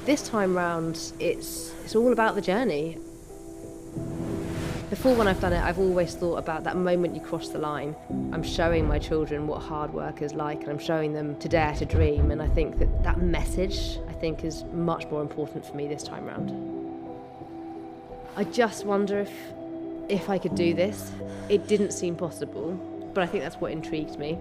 This time round, it's all about the journey. Before, when I've done it, I've always thought about that moment you cross the line. I'm showing my children what hard work is like, and I'm showing them to dare to dream. And I think that message, is much more important for me this time round. I just wonder if I could do this. It didn't seem possible, but I think that's what intrigued me.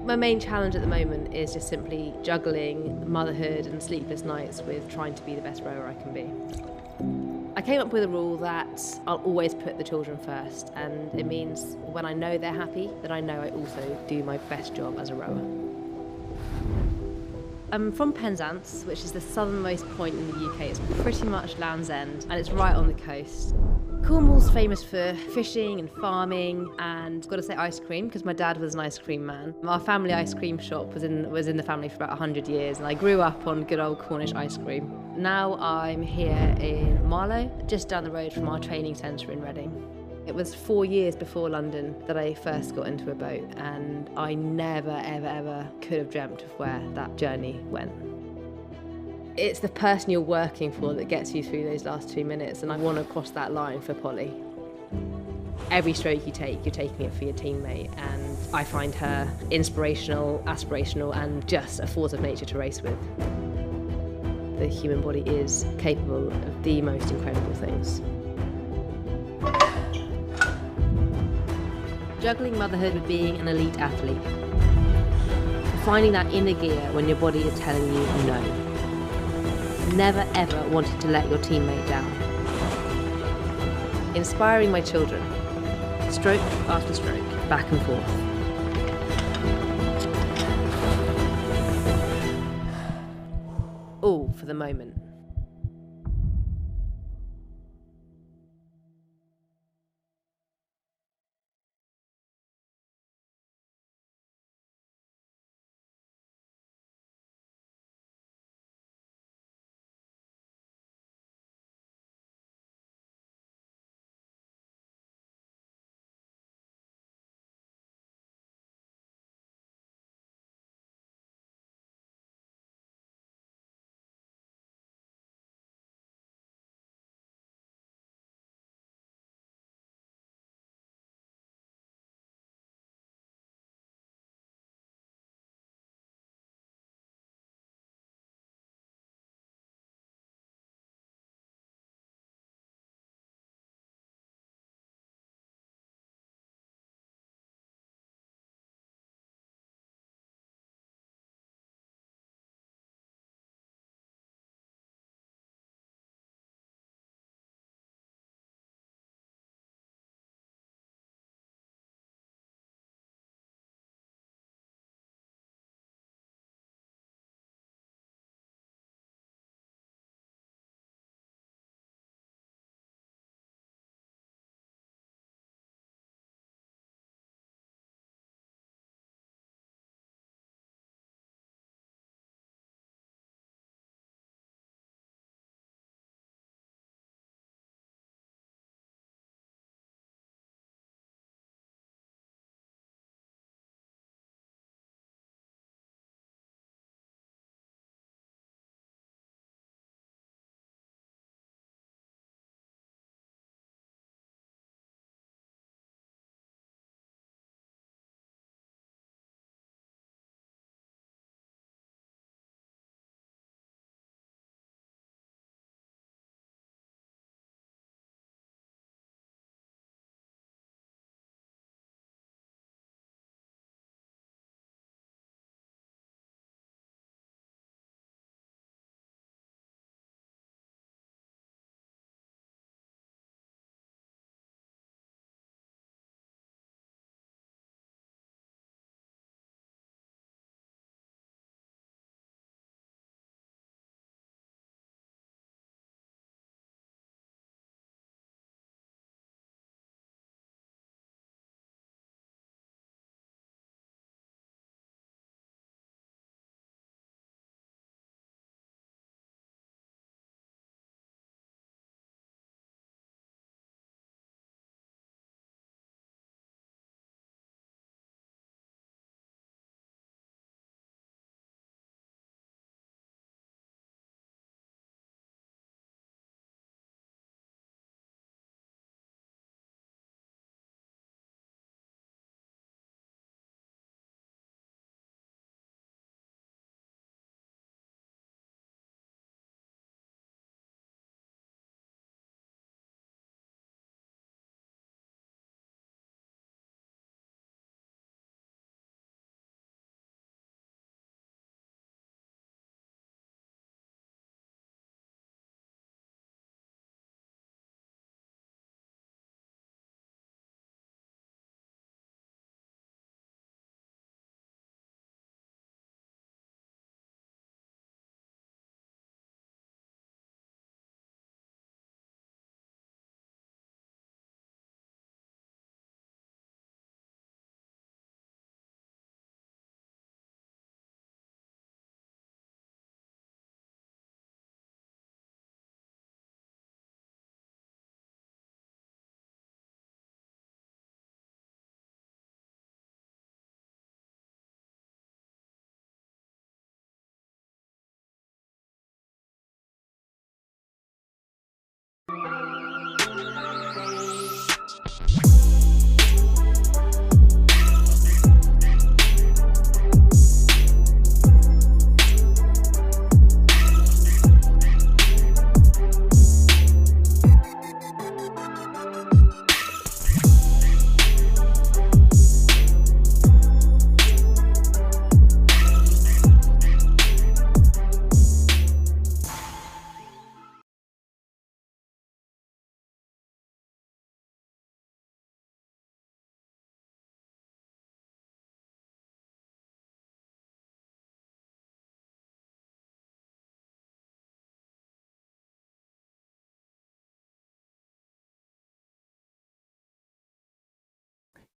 My main challenge at the moment is just simply juggling motherhood and sleepless nights with trying to be the best rower I can be. I came up with a rule that I'll always put the children first, and it means when I know they're happy, that I know I also do my best job as a rower. I'm from Penzance, which is the southernmost point in the UK. It's pretty much Land's End, and it's right on the coast. Cornwall's famous for fishing and farming, and I've got to say ice cream, because my dad was an ice cream man. Our family ice cream shop was in the family for about 100 years, and I grew up on good old Cornish ice cream. Now I'm here in Marlow, just down the road from our training centre in Reading. It was 4 years before London that I first got into a boat, and I never, ever, ever could have dreamt of where that journey went. It's the person you're working for that gets you through those last 2 minutes, and I want to cross that line for Polly. Every stroke you take, you're taking it for your teammate, and I find her inspirational, aspirational, and just a force of nature to race with. The human body is capable of the most incredible things. Juggling motherhood with being an elite athlete. Finding that inner gear when your body is telling you no. Never ever wanting to let your teammate down. Inspiring my children, stroke after stroke, back and forth. All for the moment.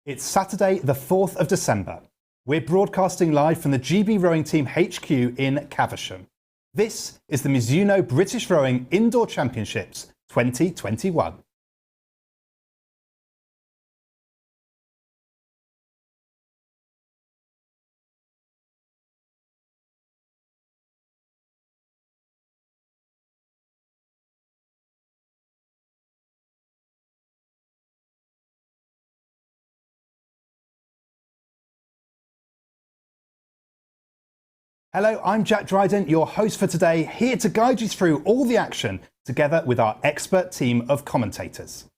It's Saturday, the 4th of December. We're broadcasting live from the GB Rowing Team HQ in Caversham. This is the Mizuno British Rowing Indoor Championships 2021. Hello, I'm Jack Dryden, your host for today, here to guide you through all the action together with our expert team of commentators.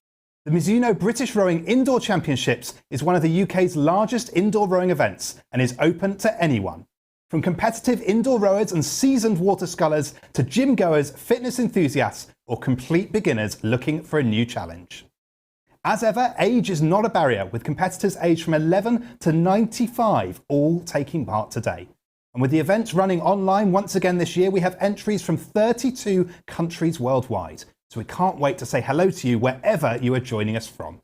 The Mizuno British Rowing Indoor Championships is one of the UK's largest indoor rowing events and is open to anyone. From competitive indoor rowers and seasoned water scullers to gym goers, fitness enthusiasts or complete beginners looking for a new challenge. As ever, age is not a barrier, with competitors aged from 11 to 95 all taking part today. And with the event running online once again this year, we have entries from 32 countries worldwide. So we can't wait to say hello to you wherever you are joining us from.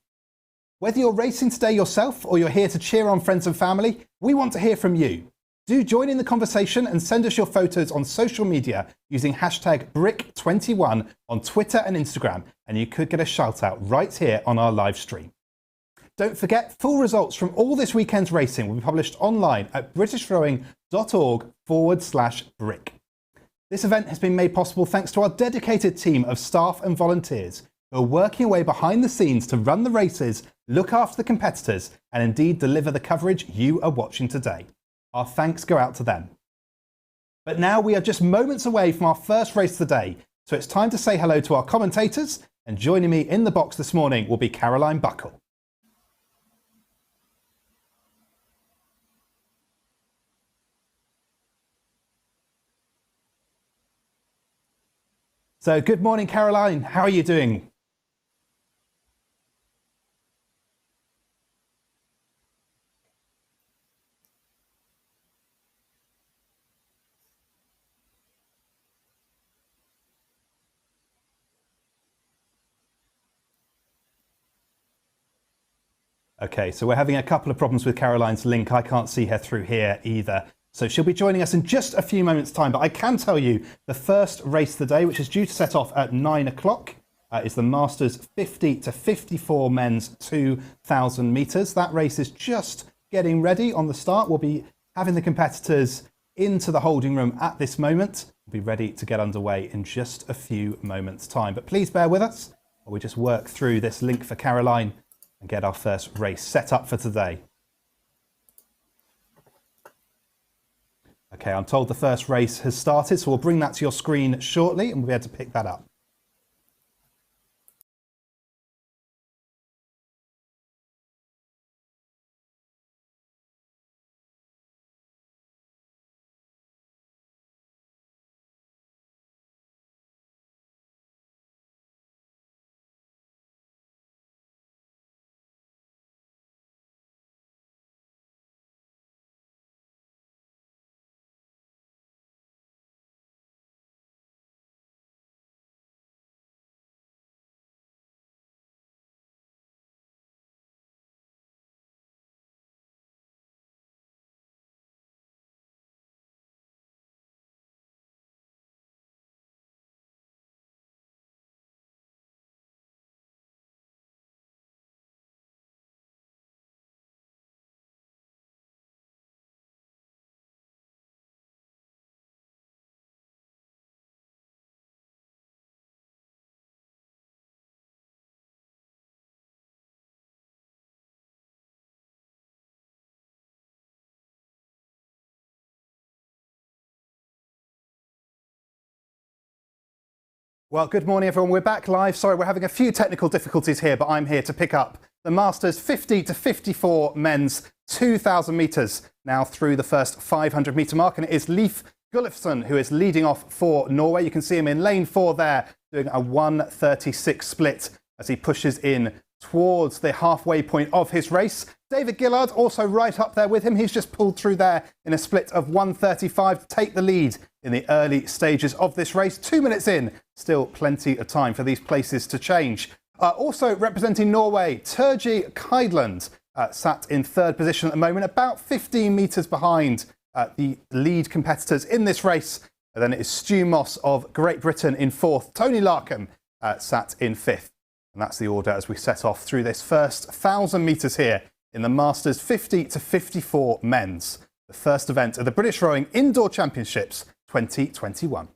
Whether you're racing today yourself or you're here to cheer on friends and family, we want to hear from you. Do join in the conversation and send us your photos on social media using hashtag BRIC21 on Twitter and Instagram, and you could get a shout out right here on our live stream. Don't forget, full results from all this weekend's racing will be published online at britishrowing.org/BRIC. This event has been made possible thanks to our dedicated team of staff and volunteers who are working away behind the scenes to run the races, look after the competitors, and indeed deliver the coverage you are watching today. Our thanks go out to them. But now we are just moments away from our first race of the day, so it's time to say hello to our commentators, and joining me in the box this morning will be Caroline Buckle. So good morning, Caroline. How are you doing? Okay, so we're having a couple of problems with Caroline's link. I can't see her through here either. So she'll be joining us in just a few moments' time. But I can tell you the first race of the day, which is due to set off at 9 o'clock, is the Masters 50 to 54 men's 2,000 metres. That race is just getting ready on the start. We'll be having the competitors into the holding room at this moment. We'll be ready to get underway in just a few moments' time. But please bear with us while we just work through this link for Caroline and get our first race set up for today. Okay, I'm told the first race has started, so we'll bring that to your screen shortly and we'll be able to pick that up. Well, good morning, everyone. We're back live. Sorry, we're having a few technical difficulties here, but I'm here to pick up the Masters 50 to 54 men's 2,000 metres now through the first 500 metre mark. And it is Leif Gullifson who is leading off for Norway. You can see him in lane 4 there, doing a 1:36 split as he pushes in towards the halfway point of his race. David Gillard also right up there with him. He's just pulled through there in a split of 1:35 to take the lead in the early stages of this race. 2 minutes in, still plenty of time for these places to change. Also representing Norway, Turji Keidland sat in third position at the moment, about 15 metres behind the lead competitors in this race. And then it is Stu Moss of Great Britain in fourth. Tony Larkham sat in fifth. And that's the order as we set off through this first 1,000 metres here in the Masters 50 to 54 men's, the first event of the British Rowing Indoor Championships 2021.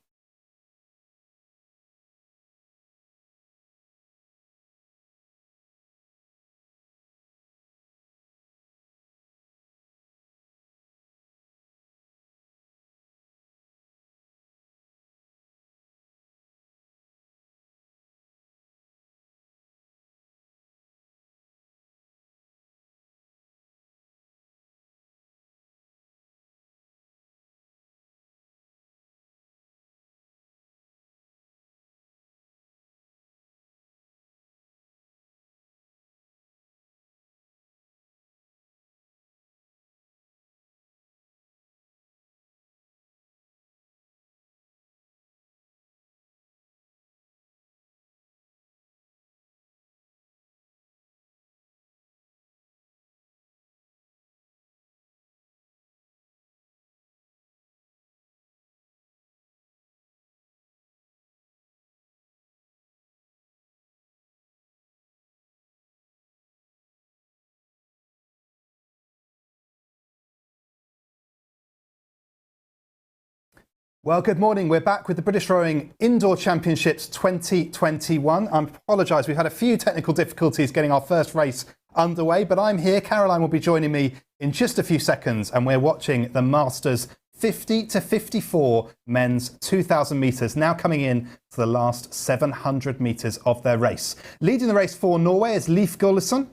Well, good morning. We're back with the British Rowing Indoor Championships 2021. I apologise, we've had a few technical difficulties getting our first race underway, but I'm here. Caroline will be joining me in just a few seconds, and we're watching the Masters 50 to 54 men's 2,000 metres, now coming in to the last 700 metres of their race. Leading the race for Norway is Leif Gullesson.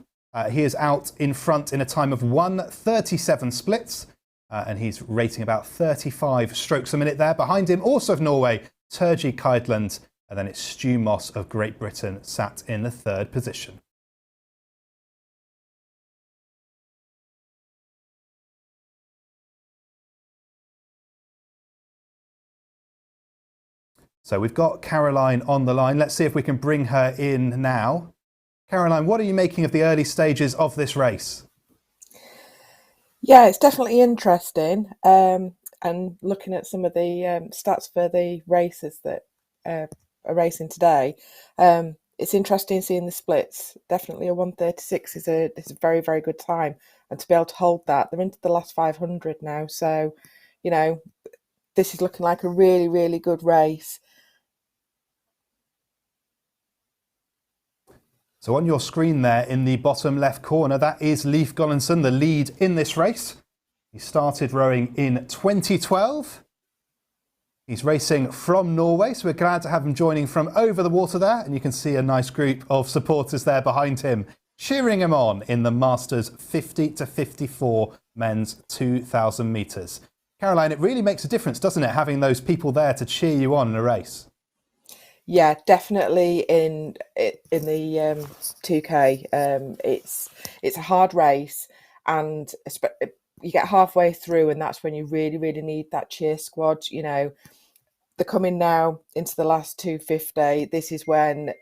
He is out in front in a time of 1:37 splits. And he's rating about 35 strokes a minute there. Behind him, also of Norway, Turgi Keidland. And then it's Stu Moss of Great Britain sat in the third position. So we've got Caroline on the line. Let's see if we can bring her in now. Caroline, what are you making of the early stages of this race? Yeah, it's definitely interesting. And looking at some of the stats for the races that are racing today, it's interesting seeing the splits. Definitely a 1:36 is a very, very good time. And to be able to hold that, they're into the last 500 now. So, you know, this is looking like a really, really good race. So on your screen there in the bottom left corner, that is Leif Gullesson, the lead in this race. He started rowing in 2012. He's racing from Norway, so we're glad to have him joining from over the water there. And you can see a nice group of supporters there behind him, cheering him on in the Masters 50 to 54 men's 2,000 metres. Caroline, it really makes a difference, doesn't it, having those people there to cheer you on in a race? Yeah, definitely in the 2K. It's a hard race, and you get halfway through, and that's when you really, really need that cheer squad. You know, they're coming now into the last 250. This is when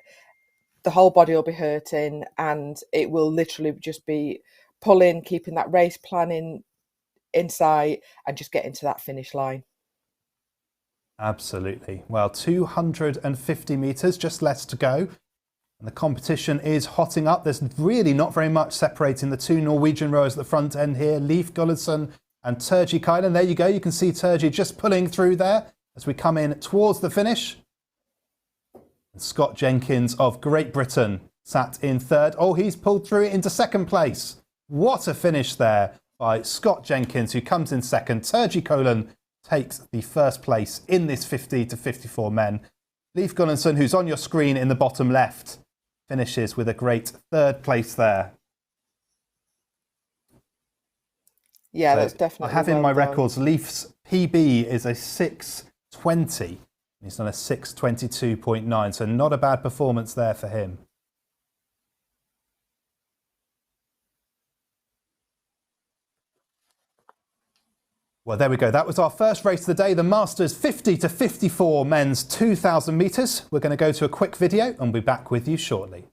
the whole body will be hurting, and it will literally just be pulling, keeping that race planning in sight, and just getting to that finish line. Absolutely. Well, 250 metres, just less to go. And the competition is hotting up. There's really not very much separating the two Norwegian rowers at the front end here, Leif Gullesson and Turgi Keidland. There you go. You can see Turgi just pulling through there as we come in towards the finish. And Scott Jenkins of Great Britain sat in third. Oh, he's pulled through it into second place. What a finish there by Scott Jenkins, who comes in second. Turgi Keidland takes the first place in this 50 to 54 men. Leif Gullesson, who's on your screen in the bottom left, finishes with a great third place there. Yeah, So that's definitely. I have in my done. records, Leif's PB is a 6:20. He's done a 6:22.9, so not a bad performance there for him. Well, there we go. That was our first race of the day, the Masters 50 to 54 men's 2,000 metres. We're going to go to a quick video and we'll be back with you shortly.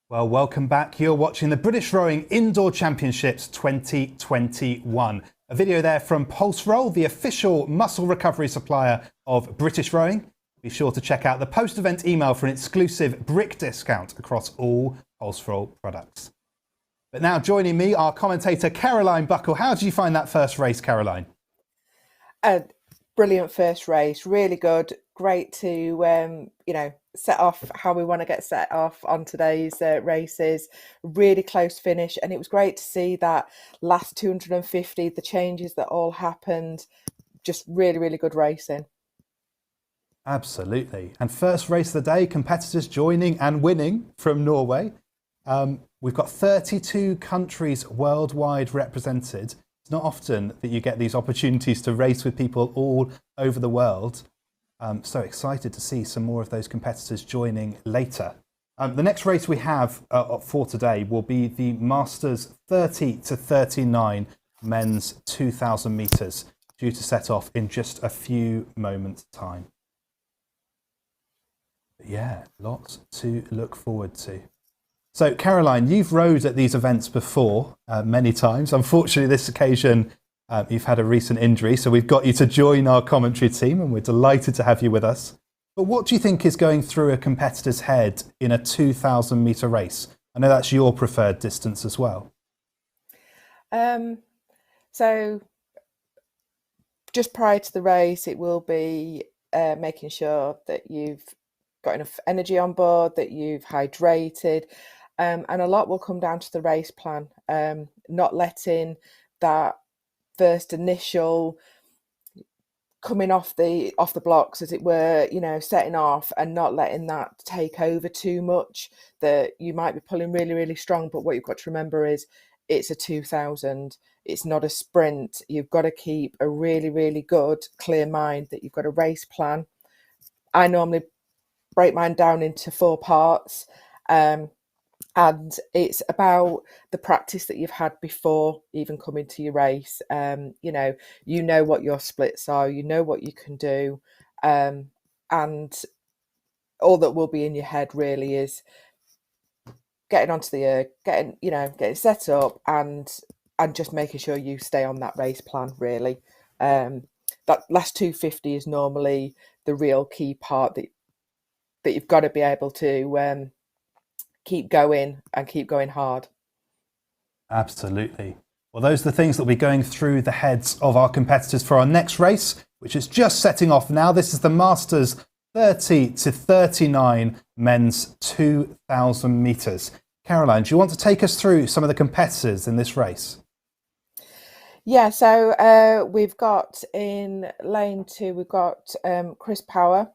Well, welcome back. You're watching the British Rowing Indoor Championships 2021. A video there from Pulse Roll, the official muscle recovery supplier of British Rowing. Be sure to check out the post-event email for an exclusive brick discount across all Pulse Roll products. But now joining me, our commentator Caroline Buckle. How did you find that first race, Caroline? A brilliant first race, really good. Great to set off how we want to get set off on today's races. Really close finish, and it was great to see that last 250, the changes that all happened. Just really, really good racing. Absolutely. And first race of the day, competitors joining and winning from Norway. We've got 32 countries worldwide represented. It's not often that you get these opportunities to race with people all over the world. So excited to see some more of those competitors joining later. The next race we have for today will be the Masters 30 to 39 men's 2,000 metres, due to set off in just a few moments' time. But yeah, lots to look forward to. So Caroline, you've rowed at these events before many times. Unfortunately, this occasion, you've had a recent injury, so we've got you to join our commentary team and we're delighted to have you with us. But what do you think is going through a competitor's head in a 2,000 metre race? I know that's your preferred distance as well. So just prior to the race, it will be making sure that you've got enough energy on board, that you've hydrated, and a lot will come down to the race plan, not letting that first initial coming off the blocks, as it were, setting off, and not letting that take over too much. That you might be pulling really, really strong, but what you've got to remember is it's a 2,000. It's not a sprint. You've got to keep a really, really good, clear mind that you've got a race plan. I normally break mine down into 4 parts. And it's about the practice that you've had before even coming to your race. You know what your splits are, you know what you can do. And all that will be in your head really is getting onto the erg, getting set up and just making sure you stay on that race plan, really. That last 250 is normally the real key part that you've got to be able to keep going and keep going hard. Absolutely. Well, those are the things that will be going through the heads of our competitors for our next race, which is just setting off now. This is the Masters 30 to 39 men's 2,000 metres. Caroline, do you want to take us through some of the competitors in this race? Yeah, so we've got in lane 2, we've got Chris Power,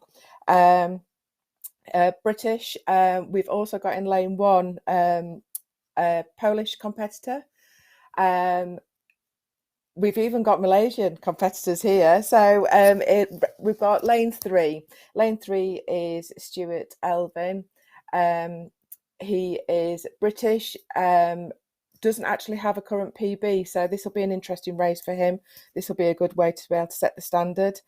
British. We've also got in lane 1 a Polish competitor. We've even got Malaysian competitors here. So we've got lane 3. Lane 3 is Stuart Elvin. He is British, doesn't actually have a current PB, so this will be an interesting race for him. This will be a good way to be able to set the standard.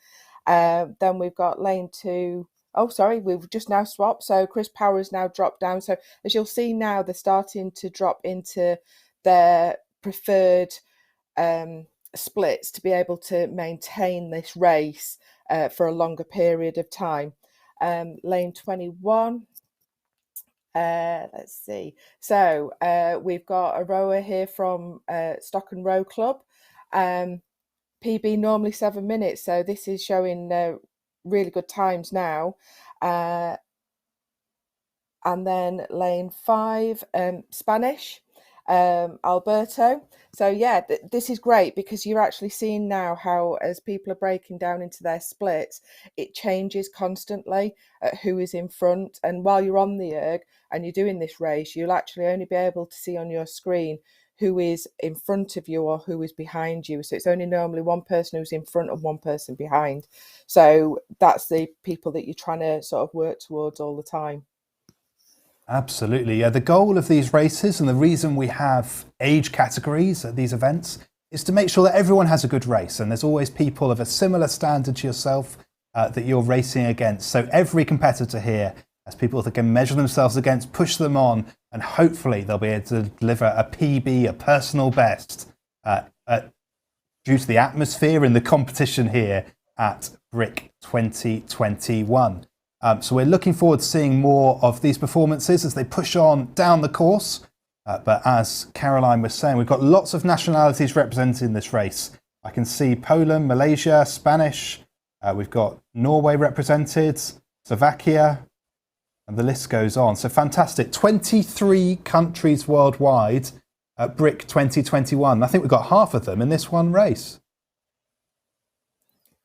Then we've got lane 2. Oh, sorry, we've just now swapped. So Chris Power has now dropped down. So as you'll see now, they're starting to drop into their preferred splits to be able to maintain this race for a longer period of time. Lane 21. Let's see. So we've got a rower here from Stockton Row Club. PB normally 7 minutes, so this is showing really good times now. And then lane 5, Spanish, Alberto. So yeah, this is great because you're actually seeing now how, as people are breaking down into their splits, it changes constantly at who is in front. And while you're on the erg and you're doing this race, you'll actually only be able to see on your screen who is in front of you or who is behind you. So it's only normally one person who's in front and one person behind. So that's the people that you're trying to sort of work towards all the time. Absolutely. Yeah, the goal of these races and the reason we have age categories at these events is to make sure that everyone has a good race, and there's always people of a similar standard to yourself that you're racing against. So every competitor here has people that can measure themselves against, push them on, and hopefully they'll be able to deliver a PB, a personal best, due to the atmosphere and the competition here at Brick 2021. So we're looking forward to seeing more of these performances as they push on down the course. But as Caroline was saying, we've got lots of nationalities represented in this race. I can see Poland, Malaysia, Spanish. We've got Norway represented, Slovakia, and the list goes on. So fantastic. 23 countries worldwide at Brick 2021. I think we've got half of them in this one race.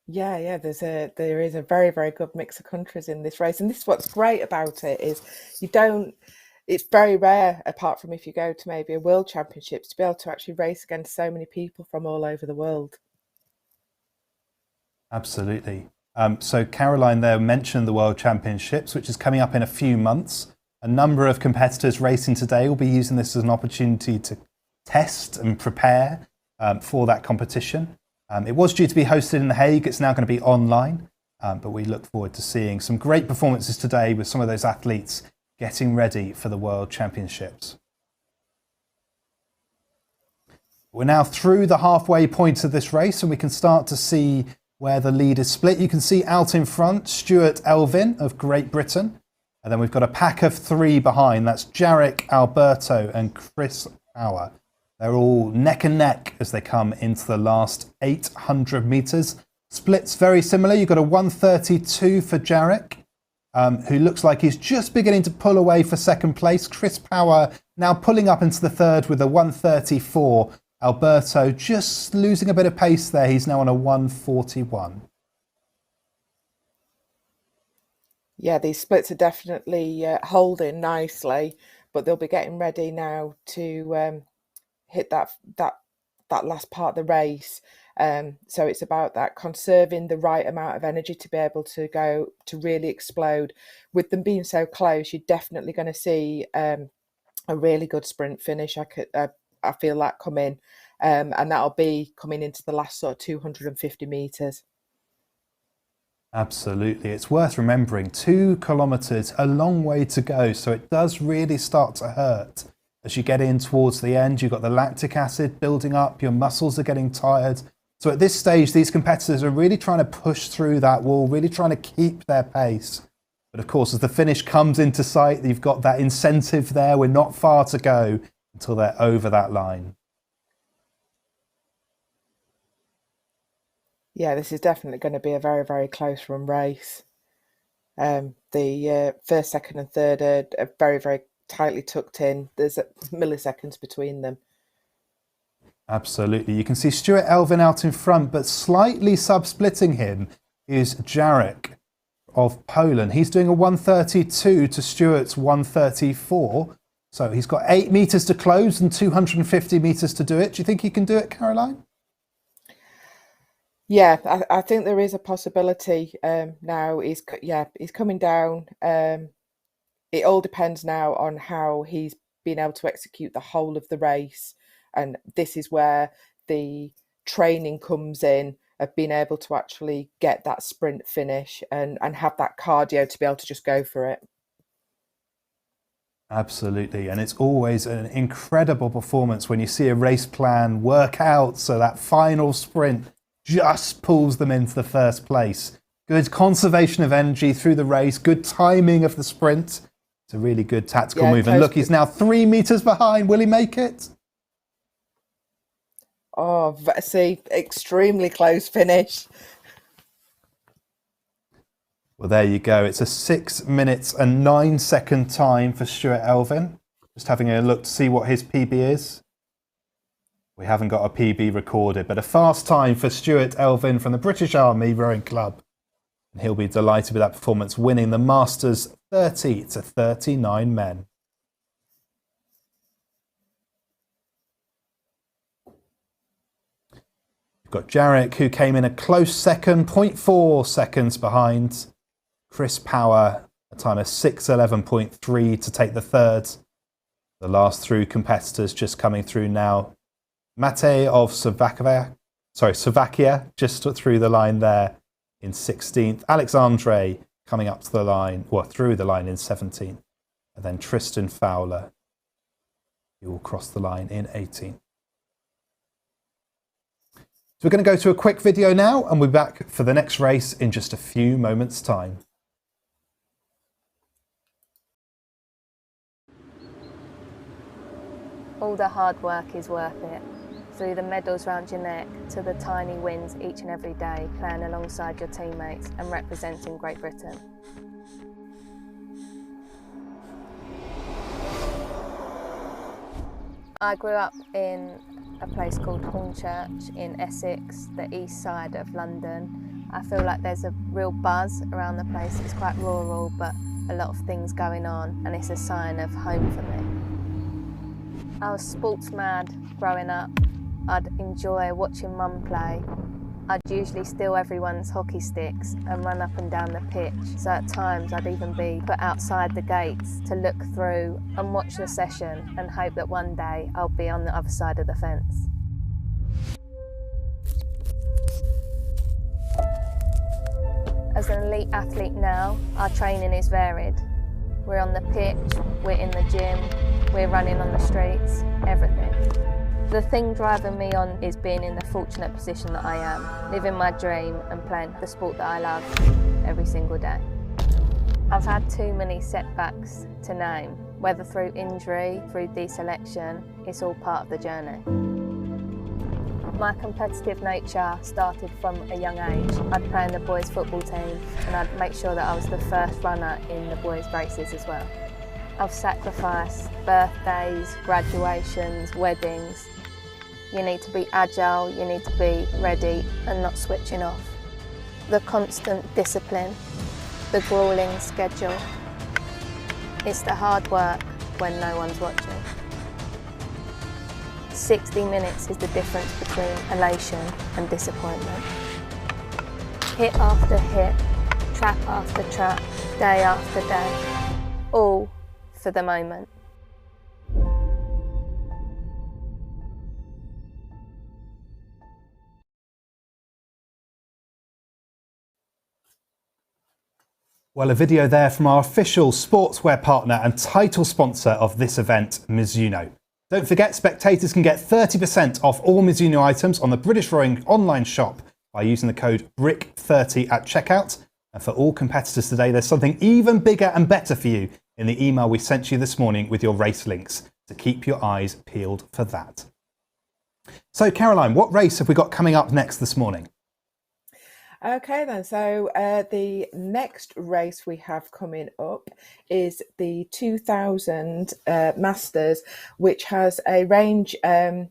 Yeah, there is a very, very good mix of countries in this race. And this is what's great about it is it's very rare, apart from if you go to maybe a World Championships, to be able to actually race against so many people from all over the world. Absolutely. So Caroline there mentioned the World Championships, which is coming up in a few months. A number of competitors racing today will be using this as an opportunity to test and prepare for that competition. It was due to be hosted in The Hague. It's now going to be online, but we look forward to seeing some great performances today with some of those athletes getting ready for the World Championships. We're now through the halfway point of this race, and we can start to see where the lead is split. You can see out in front, Stuart Elvin of Great Britain. And then we've got a pack of three behind. That's Jarek, Alberto and Chris Power. They're all neck and neck as they come into the last 800 metres. Splits very similar. You've got a 1:32 for Jarek, who looks like he's just beginning to pull away for second place. Chris Power now pulling up into the third with a 1:34. Alberto just losing a bit of pace there. He's now on a 1:41. Yeah, these splits are definitely holding nicely, but they'll be getting ready now to hit that last part of the race. So it's about that conserving the right amount of energy to be able to go to really explode. With them being so close, you're definitely going to see a really good sprint finish. I feel that coming, and that'll be coming into the last sort of 250 metres. Absolutely. It's worth remembering 2 kilometres, a long way to go. So it does really start to hurt. As you get in towards the end, you've got the lactic acid building up, your muscles are getting tired. So at this stage, these competitors are really trying to push through that wall, really trying to keep their pace. But of course, as the finish comes into sight, you've got that incentive there. We're not far to go until they're over that line. Yeah, this is definitely going to be a very, very close run race. The first, second and third are very, very tightly tucked in. There's milliseconds between them. Absolutely. You can see Stuart Elvin out in front, but slightly sub-splitting him is Jarek of Poland. He's doing a 1:32 to Stuart's 1:34. So he's got 8 metres to close and 250 metres to do it. Do you think he can do it, Caroline? Yeah, I think there is a possibility now. He's coming down. It all depends now on how he's been able to execute the whole of the race. And this is where the training comes in, of being able to actually get that sprint finish and have that cardio to be able to just go for it. Absolutely. And it's always an incredible performance when you see a race plan work out. So that final sprint just pulls them into the first place. Good conservation of energy through the race, good timing of the sprint. It's a really good tactical move. And look, he's now 3 metres behind. Will he make it? Oh, see, extremely close finish. Well, there you go. It's a 6 minutes and 9 second time for Stuart Elvin. Just having a look to see what his PB is. We haven't got a PB recorded, but a fast time for Stuart Elvin from the British Army Rowing Club. And he'll be delighted with that performance, winning the Masters 30 to 39 men. We've got Jarek, who came in a close second, 0.4 seconds behind. Chris Power, a time of 6:11.3 to take the third. The last through competitors just coming through now. Mate of Slovakia, just through the line there in 16th. Alexandre coming up to the line, through the line in 17th. And then Tristan Fowler He will cross the line in 18. So we're going to go to a quick video now and we'll be back for the next race in just a few moments' time. All the hard work is worth it. Through the medals round your neck to the tiny wins each and every day, playing alongside your teammates and representing Great Britain. I grew up in a place called Hornchurch in Essex, the east side of London. I feel like there's a real buzz around the place. It's quite rural, but a lot of things going on, and it's a sign of home for me. I was sports mad growing up. I'd enjoy watching mum play. I'd usually steal everyone's hockey sticks and run up and down the pitch. So at times I'd even be put outside the gates to look through and watch the session and hope that one day I'll be on the other side of the fence. As an elite athlete now, our training is varied. We're on the pitch, we're in the gym, we're running on the streets, everything. The thing driving me on is being in the fortunate position that I am, living my dream and playing the sport that I love every single day. I've had too many setbacks to name, whether through injury, through deselection, it's all part of the journey. My competitive nature started from a young age. I'd play in the boys' football team and I'd make sure that I was the first runner in the boys' races as well. I've sacrificed birthdays, graduations, weddings. You need to be agile, you need to be ready and not switching off. The constant discipline, the grueling schedule. It's the hard work when no one's watching. 60 minutes is the difference between elation and disappointment. Hit after hit, trap after trap, day after day, all for the moment. Well, a video there from our official sportswear partner and title sponsor of this event, Mizuno. Don't forget, spectators can get 30% off all Mizuno items on the British Rowing online shop by using the code BRIC30 at checkout. And for all competitors today, there's something even bigger and better for you in the email we sent you this morning with your race links. So keep your eyes peeled for that. So Caroline, what race have we got coming up next this morning? Okay then, so the next race we have coming up is the 2000 Masters, which has a range of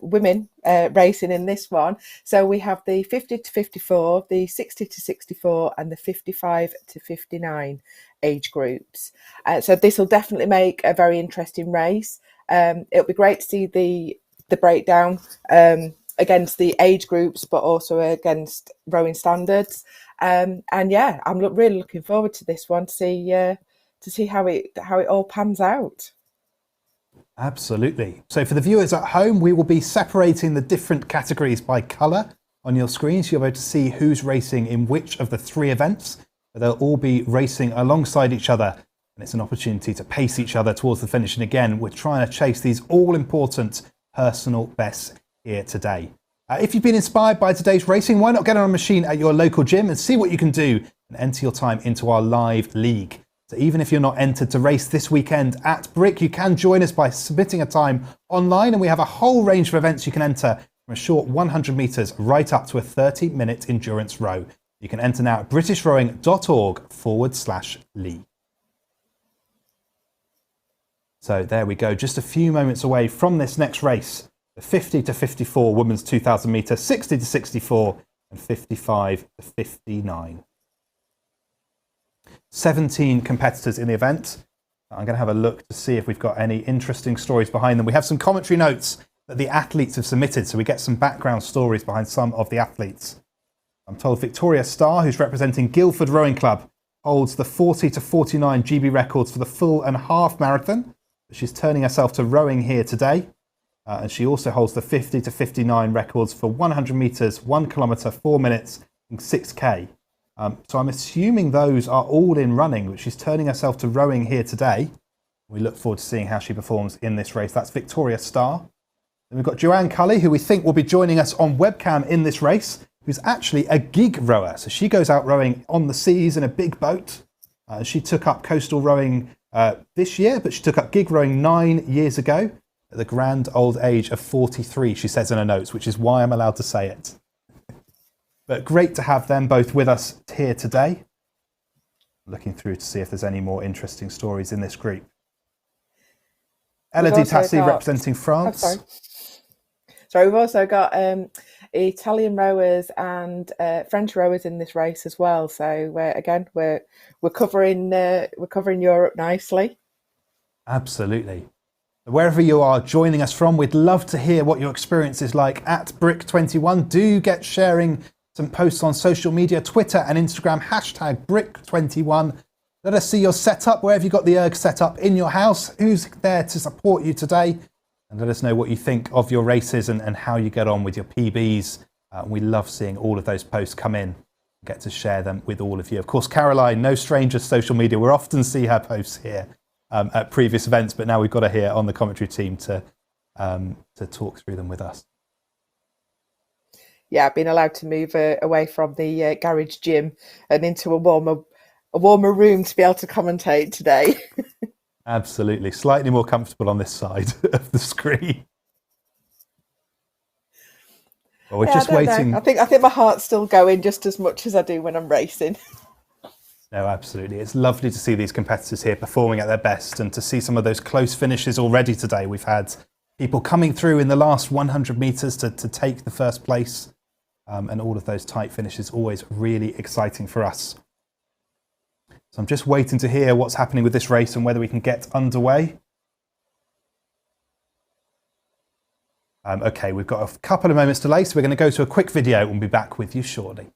women racing in this one. So we have the 50 to 54, the 60 to 64 and the 55 to 59 age groups. So this will definitely make a very interesting race. It'll be great to see the breakdown against the age groups, but also against rowing standards. And yeah, I'm really looking forward to this one to see how it all pans out. Absolutely. So for the viewers at home, we will be separating the different categories by colour on your screen, so you'll be able to see who's racing in which of the three events. But they'll all be racing alongside each other, and it's an opportunity to pace each other towards the finish. And again, we're trying to chase these all-important personal bests here today. If you've been inspired by today's racing, why not get on a machine at your local gym and see what you can do and enter your time into our live league. So even if you're not entered to race this weekend at Brick, you can join us by submitting a time online, and we have a whole range of events you can enter from a short 100 metres right up to a 30-minute endurance row. You can enter now at britishrowing.org/league. So there we go, just a few moments away from this next race. The 50 to 54 women's 2,000 metre, 60 to 64 and 55 to 59. 17 competitors in the event. I'm going to have a look to see if we've got any interesting stories behind them. We have some commentary notes that the athletes have submitted, so we get some background stories behind some of the athletes. I'm told Victoria Starr, who's representing Guildford Rowing Club, holds the 40 to 49 GB records for the full and half marathon. She's turning herself to rowing here today. And she also holds the 50 to 59 records for 100 metres, 1 kilometre, 4 minutes and 6k. So I'm assuming those are all in running, but she's turning herself to rowing here today. We look forward to seeing how she performs in this race. That's Victoria Starr. Then we've got Joanne Cully, who we think will be joining us on webcam in this race, who's actually a gig rower. So she goes out rowing on the seas in a big boat. She took up coastal rowing this year, but she took up gig rowing 9 years ago at the grand old age of 43, she says in her notes, which is why I'm allowed to say it. But great to have them both with us here today. Looking through to see if there's any more interesting stories in this group. Elodie Tassi representing France. Sorry, we've also got Italian rowers and French rowers in this race as well. So we're covering Europe nicely. Absolutely. Wherever you are joining us from, we'd love to hear what your experience is like at Brick21. Do get sharing some posts on social media, Twitter and Instagram, #Brick21. Let us see your setup, wherever you've got the erg set up in your house, who's there to support you today. And let us know what you think of your races and how you get on with your PBs. We love seeing all of those posts come in. Get to share them with all of you. Of course, Caroline, no stranger to social media. We often see her posts here at previous events, but now we've got her here on the commentary team to talk through them with us. Yeah, I've been allowed to move away from the garage gym and into a warmer room to be able to commentate today. Absolutely. Slightly more comfortable on this side of the screen. Well, we're just waiting. I think my heart's still going just as much as I do when I'm racing. No, absolutely. It's lovely to see these competitors here performing at their best and to see some of those close finishes already today. We've had people coming through in the last 100 metres to take the first place, and all of those tight finishes, always really exciting for us. So I'm just waiting to hear what's happening with this race and whether we can get underway. Okay, we've got a couple of moments delay, so we're going to go to a quick video and we'll be back with you shortly.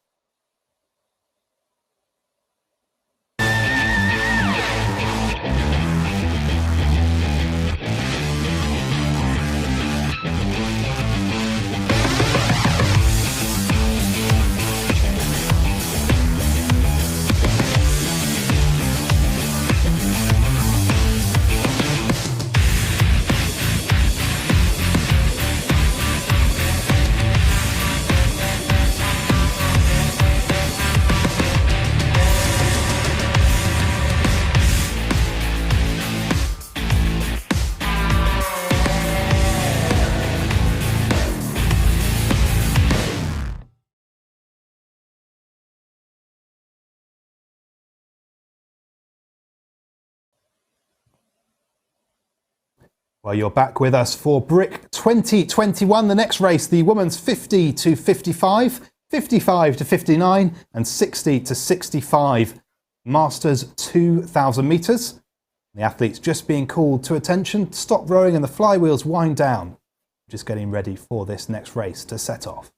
Well, you're back with us for Brick 2021. The next race, the women's 50 to 55, 55 to 59 and 60 to 65. Masters 2,000 metres. The athletes just being called to attention. Stop rowing and the flywheels wind down. Just getting ready for this next race to set off.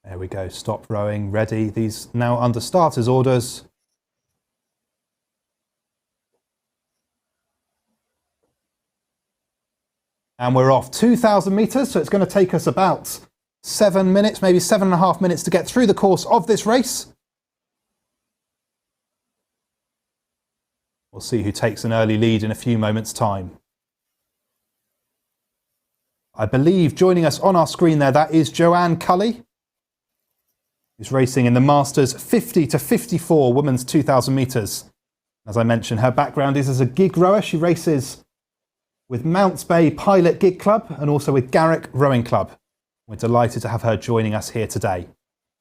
There we go, stop rowing, ready. These now under starters orders. And we're off 2,000 metres, so it's going to take us about 7 minutes, maybe 7.5 minutes to get through the course of this race. We'll see who takes an early lead in a few moments' time. I believe joining us on our screen there, that is Joanne Cully, who's racing in the Masters 50 to 54 women's 2,000 metres. As I mentioned, her background is as a gig rower. She races with Mounts Bay Pilot Gig Club and also with Garrick Rowing Club. We're delighted to have her joining us here today.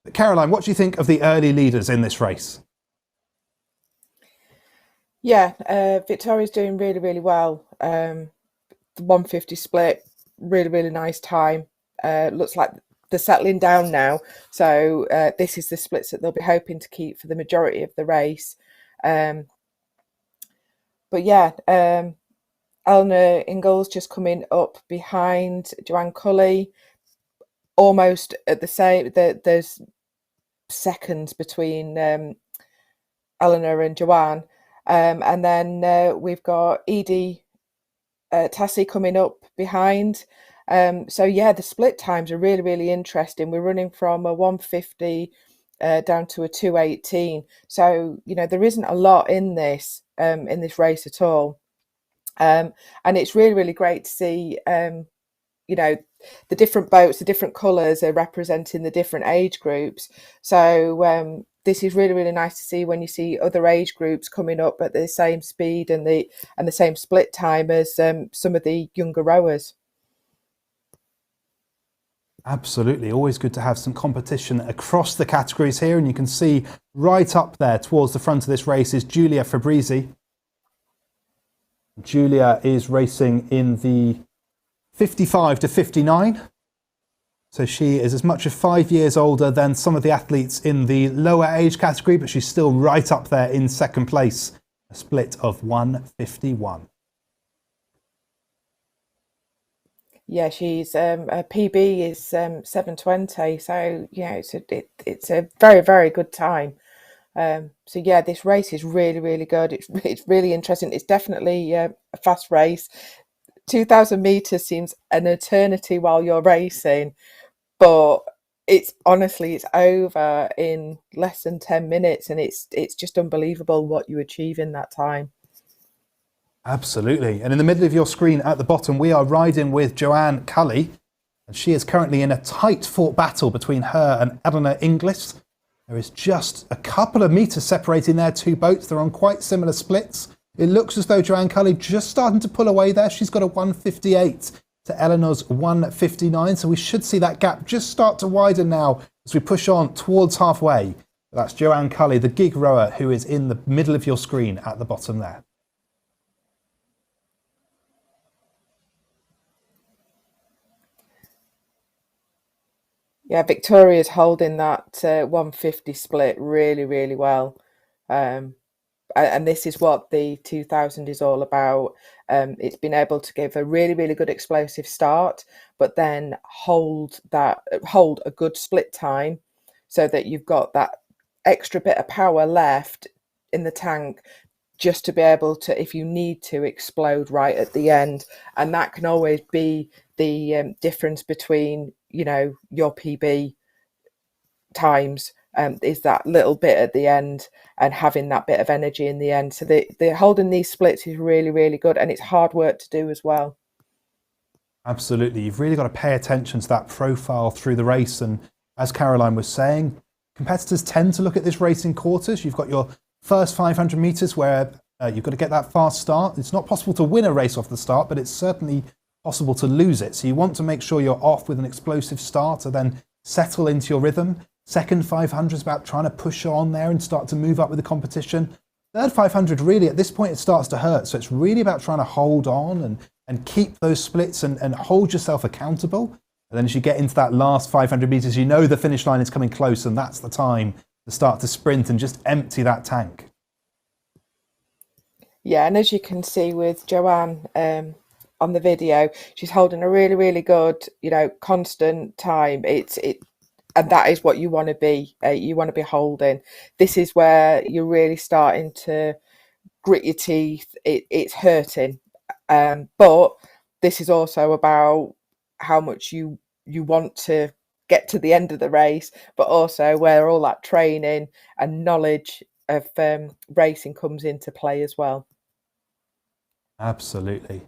But Caroline, what do you think of the early leaders in this race? Yeah, Victoria's doing really, really well. The 150 split, really, really nice time. Looks like they're settling down now. So this is the splits that they'll be hoping to keep for the majority of the race. But yeah, Eleanor Ingalls just coming up behind Joanne Cully, almost at the same. There's seconds between Eleanor and Joanne. And then we've got Edie Tassie coming up behind. So yeah, the split times are really, really interesting. We're running from a 150 down to a 218. So, there isn't a lot in this race at all. And it's really, really great to see, the different boats, the different colours are representing the different age groups. So this is really, really nice to see when you see other age groups coming up at the same speed and the same split time as some of the younger rowers. Absolutely, always good to have some competition across the categories here, and you can see right up there towards the front of this race is Giulia Fabrizi. Giulia is racing in the 55 to 59. So she is as much as 5 years older than some of the athletes in the lower age category, but she's still right up there in second place, a split of 151. Yeah, she's her PB is 7:20, so it's a very, very good time. So yeah, this race is really, really good. It's really interesting. It's definitely a fast race. 2,000 meters seems an eternity while you're racing, but it's over in less than 10 minutes, and it's just unbelievable what you achieve in that time. Absolutely. And in the middle of your screen at the bottom, we are riding with Joanne Cully, and she is currently in a tight fought battle between her and Eleanor Inglis. There is just a couple of meters separating their two boats. They're on quite similar splits. It looks as though Joanne Cully just starting to pull away there. She's got a 158 to Eleanor's 159. So we should see that gap just start to widen now as we push on towards halfway. That's Joanne Cully, the gig rower, who is in the middle of your screen at the bottom there. Yeah, Victoria's holding that 150 split really, really well. And this is what the 2000 is all about. It's been able to give a really, really good explosive start, but then hold a good split time so that you've got that extra bit of power left in the tank just to be able to, if you need to, explode right at the end. And that can always be the difference between, your PB times, is that little bit at the end and having that bit of energy in the end. So the holding these splits is really, really good, and it's hard work to do as well. Absolutely. You've really got to pay attention to that profile through the race. And as Caroline was saying, competitors tend to look at this race in quarters. You've got your first 500 meters where you've got to get that fast start. It's not possible to win a race off the start, but it's certainly possible to lose it. So you want to make sure you're off with an explosive start and then settle into your rhythm. Second 500 is about trying to push on there and start to move up with the competition. Third 500, really, at this point, it starts to hurt. So it's really about trying to hold on and keep those splits and hold yourself accountable. And then as you get into that last 500 meters, you know the finish line is coming close, and that's the time to start to sprint and just empty that tank. Yeah, and as you can see with Joanne on the video, she's holding a really, really good, constant time. And that is what you want to be. You want to be holding. This is where you're really starting to grit your teeth. It's hurting, but this is also about how much you want to get to the end of the race, but also where all that training and knowledge of racing comes into play as well. Absolutely.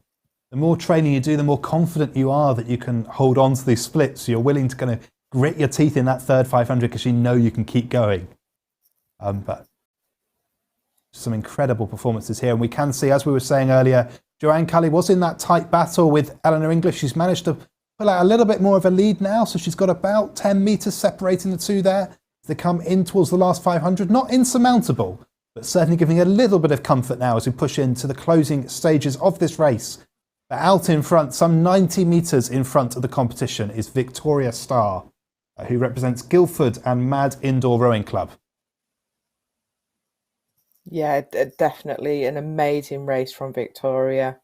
The more training you do, the more confident you are that you can hold on to these splits. So you're willing to kind of grit your teeth in that third 500 because you know you can keep going. But some incredible performances here. And we can see, as we were saying earlier, Joanne Cully was in that tight battle with Eleanor Inglis. She's managed to pull out a little bit more of a lead now. So she's got about 10 meters separating the two there as they come in towards the last 500. Not insurmountable, but certainly giving a little bit of comfort now as we push into the closing stages of this race. But out in front, some 90 metres in front of the competition, is Victoria Starr, who represents Guildford and Mad Indoor Rowing Club. Yeah, definitely an amazing race from Victoria.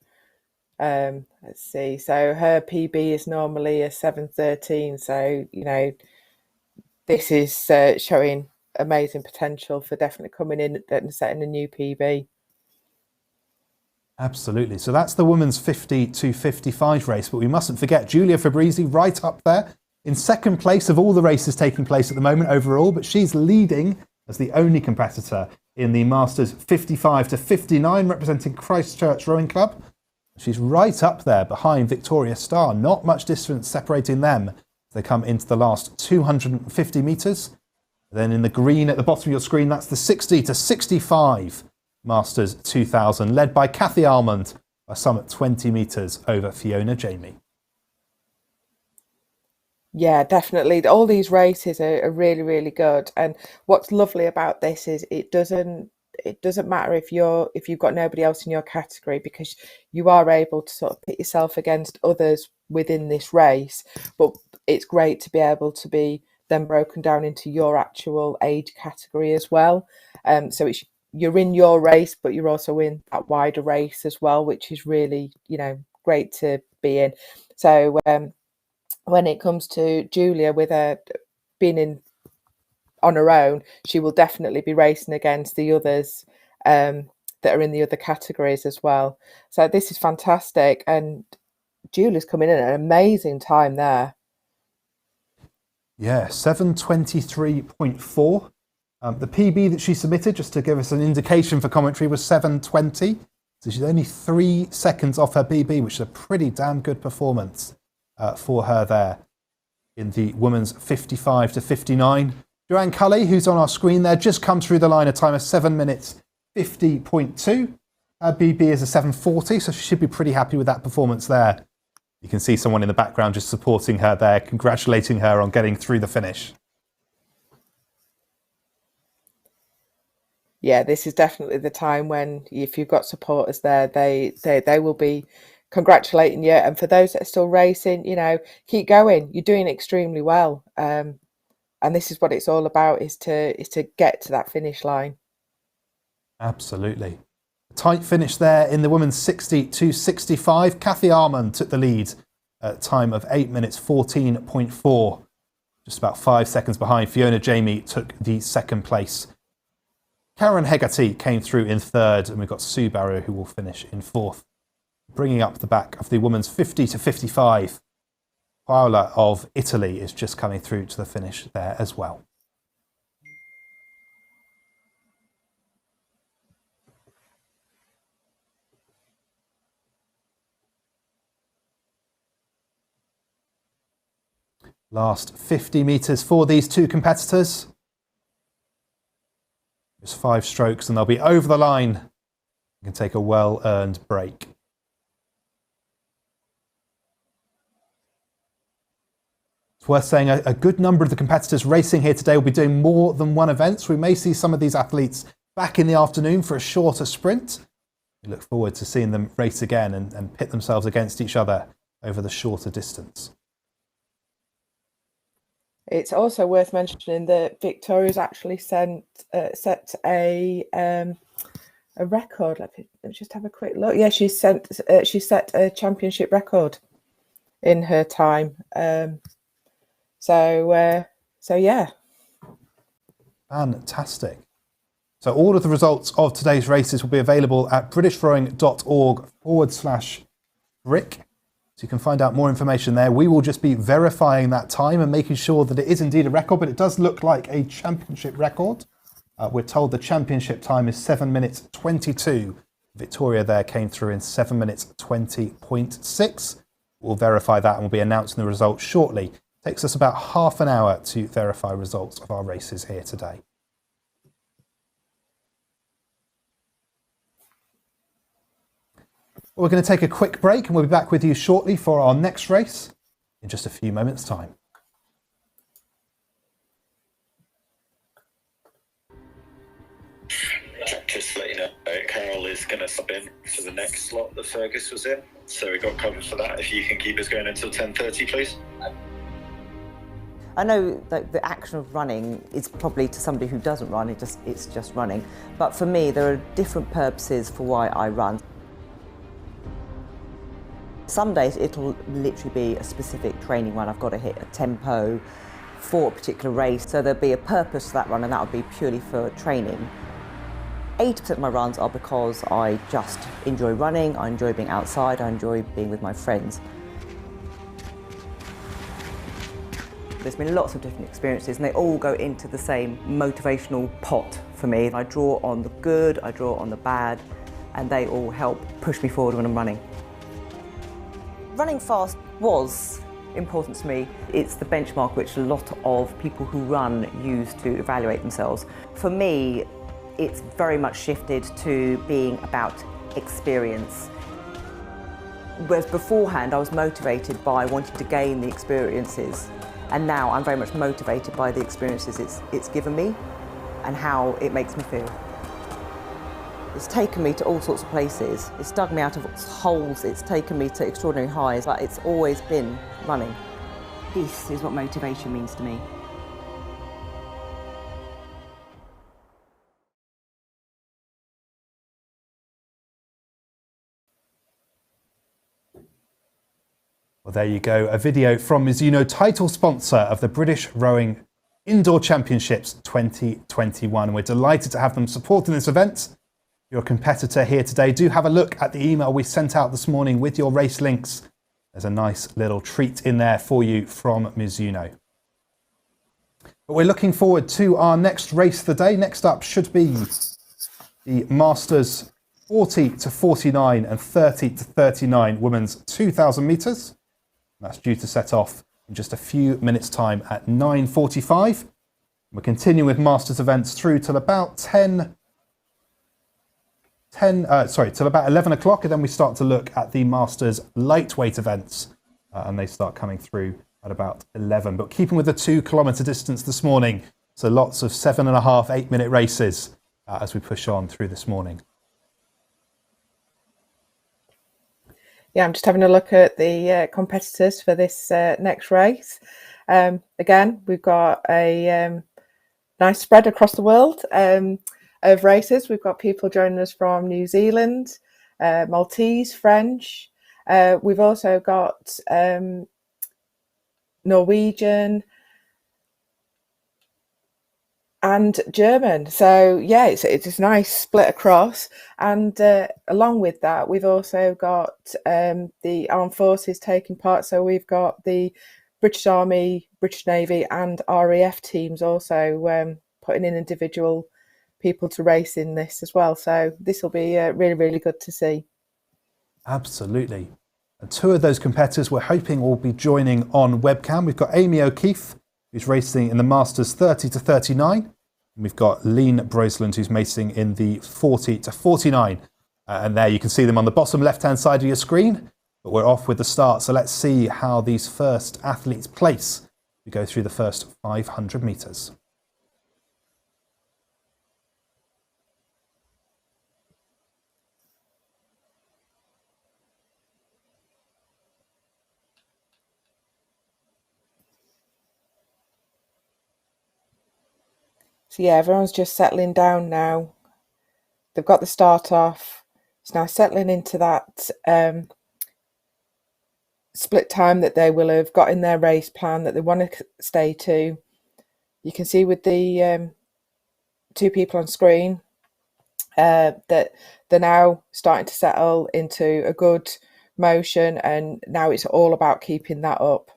Let's see. So her PB is normally a 7:13. So, this is showing amazing potential for definitely coming in and setting a new PB. Absolutely. So that's the women's 50 to 55 race, but we mustn't forget Giulia Fabrizi right up there in second place of all the races taking place at the moment overall, but she's leading as the only competitor in the Masters 55 to 59 representing Christchurch Rowing Club. She's right up there behind Victoria Starr, not much distance separating them as they come into the last 250 metres. Then in the green at the bottom of your screen, that's the 60 to 65 Masters 2000, led by Kathy Almond by some 20 metres over Fiona Jamie. Yeah, definitely. All these races are really, really good. And what's lovely about this is it doesn't matter if you've got nobody else in your category, because you are able to sort of pit yourself against others within this race. But it's great to be able to be then broken down into your actual age category as well. So you're in your race, but you're also in that wider race as well, which is really, great to be in. So when it comes to Giulia, with her being on her own, she will definitely be racing against the others that are in the other categories as well. So this is fantastic, and Giulia's coming in at an amazing time there. Yeah, 7:23.4. The PB that she submitted, just to give us an indication for commentary, was 7:20. So she's only 3 seconds off her PB, which is a pretty damn good performance for her there in the women's 55 to 59. Joanne Cully, who's on our screen there, just come through the line a time of 7 minutes 50.2. Her BB is a 7:40, so she should be pretty happy with that performance there. You can see someone in the background just supporting her there, congratulating her on getting through the finish. Yeah, this is definitely the time when, if you've got supporters there, they will be congratulating you. And for those that are still racing, keep going. You're doing extremely well. And this is what it's all about, is to get to that finish line. Absolutely. Tight finish there in the women's 60 to 65. Kathy Almond took the lead at a time of 8 minutes 14.4. Just about 5 seconds behind. Fiona Jamie took the second place. Karen Hegarty came through in third, and we've got Sue Barrow who will finish in fourth. Bringing up the back of the women's 50 to 55. Paola of Italy is just coming through to the finish there as well. Last 50 metres for these two competitors. Just 5 strokes and they'll be over the line. You can take a well-earned break. It's worth saying a good number of the competitors racing here today will be doing more than one event. So we may see some of these athletes back in the afternoon for a shorter sprint. We look forward to seeing them race again and pit themselves against each other over the shorter distance. It's also worth mentioning that Victoria's actually set a record. Let me just have a quick look. Yeah, she set a championship record in her time. So yeah. Fantastic. So all of the results of today's races will be available at britishrowing.org/RIC. So you can find out more information there. We will just be verifying that time and making sure that it is indeed a record, but it does look like a championship record. We're told the championship time is 7 minutes 22. Victoria there came through in 7 minutes 20.6. We'll verify that and we'll be announcing the results shortly. It takes us about half an hour to verify results of our races here today. We're going to take a quick break and we'll be back with you shortly for our next race in just a few moments' time. Just to let you know, Carol is going to sub in for the next slot that Fergus was in. So we got covered for that. If you can keep us going until 10:30, please. I know that the action of running is probably, to somebody who doesn't run, it's just running. But for me, there are different purposes for why I run. Some days it'll literally be a specific training run. I've got to hit a tempo for a particular race. So there'll be a purpose to that run, and that will be purely for training. 80% of my runs are because I just enjoy running, I enjoy being outside, I enjoy being with my friends. There's been lots of different experiences and they all go into the same motivational pot for me. I draw on the good, I draw on the bad, and they all help push me forward when I'm running. Running fast was important to me. It's the benchmark which a lot of people who run use to evaluate themselves. For me, it's very much shifted to being about experience. Whereas beforehand I was motivated by wanting to gain the experiences, and now I'm very much motivated by the experiences it's given me and how it makes me feel. It's taken me to all sorts of places. It's dug me out of holes. It's taken me to extraordinary highs. But it's always been running. This is what motivation means to me. Well, there you go. A video from Mizuno, title sponsor of the British Rowing Indoor Championships 2021. We're delighted to have them supporting this event. Your competitor here today, do have a look at the email we sent out this morning with your race links. There's a nice little treat in there for you from Mizuno. But we're looking forward to our next race of the day. Next up should be the Masters 40 to 49 and 30 to 39 women's 2,000 metres. That's due to set off in just a few minutes' time at 9:45. We're continuing with Masters events through till about till about 11 o'clock, and then we start to look at the Masters lightweight events, and they start coming through at about 11. But keeping with the 2 kilometre distance this morning, so lots of 7.5, 8-minute races as we push on through this morning. Yeah, I'm just having a look at the competitors for this next race. Again, we've got a nice spread across the world of races. We've got people joining us from New Zealand, Maltese, French. We've also got Norwegian and German. So yeah, it's a nice split across. And along with that, we've also got the armed forces taking part. So we've got the British Army, British Navy and RAF teams also putting in individual people to race in this as well. So this will be really, really good to see. Absolutely. And 2 of those competitors we're hoping will be joining on webcam. We've got Amy O'Keefe, who's racing in the Masters 30 to 39. And we've got Lean Broseland, who's racing in the 40 to 49. And there you can see them on the bottom left-hand side of your screen. But we're off with the start. So let's see how these first athletes place. We go through the first 500 metres. So yeah, everyone's just settling down now. They've got the start off. It's now settling into that split time that they will have got in their race plan that they want to stay to. You can see with the 2 people on screen that they're now starting to settle into a good motion, and now it's all about keeping that up.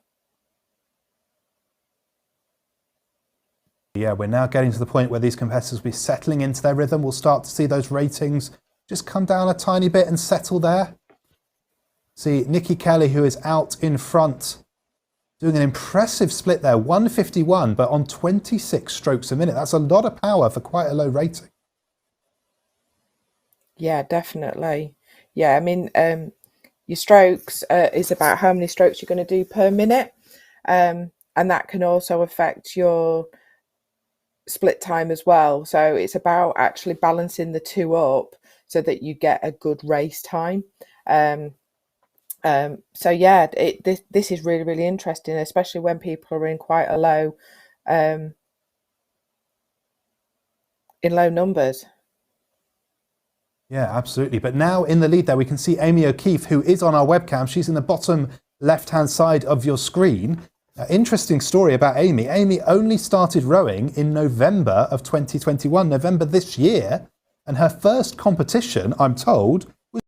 Yeah, we're now getting to the point where these competitors will be settling into their rhythm. We'll start to see those ratings just come down a tiny bit and settle there. See Nikki Kelly, who is out in front, doing an impressive split there, 151, but on 26 strokes a minute. That's a lot of power for quite a low rating. Yeah, definitely. Yeah, I mean, your strokes is about how many strokes you're going to do per minute. And that can also affect your split time as well. So it's about actually balancing the 2 up so that you get a good race time. So yeah, this is really, really interesting, especially when people are in quite a low, in low numbers. Yeah, absolutely. But now in the lead there, we can see Amy O'Keefe, who is on our webcam. She's in the bottom left-hand side of your screen. Interesting story about Amy. Amy only started rowing in November of 2021, November this year. And her first competition, I'm told, was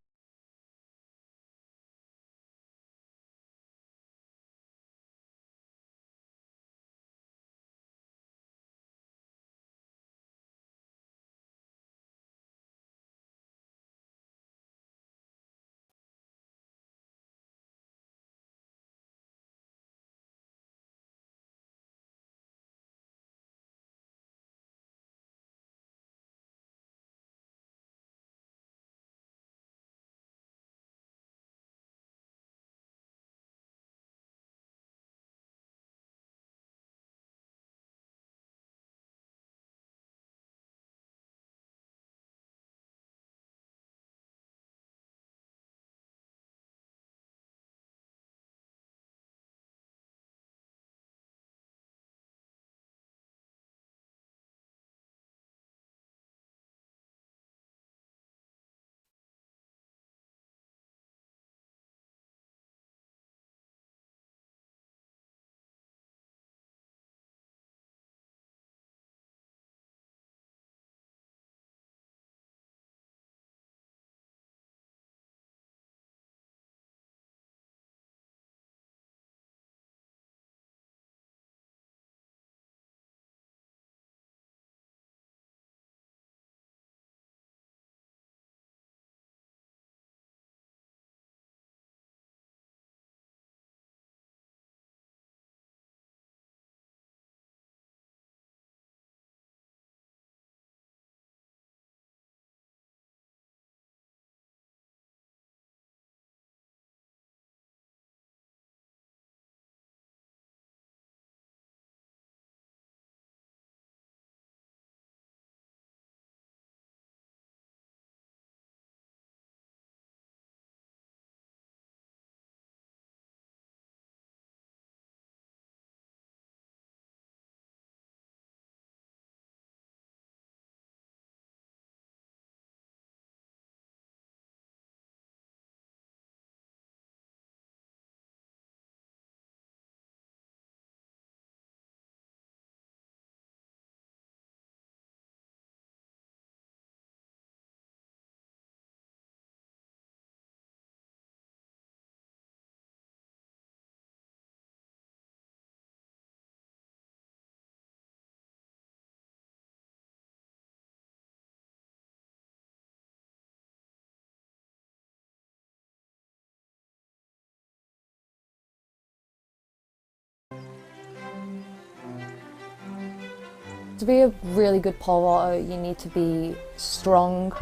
To be a really good pole vaulter, you need to be strong.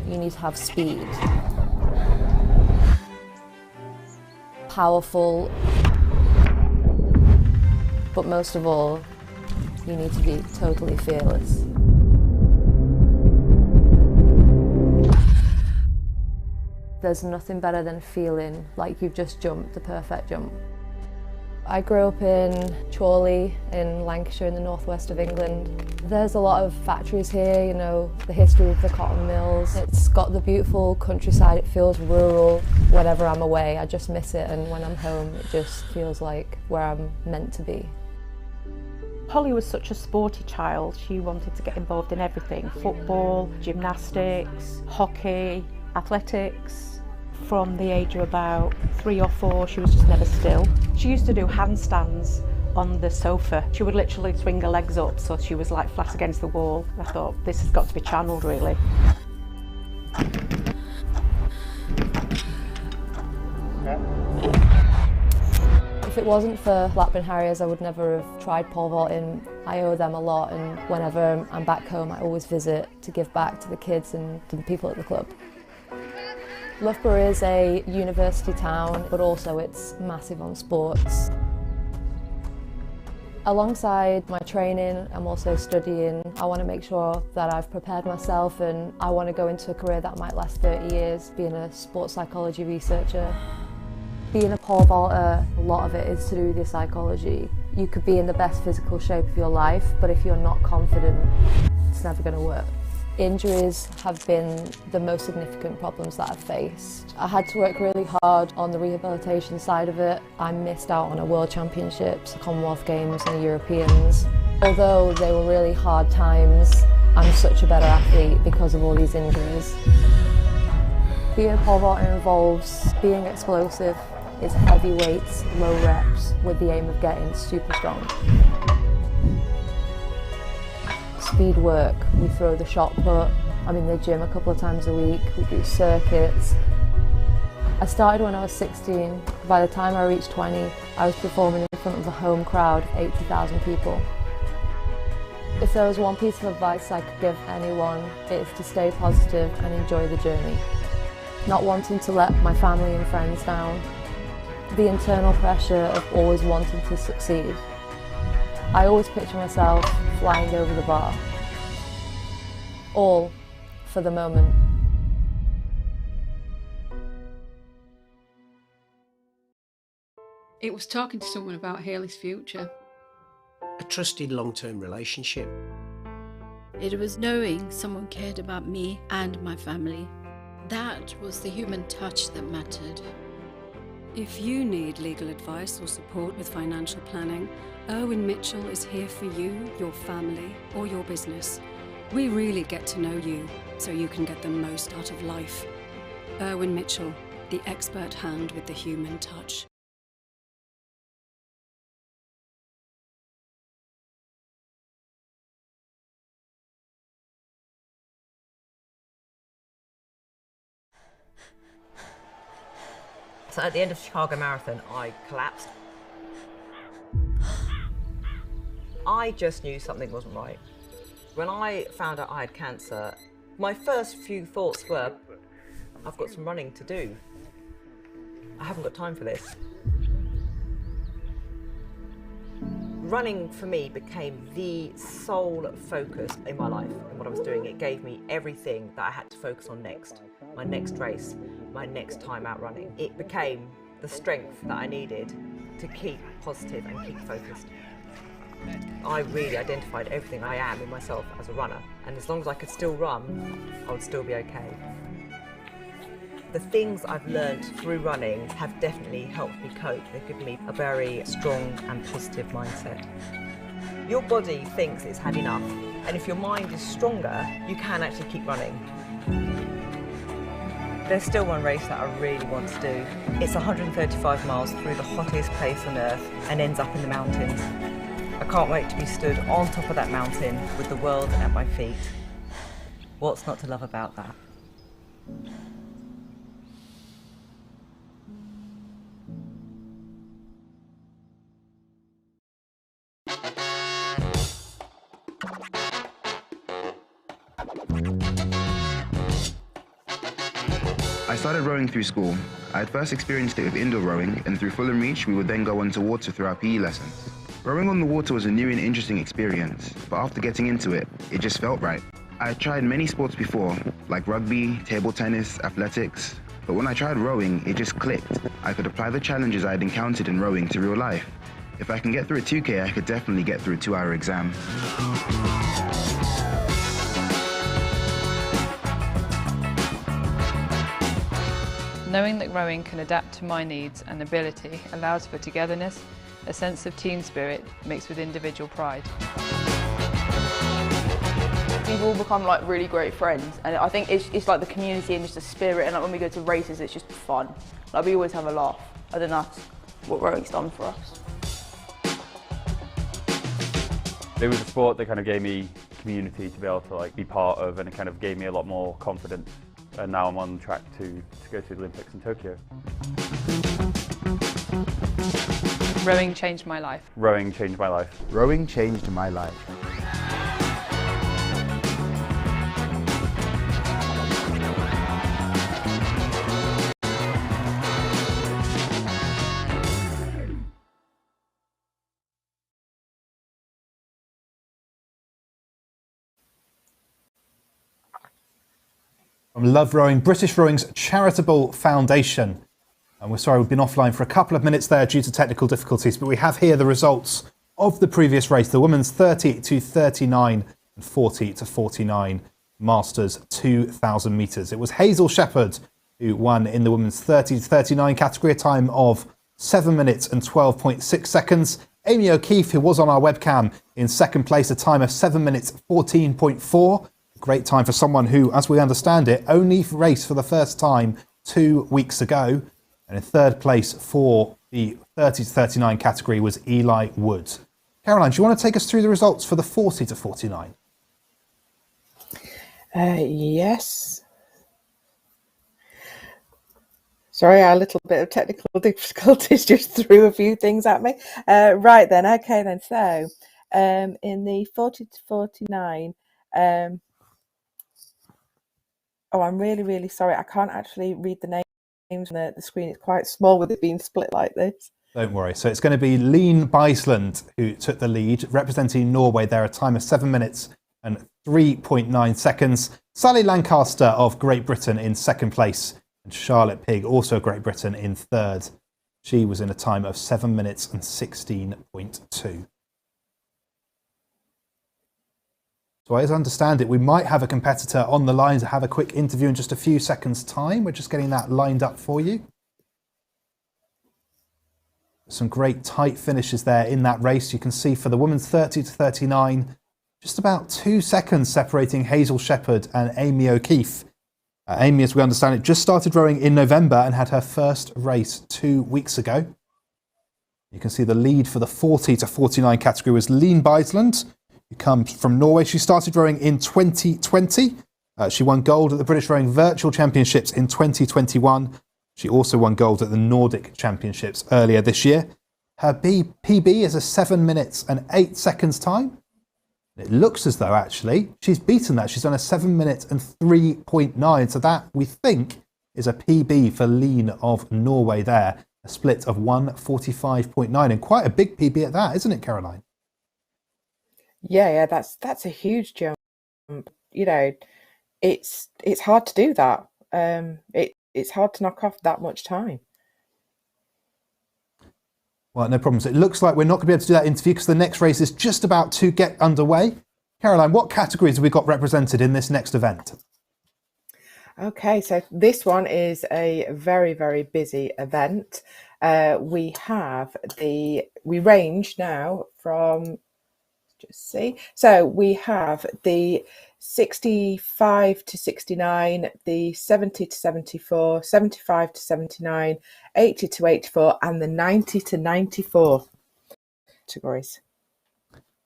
You need to have speed. Powerful. But most of all, you need to be totally fearless. There's nothing better than feeling like you've just jumped the perfect jump. I grew up in Chorley in Lancashire in the northwest of England. There's a lot of factories here, you know, the history of the cotton mills. It's got the beautiful countryside, it feels rural. Whenever I'm away, I just miss it, and when I'm home, it just feels like where I'm meant to be. Holly was such a sporty child. She wanted to get involved in everything: football, gymnastics, hockey, athletics. From the age of about 3 or 4, she was just never still. She used to do handstands on the sofa. She would literally swing her legs up so she was like flat against the wall. I thought, this has got to be channeled really. If it wasn't for Blackburn Harriers, I would never have tried pole vaulting. I owe them a lot, and whenever I'm back home, I always visit to give back to the kids and to the people at the club. Loughborough is a university town, but also it's massive on sports. Alongside my training, I'm also studying. I want to make sure that I've prepared myself, and I want to go into a career that might last 30 years, being a sports psychology researcher. Being a pole vaulter, a lot of it is to do with your psychology. You could be in the best physical shape of your life, but if you're not confident, it's never going to work. Injuries have been the most significant problems that I've faced. I had to work really hard on the rehabilitation side of it. I missed out on a World Championships, Commonwealth Games and the Europeans. Although they were really hard times, I'm such a better athlete because of all these injuries. Being a pole vaulter involves being explosive. It's heavy weights, low reps, with the aim of getting super strong. Speed work, we throw the shot put. I'm in the gym a couple of times a week, we do circuits. I started when I was 16. By the time I reached 20, I was performing in front of a home crowd of 80,000 people. If there was one piece of advice I could give anyone, it's to stay positive and enjoy the journey. Not wanting to let my family and friends down. The internal pressure of always wanting to succeed. I always picture myself flying over the bar. All for the moment. It was talking to someone about Hayley's future. A trusted long-term relationship. It was knowing someone cared about me and my family. That was the human touch that mattered. If you need legal advice or support with financial planning, Irwin Mitchell is here for you, your family, or your business. We really get to know you, so you can get the most out of life. Irwin Mitchell, the expert hand with the human touch. So at the end of Chicago Marathon, I collapsed. I just knew something wasn't right. When I found out I had cancer, my first few thoughts were, I've got some running to do. I haven't got time for this. Running for me became the sole focus in my life and what I was doing. It gave me everything that I had to focus on next. My next race, my next time out running. It became the strength that I needed to keep positive and keep focused. I really identified everything I am in myself as a runner, and as long as I could still run, I would still be okay. The things I've learned through running have definitely helped me cope. They've given me a very strong and positive mindset. Your body thinks it's had enough, and if your mind is stronger, you can actually keep running. There's still one race that I really want to do. It's 135 miles through the hottest place on earth and ends up in the mountains. I can't wait to be stood on top of that mountain with the world at my feet. What's not to love about that? I started rowing through school. I had first experienced it with indoor rowing, and through Fulham Reach we would then go on to water through our PE lessons. Rowing on the water was a new and interesting experience, but after getting into it, it just felt right. I had tried many sports before, like rugby, table tennis, athletics, but when I tried rowing, it just clicked. I could apply the challenges I had encountered in rowing to real life. If I can get through a 2K, I could definitely get through a 2-hour exam. Knowing that rowing can adapt to my needs and ability allows for togetherness, a sense of team spirit mixed with individual pride. We've all become like really great friends, and I think it's like the community and just the spirit, and like when we go to races it's just fun. Like we always have a laugh. I think that's what rowing's done for us. It was a sport that kind of gave me community to be able to be part of, and it kind of gave me a lot more confidence. And now I'm on track to go to the Olympics in Tokyo. Rowing changed my life. Rowing changed my life. Rowing changed my life. From Love Rowing, British Rowing's charitable foundation. And we're sorry we've been offline for a couple of minutes there due to technical difficulties, but we have here the results of the previous race. The women's 30 to 39 and 40 to 49 Masters 2,000 metres. It was Hazel Shepherd who won in the women's 30 to 39 category, a time of 7 minutes and 12.6 seconds. Amy O'Keefe, who was on our webcam, in second place, a time of 7 minutes 14.4. Great time for someone who, as we understand it, only raced for the first time 2 weeks ago. And in third place for the 30 to 39 category was Eli Woods. Caroline, do you want to take us through the results for the 40 to 49? Yes. Sorry, a little bit of technical difficulties just threw a few things at me. Right then, okay then. So, in the 40 to 49, oh, I'm really, really sorry. I can't actually read the names on the screen. It's quite small with it being split like this. Don't worry. So it's going to be Leen Beisland who took the lead, representing Norway there, a time of 7 minutes and 3.9 seconds. Sally Lancaster of Great Britain in second place, and Charlotte Pigg, also Great Britain, in third. She was in a time of 7 minutes and 16.2. So as I understand it, we might have a competitor on the line to have a quick interview in just a few seconds' time. We're just getting that lined up for you. Some great tight finishes there in that race. You can see for the women's 30 to 39, just about 2 seconds separating Hazel Shepherd and Amy O'Keefe. Amy, as we understand it, just started rowing in November and had her first race 2 weeks ago. You can see the lead for the 40 to 49 category was Leen Beisland, who comes from Norway. She started rowing in 2020. She won gold at the British Rowing Virtual Championships in 2021. She also won gold at the Nordic Championships earlier this year. Her PB is a 7 minutes and 8 seconds time. It looks as though actually she's beaten that. She's done a 7 minutes and 3.9. So that, we think, is a PB for Leen of Norway there. A split of 1:45.9, and quite a big PB at that, isn't it, Caroline? Yeah, that's a huge jump. You know, it's hard to do that. It's hard to knock off that much time. Well, no problems. It looks like we're not going to be able to do that interview because the next race is just about to get underway. Caroline, what categories have we got represented in this next event? Okay, so this one is a very, very busy event. We range now from, just see. So we have the 65 to 69, the 70 to 74, 75 to 79, 80 to 84, and the 90 to 94 categories.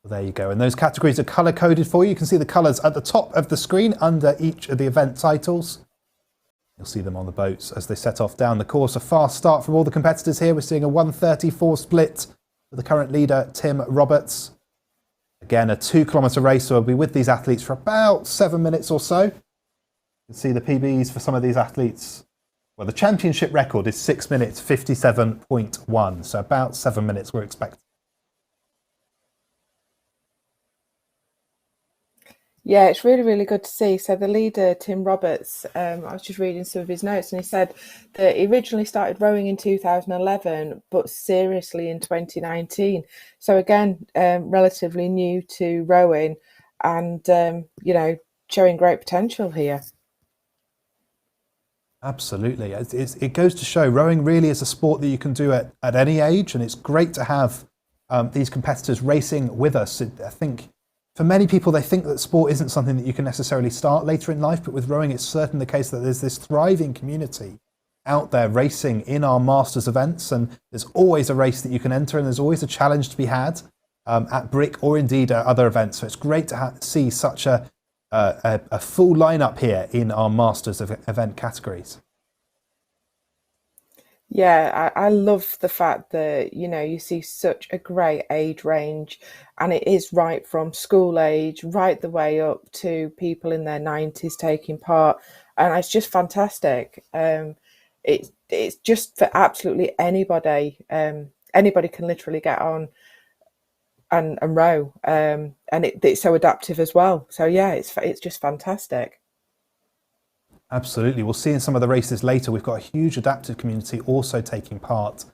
Well, there you go. And those categories are colour coded for you. You can see the colours at the top of the screen under each of the event titles. You'll see them on the boats as they set off down the course. A fast start from all the competitors here. We're seeing a 1:34 split for the current leader, Tim Roberts. Again, a 2 kilometre race, so we'll be with these athletes for about 7 minutes or so. You can see the PBs for some of these athletes. Well, the championship record is 6 minutes 57.1, so about 7 minutes we're expecting. Yeah, it's really, really good to see. So the leader, Tim Roberts, I was just reading some of his notes, and he said that he originally started rowing in 2011, but seriously in 2019. So again, relatively new to rowing, and you know, showing great potential here. Absolutely. It goes to show rowing really is a sport that you can do at any age, and it's great to have these competitors racing with us. I think for many people, they think that sport isn't something that you can necessarily start later in life, but with rowing, it's certainly the case that there's this thriving community out there racing in our Masters events, and there's always a race that you can enter, and there's always a challenge to be had at Brick or indeed at other events. So it's great to see such a full lineup here in our Masters event categories. Yeah, I love the fact that, you know, you see such a great age range, and it is right from school age right the way up to people in their 90s taking part, and it's just fantastic. It's just for absolutely anybody. Anybody can literally get on and row, and it's so adaptive as well. So yeah, it's just fantastic. Absolutely. We'll see in some of the races later. We've got a huge adaptive community also taking part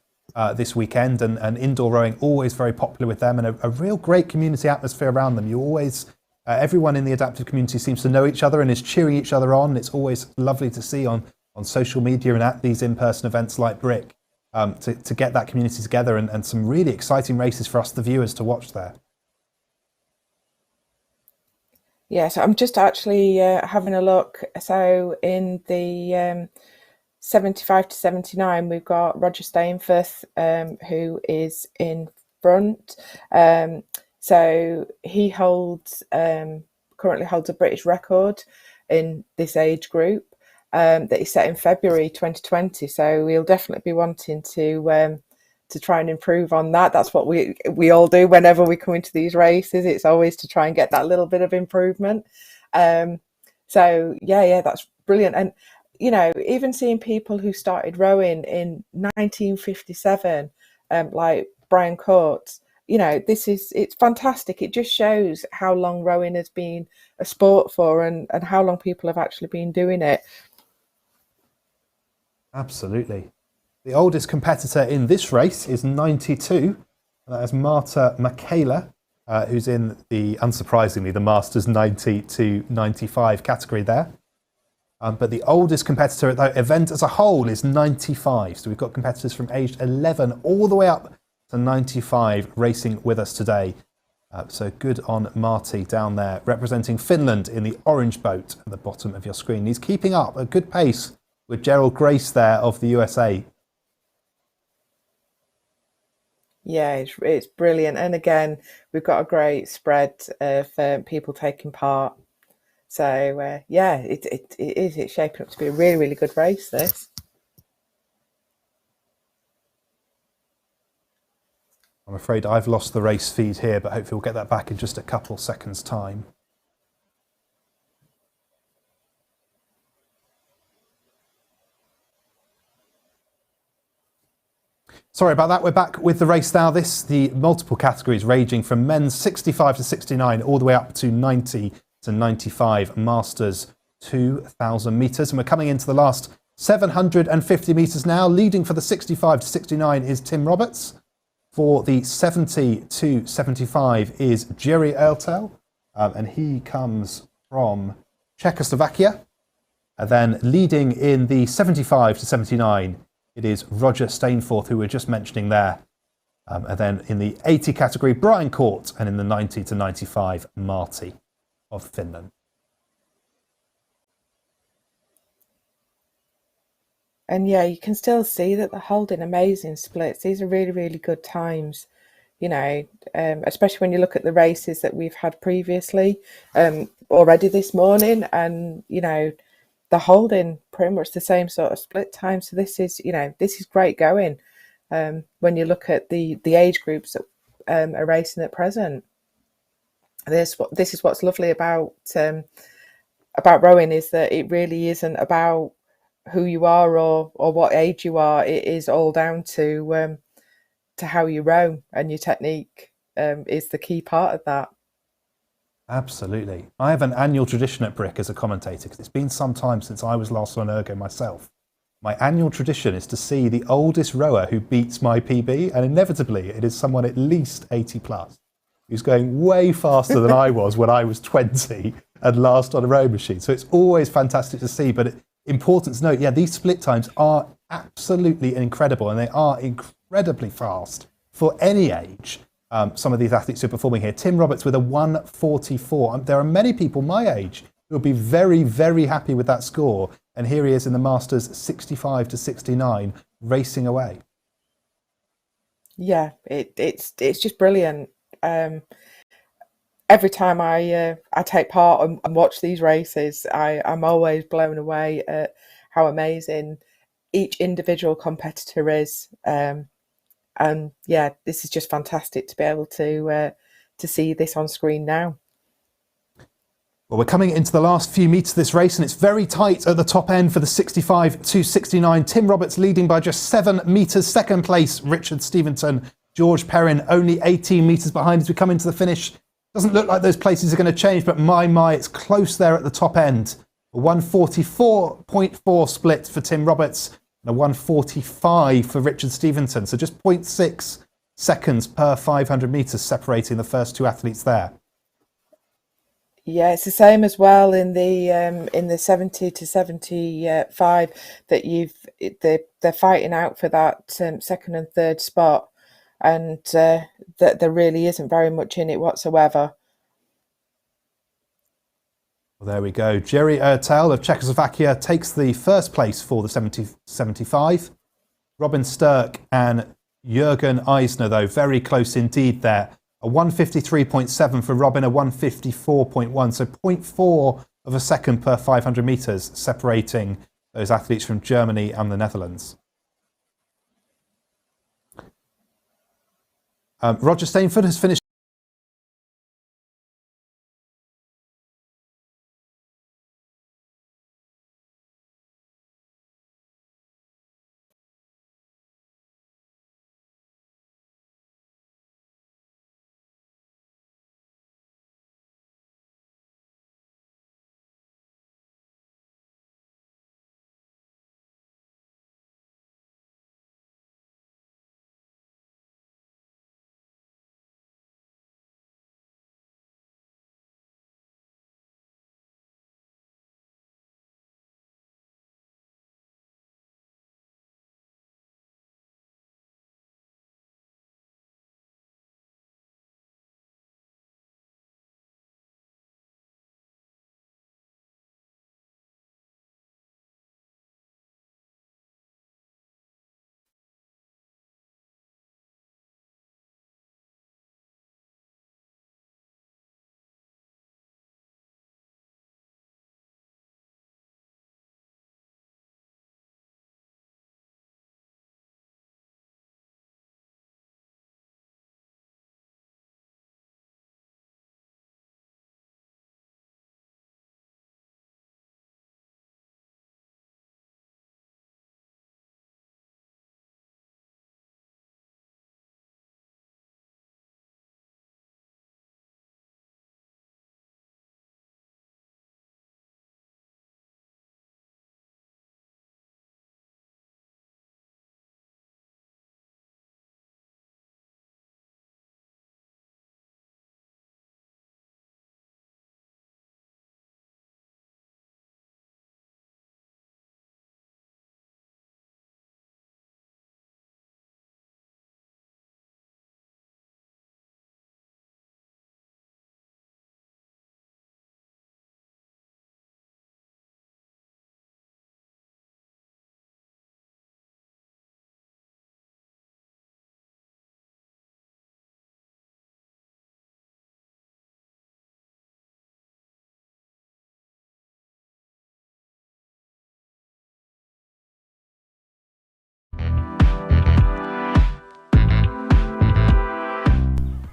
this weekend, and indoor rowing always very popular with them, and a real great community atmosphere around them. You always Everyone in the adaptive community seems to know each other and is cheering each other on. It's always lovely to see on social media and at these in-person events like Brick to get that community together and some really exciting races for us, the viewers, to watch there. Yeah, so I'm just actually having a look. So in the 75 to 79, we've got Roger Stainforth, who is in front. So he currently holds a British record in this age group that he set in February 2020. So we'll definitely be wanting to try and improve on that. That's what we all do whenever we come into these races. It's always to try and get that little bit of improvement. So yeah, that's brilliant. And even seeing people who started rowing in 1957, like Brian Courts, it's fantastic. It just shows how long rowing has been a sport for and how long people have actually been doing it. Absolutely. The oldest competitor in this race is 92. That is Marta Michaela, who's in unsurprisingly, the Masters 90 to 95 category there. But the oldest competitor at the event as a whole is 95. So we've got competitors from age 11 all the way up to 95 racing with us today. So good on Marty down there, representing Finland in the orange boat at the bottom of your screen. He's keeping up a good pace with Gerald Grace there of the USA. Yeah, it's brilliant. And again, we've got a great spread of people taking part. So yeah, it's shaping up to be a really, really good race, this. I'm afraid I've lost the race feed here, but hopefully we'll get that back in just a couple seconds' time. Sorry about that. We're back with the race now. The multiple categories ranging from men's 65 to 69 all the way up to 90 to 95 Masters 2,000 metres. And we're coming into the last 750 metres now. Leading for the 65 to 69 is Tim Roberts. For the 70 to 75 is Jerry Ertel, and he comes from Czechoslovakia. And then leading in the 75 to 79, it is Roger Stainforth, who we were just mentioning there. And then in the 80 category, Brian Court, and in the 90 to 95, Marty of Finland. And yeah, you can still see that they're holding amazing splits. These are really, really good times, especially when you look at the races that we've had previously already this morning. And, they're holding pretty much the same sort of split time. So this is great going when you look at the age groups that are racing at present. This is what's lovely about rowing, is that it really isn't about who you are or what age you are. It is all down to how you row, and your technique is the key part of that. Absolutely. I have an annual tradition at Brick as a commentator, because it's been some time since I was last on Ergo myself. My annual tradition is to see the oldest rower who beats my PB, and inevitably it is someone at least 80 plus, who's going way faster than I was when I was 20 and last on a rowing machine. So it's always fantastic to see, but important to note, these split times are absolutely incredible, and they are incredibly fast for any age. Some of these athletes who are performing here. Tim Roberts with a 1:44. There are many people my age who will be very, very happy with that score. And here he is in the Masters 65 to 69, racing away. Yeah, it's just brilliant. Every time I take part and watch these races, I'm always blown away at how amazing each individual competitor is. And yeah, this is just fantastic to be able to see this on screen now. Well, we're coming into the last few metres of this race, and it's very tight at the top end for the 65 to 69. Tim Roberts leading by just 7 metres. Second place, Richard Stevenson. George Perrin only 18 metres behind as we come into the finish. Doesn't look like those places are going to change, but my, it's close there at the top end. A 1:44.4 split for Tim Roberts. A 1:45 for Richard Stevenson. So just 0.6 seconds per 500 metres separating the first two athletes there. Yeah, it's the same as well in the 70 to 75 that they're fighting out for that second and third spot, and that there really isn't very much in it whatsoever. Well, there we go. Jerry Ertel of Czechoslovakia takes the first place for the 70-75. Robin Sturck and Jürgen Eisner, though, very close indeed there. A 153.7 for Robin, a 154.1, so 0.4 of a second per 500 metres, separating those athletes from Germany and the Netherlands. Roger Stainford has finished.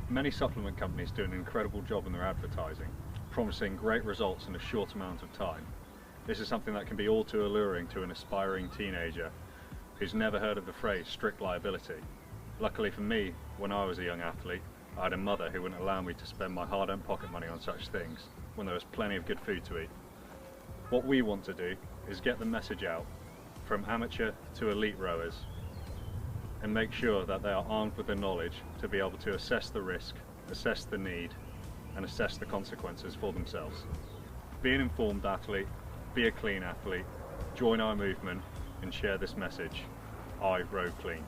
Many supplement companies do an incredible job in their advertising, promising great results in a short amount of time. This is something that can be all too alluring to an aspiring teenager who's never heard of the phrase strict liability. Luckily for me, when I was a young athlete, I had a mother who wouldn't allow me to spend my hard-earned pocket money on such things when there was plenty of good food to eat. What we want to do is get the message out from amateur to elite rowers and make sure that they are armed with the knowledge to be able to assess the risk, assess the need, and assess the consequences for themselves. Be an informed athlete, be a clean athlete, join our movement and share this message. I row clean.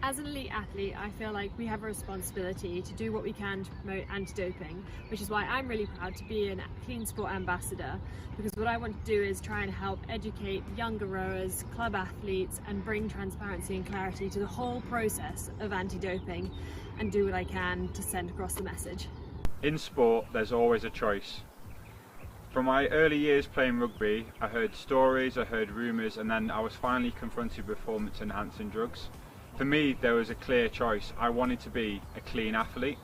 As an elite athlete, I feel like we have a responsibility to do what we can to promote anti-doping, which is why I'm really proud to be a clean sport ambassador, because what I want to do is try and help educate younger rowers, club athletes, and bring transparency and clarity to the whole process of anti-doping, and do what I can to send across the message. In sport, there's always a choice. From my early years playing rugby, I heard stories, I heard rumours, and then I was finally confronted with performance-enhancing drugs. For me, there was a clear choice. I wanted to be a clean athlete.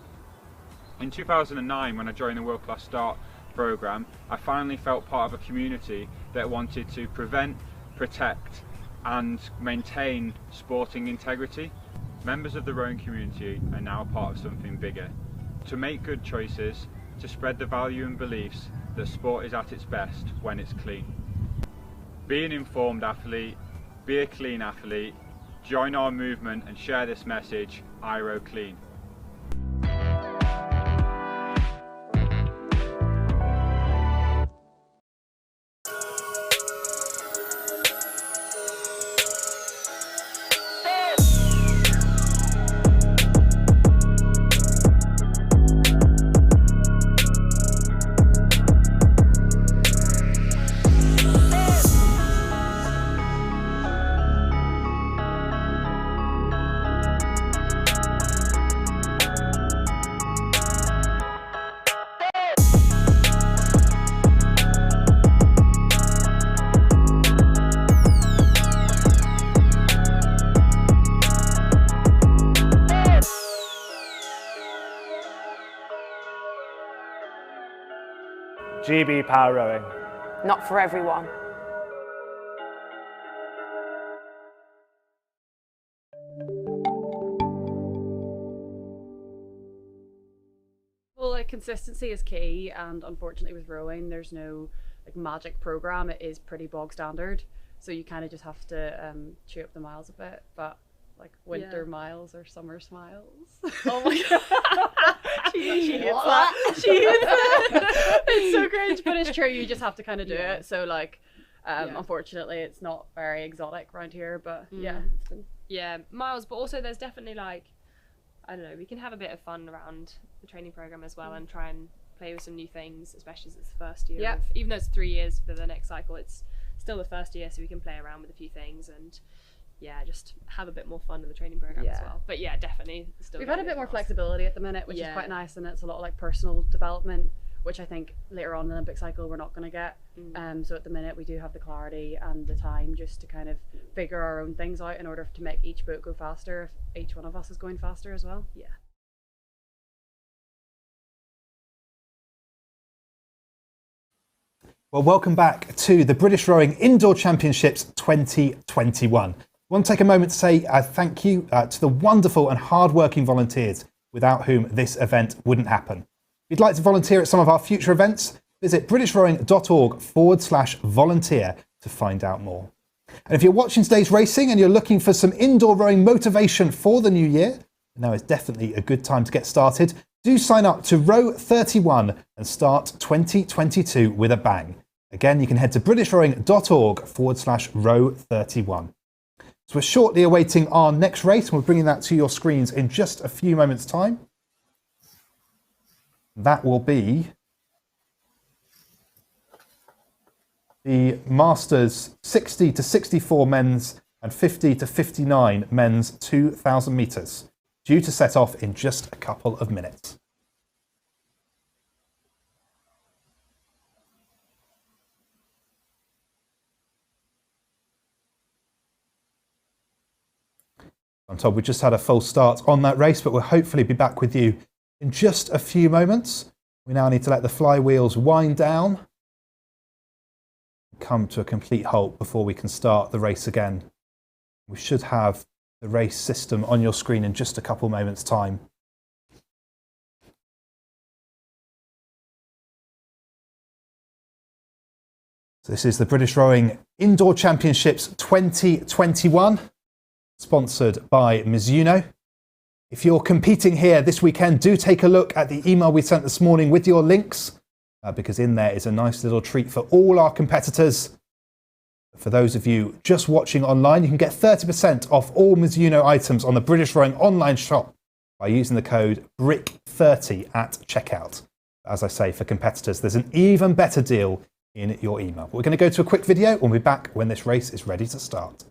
In 2009, when I joined the World Class Start programme, I finally felt part of a community that wanted to prevent, protect and maintain sporting integrity. Members of the rowing community are now part of something bigger. To make good choices, to spread the value and beliefs that sport is at its best when it's clean. Be an informed athlete, be a clean athlete, join our movement and share this message, I row clean. GB Power Rowing. Not for everyone. Well, like consistency is key, and unfortunately with rowing, there's no like magic program. It is pretty bog standard, so you kind of just have to chew up the miles a bit. But like winter miles or summer smiles. Oh my god, she hits that. She hits that. It's so cringe, but it's true. You just have to kind of do it. So like, unfortunately, it's not very exotic around here. But yeah, it's been miles. But also, there's definitely like, I don't know, we can have a bit of fun around the training program as well and try and play with some new things, especially as it's the first year. Yeah. Even though it's 3 years for the next cycle, it's still the first year, so we can play around with a few things and just have a bit more fun in the training program as well. But yeah, definitely still. We've had a bit more flexibility at the minute, which is quite nice, and it's a lot of like personal development, which I think later on in the Olympic cycle we're not going to get. So at the minute we do have the clarity and the time just to kind of figure our own things out in order to make each boat go faster if each one of us is going faster as well. Yeah. Well, welcome back to the British Rowing Indoor Championships 2021. I want to take a moment to say thank you to the wonderful and hard-working volunteers without whom this event wouldn't happen. If you'd like to volunteer at some of our future events, visit britishrowing.org/volunteer to find out more. And if you're watching today's racing and you're looking for some indoor rowing motivation for the new year, now is definitely a good time to get started. Do sign up to Row 31 and start 2022 with a bang. Again, you can head to britishrowing.org/Row 31. So we're shortly awaiting our next race, and we're bringing that to your screens in just a few moments' time. That will be the Masters 60 to 64 men's and 50 to 59 men's 2,000 metres, due to set off in just a couple of minutes. I'm told we just had a false start on that race, but we'll hopefully be back with you in just a few moments. We now need to let the flywheels wind down, come to a complete halt before we can start the race again. We should have the race system on your screen in just a couple moments' time. So this is the British Rowing Indoor Championships 2021. Sponsored by Mizuno. If you're competing here this weekend, do take a look at the email we sent this morning with your links, because in there is a nice little treat for all our competitors. For those of you just watching online, you can get 30% off all Mizuno items on the British Rowing online shop by using the code BRIC30 at checkout. As I say, for competitors, there's an even better deal in your email. But we're going to go to a quick video and we'll be back when this race is ready to start.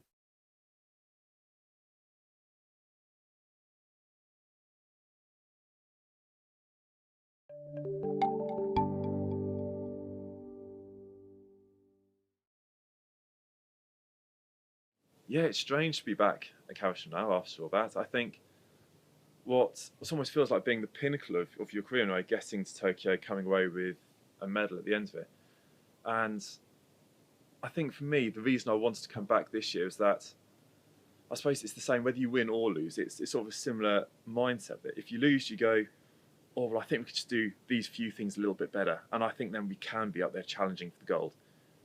Yeah, it's strange to be back at Cowsham now after all that. I think what almost feels like being the pinnacle of your career, now, getting to Tokyo, coming away with a medal at the end of it. And I think for me, the reason I wanted to come back this year is that I suppose it's the same whether you win or lose. It's sort of a similar mindset that if you lose, you go, oh, well, I think we could just do these few things a little bit better. And I think then we can be up there challenging for the gold.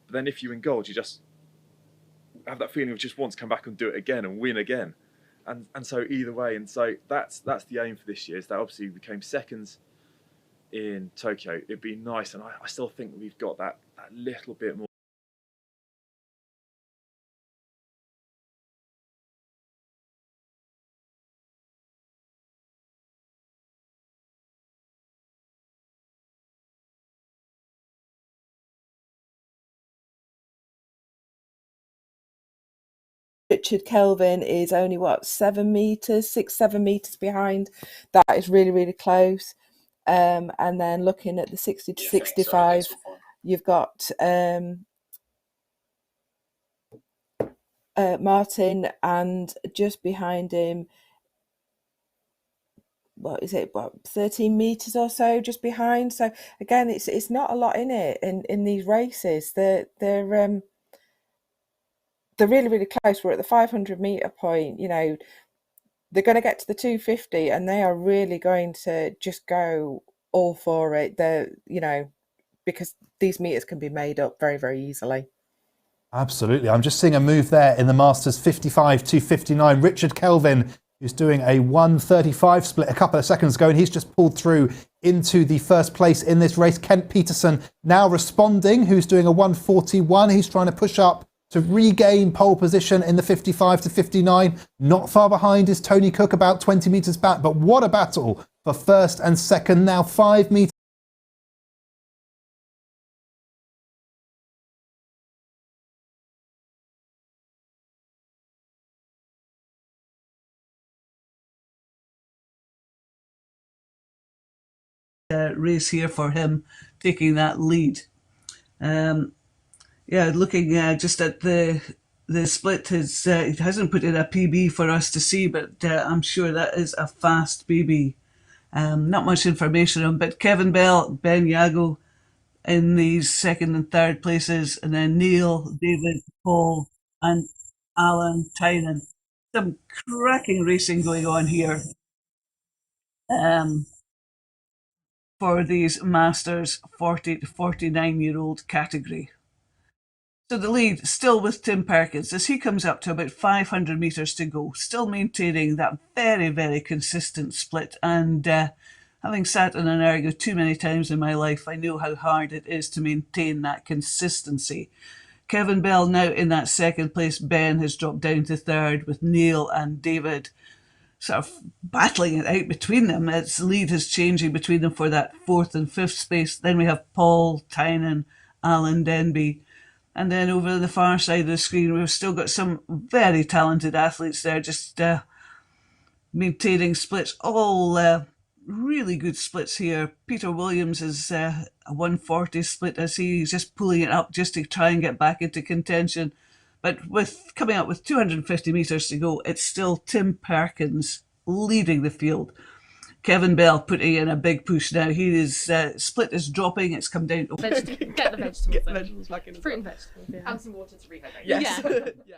But then if you win gold, you just have that feeling of just want to come back and do it again and win again. And so either way, and so that's the aim for this year, is that obviously we came seconds in Tokyo. It'd be nice, and I still think we've got that little bit more. Richard Kelvin is only 7 meters, 6-7 meters behind. That is really, really close. And then looking at the 60 to 65, you've got Martin, and just behind him what is it, 13 meters or so just behind. So again, it's not a lot in it in these races. They're really, really close. We're at the 500 meter point. They're going to get to the 250, and they are really going to just go all for it. Because these meters can be made up very, very easily. Absolutely. I'm just seeing a move there in the Masters 55 to 59. Richard Kelvin, who's doing a 1:35 split a couple of seconds ago, and he's just pulled through into the first place in this race. Kent Peterson now responding, who's doing a 1:41. He's trying to push up to regain pole position in the 55 to 59. Not far behind is Tony Cook, about 20 metres back. But what a battle for first and second. Now 5 metres. Race here for him, taking that lead. Looking just at the split, it hasn't put in a PB for us to see, but I'm sure that is a fast PB. Not much information on, but Kevin Bell, Ben Yago in these second and third places, and then Neil, David, Paul, and Alan Tynan. Some cracking racing going on here. For these Masters 40 to 49-year-old category. So the lead still with Tim Perkins as he comes up to about 500 metres to go, still maintaining that very, very consistent split. And having sat in an ergo too many times in my life, I know how hard it is to maintain that consistency. Kevin Bell now in that second place. Ben has dropped down to third with Neil and David sort of battling it out between them. Its lead is changing between them for that fourth and fifth space. Then we have Paul, Tynan, Alan Denby. And then over the far side of the screen, we've still got some very talented athletes there, just maintaining splits, all really good splits here. Peter Williams is a 140 split as he's just pulling it up just to try and get back into contention. But with coming up with 250 metres to go, it's still Tim Perkins leading the field. Kevin Bell putting in a big push now. He is split is dropping. It's come down to Get the vegetables. Get the vegetables back in. Fruit and vegetables. Yeah. And some water to rehydrate. Yes. Yeah. Yeah.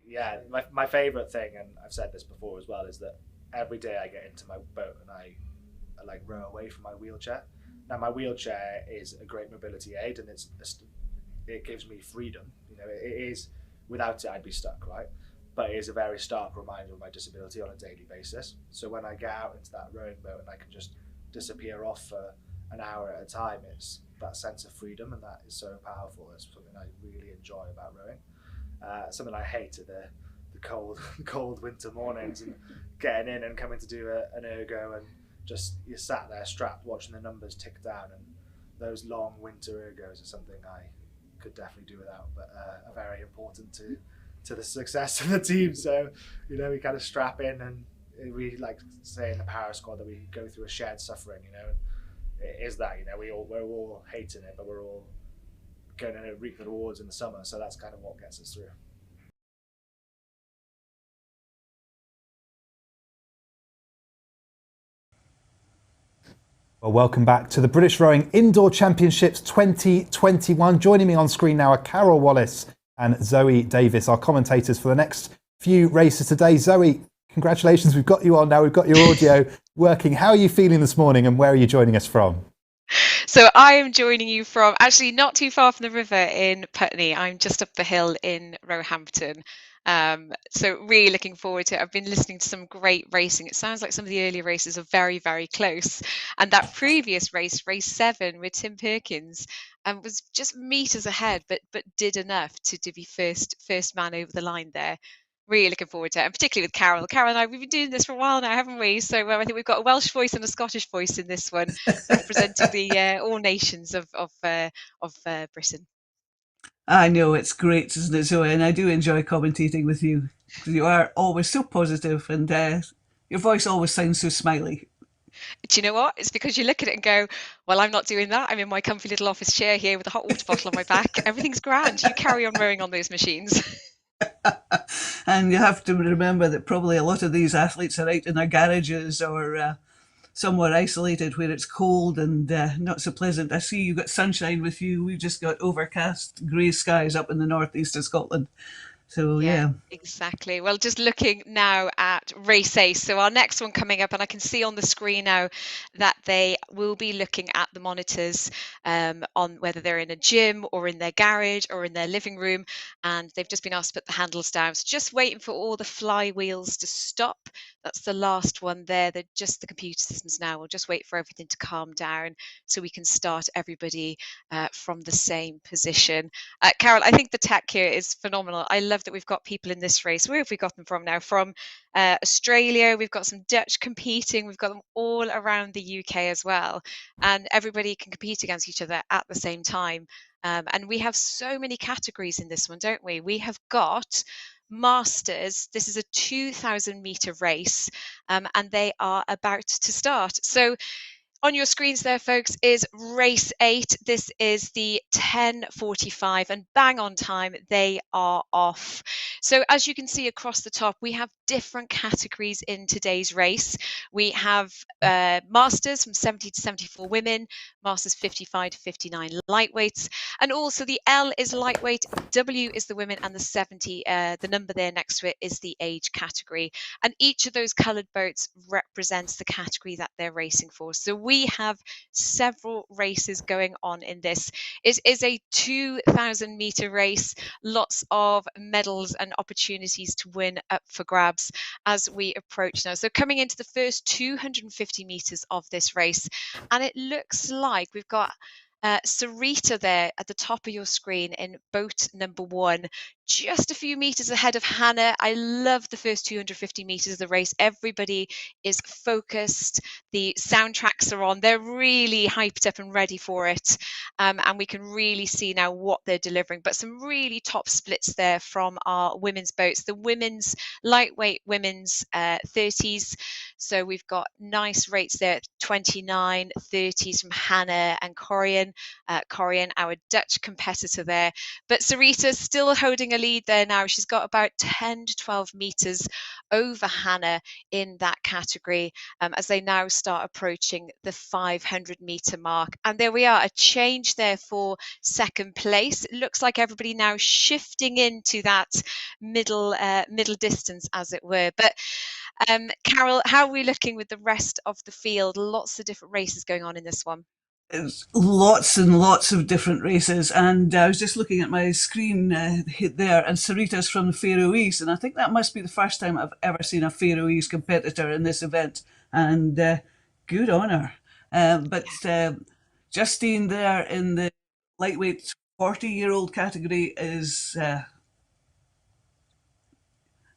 Yeah, my favourite thing, and I've said this before as well, is that every day I get into my boat and I like row away from my wheelchair. Now my wheelchair is a great mobility aid, and it gives me freedom. It is, without it I'd be stuck, right? But it is a very stark reminder of my disability on a daily basis. So when I get out into that rowing boat and I can just disappear off for an hour at a time, it's that sense of freedom, and that is so powerful. It's something I really enjoy about rowing. Something I hate are the cold winter mornings and getting in and coming to do an ergo, and just you're sat there strapped watching the numbers tick down, and those long winter ergos are something I could definitely do without, but are very important to the success of the team. So we kind of strap in, and we like say in the power squad that we go through a shared suffering, and it is that we're all hating it, but we're all going to reap the rewards in the summer. So that's kind of what gets us through. Well, welcome back to the British Rowing Indoor Championships 2021. Joining me on screen now are Carol Wallace and Zoe Davis, our commentators for the next few races today. Zoe, congratulations, we've got you on now, we've got your audio working. How are you feeling this morning and where are you joining us from? So I am joining you from actually not too far from the river in Putney. I'm just up the hill in Roehampton. So really looking forward to it. I've been listening to some great racing. It sounds like some of the earlier races are very, very close. And that previous race, race 7 with Tim Perkins, was just meters ahead, but did enough to be first man over the line there. Really looking forward to it, and particularly with Carol. Carol and I, we've been doing this for a while now, haven't we? So I think we've got a Welsh voice and a Scottish voice in this one, representing the all nations of Britain. I know, it's great, isn't it, Zoe? And I do enjoy commentating with you because you are always so positive and your voice always sounds so smiley. Do you know what? It's because you look at it and go, well, I'm not doing that. I'm in my comfy little office chair here with a hot water bottle on my back. Everything's grand. You carry on rowing on those machines. And you have to remember that probably a lot of these athletes are out in their garages or somewhere isolated where it's cold and not so pleasant. I see you've got sunshine with you. We've just got overcast grey skies up in the northeast of Scotland. So yeah. Exactly. Well, just looking now at race ace. So our next one coming up, and I can see on the screen now that they will be looking at the monitors on whether they're in a gym or in their garage or in their living room. And they've just been asked to put the handles down. So just waiting for all the flywheels to stop. That's the last one there. They're just the computer systems now. We'll just wait for everything to calm down so we can start everybody from the same position. Carol, I think the tech here is phenomenal. I love that we've got people in this race. Where have we got them from now? From Australia, we've got some Dutch competing, we've got them all around the UK as well. And everybody can compete against each other at the same time. And we have so many categories in this one, don't we? We have got Masters. This is a 2,000 meter race, and they are about to start. So on your screens there, folks, is race 8. This is the 10:45 and bang on time, they are off. So as you can see across the top, we have different categories in today's race. We have Masters from 70 to 74 women, Masters 55 to 59 lightweights, and also the L is lightweight, W is the women, and the 70, the number there next to it, is the age category. And each of those coloured boats represents the category that they're racing for. So we have several races going on in this. It is a 2,000 meter race, lots of medals and opportunities to win up for grabs as we approach now. So coming into the first 250 meters of this race, and it looks like we've got Sarita there at the top of your screen in boat number 1, just a few meters ahead of Hannah. I love the first 250 meters of the race. Everybody is focused. The soundtracks are on. They're really hyped up and ready for it. And we can really see now what they're delivering. But some really top splits there from our women's boats. The women's lightweight women's 30s. So we've got nice rates there, 29, 30s from Hannah and Corian. Corian, our Dutch competitor there. But Sarita's still holding a lead there now. She's got about 10 to 12 meters over Hannah in that category as they now start approaching the 500 meter mark. And there we are, a change there for second place. It looks like everybody now shifting into that middle distance, as it were. But Carol, how are we looking with the rest of the field? Lots of different races going on in this one. It's lots and lots of different races, and I was just looking at my screen there, and Sarita's from the Faroese, and I think that must be the first time I've ever seen a Faroese competitor in this event, and good on her. But Justine there in the lightweight 40-year-old category is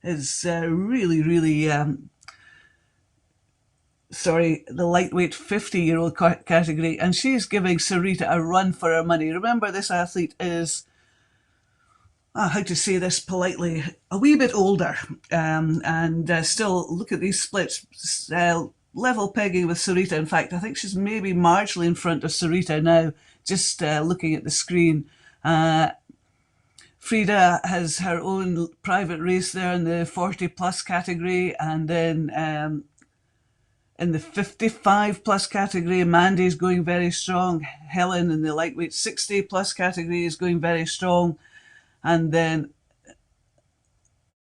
really sorry, the lightweight 50-year-old category, and she's giving Sarita a run for her money. Remember, this athlete is, how to say this politely, a wee bit older, and still, look at these splits, level pegging with Sarita. In fact, I think she's maybe marginally in front of Sarita now, just looking at the screen. Frida has her own private race there in the 40 plus category, and then in the 55 plus category, Mandy's going very strong. Helen in the lightweight 60 plus category is going very strong. And then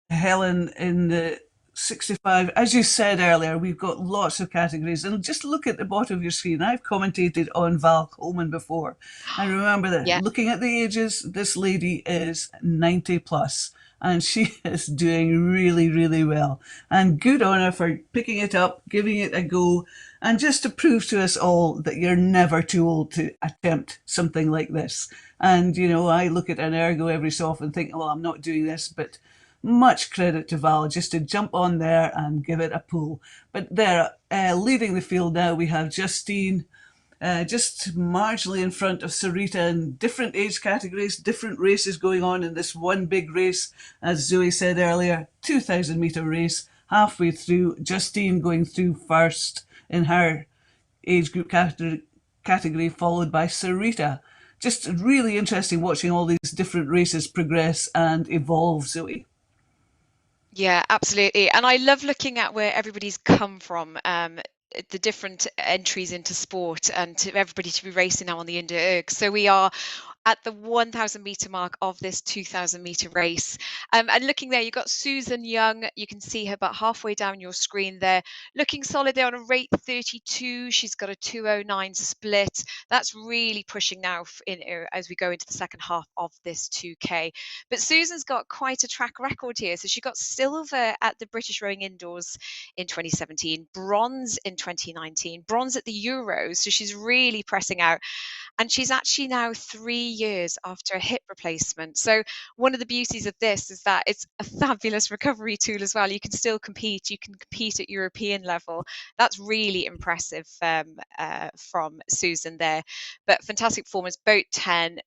Helen in the 65. As you said earlier, we've got lots of categories. And just look at the bottom of your screen. I've commentated on Val Coleman before. And remember that looking at the ages, this lady is 90 plus. And she is doing really, really well. And good on her for picking it up, giving it a go, and just to prove to us all that you're never too old to attempt something like this. And, you know, I look at an ergo every so often and think, well, I'm not doing this, but much credit to Val just to jump on there and give it a pull. But there, leading the field now, we have Justine, just marginally in front of Sarita in different age categories, different races going on in this one big race. As Zoe said earlier, 2,000 metre race, halfway through, Justine going through first in her age group category, followed by Sarita. Just really interesting watching all these different races progress and evolve, Zoe. Yeah, absolutely. And I love looking at where everybody's come from, the different entries into sport, and to everybody to be racing now on the Indo Erg. So we are at the 1,000 meter mark of this 2,000 meter race. And looking there, you've got Susan Young. You can see her about halfway down your screen there, looking solid there on a rate 32. She's got a 2:09 split. That's really pushing now as we go into the second half of this 2K. But Susan's got quite a track record here. So she got silver at the British Rowing Indoors in 2017, bronze in 2019, bronze at the Euros. So she's really pressing out. And she's actually now 3 years after a hip replacement. So one of the beauties of this is that it's a fabulous recovery tool as well. You can still compete. You can compete at European level. That's really impressive from Susan there. But fantastic performance, boat 10,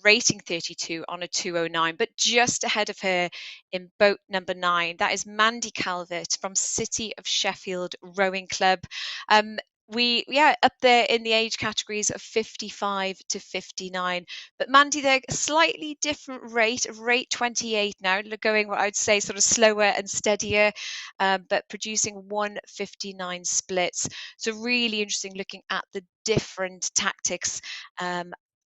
rating 32 on a 2:09, but just ahead of her in boat number 9. That is Mandy Calvert from City of Sheffield Rowing Club. Up there in the age categories of 55 to 59, but Mandy there, a slightly different rate of rate 28 now, going what I would say sort of slower and steadier, but producing 1:59 splits. So really interesting looking at the different tactics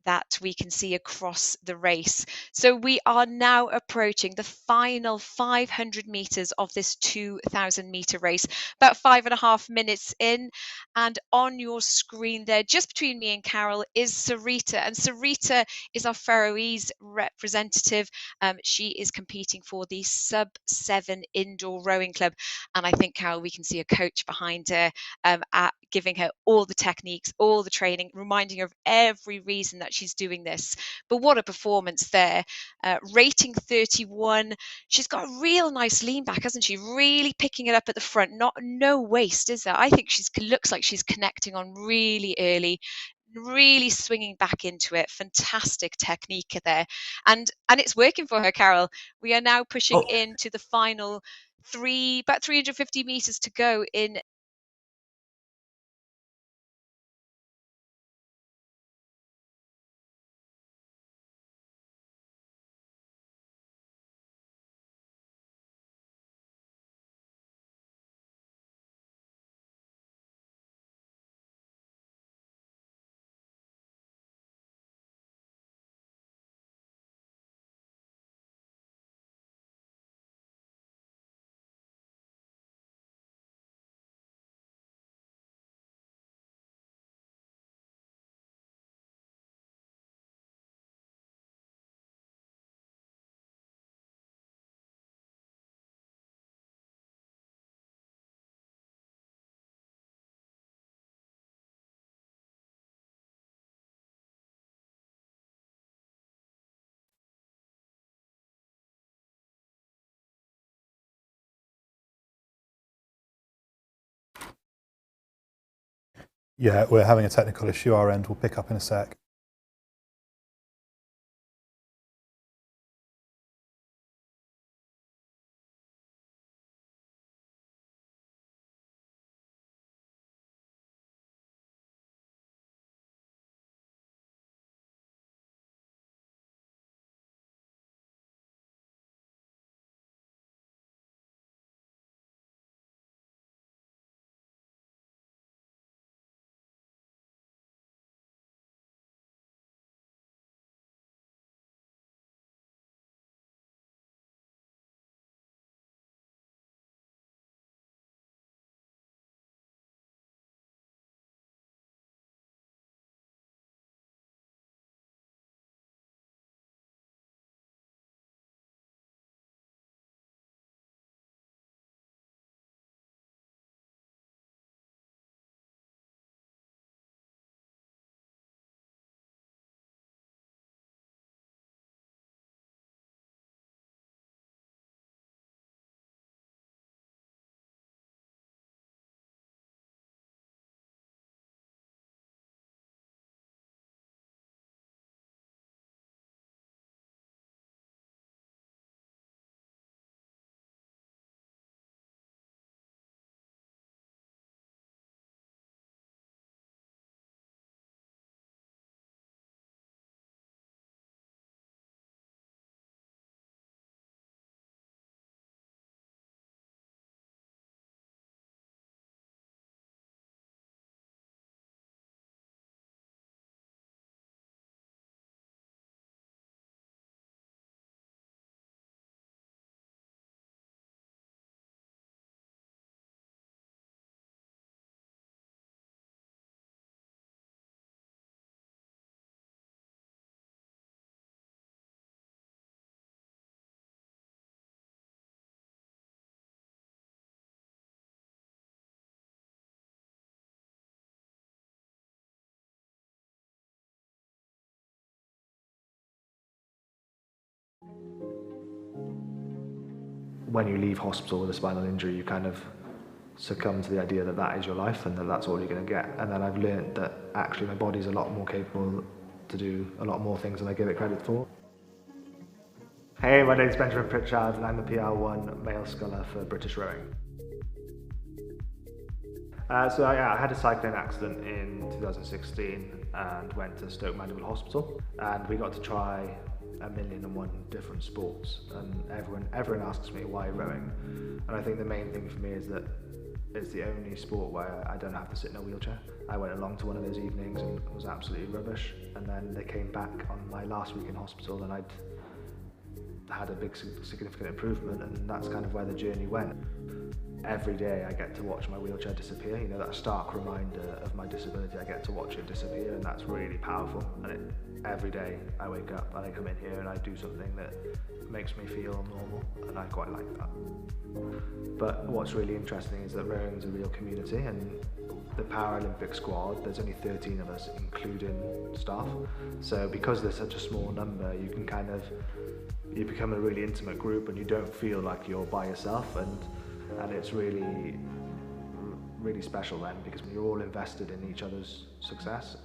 that we can see across the race. So we are now approaching the final 500 meters of this 2,000 meter race, about 5.5 minutes in. And on your screen there, just between me and Carol, is Sarita. And Sarita is our Faroese representative. She is competing for the sub-7 indoor rowing club. And I think, Carol, we can see a coach behind her giving her all the techniques, all the training, reminding her of every reason that she's doing this. But what a performance there. Rating 31. She's got a real nice lean back, hasn't she? Really picking it up at the front. No waste, is there? I think looks like she's connecting on really early, really swinging back into it. Fantastic technique there. And it's working for her, Carol. We are now pushing into the final about 350 meters to go in Yeah, we're having a technical issue our end. We'll pick up in a sec. when you leave hospital with a spinal injury, you kind of succumb to the idea that that is your life and that that's all you're going to get. And then I've learned that actually my body's a lot more capable to do a lot more things than I give it credit for. Hey, my name's Benjamin Pritchard and I'm the PR1 male sculler for British rowing. I had a cycling accident in 2016 and went to Stoke Mandeville Hospital, and we got to try 1,001 different sports, and everyone asks me why rowing, and I think the main thing for me is that it's the only sport where I don't have to sit in a wheelchair. I went along to one of those evenings and it was absolutely rubbish, and then they came back on my last week in hospital and I'd had a big significant improvement, and that's kind of where the journey went. Every day I get to watch my wheelchair disappear, you know, that stark reminder of my disability, I get to watch it disappear, and that's really powerful. And every day I wake up and I come in here and I do something that makes me feel normal, and I quite like that. But what's really interesting is that rowing is a real community, and the Paralympic squad, there's only 13 of us, including staff. So because there's such a small number, you become a really intimate group and you don't feel like you're by yourself, and it's really special then, because when you're all invested in each other's success.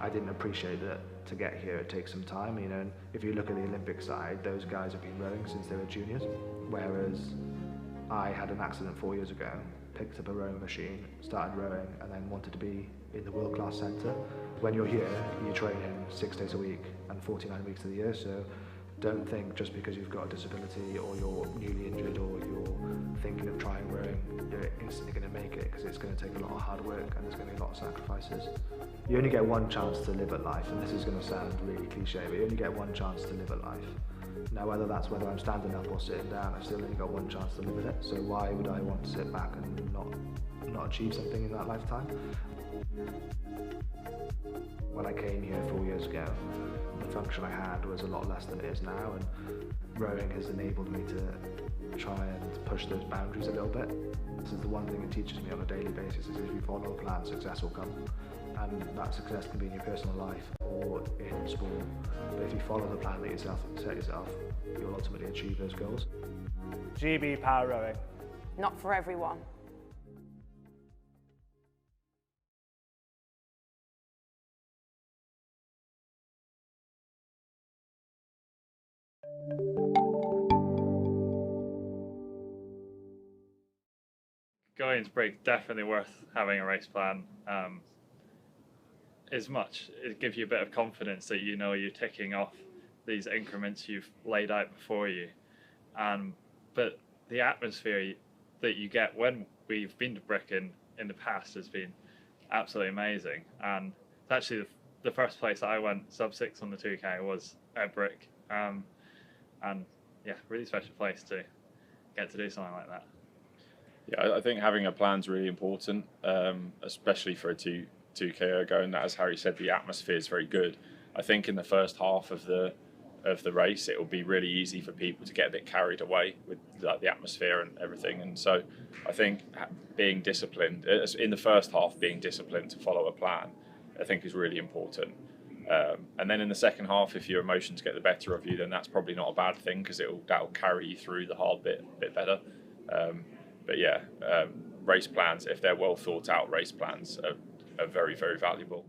I didn't appreciate that to get here it takes some time, you know, and if you look at the Olympic side, those guys have been rowing since they were juniors, whereas I had an accident 4 years ago, picked up a rowing machine, started rowing, and then wanted to be in the world-class centre. When you're here, you're training 6 days a week and 49 weeks of the year, so don't think just because you've got a disability or you're newly injured or you're thinking of trying rowing, you're instantly going to make it, because it's going to take a lot of hard work and there's going to be a lot of sacrifices. You only get one chance to live at life, and this is going to sound really cliche, but you only get one chance to live at life. Now whether I'm standing up or sitting down, I've still only got one chance to live at it, so why would I want to sit back and not achieve something in that lifetime? When I came here 4 years ago, the function I had was a lot less than it is now, and rowing has enabled me to try and push those boundaries a little bit. This is the one thing it teaches me on a daily basis, is if you follow a plan, success will come. And that success can be in your personal life or in sport. But if you follow the plan that you set yourself, you'll ultimately achieve those goals. GB power rowing. Not for everyone. Going into break, definitely worth having a race plan. It gives you a bit of confidence that you know you're ticking off these increments you've laid out before you. But the atmosphere that you get when we've been to Brecon in the past has been absolutely amazing. And it's actually the first place I went sub-6 on the 2K was at Brick. And yeah, really special place to get to do something like that. Yeah, I think having a plan's really important, especially for a 2K go. And as Harry said, the atmosphere is very good. I think in the first half of the race, it will be really easy for people to get a bit carried away with the atmosphere and everything. And so I think being disciplined in the first half, being disciplined to follow a plan, I think is really important. And then in the second half, if your emotions get the better of you, then that's probably not a bad thing, because that'll carry you through the hard bit a bit better. But yeah, race plans, if they're well thought out, race plans are very, very valuable.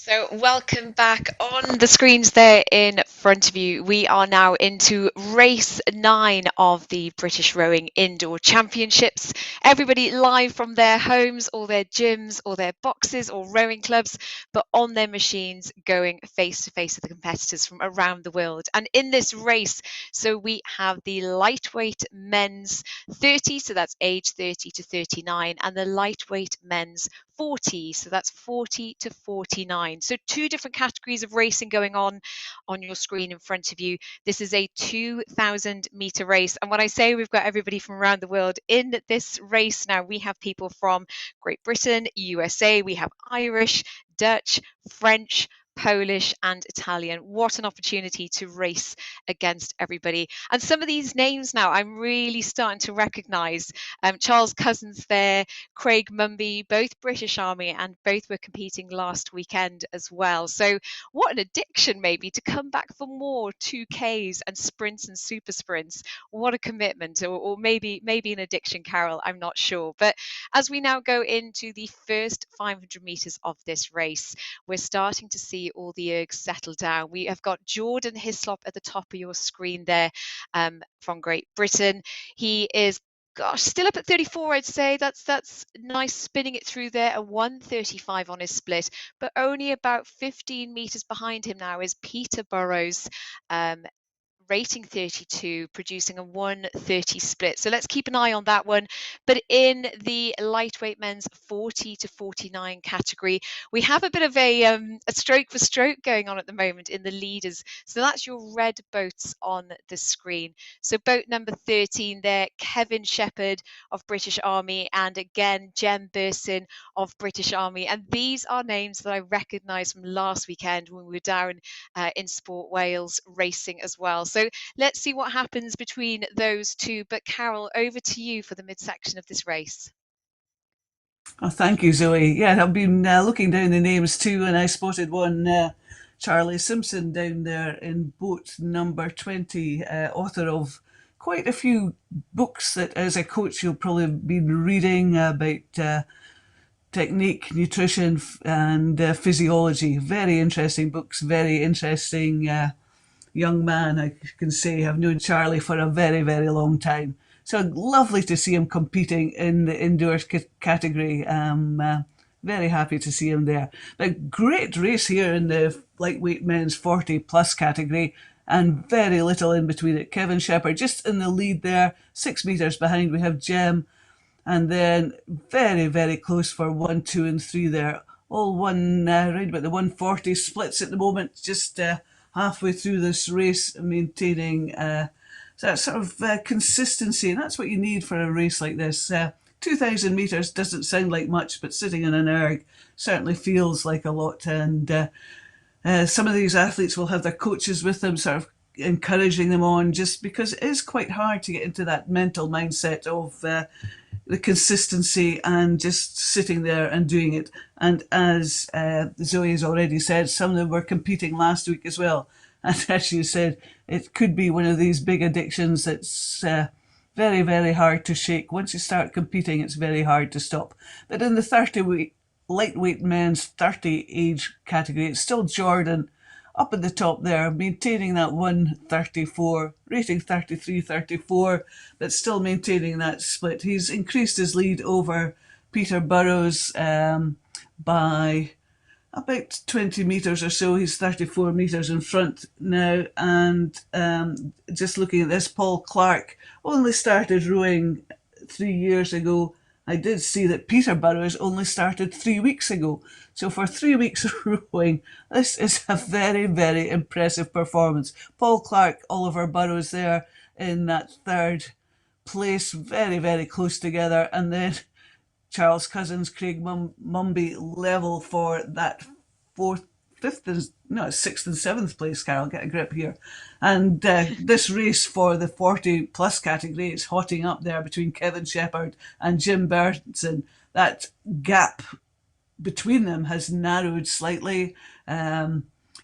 So welcome back on the screens there in front of you. We are now into race 9 of the British Rowing Indoor Championships. Everybody live from their homes or their gyms or their boxes or rowing clubs, but on their machines going face to face with the competitors from around the world. And in this race, so we have the lightweight men's 30, so that's age 30 to 39, and the lightweight men's 40, so that's 40 to 49. So two different categories of racing going on your screen in front of you. This is a 2,000 meter race, and when I say we've got everybody from around the world in this race now, we have people from Great Britain, USA, we have Irish, Dutch, French, Polish and Italian. What an opportunity to race against everybody. And some of these names now I'm really starting to recognise. Charles Cousins there, Craig Mumby, both British Army, and both were competing last weekend as well. So what an addiction maybe to come back for more 2Ks and sprints and super sprints. What a commitment, or maybe an addiction, Carol, I'm not sure. But as we now go into the first 500 metres of this race, we're starting to see all the ergs settle down. We have got Jordan Hislop at the top of your screen there, from Great Britain. He is still up at 34, I'd say. That's nice, spinning it through there, a 1:35 on his split, but only about 15 metres behind him now is Peter Burrows, rating 32, producing a 1:30 split. So let's keep an eye on that one. But in the lightweight men's 40 to 49 category, we have a bit of a stroke for stroke going on at the moment in the leaders. So that's your red boats on the screen. So boat number 13 there, Kevin Shepherd of British Army, and again, Jem Burson of British Army. And these are names that I recognise from last weekend when we were down in Sport Wales racing as well. So let's see what happens between those two. But Carol, over to you for the midsection of this race. Oh, thank you, Zoe. Yeah, I've been looking down the names too, and I spotted one, Charlie Simpson, down there in boat number 20, author of quite a few books that, as a coach, you'll probably been reading about technique, nutrition, and physiology. Very interesting books, very interesting young man, I can say. I've known Charlie for a very, very long time. So lovely to see him competing in the indoor category. Very happy to see him there. But great race here in the lightweight men's 40 plus category, and very little in between it. Kevin Shepherd just in the lead there, 6 metres behind we have Jem, and then very, very close for 1, 2 and 3 there. All one right about the 140 splits at the moment, just halfway through this race, maintaining that sort of consistency. And that's what you need for a race like this. 2,000 metres doesn't sound like much, but sitting in an erg certainly feels like a lot. And some of these athletes will have their coaches with them, sort of encouraging them on, just because it is quite hard to get into that mental mindset of the consistency and just sitting there and doing it. And as Zoe has already said, some of them were competing last week as well. And as you said, it could be one of these big addictions that's very, very hard to shake. Once you start competing, it's very hard to stop. But in the 30 lightweight men's 30 age category, it's still Jordan up at the top there, maintaining that 1:34, rating 33-34, but still maintaining that split. He's increased his lead over Peter Burrows by about 20 metres or so. He's 34 metres in front now. And just looking at this, Paul Clark only started rowing 3 years ago. I did see that Peter Burrows only started 3 weeks ago. So for 3 weeks of rowing, this is a very, very impressive performance. Paul Clark, Oliver Burrows there in that third place, very, very close together. And then Charles Cousins, Craig Mumby level for that sixth and seventh place. Carol, get a grip here. And this race for the 40 plus category, it's hotting up there between Kevin Shepherd and Jem Burson. That gap between them has narrowed slightly.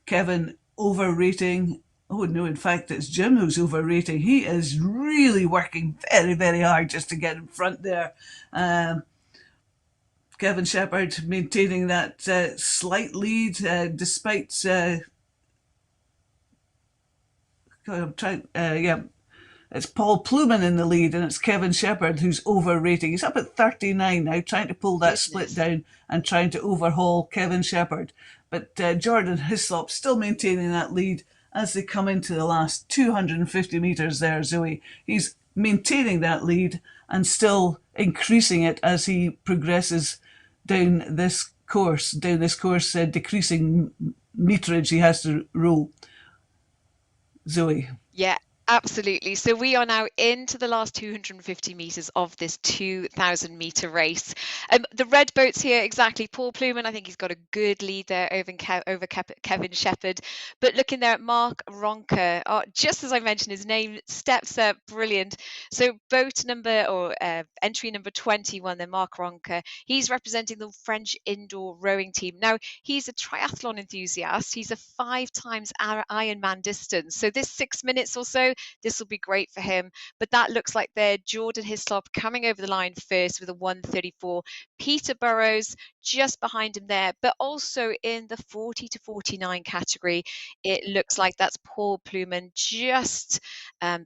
Kevin overrating. Oh no, in fact, it's Jem who's overrating. He is really working very, very hard just to get in front there. Kevin Shepherd maintaining that slight lead despite. I'm trying. It's Paul Plewman in the lead, and it's Kevin Shepherd who's overrating. He's up at 39 now, trying to pull that split down and trying to overhaul Kevin Shepherd. But Jordan Hislop still maintaining that lead as they come into the last 250 metres there, Zoe. He's maintaining that lead and still increasing it as he progresses down this course, decreasing meterage he has to roll. Zoe. Yeah, absolutely. So we are now into the last 250 metres of this 2,000 metre race. The red boats here, exactly. Paul Plewman, I think he's got a good lead there over Kevin Shepherd. But looking there at Mark Ronker, just as I mentioned his name, steps up, brilliant. So boat number or entry number 21, then Mark Ronker, he's representing the French indoor rowing team. Now, he's a triathlon enthusiast. He's a 5 times Ironman distance. So this 6 minutes or so, this will be great for him. But that looks like they're Jordan Hislop coming over the line first with a 1:34. Peter Burrows just behind him there, but also in the 40 to 49 category, it looks like that's Paul Plewman just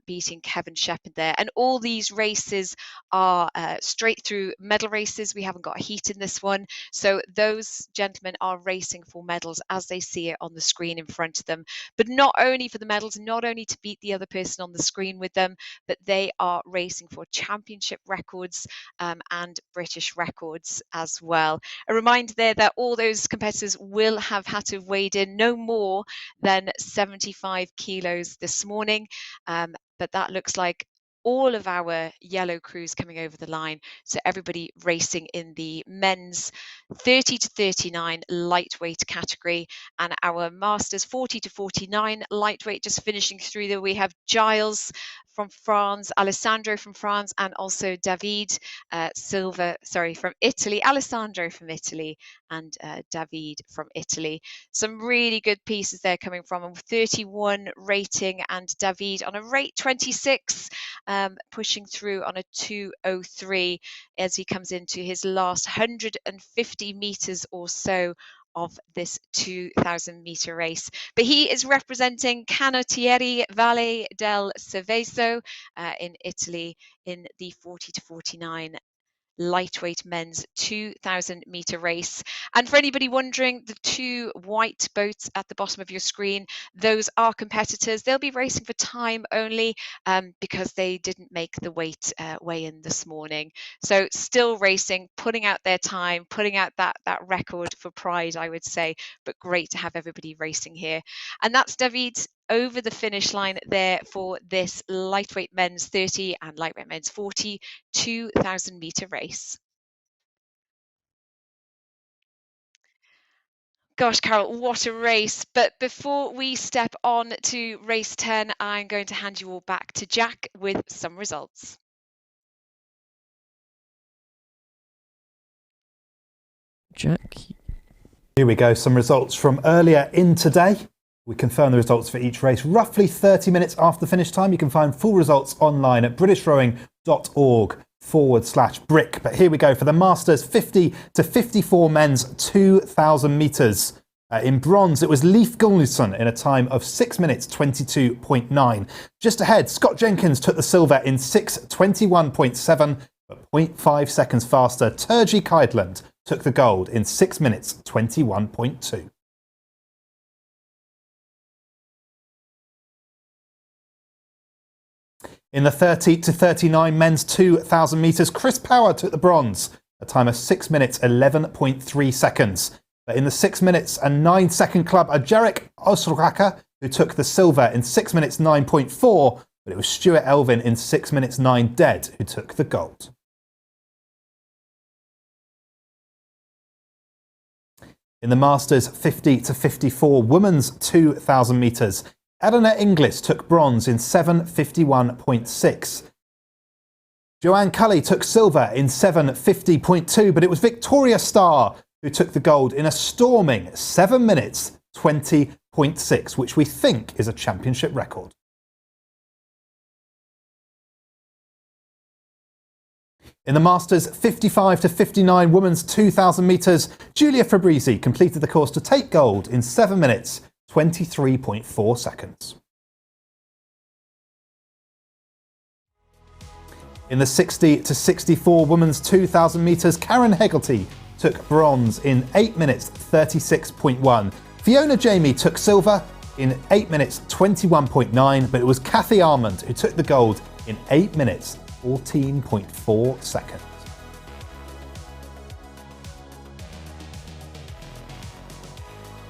beating Kevin Shepherd there. And all these races are straight through medal races. We haven't got a heat in this one. So those gentlemen are racing for medals as they see it on the screen in front of them. But not only for the medals, not only to beat the other person on the screen with them, but they are racing for championship records and British records as well. A reminder there that all those competitors will have had to have weighed in no more than 75 kilos this morning, but that looks like all of our yellow crews coming over the line. So everybody racing in the men's 30 to 39 lightweight category, and our masters 40 to 49 lightweight just finishing through there. We have Giles from France, Alessandro from France, and also David from Italy, Alessandro from Italy, and David from Italy. Some really good pieces there coming from a 31 rating, and David on a rate 26, pushing through on a 2:03 as he comes into his last 150 meters or so of this 2,000 meter race. But he is representing Canottieri Valle del Seveso in Italy in the 40 to 49 lightweight men's 2,000 meter race. And for anybody wondering, the 2 white boats at the bottom of your screen, those are competitors. They'll be racing for time only because they didn't make the weigh-in this morning. So still racing, putting out their time, putting out that record for pride, I would say, but great to have everybody racing here. And that's David over the finish line there for this lightweight men's 30 and lightweight men's 40 2,000 meter race. Gosh, Carol, what a race. But before we step on to race 10, I'm going to hand you all back to Jack with some results. Jack. Here we go, some results from earlier in today. We confirm the results for each race roughly 30 minutes after finish time. You can find full results online at britishrowing.org/brick. But here we go for the Masters 50 to 54 men's 2,000 metres. In bronze, it was Leif Gulnuson in a time of 6 minutes 22.9. Just ahead, Scott Jenkins took the silver in 6:21.7, but 0.5 seconds faster. Turji Keidland took the gold in 6 minutes 21.2. In the 30 to 39 men's 2,000 metres, Chris Power took the bronze, a time of 6 minutes 11.3 seconds. But in the 6 minutes and 9 second club, Jarek Osraka, who took the silver in 6 minutes 9.4, but it was Stuart Elvin in 6 minutes 9 dead who took the gold. In the Masters 50 to 54 women's 2,000 metres, Eleanor Inglis took bronze in 7:51.6. Joanne Cully took silver in 7:50.2, but it was Victoria Starr who took the gold in a storming 7 minutes 20.6, which we think is a championship record. In the Masters 55 to 59 women's 2,000 metres, Giulia Fabrizi completed the course to take gold in 7 minutes 23.4 seconds. In the 60 to 64 women's 2,000 metres, Karen Hegarty took bronze in 8 minutes 36.1. Fiona Jamie took silver in 8 minutes 21.9, but it was Kathy Armand who took the gold in 8 minutes 14.4 seconds.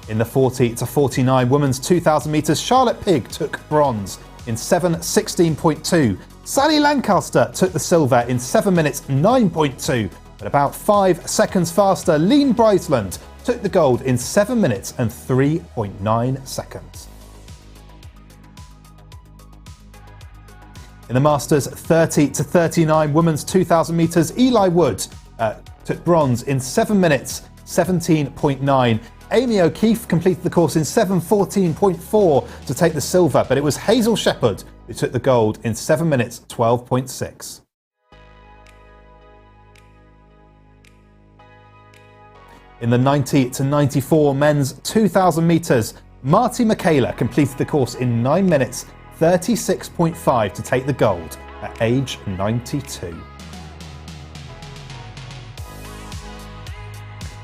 In the 40 to 49 women's 2,000 metres, Charlotte Pigg took bronze in 7:16.2. Sally Lancaster took the silver in 7 minutes 9.2, but about 5 seconds faster, Lean Breisland took the gold in 7 minutes and 3.9 seconds. In the Masters 30 to 39 women's 2,000 metres, Eli Wood took bronze in 7 minutes 17.9. Amy O'Keefe completed the course in 7:14.4 to take the silver, but it was Hazel Shepherd who took the gold in 7 minutes 12.6. In the 90 to 94 men's 2,000 metres, Marty Michaela completed the course in 9 minutes 36.5 to take the gold at age 92.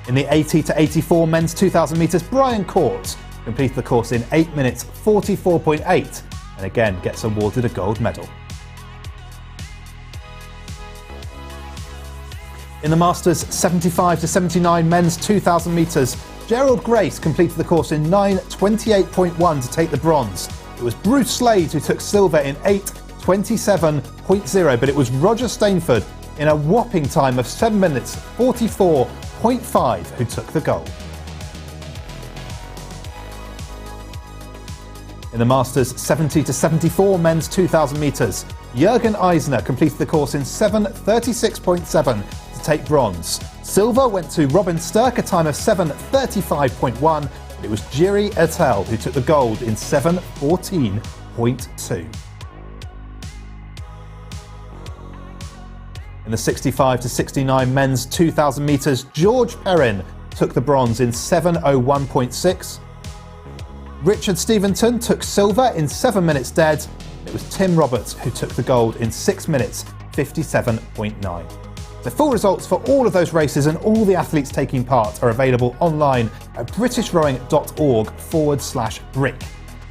In the 80 to 84 men's 2,000 metres, Brian Court completed the course in 8 minutes 44.8 and again gets awarded a gold medal. In the Masters 75 to 79 men's 2,000 metres, Gerald Grace completed the course in 9:28.1 to take the bronze. It was Bruce Slade who took silver in 8:27.0, but it was Roger Stainford in a whopping time of 7 minutes 44.5 who took the gold. In the Masters 70 to 74 men's 2,000 metres, Jürgen Eisner completed the course in 7:36.7 to take bronze. Silver went to Robin Sturck, a time of 7:35.1, but it was Jiri Ertel who took the gold in 7:14.2. In the 65 to 69 men's 2,000 metres, George Perrin took the bronze in 7:01.6. Richard Steventon took silver in 7 minutes dead. It was Tim Roberts who took the gold in 6 minutes 57.9. The full results for all of those races and all the athletes taking part are available online at britishrowing.org/brick.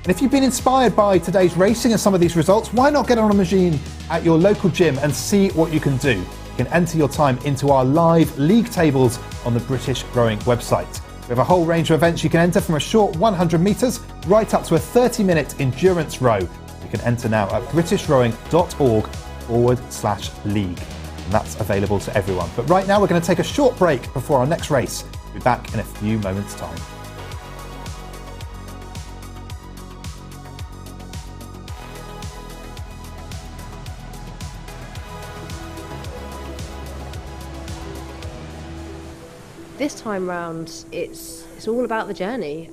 And if you've been inspired by today's racing and some of these results, why not get on a machine at your local gym and see what you can do? You can enter your time into our live league tables on the British Rowing website. We have a whole range of events you can enter, from a short 100 metres right up to a 30-minute endurance row. You can enter now at britishrowing.org/league. And that's available to everyone. But right now we're going to take a short break before our next race. We'll be back in a few moments' time. This time round, it's all about the journey.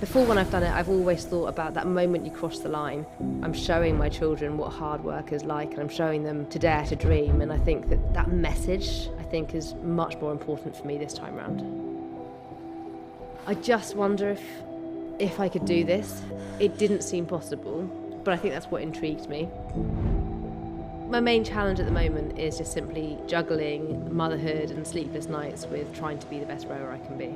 Before, when I've done it, I've always thought about that moment you cross the line. I'm showing my children what hard work is like, and I'm showing them to dare to dream, and I think that message, is much more important for me this time round. I just wonder if I could do this. It didn't seem possible, but I think that's what intrigued me. My main challenge at the moment is just simply juggling motherhood and sleepless nights with trying to be the best rower I can be.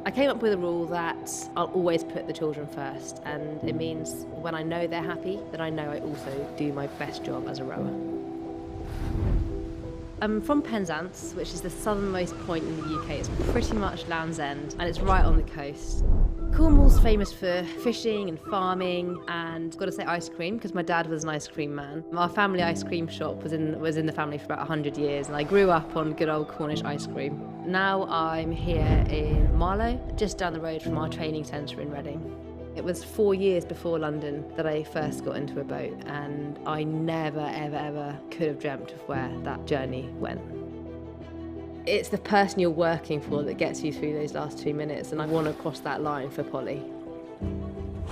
I came up with a rule that I'll always put the children first, and it means when I know they're happy, that I know I also do my best job as a rower. I'm from Penzance, which is the southernmost point in the UK. It's pretty much Land's End, and it's right on the coast. Cornwall's famous for fishing and farming, and got to say ice cream, because my dad was an ice cream man. Our family ice cream shop was in the family for about 100 years, and I grew up on good old Cornish ice cream. Now I'm here in Marlow, just down the road from our training centre in Reading. It was 4 years before London that I first got into a boat, and I never, ever, ever could have dreamt of where that journey went. It's the person you're working for that gets you through those last 2 minutes, and I want to cross that line for Polly.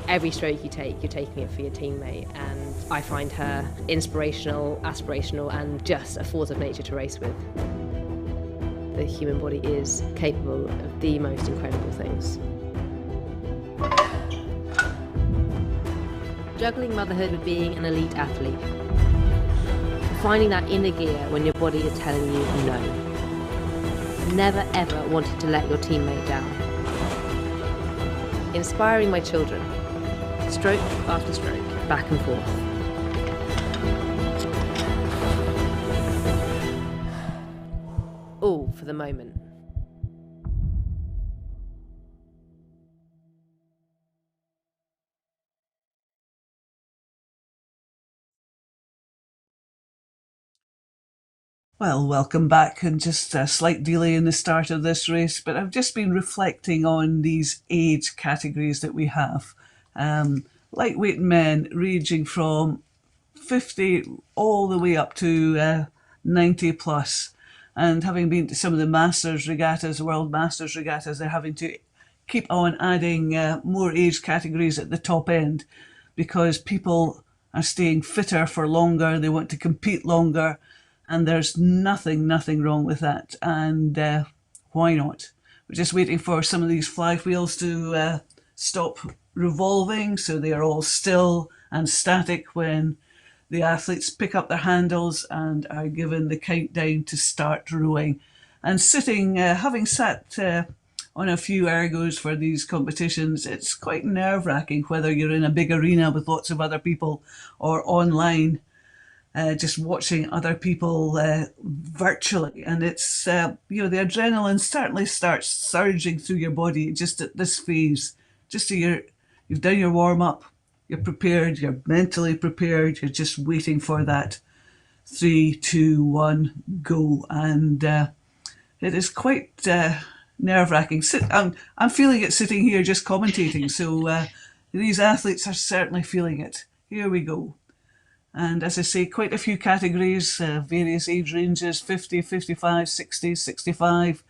Every stroke you take, you're taking it for your teammate, and I find her inspirational, aspirational, and just a force of nature to race with. The human body is capable of the most incredible things. Juggling motherhood with being an elite athlete. Finding that inner gear when your body is telling you no. Never ever wanting to let your teammate down. Inspiring my children, stroke after stroke, back and forth. All for the moment. Well, welcome back, and just a slight delay in the start of this race, but I've just been reflecting on these age categories that we have. Lightweight men ranging from 50 all the way up to 90 plus. And having been to some of the Masters regattas, World Masters regattas, they're having to keep on adding more age categories at the top end because people are staying fitter for longer, they want to compete longer, and there's nothing wrong with that. And why not? We're just waiting for some of these flywheels to stop revolving so they are all still and static when the athletes pick up their handles and are given the countdown to start rowing. And sitting, having sat on a few ergos for these competitions, it's quite nerve-wracking whether you're in a big arena with lots of other people or online, just watching other people virtually. And it's, the adrenaline certainly starts surging through your body just at this phase. Just so you've done your warm-up, you're prepared, you're mentally prepared, you're just waiting for that 3, 2, 1, go. And it is quite nerve-wracking. I'm feeling it sitting here just commentating, so these athletes are certainly feeling it. Here we go. And as I say, quite a few categories, various age ranges, 50, 55, 60, 65,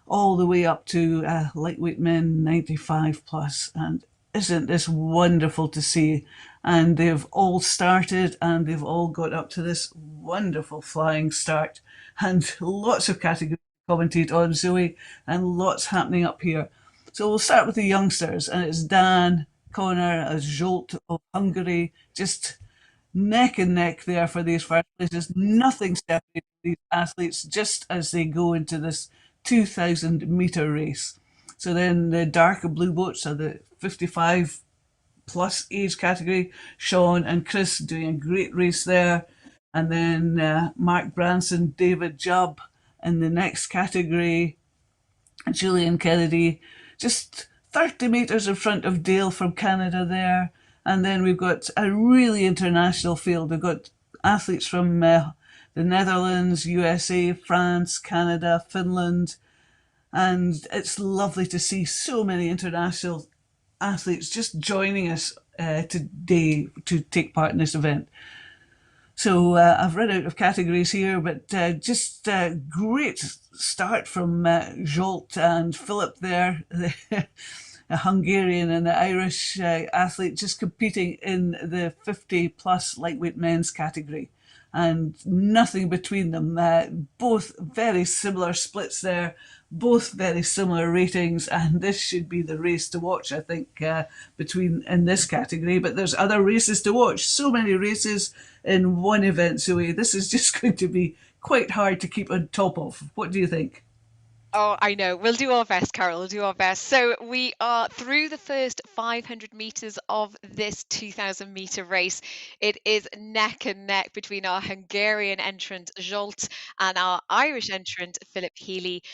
all the way up to lightweight men, 95 plus. And isn't this wonderful to see? And they've all started and they've all got up to this wonderful flying start. And lots of categories to commentate on, Zoe, and lots happening up here. So we'll start with the youngsters, and it's Dan, Connor, Zsolt of Hungary, just neck and neck there for these first places. Nothing separates these athletes just as they go into this 2,000 metre race. So then the darker blue boats are the 55 plus age category. Sean and Chris doing a great race there. And then Mark Branson, David Jubb in the next category. Julian Kennedy, just 30 metres in front of Dale from Canada there. And then we've got a really international field. We've got athletes from the Netherlands, USA, France, Canada, Finland. And it's lovely to see so many international athletes just joining us today to take part in this event. So I've run out of categories here, but just a great start from Zsolt and Philip there, a Hungarian and the Irish athlete, just competing in the 50 plus lightweight men's category. And nothing between them. Both very similar splits there, both very similar ratings, and this should be the race to watch, I think, in this category. But there's other races to watch. So many races in one event, Zoe. This is just going to be quite hard to keep on top of. What do you think? Oh, I know. We'll do our best, Carol. We'll do our best. So we are through the first 500 metres of this 2,000 metre race. It is neck and neck between our Hungarian entrant, Zsolt, and our Irish entrant, Philip Healy,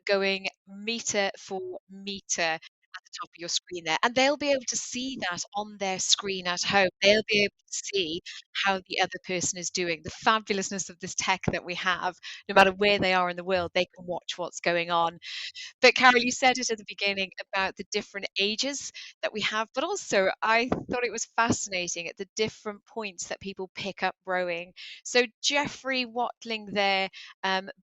going metre for metre at the top of your screen there. And they'll be able to see that on their screen at home. They'll be able to see how the other person is doing. The fabulousness of this tech that we have, no matter where they are in the world, they can watch what's going on. But Carol, you said it at the beginning about the different ages that we have, but also I thought it was fascinating at the different points that people pick up rowing. So Jeffrey Watling there,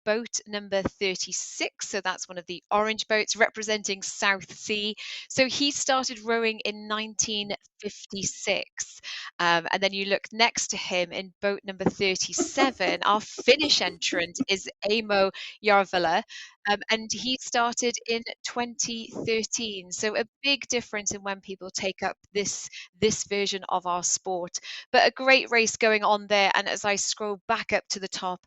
boat number 36, so that's one of the orange boats representing South Sea. So he started rowing in 1956. And then you look next to him in boat number 37, our Finnish entrant is Amo Jarvala. And he started in 2013. So a big difference in when people take up this version of our sport. But a great race going on there. And as I scroll back up to the top,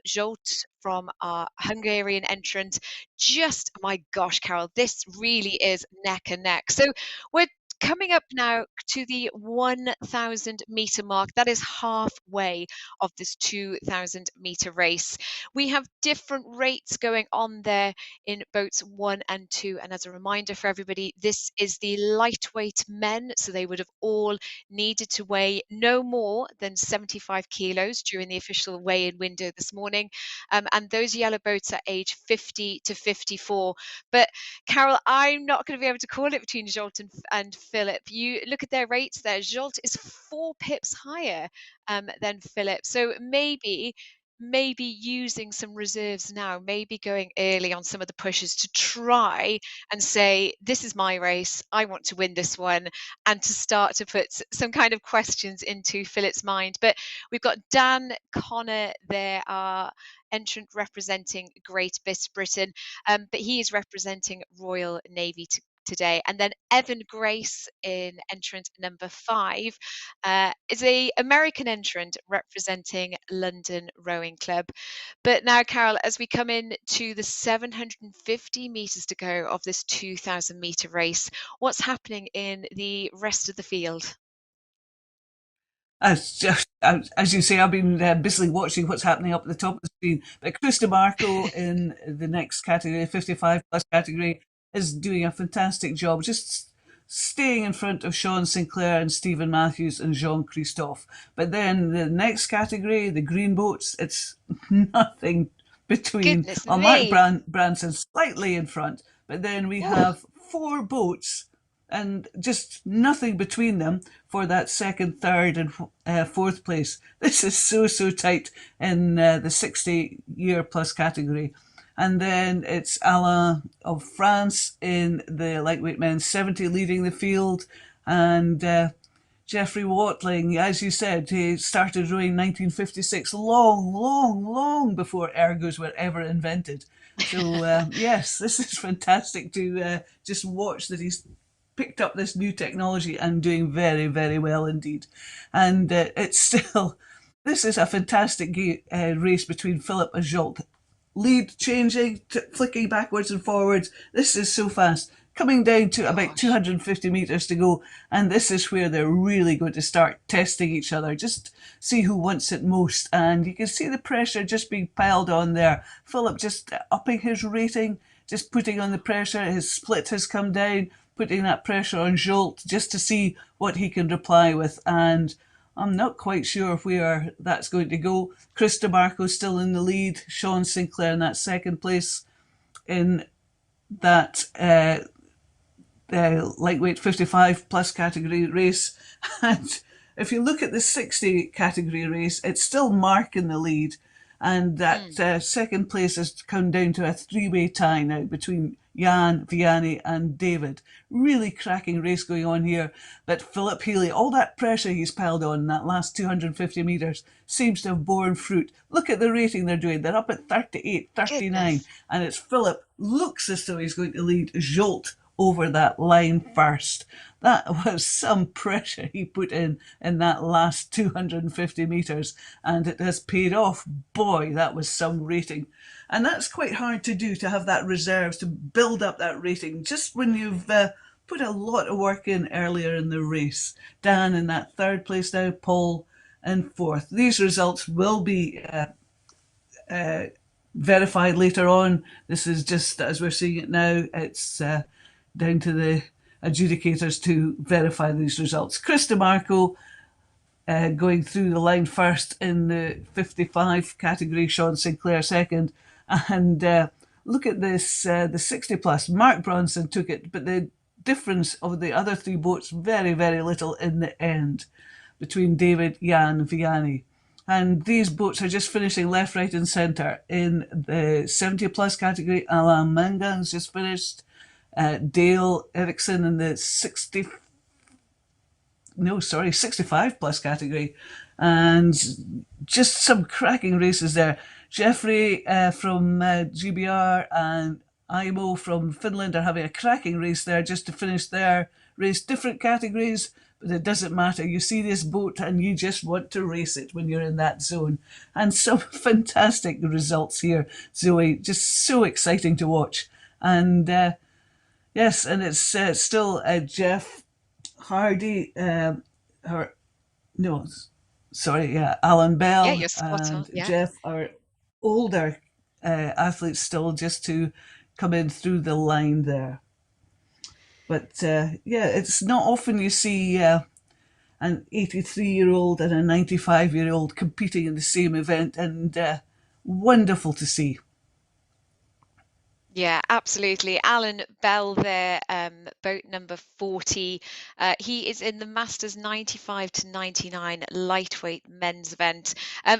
Zsolt from our Hungarian entrant, just, my gosh, Carol, this really is neck and neck. So we're coming up now to the 1,000 meter mark. That is halfway of this 2,000 meter race. We have different rates going on there in boats 1 and 2. And as a reminder for everybody, this is the lightweight men. So they would have all needed to weigh no more than 75 kilos during the official weigh-in window this morning. And those yellow boats are age 50 to 54. But Carol, I'm not going to be able to call it between Zsolt and Philip. You look at their rates there. Zsolt is 4 pips higher than Philip. So maybe using some reserves now, maybe going early on some of the pushes to try and say, this is my race, I want to win this one, and to start to put some kind of questions into Philip's mind. But we've got Dan Connor there, our entrant representing Great Britain, but he is representing Royal Navy today. And then Evan Grace in entrant number 5 is a American entrant representing London Rowing Club. But now, Carol, as we come in to the 750 meters to go of this 2,000 meter race, what's happening in the rest of the field? As you say, I've been busily watching what's happening up at the top of the screen. But Chris DeMarco in the next category, 55 plus category, is doing a fantastic job, just staying in front of Sean Sinclair and Stephen Matthews and Jean-Christophe. But then the next category, the green boats, it's nothing between. Mark Branson slightly in front, but then we have 4 boats and just nothing between them for that second, third, and fourth place. This is so tight in the 60-year plus category. And then it's Alain of France in the lightweight men's 70 leading the field. And Jeffrey Watling, as you said, he started rowing in 1956, long before ergos were ever invented. So yes, this is fantastic to just watch that he's picked up this new technology and doing very, very well indeed. And it's still, this is a fantastic race between Philip and Zsolt. Lead changing, flicking backwards and forwards. This is so fast. Coming down to about 250 meters to go. And this is where they're really going to start testing each other. Just see who wants it most. And you can see the pressure just being piled on there. Philip just upping his rating, just putting on the pressure. His split has come down, putting that pressure on Zsolt just to see what he can reply with. And I'm not quite sure where that's going to go. Chris DeMarco still in the lead. Sean Sinclair in that second place in that lightweight 55 plus category race. And if you look at the 60 category race, it's still Mark in the lead. And that second place has come down to a 3-way tie now between Jan, Vianney and David. Really cracking race going on here. But Philip Healy, all that pressure he's piled on in that last 250 metres seems to have borne fruit. Look at the rating they're doing. They're up at 38, 39. Goodness. And it's Philip looks as though he's going to lead Zsolt over that line first. That was some pressure he put in that last 250 metres, and it has paid off. Boy, that was some rating. And that's quite hard to do, to have that reserves, to build up that rating, just when you've put a lot of work in earlier in the race. Dan in that third place now, Paul in fourth. These results will be verified later on. This is just, as we're seeing it now, it's down to the adjudicators to verify these results. Chris DeMarco going through the line first in the 55 category, Sean Sinclair second. And look at this, the 60 plus. Mark Bronson took it, but the difference of the other 3 boats, very, very little in the end between David, Jan and Vianney. And these boats are just finishing left, right and centre. In the 70 plus category, Alain Mangan's just finished. Dale Erickson in the 65 plus category, and just some cracking races there. Jeffrey from GBR and IMO from Finland are having a cracking race there just to finish their race. Different categories, but it doesn't matter. You see this boat and you just want to race it when you're in that zone. And some fantastic results here, Zoe. Just so exciting to watch. And yes, and it's still Jeff Hardy, Alan Yeah, Bell you're spot on. and Yeah. Jeff are older athletes still just to come in through the line there. But it's not often you see an 83-year-old and a 95-year-old competing in the same event, and wonderful to see. Yeah, absolutely. Alan Bell there, boat number 40. He is in the Masters 95 to 99 lightweight men's event,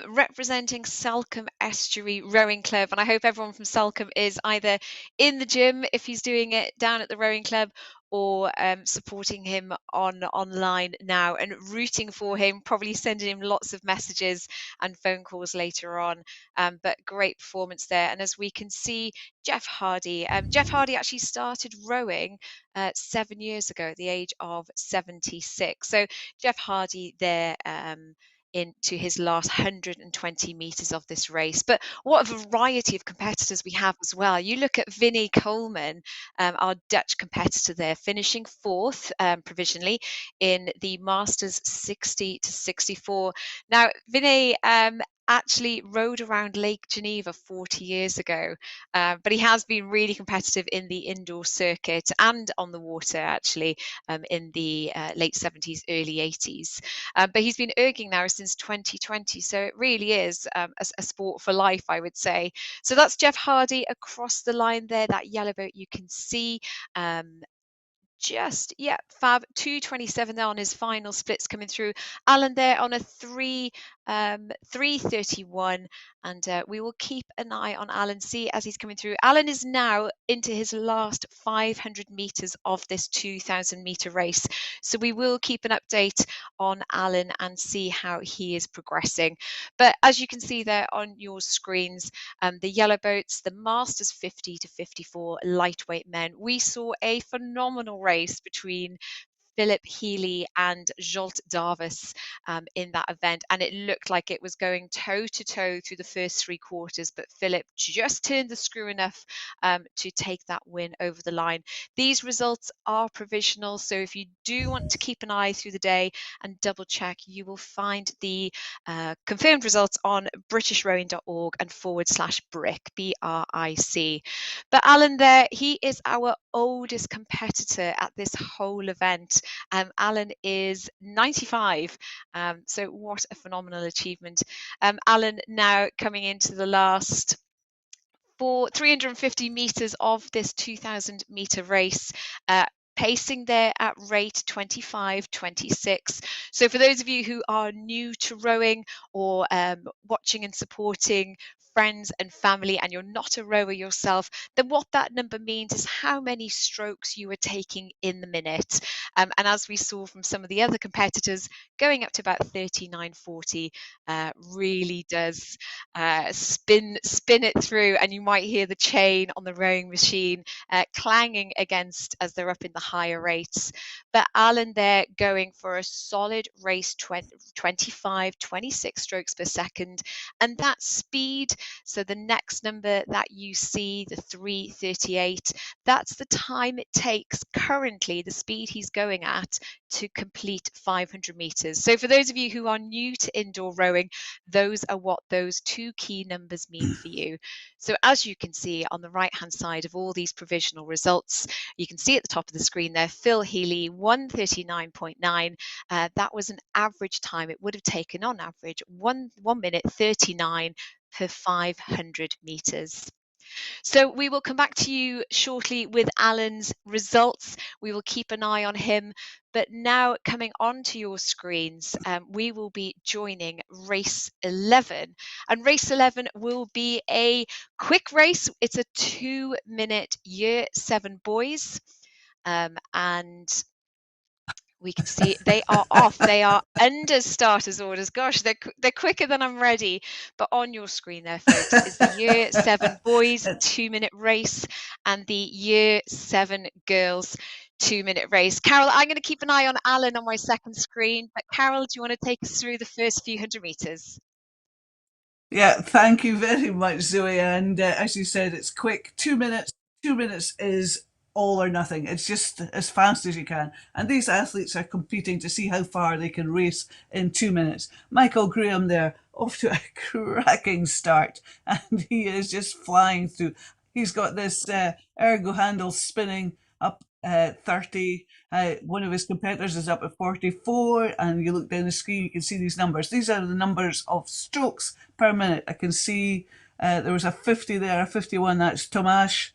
representing Salcombe Estuary Rowing Club. And I hope everyone from Salcombe is either in the gym if he's doing it down at the rowing club, or supporting him online now and rooting for him, probably sending him lots of messages and phone calls later on. But great performance there. And as we can see, Jeff Hardy. Jeff Hardy actually started rowing 7 years ago at the age of 76. So Jeff Hardy there into his last 120 meters of this race. But what a variety of competitors we have as well. You look at Vinnie Coleman, our Dutch competitor there, finishing fourth provisionally in the Masters 60 to 64. Now, Vinnie actually rode around Lake Geneva 40 years ago, but he has been really competitive in the indoor circuit and on the water, actually, in the late 70s, early 80s. But he's been erging now since 2020, so it really is a sport for life, I would say. So that's Jeff Hardy across the line there, that yellow boat you can see. Fab 227 there on his final splits coming through. Alan there on a 331, and we will keep an eye on Alan, see as he's coming through. Alan is now into his last 500 meters of this 2,000 meter race, so we will keep an update on Alan and see how he is progressing. But as you can see there on your screens, the yellow boats, the Masters 50 to 54 lightweight men, we saw a phenomenal race between Philip Healy and Jolt Davis in that event, and it looked like it was going toe to toe through the first three quarters, but Philip just turned the screw enough to take that win over the line. These results are provisional, so if you do want to keep an eye through the day and double check, you will find the confirmed results on britishrowing.org and /BRIC, BRIC. But Alan there, he is our oldest competitor at this whole event. Alan is 95, so what a phenomenal achievement. Alan now coming into the last 350 meters of this 2,000 meter race. Pacing there at rate 25.26. So for those of you who are new to rowing or watching and supporting friends and family, and you're not a rower yourself, then what that number means is how many strokes you are taking in the minute. And as we saw from some of the other competitors, going up to about 39.40 really does spin it through, and you might hear the chain on the rowing machine clanging against as they're up in the higher rates. But Alan there going for a solid race 25, 26 strokes per second, and that speed. So the next number that you see, the 3:38, that's the time it takes currently, the speed he's going at, to complete 500 meters. So for those of you who are new to indoor rowing, those are what those two key numbers mean for you. So as you can see on the right hand side of all these provisional results, you can see at the top of the screen there, Phil Healy 1:39.9. That was an average time. It would have taken on average 1 minute 39 per 500 meters. So we will come back to you shortly with Alan's results. We will keep an eye on him. But now coming onto your screens, we will be joining race 11. And race 11 will be a quick race. It's a 2-minute year 7 boys. And we can see they are off. They are under starters orders. Gosh, they're quicker than I'm ready. But on your screen there, folks, is the year 7 boys 2-minute race and the year 7 girls 2-minute race. Carol, I'm going to keep an eye on Alan on my second screen. But Carol, do you want to take us through the first few hundred meters? Yeah, thank you very much, Zoe. And as you said, it's quick. 2 minutes. 2 minutes is all or nothing. It's just as fast as you can. And these athletes are competing to see how far they can race in 2 minutes. Michael Graham there, off to a cracking start. And he is just flying through. He's got this ergo handle spinning up 30. One of his competitors is up at 44, and you look down the screen, you can see these numbers. These are the numbers of strokes per minute. I can see there was a 50 there, a 51. That's Tomasz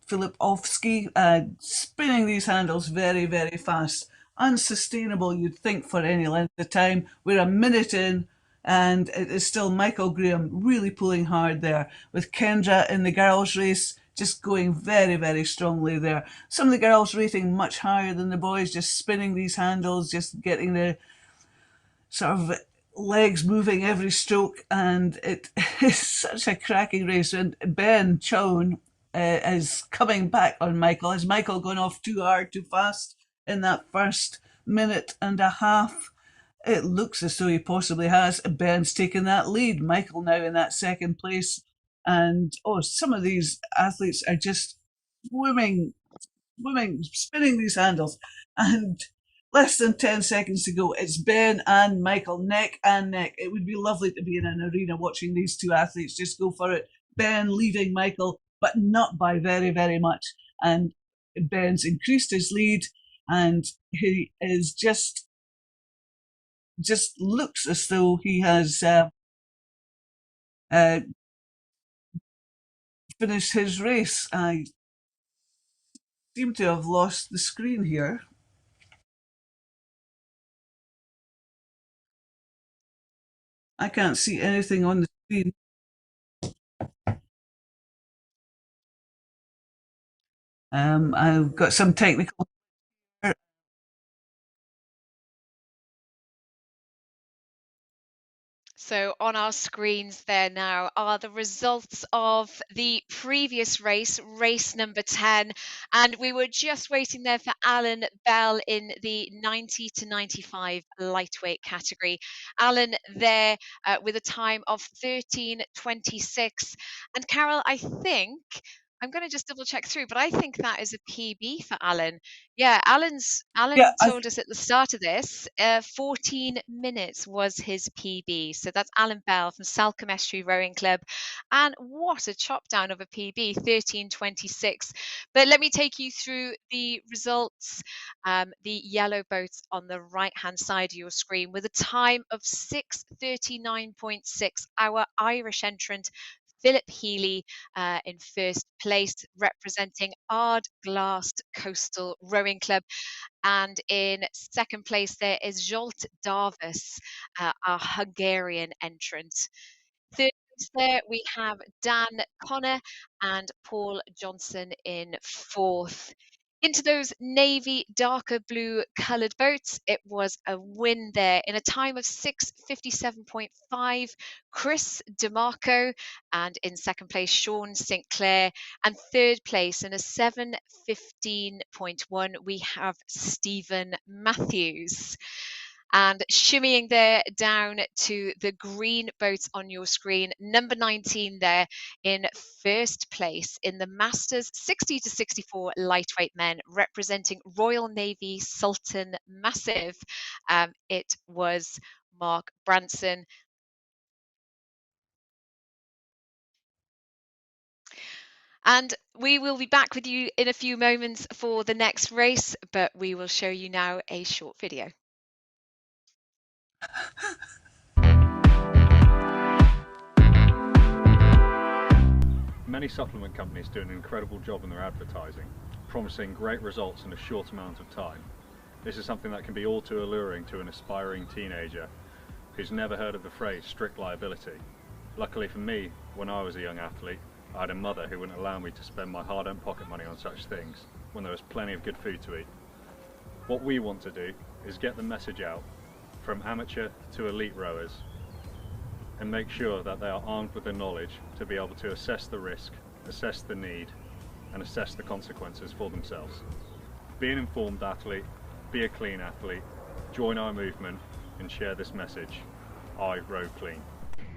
Filipowski spinning these handles very, very fast. Unsustainable, you'd think, for any length of time. We're a minute in, and it is still Michael Graham really pulling hard there, with Kendra in the girls' race just going very, very strongly there. Some of the girls rating much higher than the boys, just spinning these handles, just getting the sort of legs moving every stroke, and it is such a cracking race. And Ben Chown is coming back on Michael. Has Michael gone off too hard, too fast in that first minute and a half? It looks as though he possibly has. Ben's taken that lead. Michael now in that second place. And some of these athletes are just swimming, spinning these handles. And less than 10 seconds to go. It's Ben and Michael, neck and neck. It would be lovely to be in an arena watching these two athletes just go for it. Ben leading Michael, but not by very, very much. And Ben's increased his lead, and he is just looks as though he has finished his race. I seem to have lost the screen here. I can't see anything on the screen. I've got some technical. So on our screens there now are the results of the previous race, race number 10. And we were just waiting there for Alan Bell in the 90 to 95 lightweight category. Alan there with a time of 13:26. And Carol, I think, I'm going to just double check through, but I think that is a PB for Alan. Yeah, Alan told us at the start of this, 14 minutes was his PB. So that's Alan Bell from Salcombe Estuary Rowing Club. And what a chop down of a PB, 13:26. But let me take you through the results. The yellow boats on the right-hand side of your screen with a time of 6:39.6. Our Irish entrant, Philip Healy, in first place, representing Ardglass Coastal Rowing Club. And in second place, there is Zsolt Darvas, our Hungarian entrant. Third place there, we have Dan Connor and Paul Johnson in fourth. Into those navy darker blue coloured boats, it was a win there in a time of 6:57.5. Chris DeMarco, and in second place Sean St Clair, and third place in a 7:15.1 we have Stephen Matthews. And shimmying there down to the green boats on your screen, number 19 there in first place in the Masters 60 to 64 lightweight men, representing Royal Navy Sultan Massive. It was Mark Branson. And we will be back with you in a few moments for the next race, but we will show you now a short video. many supplement companies do an incredible job in their advertising, promising great results in a short amount of time. This is something that can be all too alluring to an aspiring teenager who's never heard of the phrase strict liability. Luckily for me, when I was a young athlete, I had a mother who wouldn't allow me to spend my hard-earned pocket money on such things when there was plenty of good food to eat. What we want to do is get the message out from amateur to elite rowers and make sure that they are armed with the knowledge to be able to assess the risk, assess the need, and assess the consequences for themselves. Be an informed athlete, be a clean athlete, join our movement and share this message. I row clean.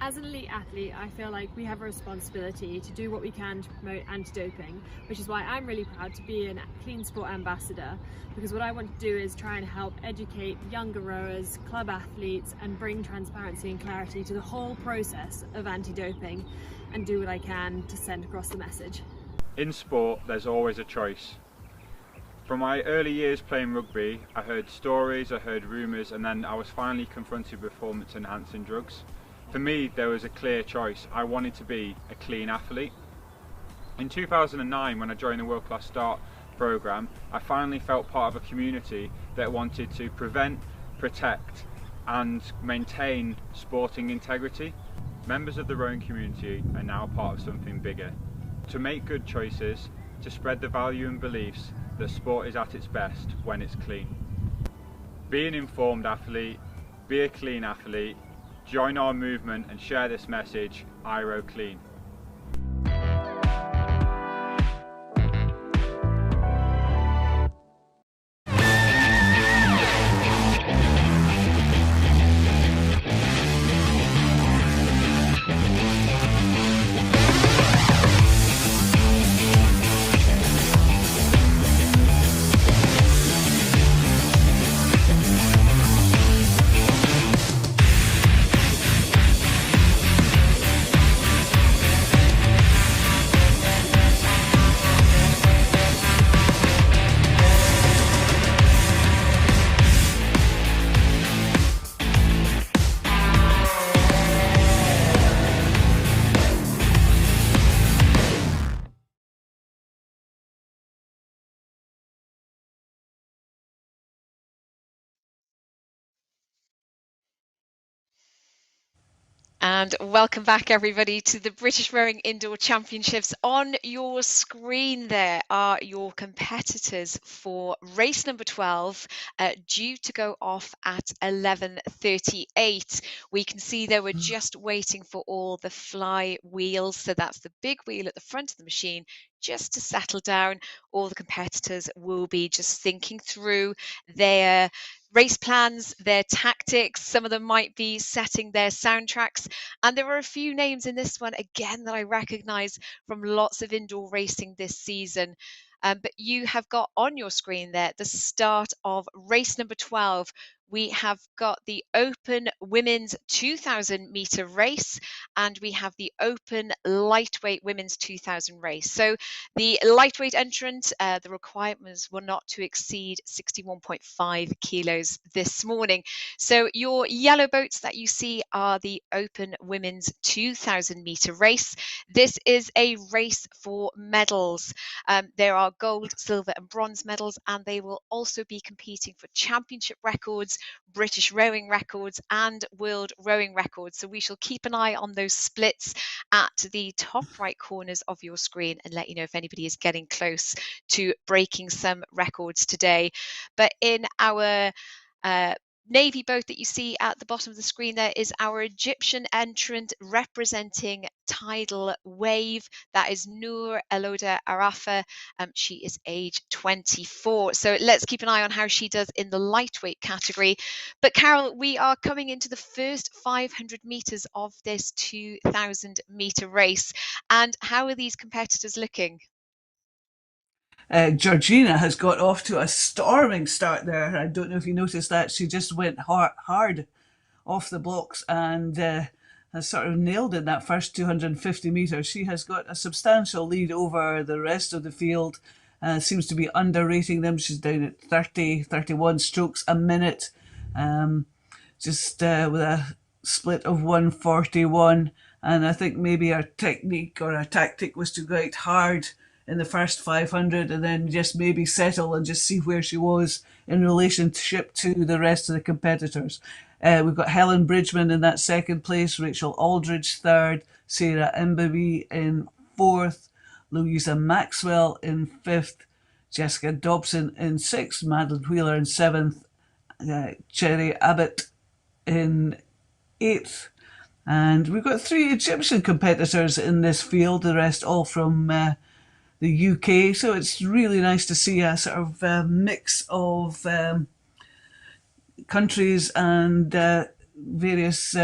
As an elite athlete, I feel like we have a responsibility to do what we can to promote anti-doping, which is why I'm really proud to be a clean sport ambassador, because what I want to do is try and help educate younger rowers, club athletes, and bring transparency and clarity to the whole process of anti-doping, and do what I can to send across the message. In sport, there's always a choice. From my early years playing rugby, I heard stories, I heard rumours, and then I was finally confronted with performance-enhancing drugs. For me, there was a clear choice. I wanted to be a clean athlete. In 2009, when I joined the World Class Start programme, I finally felt part of a community that wanted to prevent, protect and maintain sporting integrity. Members of the rowing community are now part of something bigger. To make good choices, to spread the value and beliefs that sport is at its best when it's clean. Be an informed athlete, be a clean athlete, join our movement and share this message, I row clean. And welcome back, everybody, to the British Rowing Indoor Championships. On your screen there are your competitors for race number 12, due to go off at 11:38. We can see that we're just waiting for all the fly wheels. So that's the big wheel at the front of the machine, just to settle down. All the competitors will be just thinking through their race plans, their tactics. Some of them might be setting their soundtracks. And there are a few names in this one, again, that I recognize from lots of indoor racing this season. But you have got on your screen there the start of race number 12. We have got the Open Women's 2,000 metre race, and we have the Open Lightweight Women's 2,000 race. So the lightweight entrant, the requirements were not to exceed 61.5 kilos this morning. So your yellow boats that you see are the Open Women's 2,000 metre race. This is a race for medals. There are gold, silver and bronze medals, and they will also be competing for championship records, British rowing records and world rowing records. So we shall keep an eye on those splits at the top right corners of your screen and let you know if anybody is getting close to breaking some records today. But in our navy boat that you see at the bottom of the screen there is our Egyptian entrant representing tidal wave. That is Noor Eloda Arafa. She is age 24. So let's keep an eye on how she does in the lightweight category. But Carol, we are coming into the first 500 meters of this 2,000 meter race. And how are these competitors looking? Georgina has got off to a storming start there. I don't know if you noticed that. She just went hard off the blocks and has sort of nailed it that first 250 metres. She has got a substantial lead over the rest of the field. Seems to be underrating them. She's down at 31 strokes a minute. Just with a split of 1:41 And I think maybe our technique or our tactic was to go out hard in the first 500 and then just maybe settle and just see where she was in relationship to the rest of the competitors. We've got Helen Bridgman in that second place, Rachel Aldridge third, Sarah Imbiby in fourth, Louisa Maxwell in fifth, Jessica Dobson in sixth, Madeline Wheeler in seventh, Cherry Abbott in eighth. And we've got 3 Egyptian competitors in this field, the rest all from the UK. So it's really nice to see a sort of mix of countries and various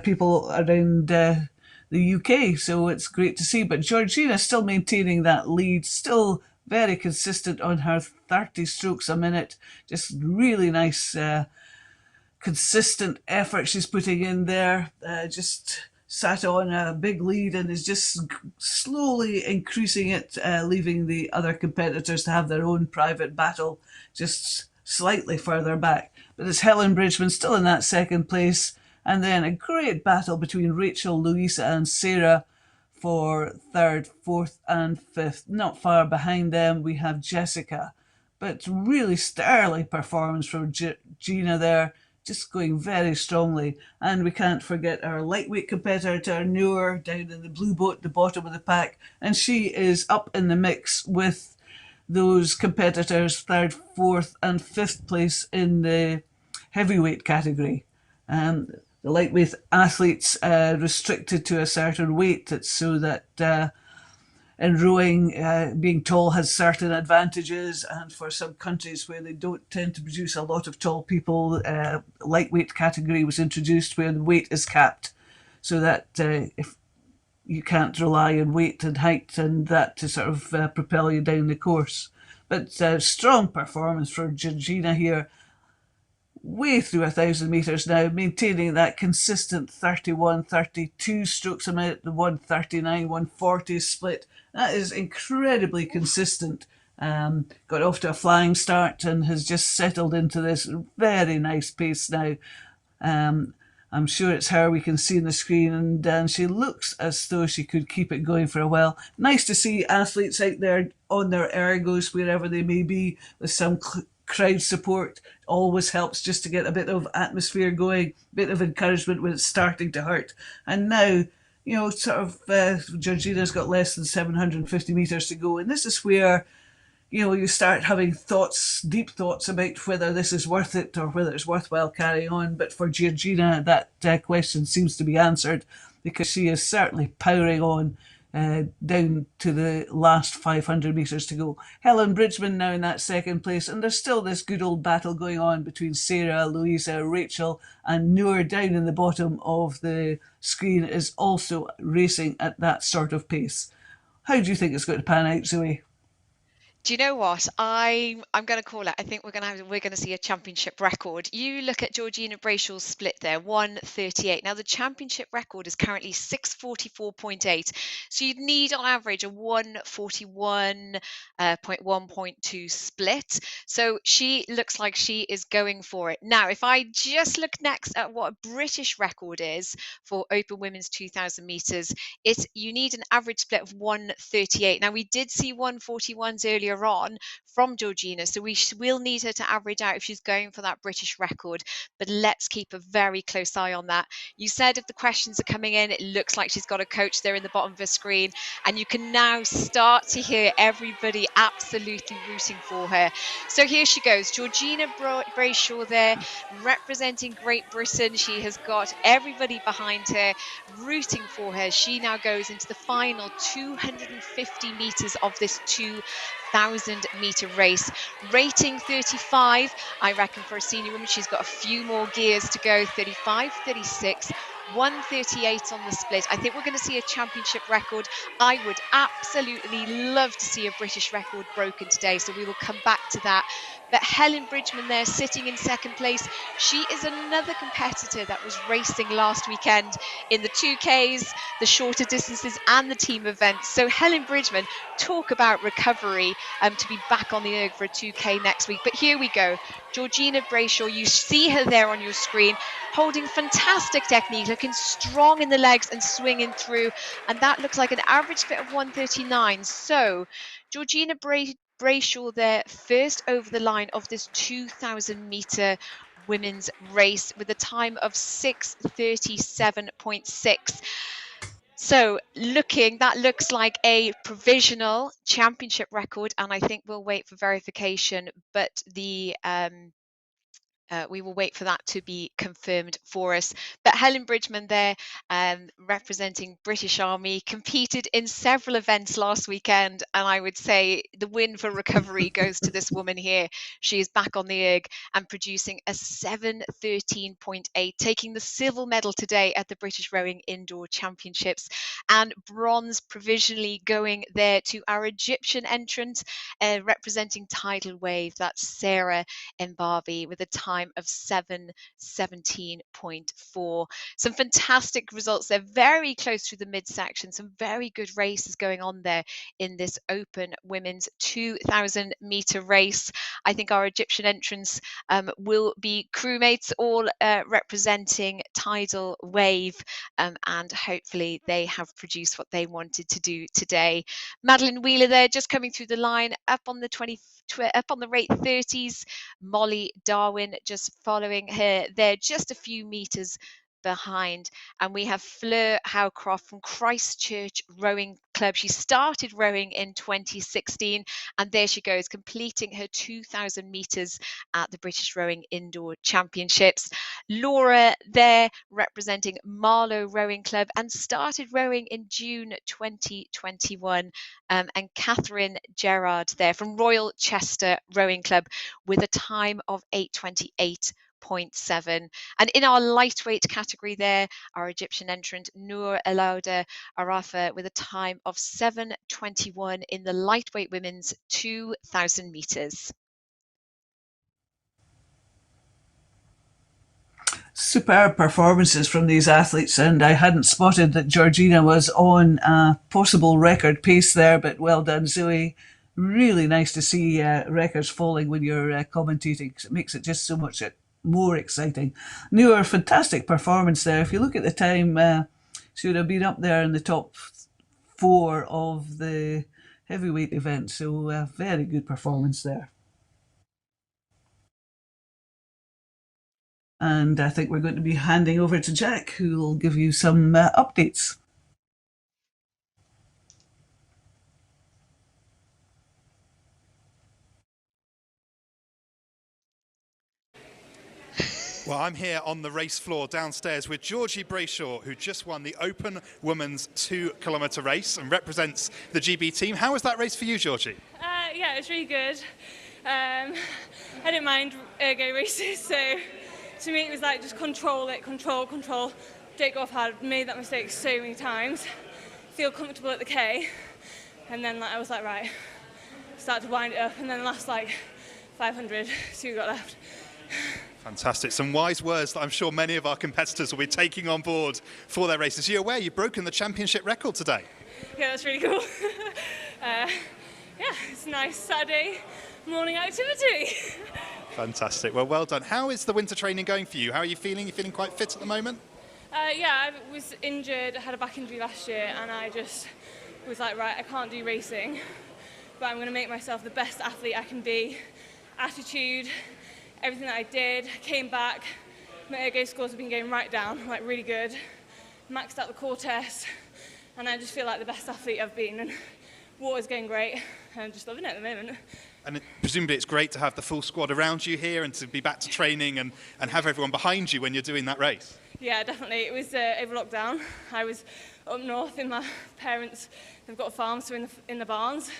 people around the UK. So it's great to see. But Georgina still maintaining that lead, still very consistent on her 30 strokes a minute. Just really nice consistent effort she's putting in there. Just sat on a big lead and is just slowly increasing it, leaving the other competitors to have their own private battle just slightly further back. But it's Helen Bridgman still in that second place, and then a great battle between Rachel, Louisa and Sarah for third, fourth and fifth. Not far behind them we have Jessica, but really sterling performance from Gina there, just going very strongly. And we can't forget our lightweight competitor, Noor, down in the blue boat, the bottom of the pack. And she is up in the mix with those competitors, third, fourth and fifth place in the heavyweight category. The lightweight athletes restricted to a certain weight. It's so that in rowing, being tall has certain advantages, and for some countries where they don't tend to produce a lot of tall people, lightweight category was introduced where the weight is capped, so that if you can't rely on weight and height and that to sort of propel you down the course. But strong performance for Georgina here, way through 1,000 metres now, maintaining that consistent 31, 32 strokes a minute, the 139, 140 split. That is incredibly consistent. Got off to a flying start and has just settled into this very nice pace now. I'm sure it's her we can see on the screen, and she looks as though she could keep it going for a while. Nice to see athletes out there on their ergos, wherever they may be, with some crowd support. Always helps just to get a bit of atmosphere going, a bit of encouragement when it's starting to hurt. And now, you know, sort of Georgina's got less than 750 metres to go, and this is where, you know, you start having thoughts, deep thoughts about whether this is worth it or whether it's worthwhile carrying on. But for Georgina, that question seems to be answered, because she is certainly powering on down to the last 500 metres to go. Helen Bridgman now in that second place, and there's still this good old battle going on between Sarah, Louisa, Rachel and Noor down in the bottom of the screen is also racing at that sort of pace. How do you think it's going to pan out, Zoe? Do you know what? I'm going to call it. I think we're going to see a championship record. You look at Georgina Brachel's split there, 1:38. Now the championship record is currently 6:44.8. So you'd need on average a 1:41.1.2 split. So she looks like she is going for it. Now, if I just look next at what a British record is for open women's 2,000 meters, you need an average split of 1:38. Now we did see 1:41s earlier on from Georgina, so we will need her to average out if she's going for that British record, but let's keep a very close eye on that. You said if the questions are coming in, it looks like she's got a coach there in the bottom of her screen, and you can now start to hear everybody absolutely rooting for her. So here she goes, Georgina Brachel there representing Great Britain. She has got everybody behind her rooting for her. She now goes into the final 250 meters of this 2,000 meter race. Rating 35, I reckon, for a senior woman. She's got a few more gears to go. 35, 36, 1:38 on the split. I think we're going to see a championship record. I would absolutely love to see a British record broken today, so we will come back to that. But Helen Bridgman there sitting in second place. She is another competitor that was racing last weekend in the 2Ks, the shorter distances and the team events. So Helen Bridgman, talk about recovery to be back on the erg for a 2K next week. But here we go. Georgina Brayshaw, you see her there on your screen, holding fantastic technique, looking strong in the legs and swinging through. And that looks like an average fit of 139. So Georgina Brayshaw there, first over the line of this 2,000 metre women's race with a time of 6:37.6. So that looks like a provisional championship record, and I think we'll wait for verification, but we will wait for that to be confirmed for us. But Helen Bridgman there, representing British Army, competed in several events last weekend, and I would say the win for recovery goes to this woman here. She is back on the erg and producing a 7:13.8, taking the silver medal today at the British Rowing Indoor Championships, and bronze provisionally going there to our Egyptian entrant, representing Tidal Wave. That's Sarah Mbavi with a time of 7:17.4. Some fantastic results. They're very close to the midsection. Some very good races going on there in this open women's 2,000 meter race. I think our Egyptian entrants will be crewmates, all representing Tidal Wave, and hopefully they have produced what they wanted to do today. Madeline Wheeler there, just coming through the line, up on the rate 30s. Molly Darwin just following her there, just a few meters behind. And we have Fleur Howcroft from Christchurch Rowing Club. She started rowing in 2016, and there she goes, completing her 2,000 meters at the British Rowing Indoor Championships. Laura there representing Marlow Rowing Club and started rowing in June 2021. And Catherine Gerard there from Royal Chester Rowing Club with a time of 8:28.7. And in our lightweight category there, our Egyptian entrant Noor Elauda Arafa with a time of 7:21 in the lightweight women's 2,000 meters. Superb performances from these athletes, and I hadn't spotted that Georgina was on a possible record pace there, but well done, Zoe. Really nice to see records falling when you're commentating. It makes it just so much more exciting. Noor, fantastic performance there. If you look at the time, she would have been up there in the top 4 of the heavyweight event, so very good performance there. And I think we're going to be handing over to Jack, who will give you some updates. Well, I'm here on the race floor downstairs with Georgie Brayshaw, who just won the Open Women's 2-kilometre race and represents the GB team. How was that race for you, Georgie? Yeah, it was really good. I didn't mind ergo races, so to me it was like just control it, control. Don't go off hard. I've made that mistake so many times. Feel comfortable at the K, and then I was like, right, start to wind it up, and then the last 500, see who got left. Fantastic. Some wise words that I'm sure many of our competitors will be taking on board for their races. Are you aware you've broken the championship record today? Yeah, that's really cool. Yeah, it's a nice Saturday morning activity. Fantastic. Well done. How is the winter training going for you? How are you feeling? You feeling quite fit at the moment? Yeah, I was injured. I had a back injury last year, and I just was like, right, I can't do racing, but I'm going to make myself the best athlete I can be. Attitude, everything that I did, came back. My ergo scores have been going right down, really good. Maxed out the core test, and I just feel like the best athlete I've been, and water's going great, and I'm just loving it at the moment. And presumably it's great to have the full squad around you here and to be back to training and have everyone behind you when you're doing that race. Yeah, definitely. It was over lockdown. I was up north in my parents, they've got a farm, so in the barns,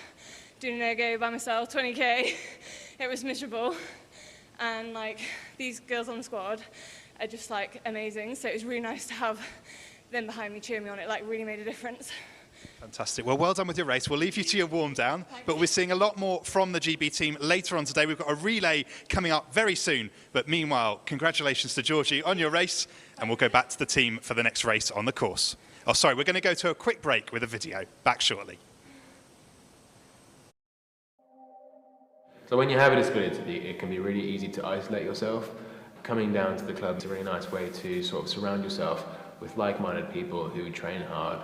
doing an ergo by myself, 20k. It was miserable. And these girls on the squad are just amazing. So it was really nice to have them behind me cheering me on. It really made a difference. Fantastic. Well done with your race. We'll leave you to your warm down, but we're seeing a lot more from the GB team later on today. We've got a relay coming up very soon. But meanwhile, congratulations to Georgie on your race, and we'll go back to the team for the next race on the course. Oh, sorry, we're going to go to a quick break with a video. Back shortly. So when you have a disability, it can be really easy to isolate yourself. Coming down to the club is a really nice way to sort of surround yourself with like-minded people who train hard.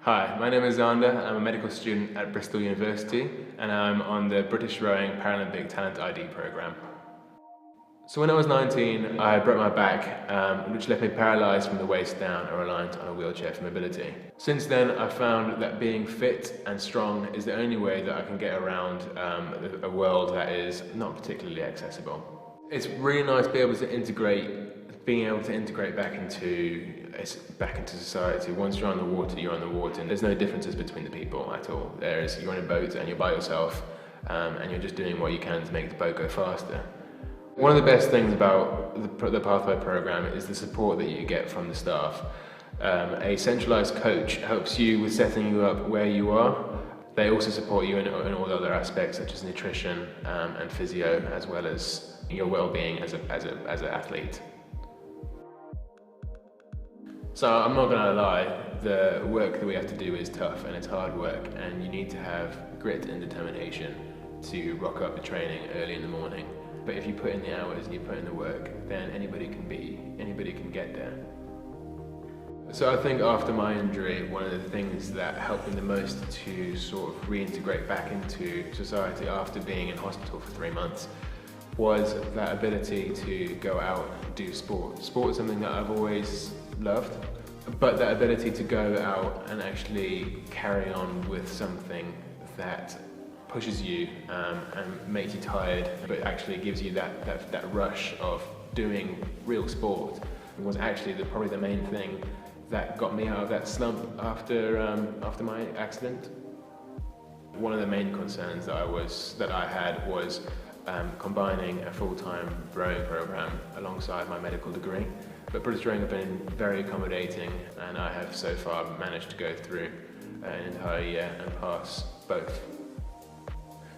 Hi, my name is Zander. I'm a medical student at Bristol University, and I'm on the British Rowing Paralympic Talent ID programme. So when I was 19, I broke my back, which left me paralysed from the waist down and reliant on a wheelchair for mobility. Since then, I've found that being fit and strong is the only way that I can get around a world that is not particularly accessible. It's really nice to be able to being able to integrate back into society. Once you're on the water, you're on the water, and there's no differences between the people at all. You're in a boat and you're by yourself, and you're just doing what you can to make the boat go faster. One of the best things about the Pathway programme is the support that you get from the staff. A centralised coach helps you with setting you up where you are. They also support you in all other aspects such as nutrition and physio, as well as your well-being as an athlete. So I'm not going to lie, the work that we have to do is tough and it's hard work, and you need to have grit and determination to rock up the training early in the morning. But if you put in the hours and you put in the work, then anybody can get there. So I think after my injury, one of the things that helped me the most to sort of reintegrate back into society after being in hospital for 3 months was that ability to go out and do sport. Sport is something that I've always loved, but that ability to go out and actually carry on with something that pushes you and makes you tired, but actually gives you that rush of doing real sport was actually probably the main thing that got me out of that slump after my accident. One of the main concerns that I had was combining a full-time rowing programme alongside my medical degree. But British Rowing have been very accommodating, and I have so far managed to go through an entire year and pass both.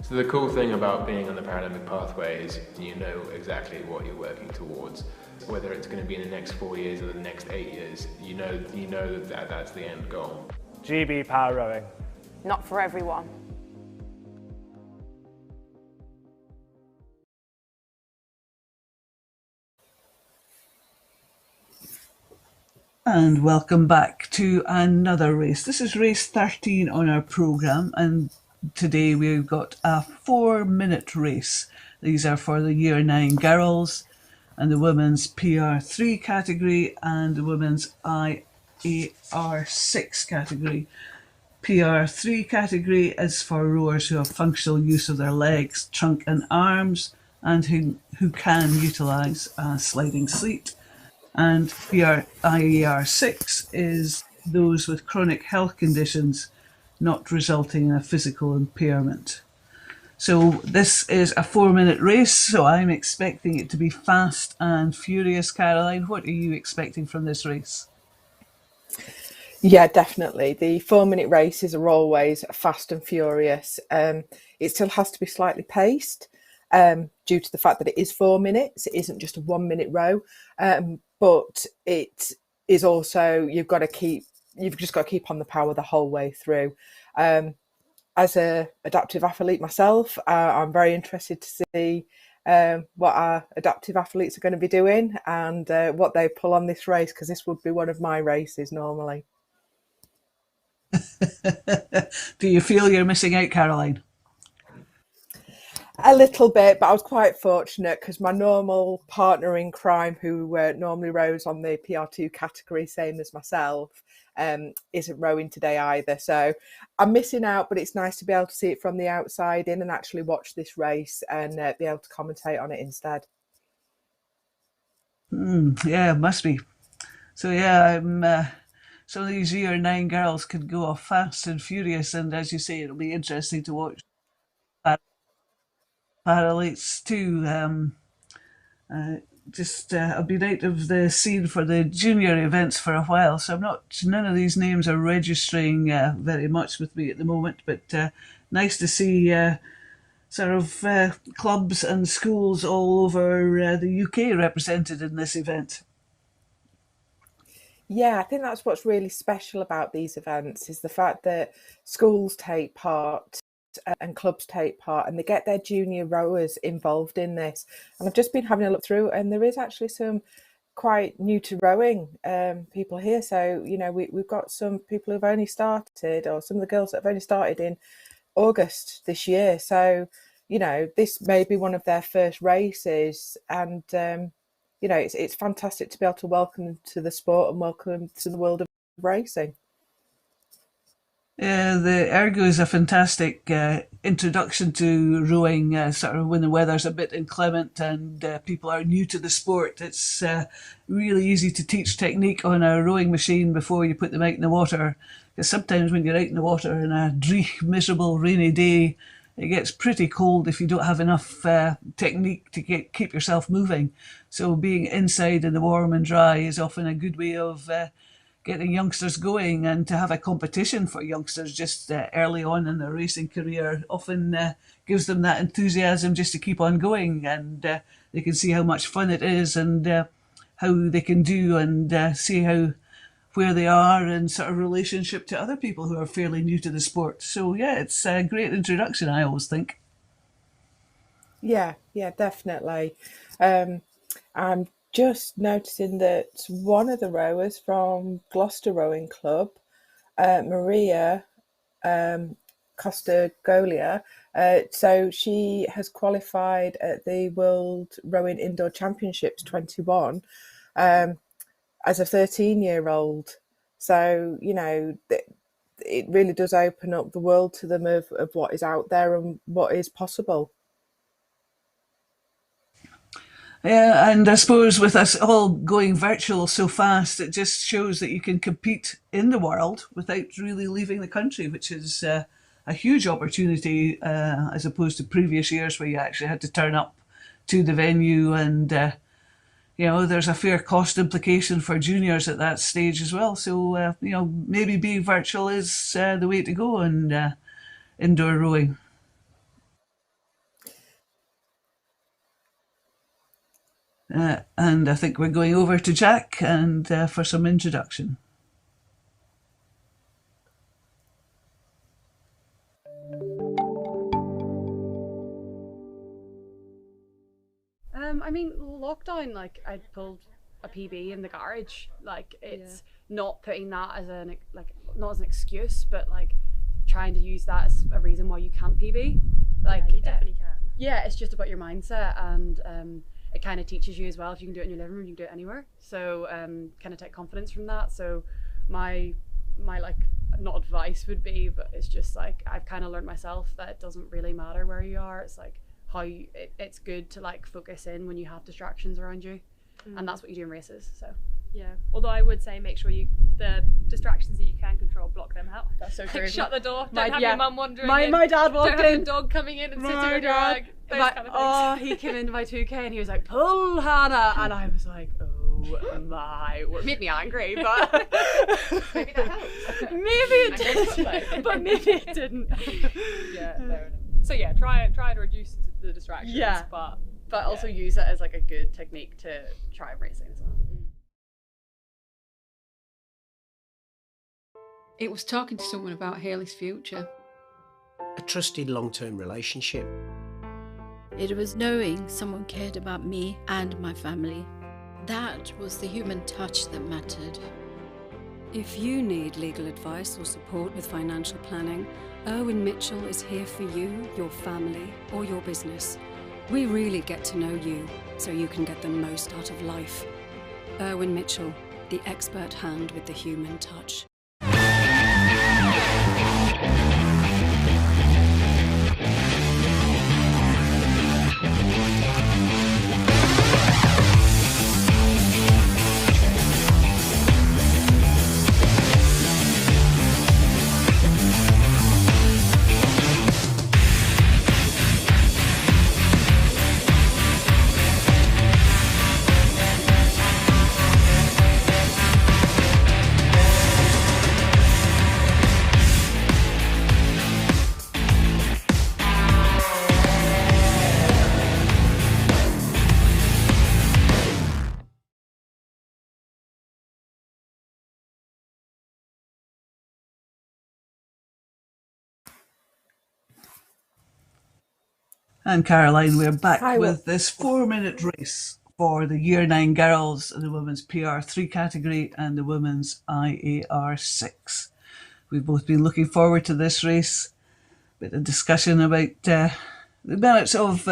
So the cool thing about being on the Paralympic pathway is you know exactly what you're working towards. Whether it's going to be in the next 4 years or the next 8 years, you know that's the end goal. GB Power Rowing. Not for everyone. And welcome back to another race. This is race 13 on our programme, and today we've got a 4-minute race. These are for the Year 9 girls and the women's PR3 category and the women's IAR6 category. PR3 category is for rowers who have functional use of their legs, trunk and arms, and who can utilise a sliding seat. And IAR6 is those with chronic health conditions not resulting in a physical impairment. So this is a 4-minute race, so I'm expecting it to be fast and furious. Caroline, what are you expecting from this race? Yeah, definitely. The 4-minute races are always fast and furious. It still has to be slightly paced due to the fact that it is 4 minutes. It isn't just a 1-minute row, but it is also you've just got to keep on the power the whole way through. As a adaptive athlete myself, I'm very interested to see what our adaptive athletes are going to be doing and what they pull on this race, because this would be one of my races normally. Do you feel you're missing out, Caroline? A little bit, but I was quite fortunate because my normal partner in crime, who normally rows on the PR2 category, same as myself, isn't rowing today either. So I'm missing out, but it's nice to be able to see it from the outside in and actually watch this race and be able to commentate on it instead. Yeah, it must be. So yeah, some of these Year 9 girls could go off fast and furious, and as you say, it'll be interesting to watch paralytes too. I've been out of the scene for the junior events for a while, so none of these names are registering very much with me at the moment, but nice to see clubs and schools all over the UK represented in this event. Yeah, I think that's what's really special about these events is the fact that schools take part and clubs take part, and they get their junior rowers involved in this. And I've just been having a look through, and there is actually some quite new to rowing people here. So, we've got some people who've only started, or some of the girls that have only started in August this year. So, this may be one of their first races, and it's fantastic to be able to welcome them to the sport and welcome them to the world of racing. The ergo is a fantastic introduction to rowing, when the weather's a bit inclement and people are new to the sport. It's really easy to teach technique on a rowing machine before you put them out in the water. Because sometimes when you're out in the water in a dreich, miserable, rainy day, it gets pretty cold if you don't have enough technique to keep yourself moving. So being inside in the warm and dry is often a good way of getting youngsters going, and to have a competition for youngsters just early on in their racing career often gives them that enthusiasm just to keep on going, and they can see how much fun it is and how they can do, and see where they are in sort of relationship to other people who are fairly new to the sport. So yeah, it's a great introduction, I always think. Yeah, definitely. I'm just noticing that one of the rowers from Gloucester Rowing Club, Maria Costa-Golia, so she has qualified at the World Rowing Indoor Championships 21 as a 13-year-old. So, it really does open up the world to them of what is out there and what is possible. Yeah, and I suppose with us all going virtual so fast, it just shows that you can compete in the world without really leaving the country, which is a huge opportunity as opposed to previous years where you actually had to turn up to the venue, and there's a fair cost implication for juniors at that stage as well. So maybe being virtual is the way to go in indoor rowing. And I think we're going over to Jack and for some introduction. Lockdown, I pulled a PB in the garage. It's not putting that as not as an excuse, but trying to use that as a reason why you can't PB. You definitely can. Yeah, it's just about your mindset, and it kind of teaches you as well. If you can do it in your living room, you can do it anywhere. So kind of take confidence from that. So my not advice would be, but it's just I've kind of learned myself that it doesn't really matter where you are. It's it's good to focus in when you have distractions around you, and that's what you do in races. So yeah, although I would say make sure the distractions that you can control, block them out. That's so true. Shut the door. Don't have your mum wandering in. My dad walked in. Don't have your dog coming in and sitting on your leg. Those kind of things. Oh, he came into my 2K and he was like, "Pull, Hannah," and I was like, "Oh my!" It made me angry, but maybe that helps. Maybe it did, but maybe it didn't. Yeah, fair enough. So yeah, try to reduce the distractions. Yeah, but also use it as a good technique to try racing as well. It was talking to someone about Hayley's future. A trusted long-term relationship. It was knowing someone cared about me and my family. That was the human touch that mattered. If you need legal advice or support with financial planning, Irwin Mitchell is here for you, your family, or your business. We really get to know you so you can get the most out of life. Irwin Mitchell, the expert hand with the human touch. And Caroline, we're back Hi, with this 4-minute race for the Year 9 girls in the women's PR3 category and the women's IAR6. We've both been looking forward to this race. Bit of discussion about the merits of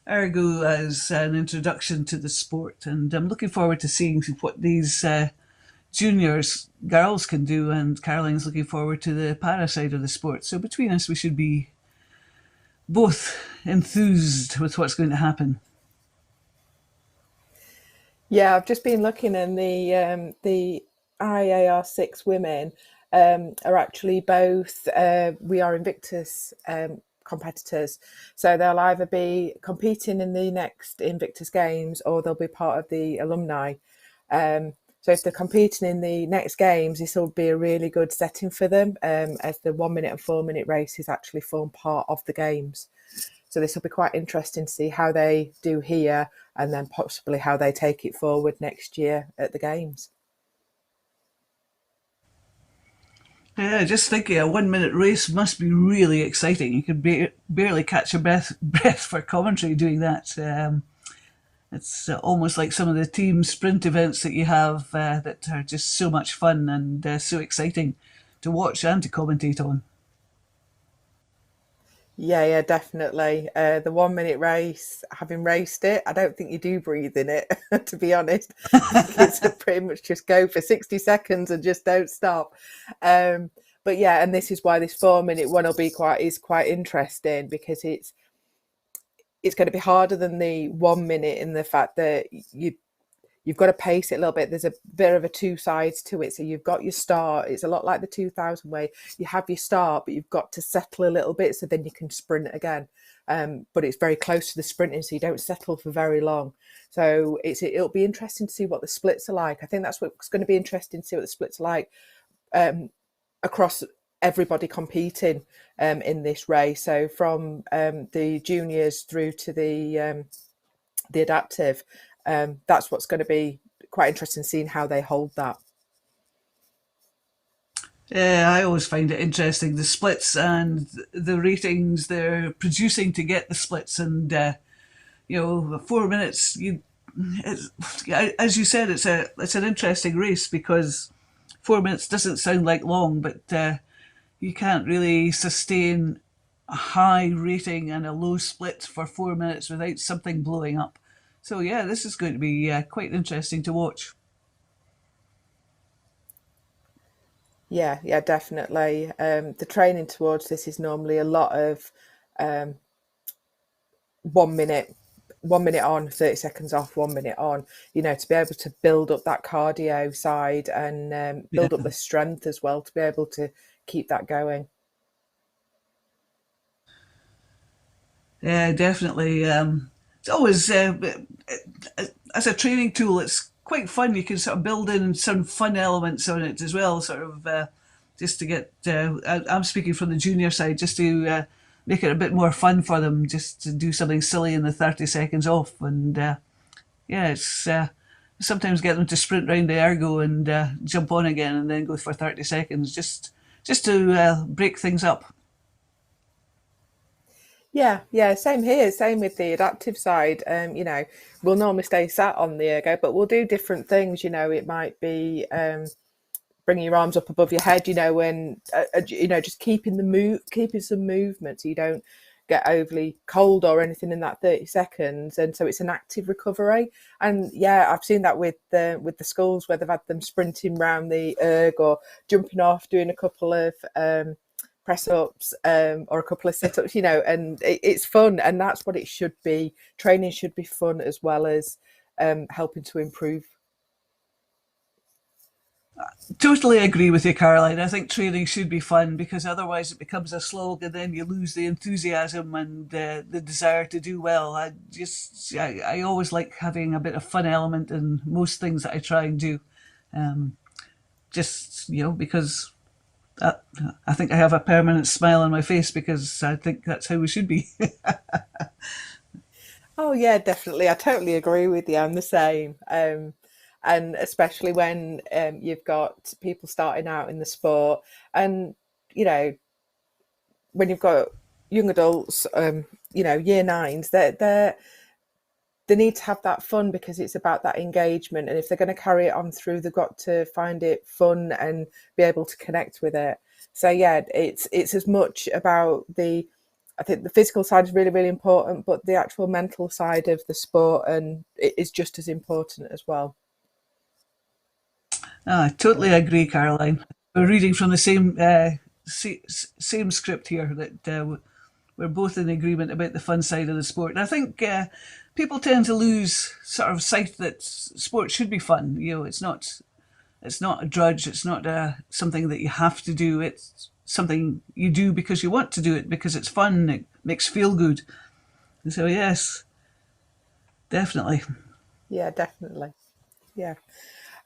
ergo as an introduction to the sport, and I'm looking forward to seeing what these juniors girls can do, and Caroline's looking forward to the para side of the sport. So between us, we should be both enthused with what's going to happen. Yeah, I've just been looking, and the IAR6 women are actually both We Are Invictus competitors. So they'll either be competing in the next Invictus Games or they'll be part of the alumni. So if they're competing in the next games, this will be a really good setting for them, as the 1 minute and 4 minute races actually form part of the games. So this will be quite interesting to see how they do here and then possibly how they take it forward next year at the games. Yeah, just thinking a 1 minute race must be really exciting. You can barely catch a breath for commentary doing that. It's almost like some of the team sprint events that you have that are just so much fun and so exciting to watch and to commentate on. Yeah, definitely. The 1 minute race, having raced it, I don't think you do breathe in it, to be honest. I think it's pretty much just go for 60 seconds and just don't stop. But yeah, and this is why this 4 minute one will be quite interesting, because it's going to be harder than the 1 minute in the fact that you've got to pace it a little bit. There's a bit of a two sides to it. So you've got your start. It's a lot like the 2000 way. You have your start, but you've got to settle a little bit so then you can sprint again. But it's very close to the sprinting, so you don't settle for very long. So it'll be interesting to see what the splits are like. I think that's what's going to be interesting to see what the splits are like across everybody competing in this race. So from the juniors through to the adaptive. That's what's going to be quite interesting, seeing how they hold that. Yeah, I always find it interesting, the splits and the ratings they're producing to get the splits. And 4 minutes, as you said, it's an interesting race because 4 minutes doesn't sound like long, but you can't really sustain a high rating and a low split for 4 minutes without something blowing up. So yeah, this is going to be quite interesting to watch. Yeah, definitely. The training towards this is normally a lot of 1 minute, 1 minute on, 30 seconds off, 1 minute on, to be able to build up that cardio side and build up the strength as well, to be able to keep that going. Yeah, definitely. It's always, as a training tool, it's quite fun. You can sort of build in some fun elements on it as well, sort of just to get, I'm speaking from the junior side, just to make it a bit more fun for them, just to do something silly in the 30 seconds off. And it's sometimes get them to sprint round the ergo and jump on again and then go for 30 seconds, just to break things up. Yeah, same here. Same with the adaptive side. We'll normally stay sat on the ergo, but we'll do different things. It might be bringing your arms up above your head. And just keeping some movement so you don't get overly cold or anything in that 30 seconds. And so it's an active recovery. And yeah, I've seen that with the schools where they've had them sprinting around the erg or jumping off, doing a couple of press ups or a couple of sit ups, and it's fun, and that's what it should be. Training should be fun as well as helping to improve. Totally agree with you, Caroline. I think training should be fun because otherwise it becomes a slog and then you lose the enthusiasm and the desire to do well. I always like having a bit of fun element in most things that I try and do. Because I think I have a permanent smile on my face because I think that's how we should be. Oh yeah, definitely. I totally agree with you. I'm the same. And especially when you've got people starting out in the sport, and when you've got young adults, year nines, they need to have that fun because it's about that engagement. And if they're going to carry it on through, they've got to find it fun and be able to connect with it. So yeah, it's as much about I think the physical side is really, really important, but the actual mental side of the sport and it is just as important as well. I totally agree, Caroline. We're reading from the same script here that we're both in agreement about the fun side of the sport. And I think people tend to lose sort of sight that sport should be fun. It's not a drudge. It's not something that you have to do. It's something you do because you want to do it, because it's fun. It makes you feel good. And so yes, definitely. Yeah, definitely. Yeah.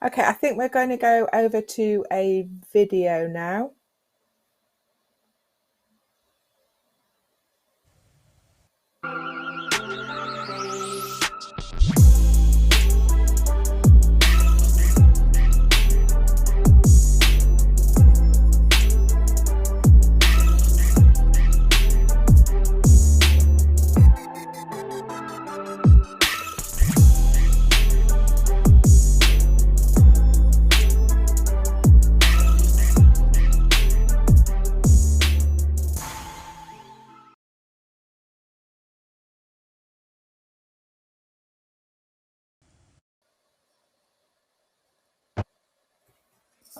Okay, I think we're going to go over to a video now.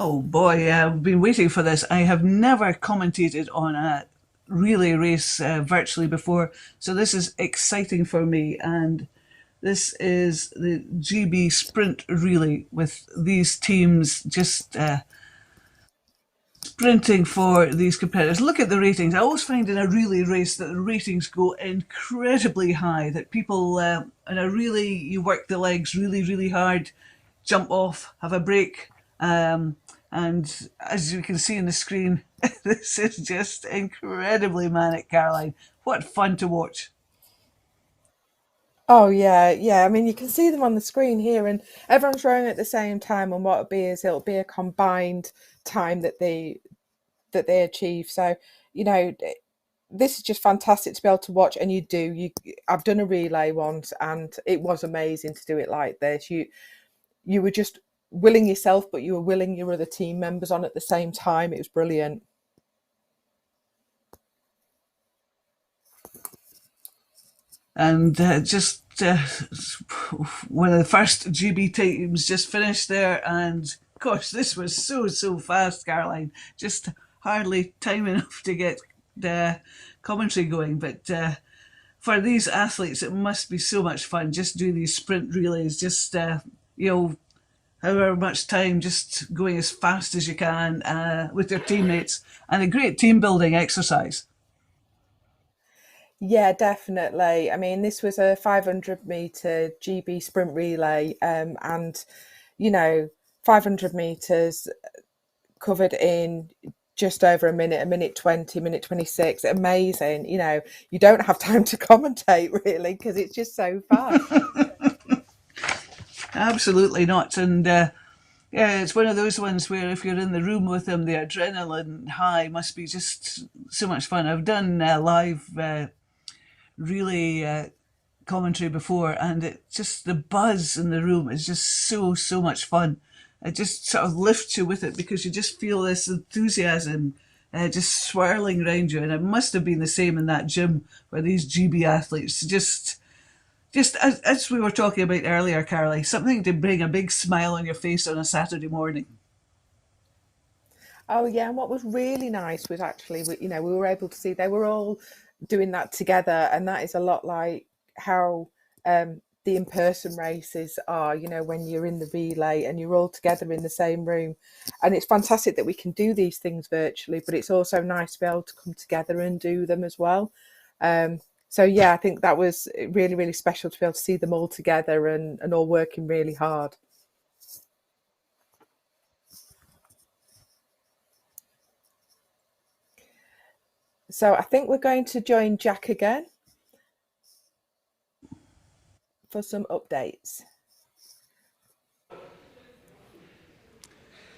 Oh boy, I've been waiting for this. I have never commentated on a relay race virtually before, so this is exciting for me. And this is the GB Sprint Relay with these teams just sprinting for these competitors. Look at the ratings. I always find in a relay race that the ratings go incredibly high, that people in a relay, you work the legs really, really hard, jump off, have a break. And as you can see on the screen, this is just incredibly manic, Caroline. What fun to watch. Oh yeah, yeah. I mean, you can see them on the screen here, and everyone's rowing at the same time. And what it'll be a combined time that they achieve. So this is just fantastic to be able to watch. And I've done a relay once, and it was amazing to do it like this. You were just willing yourself, but you were willing your other team members on at the same time. It was brilliant. And one of the first GB teams just finished there, and of course this was so fast, Caroline. Just hardly time enough to get the commentary going, but for these athletes it must be so much fun just doing these sprint relays, just however much time, just going as fast as you can with your teammates, and a great team building exercise. Yeah, definitely. I mean, this was a 500-meter GB sprint relay, and 500 meters covered in just over a minute 20, minute 26. Amazing. You don't have time to commentate really because it's just so fast. Absolutely not. And yeah, it's one of those ones where if you're in the room with them, the adrenaline high must be just so much fun. I've done live relay commentary before, and the buzz in the room is just so much fun. It just sort of lifts you with it because you just feel this enthusiasm just swirling around you. And it must have been the same in that gym where these GB athletes just as we were talking about earlier, Caroline, something to bring a big smile on your face on a Saturday morning. Oh yeah, and what was really nice was actually, we were able to see they were all doing that together, and that is a lot like how the in-person races are. When you're in the relay and you're all together in the same room, and it's fantastic that we can do these things virtually, but it's also nice to be able to come together and do them as well. So yeah, I think that was really, really special to be able to see them all together and all working really hard. So I think we're going to join Jack again for some updates.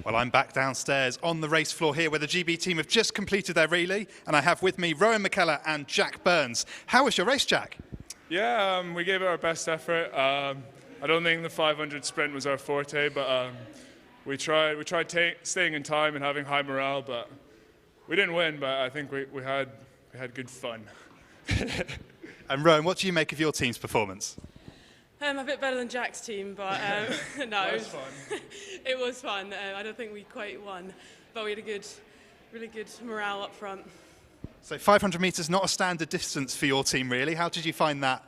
Well, I'm back downstairs on the race floor here where the GB team have just completed their relay, and I have with me Rowan McKellar and Jack Burns. How was your race, Jack? Yeah, we gave it our best effort. I don't think the 500 sprint was our forte, but we tried staying in time and having high morale, but we didn't win, but I think we had good fun. And Rowan, what do you make of your team's performance? A bit better than Jack's team, but no, it was fun. It was fun. I don't think we quite won, but we had a really good morale up front. So 500 metres, not a standard distance for your team, really. How did you find that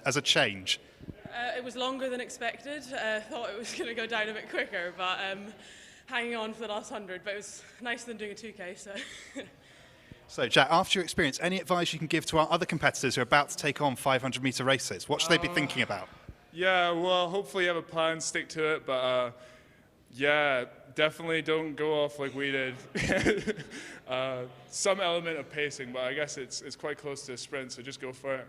as a change? It was longer than expected. Thought it was going to go down a bit quicker, but hanging on for the last 100. But it was nicer than doing a 2K. So. So, Jack, after your experience, any advice you can give to our other competitors who are about to take on 500-metre races? What should they be thinking about? Yeah, well, hopefully you have a plan, stick to it, but yeah, definitely don't go off like we did. Some element of pacing, but I guess it's quite close to a sprint, so just go for it.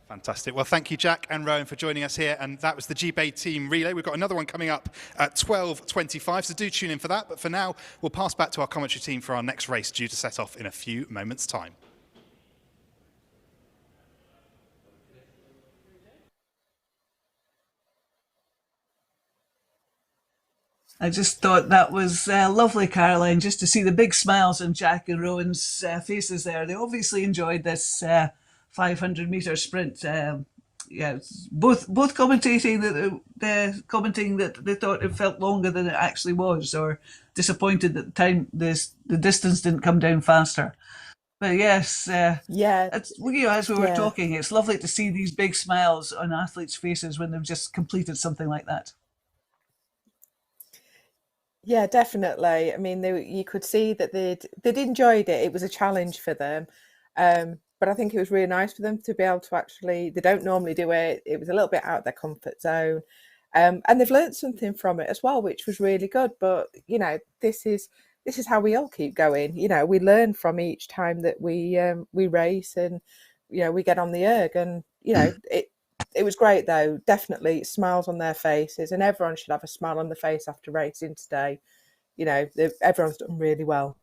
Fantastic. Well, thank you, Jack and Rowan, for joining us here. And that was the GB team relay. We've got another one coming up at 12:25, so do tune in for that. But for now, we'll pass back to our commentary team for our next race, due to set off in a few moments' time. I just thought that was lovely, Caroline, just to see the big smiles on Jack and Rowan's faces there. They obviously enjoyed this 500-metre sprint. Yeah, both commenting that they thought it felt longer than it actually was, or disappointed that the distance didn't come down faster. But yes, as we were talking, it's lovely to see these big smiles on athletes' faces when they've just completed something like that. Yeah, definitely. I mean, you could see that they'd enjoyed it. It was a challenge for them. But I think it was really nice for them to be able to actually, they don't normally do it. It was a little bit out of their comfort zone. And they've learned something from it as well, which was really good. But, you know, this is how we all keep going. You know, we learn from each time that we race, and, you know, we get on the erg. And, you know, it was great, though. Definitely smiles on their faces, and everyone should have a smile on their face after racing today. You know, everyone's done really well.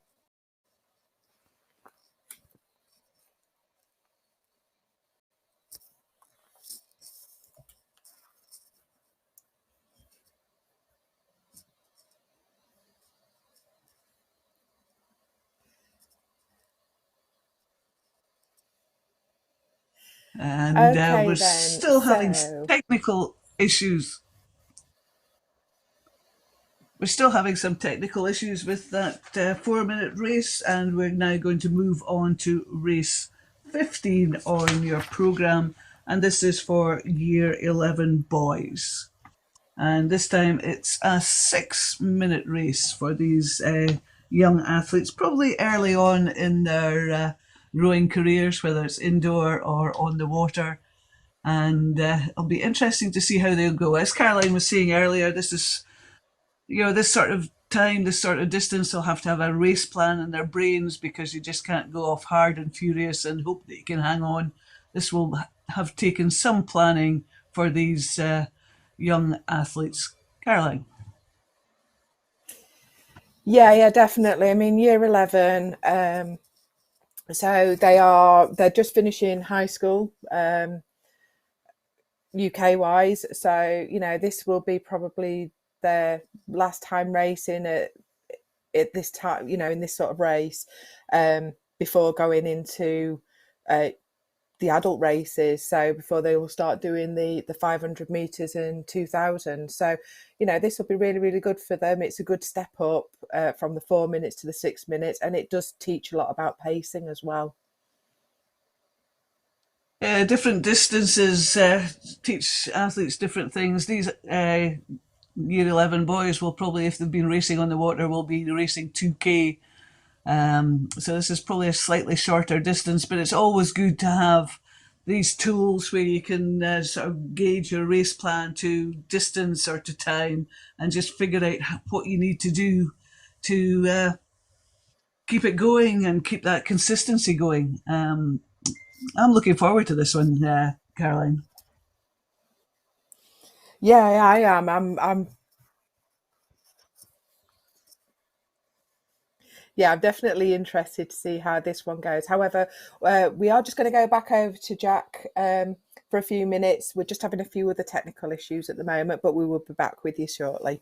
And we're still having technical issues. We're still having some technical issues with that 4-minute race, and we're now going to move on to race 15 on your programme, and this is for Year 11 boys. And this time it's a 6-minute race for these young athletes, probably early on in their rowing careers, whether it's indoor or on the water. And it'll be interesting to see how they'll go. As Caroline was saying earlier, this is, you know, this sort of time, this sort of distance, they'll have to have a race plan in their brains, because you just can't go off hard and furious and hope that you can hang on. This will have taken some planning for these young athletes. Caroline? Yeah, definitely. I mean, Year 11, so they're just finishing high school, UK wise. So, you know, this will be probably their last time racing at this time, you know, in this sort of race, before going into the adult races. So before they will start doing the 500 meters and 2000. So, you know, this will be really, really good for them. It's a good step up from the 4 minutes to the 6 minutes, and it does teach a lot about pacing as well. Different distances teach athletes different things. These Year 11 boys will probably, if they've been racing on the water, will be racing 2K. So this is probably a slightly shorter distance, but it's always good to have these tools where you can sort of gauge your race plan to distance or to time, and just figure out what you need to do to keep it going and keep that consistency going. I'm looking forward to this one, Caroline. Yeah, I am. Yeah, I'm definitely interested to see how this one goes. However, we are just going to go back over to Jack for a few minutes. We're just having a few other technical issues at the moment, but we will be back with you shortly.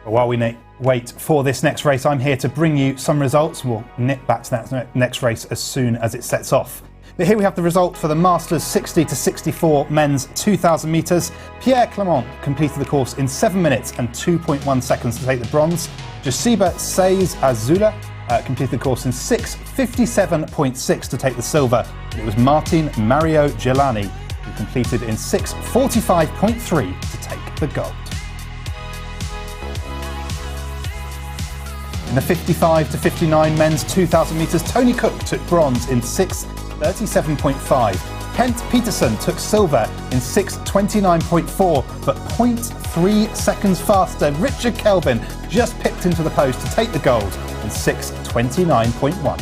While we wait for this next race, I'm here to bring you some results. We'll nip back to that next race as soon as it sets off. But here we have the result for the Masters 60 to 64 men's 2,000 metres. Pierre Clement completed the course in 7 minutes and 2.1 seconds to take the bronze. Josiba Saiz Azula completed the course in 6:57.6 to take the silver. It was Martin Mario Gelani who completed in 6:45.3 to take the gold. In the 55 to 59 men's 2,000 metres, Tony Cook took bronze in 6:37.5. Kent Peterson took silver in 6:29.4, but 0.3 seconds faster. Richard Kelvin just pipped into the post to take the gold in 6:29.1.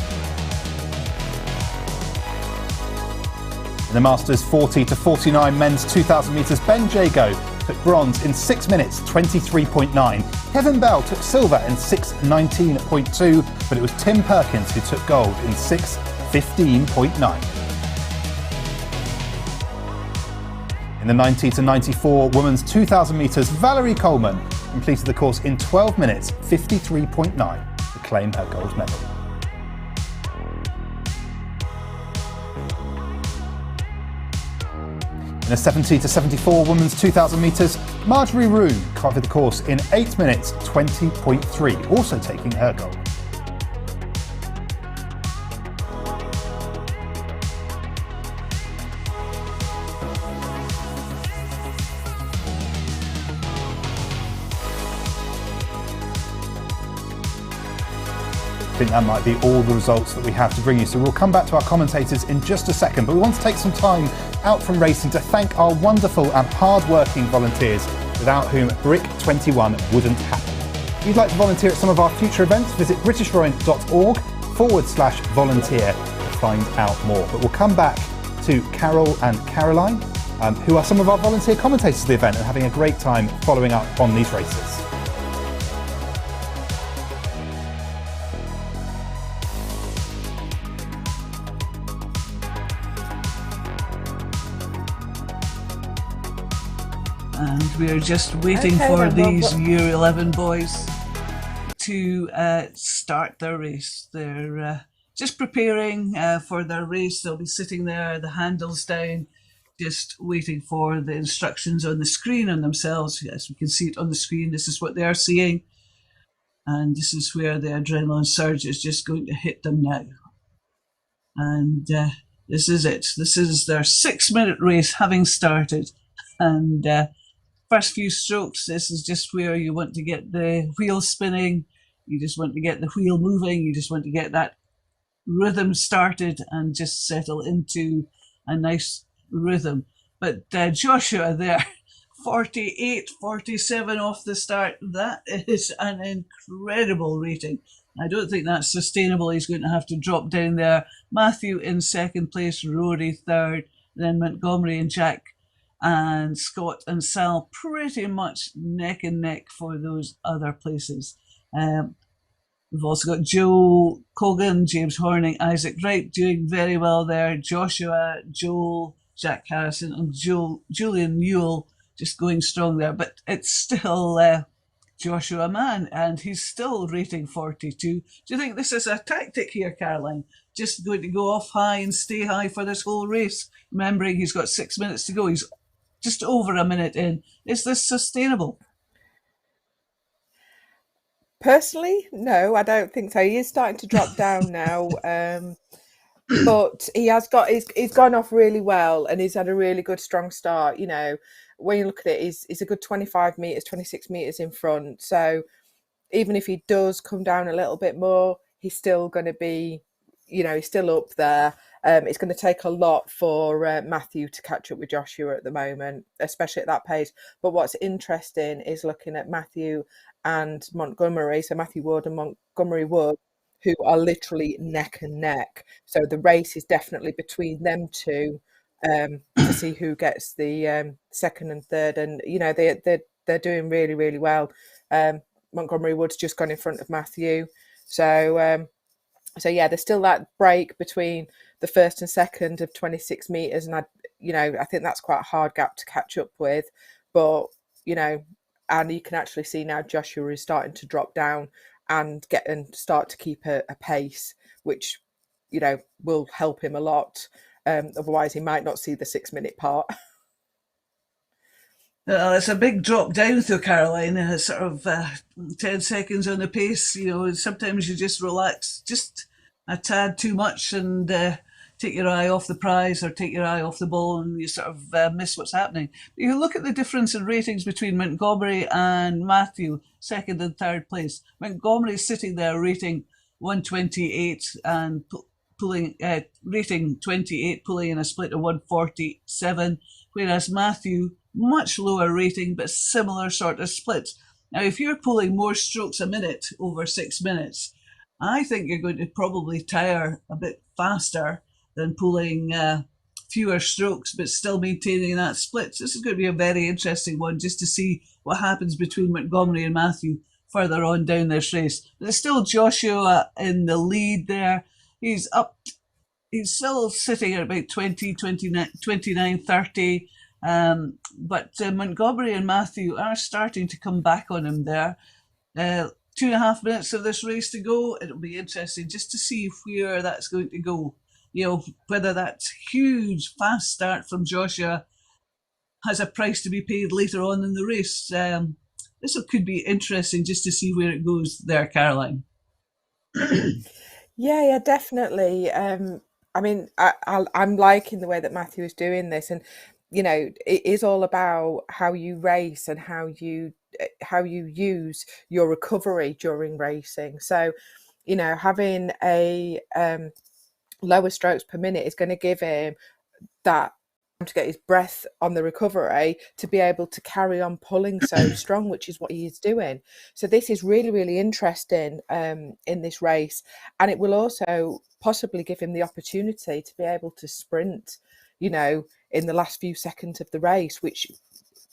In the Masters 40 to 49 men's 2,000 metres, Ben Jago took bronze in 6 minutes 23.9. Kevin Bell took silver in 6:19.2, but it was Tim Perkins who took gold in 6:15.9. In the 90 to 94 women's 2,000 metres, Valerie Coleman completed the course in 12 minutes 53.9 to claim her gold medal. In the 70 to 74 women's 2,000 metres, Marjorie Roon covered the course in 8 minutes 20.3, also taking her gold. I think that might be all the results that we have to bring you. So we'll come back to our commentators in just a second, but we want to take some time out from racing to thank our wonderful and hard-working volunteers, without whom Brick 21 wouldn't happen. If you'd like to volunteer at some of our future events, visit britishrowing.org/volunteer to find out more. But we'll come back to Carol and Caroline, who are some of our volunteer commentators of the event and having a great time following up on these races. And we're just waiting for these Year 11 boys to start their race. They're just preparing for their race. They'll be sitting there, the handles down, just waiting for the instructions on the screen on themselves. Yes, we can see it on the screen. This is what they're seeing. And this is where the adrenaline surge is just going to hit them now. And this is it. This is their 6-minute race having started. And first few strokes, this is just where you want to get the wheel spinning, you just want to get the wheel moving, you just want to get that rhythm started and just settle into a nice rhythm. But Joshua there, 48.47 off the start, that is an incredible rating. I don't think that's sustainable. He's going to have to drop down there. Matthew in second place, Rory third, then Montgomery and Jack and Scott and Sal pretty much neck and neck for those other places. We've also got Joe Cogan, James Horning, Isaac Wright doing very well there. Joshua, Joel, Jack Harrison and Julian Newell just going strong there. But it's still Joshua Mann, and he's still rating 42. Do you think this is a tactic here, Caroline? Just going to go off high and stay high for this whole race? Remembering he's got 6 minutes to go. He's just over a minute in. Is this sustainable? Personally, no, I don't think so. He is starting to drop down now, but he's gone off really well, and he's had a really good strong start. You know, when you look at it, he's a good 25 meters, 26 meters in front. So even if he does come down a little bit more, he's still going to be, you know, he's still up there. It's going to take a lot for Matthew to catch up with Joshua at the moment, especially at that pace. But what's interesting is looking at Matthew and Montgomery, so Matthew Wood and Montgomery Wood, who are literally neck and neck. So the race is definitely between them two to see who gets the second and third. And, you know, they're they're doing really, really well. Montgomery Wood's just gone in front of Matthew. So yeah, there's still that break between the first and second of 26 meters, and I think that's quite a hard gap to catch up with. But and you can actually see now Joshua is starting to drop down and start to keep a pace, which will help him a lot. Otherwise, he might not see the 6-minute part. It's a big drop down though, Caroline. Sort of 10 seconds on the pace. Sometimes you just relax just a tad too much and take your eye off the prize or take your eye off the ball, and you sort of miss what's happening. But you look at the difference in ratings between Montgomery and Matthew, second and third place. Montgomery's sitting there rating 128 and pulling rating 28, pulling in a split of 147, whereas Matthew, much lower rating but similar sort of split. Now, if you're pulling more strokes a minute over 6 minutes, I think you're going to probably tire a bit faster than pulling fewer strokes but still maintaining that split. So this is going to be a very interesting one, just to see what happens between Montgomery and Matthew further on down this race. There's still Joshua in the lead there. He's still sitting at about 20, 29, 30. But Montgomery and Matthew are starting to come back on him there. 2.5 minutes of this race to go. It'll be interesting just to see where that's going to go. Whether that huge fast start from Joshua has a price to be paid later on in the race. This could be interesting just to see where it goes there, Caroline. Yeah, definitely. I mean, I'm liking the way that Matthew is doing this, and it is all about how you race and how you use your recovery during racing. So, having a lower strokes per minute is going to give him that to get his breath on the recovery to be able to carry on pulling so strong, which is what he is doing. So this is really, really interesting in this race, and it will also possibly give him the opportunity to be able to sprint, in the last few seconds of the race, which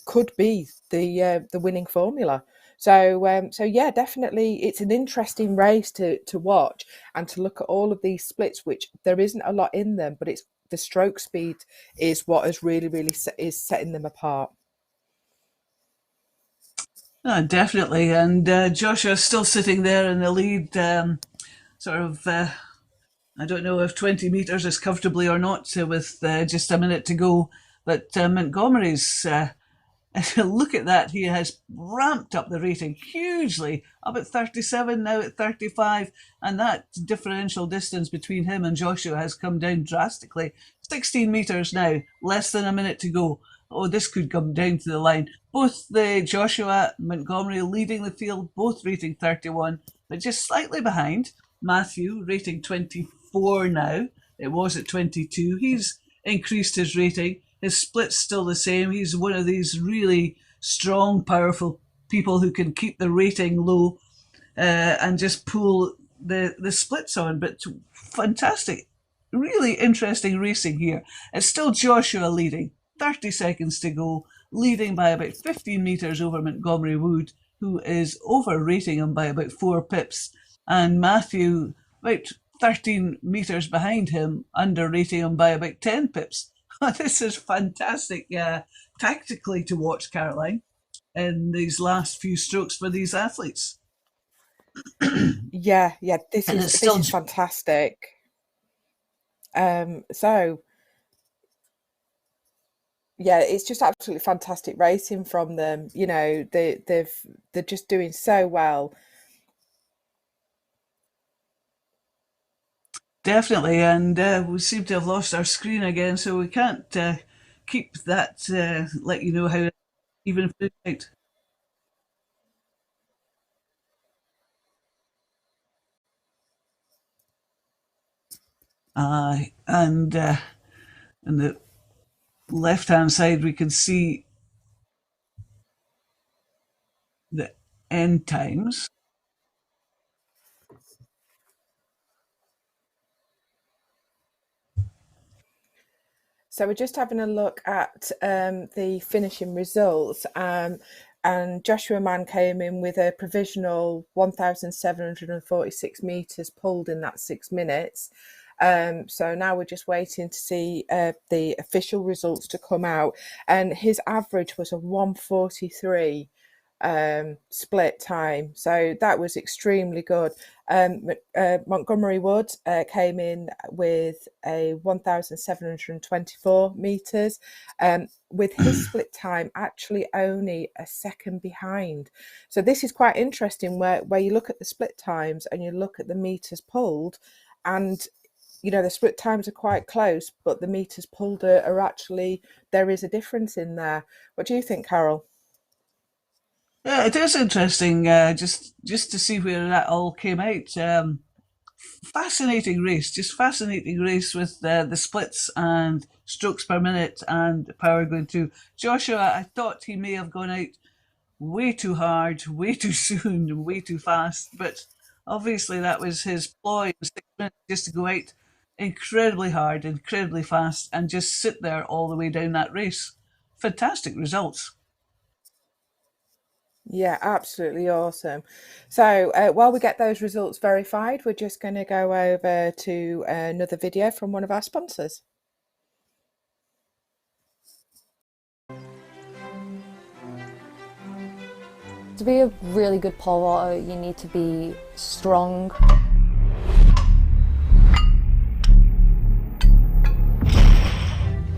could be the winning formula. So yeah, definitely, it's an interesting race to watch and to look at all of these splits, which there isn't a lot in them, but it's the stroke speed is what is really, really is setting them apart. Oh, definitely, and Joshua's still sitting there in the lead, I don't know if 20 metres is comfortably or not with just a minute to go, but Montgomery's look at that. He has ramped up the rating hugely, up at 37, now at 35, and that differential distance between him and Joshua has come down drastically. 16 metres now, less than a minute to go. Oh, this could come down to the line. Both the Joshua, Montgomery leading the field, both rating 31, but just slightly behind. Matthew rating 24 now. It was at 22. He's increased his rating. His split's still the same. He's one of these really strong, powerful people who can keep the rating low and just pull the splits on. But fantastic, really interesting racing here. It's still Joshua leading, 30 seconds to go, leading by about 15 metres over Montgomery Wood, who is overrating him by about 4 pips, and Matthew about 13 metres behind him, underrating him by about 10 pips. This is fantastic tactically to watch, Caroline, in these last few strokes for these athletes. Yeah, this is fantastic. So yeah, it's just absolutely fantastic racing from them. They're just doing so well. Definitely, and we seem to have lost our screen again, so we can't keep that, let you know how even if it's out. And on the left-hand side, we can see the end times. So we're just having a look at the finishing results. and Joshua Mann came in with a provisional 1,746 metres pulled in that 6 minutes. So now we're just waiting to see the official results to come out, and his average was a 1:43 split time, so that was extremely good. Montgomery Wood came in with a 1,724 metres, with his split time actually only a second behind. So this is quite interesting, where you look at the split times and you look at the metres pulled, and the split times are quite close, but the meters pulled are actually, there is a difference in there. What do you think, Carol? Yeah, it is interesting just to see where that all came out. Fascinating race, just fascinating race with the splits and strokes per minute and power going through. Joshua, I thought he may have gone out way too hard, way too soon, way too fast, but obviously that was his ploy in 6 minutes, just to go out incredibly hard, incredibly fast, and just sit there all the way down that race. Fantastic results. Yeah, absolutely awesome. So while we get those results verified, we're just going to go over to another video from one of our sponsors. To be a really good pole vaulter, you need to be strong.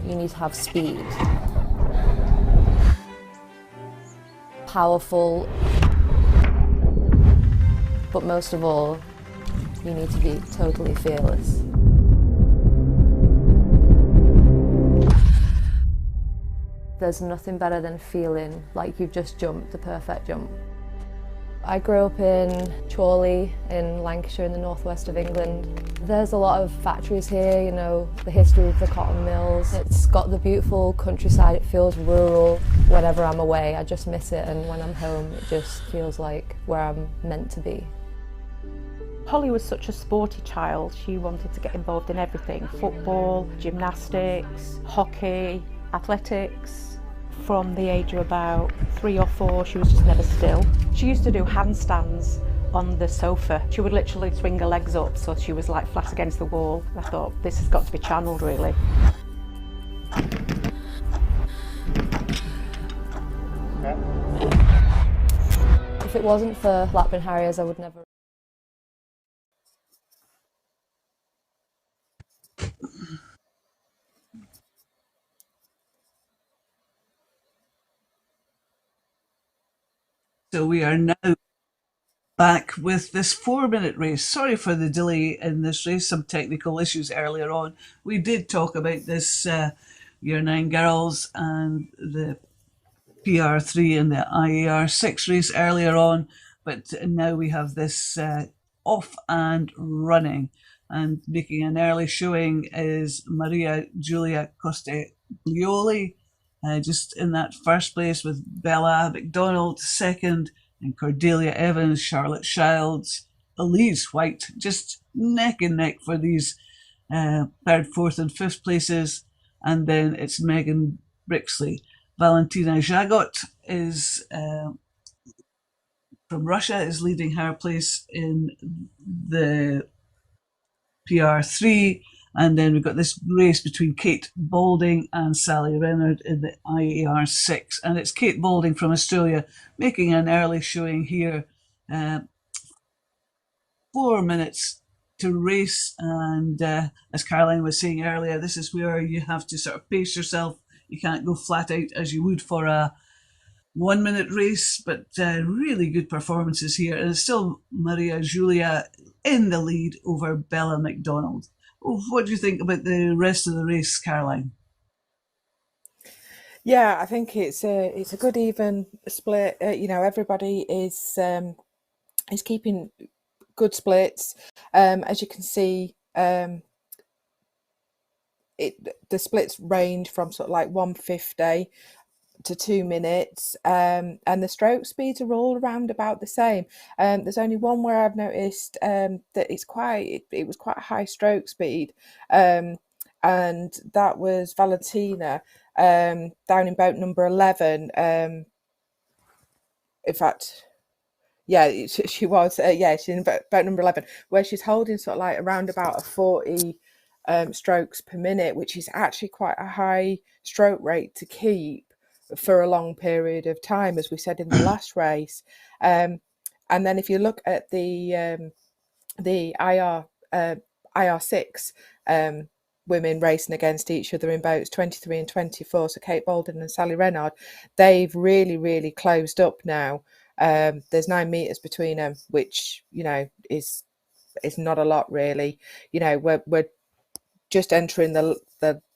You need to have speed. Powerful. But most of all, you need to be totally fearless. There's nothing better than feeling like you've just jumped the perfect jump. I grew up in Chorley in Lancashire in the northwest of England. There's a lot of factories here, the history of the cotton mills. It's got the beautiful countryside, it feels rural. Whenever I'm away, I just miss it, and when I'm home, it just feels like where I'm meant to be. Holly was such a sporty child. She wanted to get involved in everything: football, gymnastics, hockey, athletics. From the age of about 3 or 4, she was just never still. She used to do handstands on the sofa. She would literally swing her legs up so she was like flat against the wall. I thought, this has got to be channeled, really. If it wasn't for Blackburn Harriers, I would never. So we are now back with this 4-minute race. Sorry for the delay in this race, some technical issues earlier on. We did talk about this Year 9 girls and the PR3 and the IAR6 race earlier on, but now we have this off and running. And making an early showing is Maria Giulia Costaglioli, just in that first place, with Bella McDonald second, and Cordelia Evans, Charlotte Childs, Elise White, just neck and neck for these third, fourth, and fifth places. And then it's Megan Brixley. Valentina Jagot is from Russia, is leading her place in the PR3. And then we've got this race between Kate Balding and Sally Rennard in the IAR6. And it's Kate Balding from Australia making an early showing here. 4 minutes to race. And as Caroline was saying earlier, this is where you have to sort of pace yourself. You can't go flat out as you would for a 1 minute race, but really good performances here. And it's still Maria Giulia in the lead over Bella McDonald. What do you think about the rest of the race, Caroline? Yeah, I think it's a good even split. Everybody is keeping good splits. As you can see, the splits range from sort of like 150 to 2 minutes, and the stroke speeds are all around about the same. There's only one where I've noticed that it was quite a high stroke speed, and that was Valentina down in boat number 11. in fact, yeah, she was. Yeah, she's in boat number 11, where she's holding sort of like around about a 40 strokes per minute, which is actually quite a high stroke rate to keep for a long period of time, as we said in the last race. And then if you look at the IR6 women racing against each other in boats 23 and 24, so Kate Bolden and Sally Renard, they've really closed up now. There's 9 meters between them, which is not a lot really. We're just entering the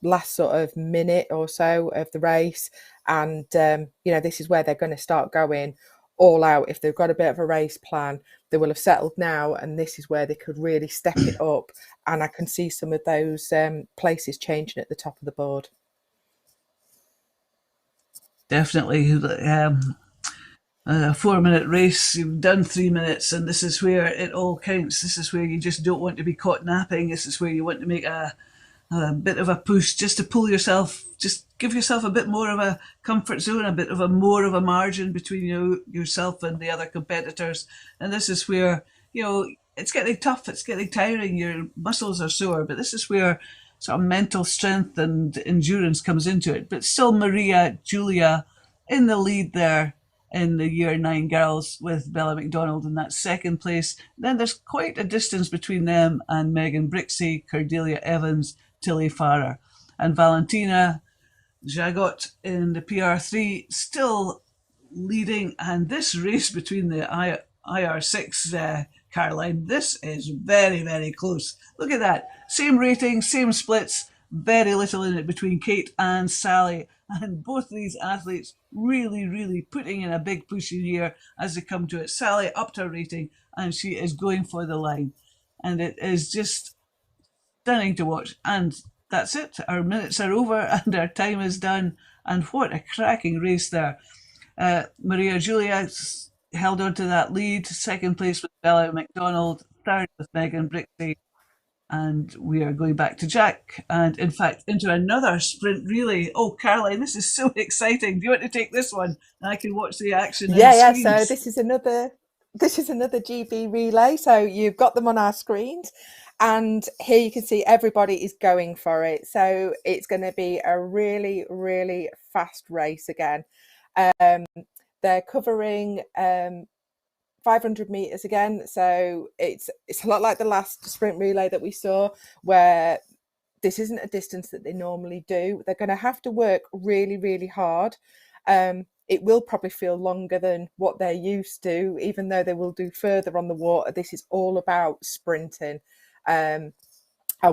last sort of minute or so of the race, and this is where they're going to start going all out. If they've got a bit of a race plan, they will have settled now, and this is where they could really step it up. And I can see some of those places changing at the top of the board. Definitely. A 4-minute race, you've done 3 minutes, and this is where it all counts. This is where you just don't want to be caught napping. This is where you want to make a bit of a push just to pull yourself, just give yourself a bit more of a comfort zone, a bit of a more of a margin between yourself and the other competitors. And this is where, it's getting tough, it's getting tiring, your muscles are sore, but this is where sort of mental strength and endurance comes into it. But still Maria Julia in the lead there in the Year 9 girls with Bella McDonald in that second place. Then there's quite a distance between them and Megan Brixey, Cordelia Evans, Tilly Farrer. And Valentina Jagot in the PR3 still leading. And this race between the IR6, Caroline, this is very close. Look at that. Same rating, same splits, very little in it between Kate and Sally. And both these athletes really putting in a big push in here as they come to it. Sally upped her rating and she is going for the line. And it is just stunning to watch. And that's it. Our minutes are over and our time is done. And what a cracking race there. Maria Julia held on to that lead. Second place with Bella McDonald. Third with Megan Brixey. And we are going back to Jack and, in fact, into another sprint relay. Oh, Caroline, this is so exciting. Do you want to take this one? And I can watch the action. Yeah. So this is another GB relay. So you've got them on our screens. And here you can see everybody is going for it. So it's going to be a really fast race again. They're covering 500 meters again, so it's a lot like the last sprint relay that we saw, where this isn't a distance that they normally do. They're going to have to work really hard. It will probably feel longer than what they're used to, even though they will do further on the water. This is all about sprinting and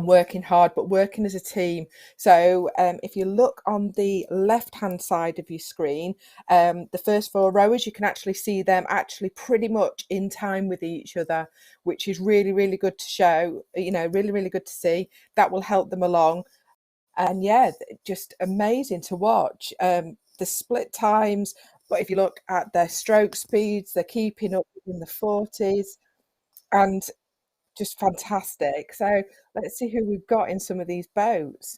working hard, but working as a team. So if you look on the left hand side of your screen, the first 4 rowers, you can actually see them actually pretty much in time with each other, which is really good to show, really good to see. That will help them along. And yeah, just amazing to watch. The split times, but if you look at their stroke speeds, they're keeping up in the 40s and just fantastic. So let's see who we've got in some of these boats.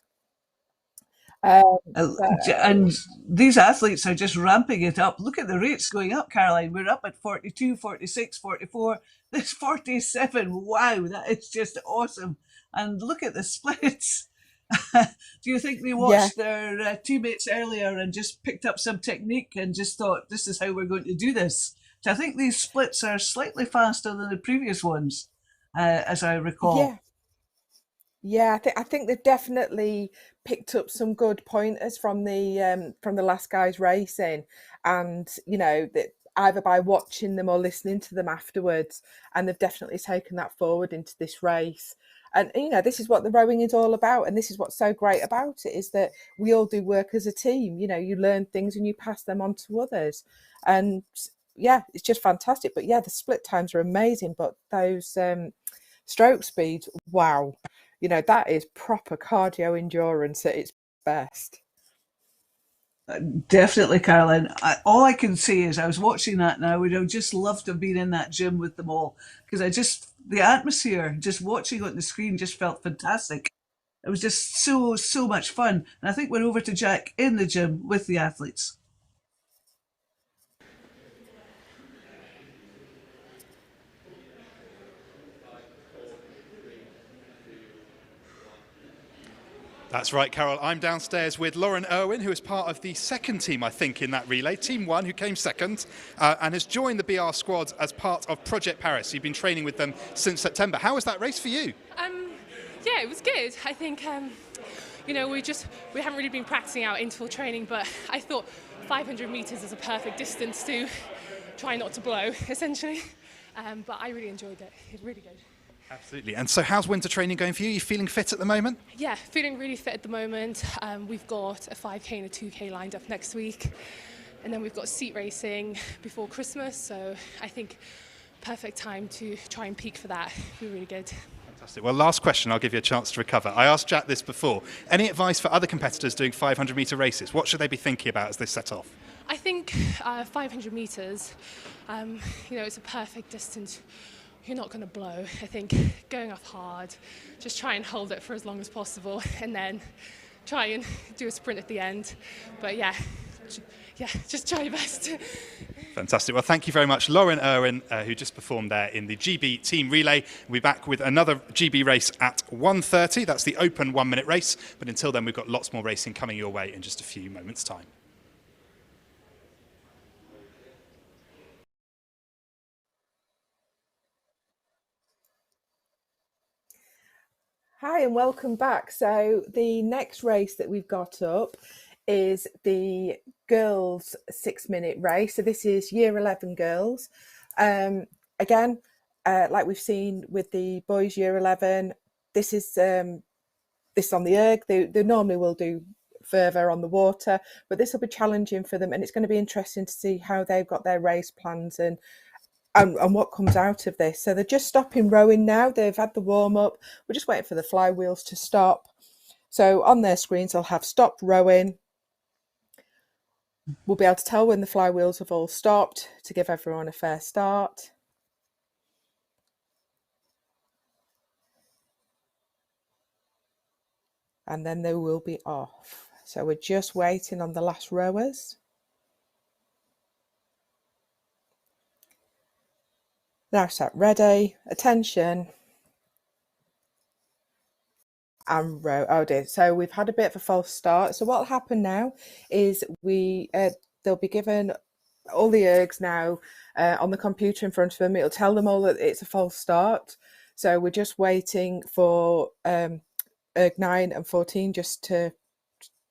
And these athletes are just ramping it up. Look at the rates going up, Caroline. We're up at 42, 46, 44. This 47. Wow, that is just awesome. And look at the splits. Do you think they watched their teammates earlier and just picked up some technique and just thought, this is how we're going to do this? So I think these splits are slightly faster than the previous ones, as I recall. Yeah, I think they've definitely picked up some good pointers from the last guys racing, and that either by watching them or listening to them afterwards, and they've definitely taken that forward into this race. And this is what the rowing is all about, and this is what's so great about it, is that we all do work as a team. You learn things and you pass them on to others, and yeah, it's just fantastic. But yeah, the split times are amazing, but those stroke speeds, wow. That is proper cardio endurance at its best. Definitely, Caroline. All I can say is I was watching that and I would have just loved to have been in that gym with them all, because the atmosphere, just watching on the screen just felt fantastic. It was just so much fun. And I think we're over to Jack in the gym with the athletes. That's right, Carol. I'm downstairs with Lauren Irwin, who is part of the second team, I think, in that relay, Team 1, who came second, and has joined the BR squad as part of Project Paris. You've been training with them since September. How was that race for you? Yeah, it was good. I think, you know, we haven't really been practicing our interval training, but I thought 500 metres is a perfect distance to try not to blow, essentially. But I really enjoyed it. It was really good. Absolutely. And so how's winter training going for you? Are you feeling fit at the moment? Yeah, feeling really fit at the moment. We've got a 5K and a 2K lined up next week. And then we've got seat racing before Christmas. So I think perfect time to try and peak for that. It'll be really good. Fantastic. Well, last question, I'll give you a chance to recover. I asked Jack this before. Any advice for other competitors doing 500 metre races? What should they be thinking about as they set off? I think 500 metres, you know, it's a perfect distance. You're not going to blow. I think going off hard, just try and hold it for as long as possible and then try and do a sprint at the end. But yeah, just try your best. Fantastic. Well, thank you very much, Lauren Irwin, who just performed there in the GB team relay. We'll be back with another GB race at 1:30. That's the open 1 minute race. But until then, we've got lots more racing coming your way in just a few moments' time. Hi and welcome back. So the next race that we've got up is the girls 6 minute race. So this is year 11 girls. Again, like we've seen with the boys year 11, this is this on the erg. They normally will do further on the water, but this will be challenging for them, and it's going to be interesting to see how they've got their race plans and what comes out of this. So they're just stopping rowing now. They've had the warm-up. We're just waiting for the flywheels to stop. So on their screens, they'll have stopped rowing. We'll be able to tell when the flywheels have all stopped to give everyone a fair start. And then they will be off. So we're just waiting on the last rowers. Now set, ready, attention, and row. Oh dear, so we've had a bit of a false start. So what'll happen now is they'll be given all the ergs now on the computer in front of them. It'll tell them all that it's a false start. So we're just waiting for erg 9 and 14 just to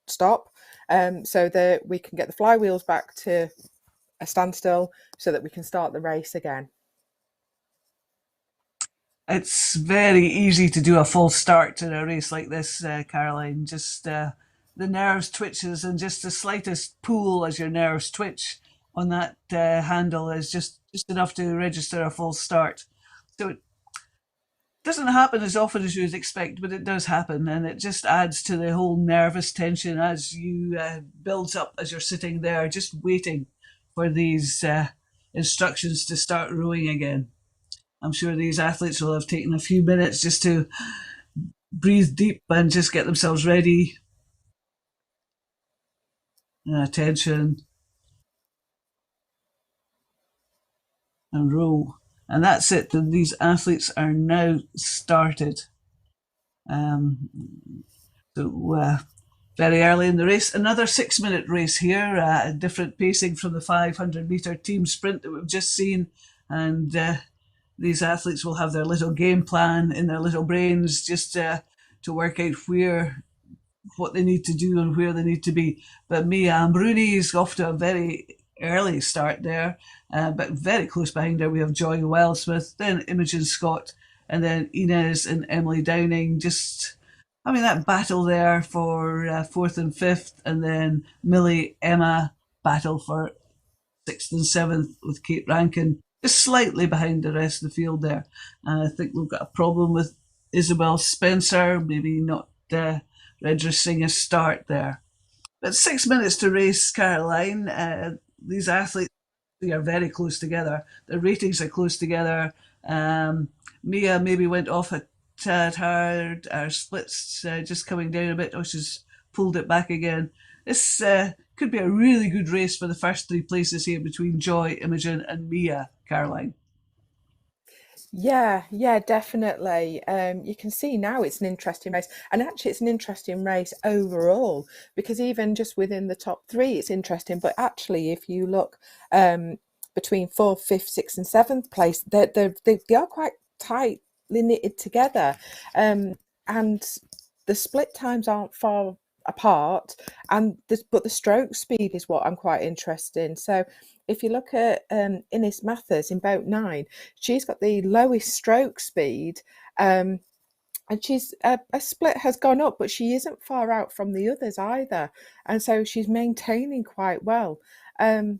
stop, so that we can get the flywheels back to a standstill so that we can start the race again. It's very easy to do a false start in a race like this, Caroline. Just the nerves twitches, and just the slightest pull as your nerves twitch on that handle is just enough to register a false start. So it doesn't happen as often as you would expect, but it does happen, and it just adds to the whole nervous tension as you builds up as you're sitting there just waiting for these instructions to start rowing again. I'm sure these athletes will have taken a few minutes just to breathe deep and just get themselves ready. Attention. And row. And that's it. These athletes are now started. Very early in the race. Another 6 minute race here. Different pacing from the 500 metre team sprint that we've just seen. And these athletes will have their little game plan in their little brains just to work out what they need to do and where they need to be. But Mia Ambruni is off to a very early start there, but very close behind her we have Joy Wildsmith, then Imogen Scott, and then Inez and Emily Downing. Just, I mean, that battle there for fourth and fifth, and then Millie Emma battle for sixth and seventh with Kate Rankin just slightly behind the rest of the field there. And I think we've got a problem with Isabel Spencer, maybe not registering a start there. But 6 minutes to race, Caroline. These athletes are very close together. The ratings are close together. Mia maybe went off a tad hard. Our splits just coming down a bit. Oh, she's pulled it back again. This could be a really good race for the first three places here between Joy, Imogen and Mia, Caroline. Yeah, definitely. You can see now it's an interesting race, and actually it's an interesting race overall, because even just within the top three, it's interesting. But actually, if you look between fourth, fifth, sixth, and seventh place, they are quite tightly knitted together, and the split times aren't far apart, and but the stroke speed is what I'm quite interested in. So if you look at Ines Mathers in boat 9, she's got the lowest stroke speed, and she's a split has gone up, but she isn't far out from the others either, and so she's maintaining quite well. And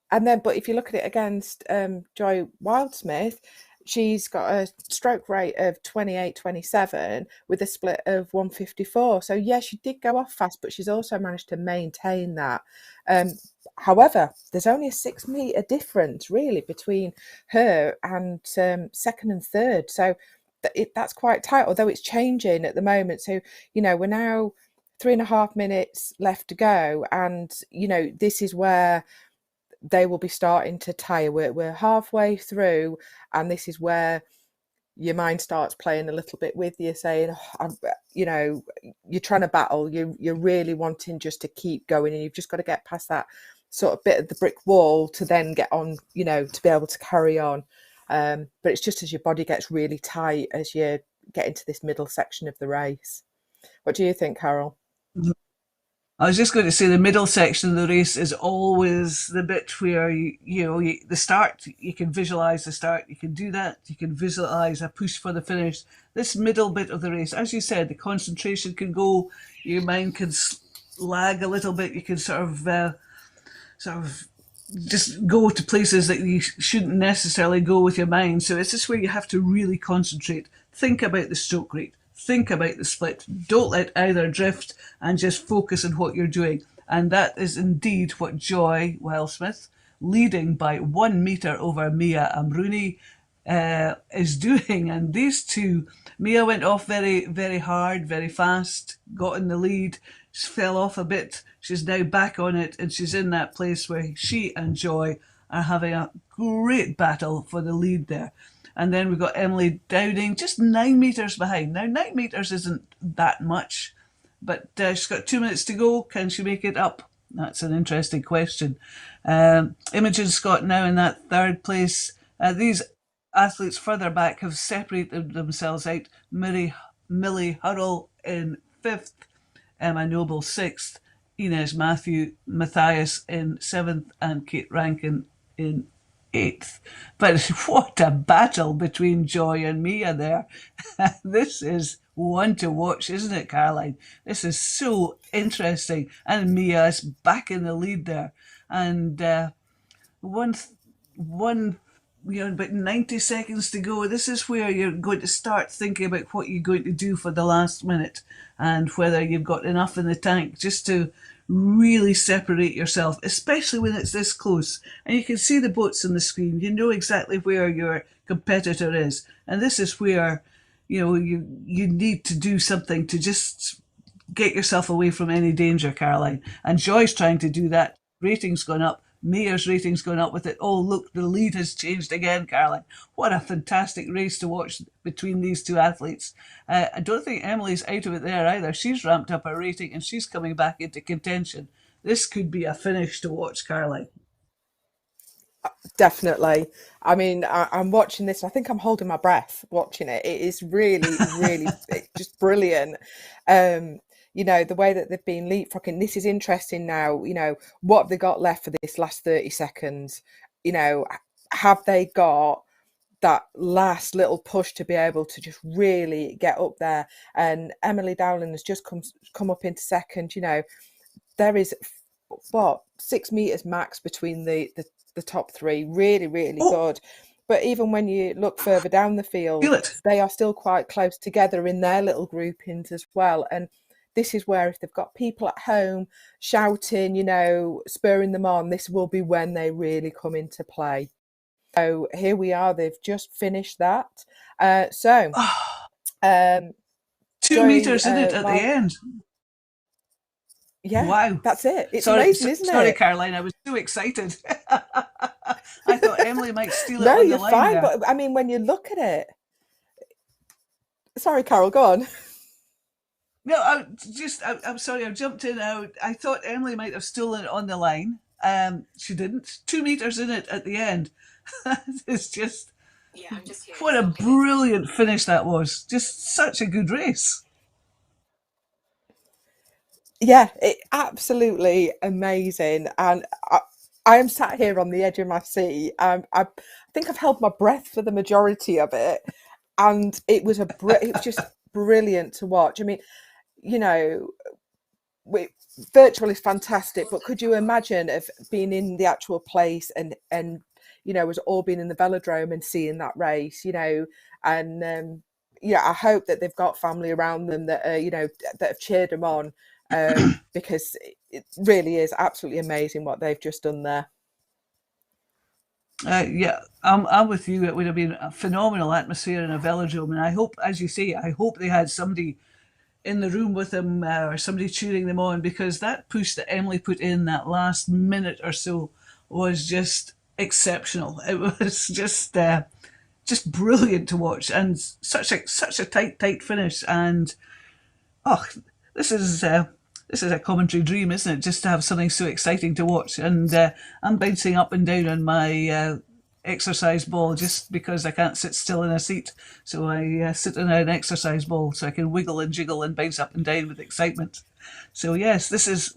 then, but if you look at it against Joy Wildsmith, she's got a stroke rate of 28-27 with a split of 154. So yeah, she did go off fast, but she's also managed to maintain that. However, there's only a 6 metre difference really between her and second and third. So that's quite tight, although it's changing at the moment. So, we're now 3.5 minutes left to go. And, this is where they will be starting to tire. We're halfway through, and this is where your mind starts playing a little bit with you, saying, you're trying to battle. You're really wanting just to keep going, and you've just got to get past that sort of bit of the brick wall to then get on, to be able to carry on. But it's just as your body gets really tight as you get into this middle section of the race. What do you think, Carol? I was just going to say the middle section of the race is always the bit where the start, you can visualize the start, you can do that, you can visualize a push for the finish. This middle bit of the race, as you said, the concentration can go, your mind can lag a little bit, you can sort of just go to places that you shouldn't necessarily go with your mind. So it's just where you have to really concentrate, think about the stroke rate, think about the split. Don't let either drift, and just focus on what you're doing. And that is indeed what Joy Wildsmith, leading by 1 metre over Mia Amrouni, is doing. And these two, Mia went off very, very hard, very fast, got in the lead, fell off a bit. She's now back on it, and she's in that place where she and Joy are having a great battle for the lead there. And then we've got Emily Dowding, just 9 metres behind. Now, 9 metres isn't that much, but she's got 2 minutes to go. Can she make it up? That's an interesting question. Imogen Scott now in that third place. These athletes further back have separated themselves out. Millie Hurrell in 5th, Emma Noble 6th, Inez Matthias in 7th, and Kate Rankin in 8th. But what a battle between Joy and Mia there. This is one to watch, isn't it, Caroline? This is so interesting. And Mia is back in the lead there. And about 90 seconds to go. This is where you're going to start thinking about what you're going to do for the last minute, and whether you've got enough in the tank just to really separate yourself, especially when it's this close. And you can see the boats on the screen. You know exactly where your competitor is. And this is where, you need to do something to just get yourself away from any danger, Caroline. And Joy's trying to do that. Rating's gone up. Mia's rating's gone up with it. Oh, look, the lead has changed again, Caroline. What a fantastic race to watch between these two athletes. I don't think Emily's out of it there either. She's ramped up her rating and she's coming back into contention. This could be a finish to watch, Caroline. Definitely. I mean, I'm watching this. I think I'm holding my breath watching it. It is really, really just brilliant. The way that they've been leapfrogging. This is interesting now. What have they got left for this last 30 seconds? Have they got that last little push to be able to just really get up there? And Emily Dowling has just come up into second. There is 6 meters max between the top three. Really, really good. But even when you look further down the field, they are still quite close together in their little groupings as well. And this is where, if they've got people at home shouting, spurring them on, this will be when they really come into play. So here we are. They've just finished that. 2 meters in it at the end. Yeah, wow, that's it. It's amazing, isn't it? Sorry, Caroline, I was too excited. I thought thought Emily might steal it No, on the you're line fine. there. But I mean, when you look at it, sorry, Carol, go on. No, I'm sorry, I jumped in. I thought Emily might have stolen it on the line. She didn't. 2 meters in it at the end. It's just, what a brilliant finish that was. Just such a good race. Yeah, absolutely amazing. And I am sat here on the edge of my seat. I think I've held my breath for the majority of it, and it was it was just brilliant to watch. I mean, you know, virtual is fantastic, but could you imagine of being in the actual place and you know, us all being in the velodrome and seeing that race, you know, and yeah, I hope that they've got family around them that you know, that have cheered them on, because it really is absolutely amazing what they've just done there. Yeah, I'm with you. It would have been a phenomenal atmosphere in a velodrome, and I hope, as you say, I hope they had somebody in the room with them, or somebody cheering them on, because that push that Emily put in that last minute or so was just exceptional. It was just brilliant to watch, and such a tight finish. And oh, this is this is a commentary dream, isn't it? Just to have something so exciting to watch. And I'm bouncing up and down on my exercise ball just because I can't sit still in a seat. So I sit in an exercise ball so I can wiggle and jiggle and bounce up and down with excitement. So yes, this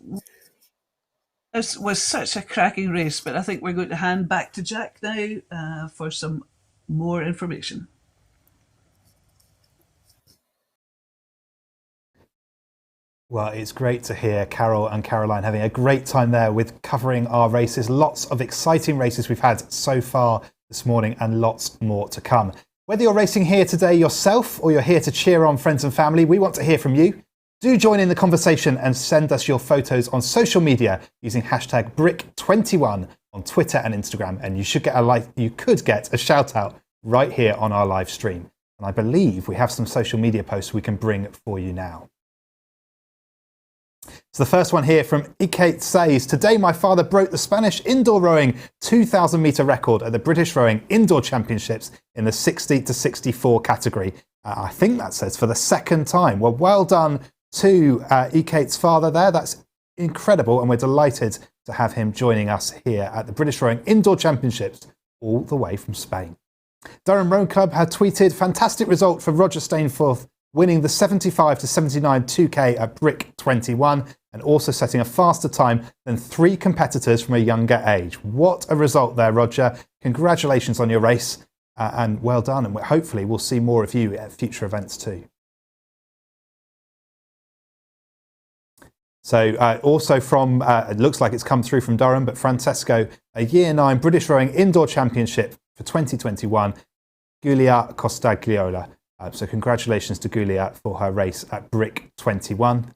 was such a cracking race. But I think we're going to hand back to Jack now for some more information. Well, it's great to hear Carol and Caroline having a great time there with covering our races. Lots of exciting races we've had so far this morning and lots more to come. Whether you're racing here today yourself or you're here to cheer on friends and family, we want to hear from you. Do join in the conversation and send us your photos on social media using hashtag Brick21 on Twitter and Instagram, and you could get a shout out right here on our live stream. And I believe we have some social media posts we can bring for you now. So the first one here from Ikate says, today my father broke the Spanish indoor rowing 2,000 metre record at the British Rowing Indoor Championships in the 60 to 64 category. I think that says for the second time. Well done to Ikate's father there. That's incredible, and we're delighted to have him joining us here at the British Rowing Indoor Championships all the way from Spain. Durham Rowing Club had tweeted, fantastic result for Roger Stainforth, winning the 75 to 79 2K at Brick 21 and also setting a faster time than 3 competitors from a younger age. What a result there, Roger. Congratulations on your race and well done. And hopefully we'll see more of you at future events too. So also from, it looks like it's come through from Durham, but Francesco, a Year 9 British Rowing Indoor Championship for 2021, Giulia Costagliola. So congratulations to Giulia for her race at Brick 21.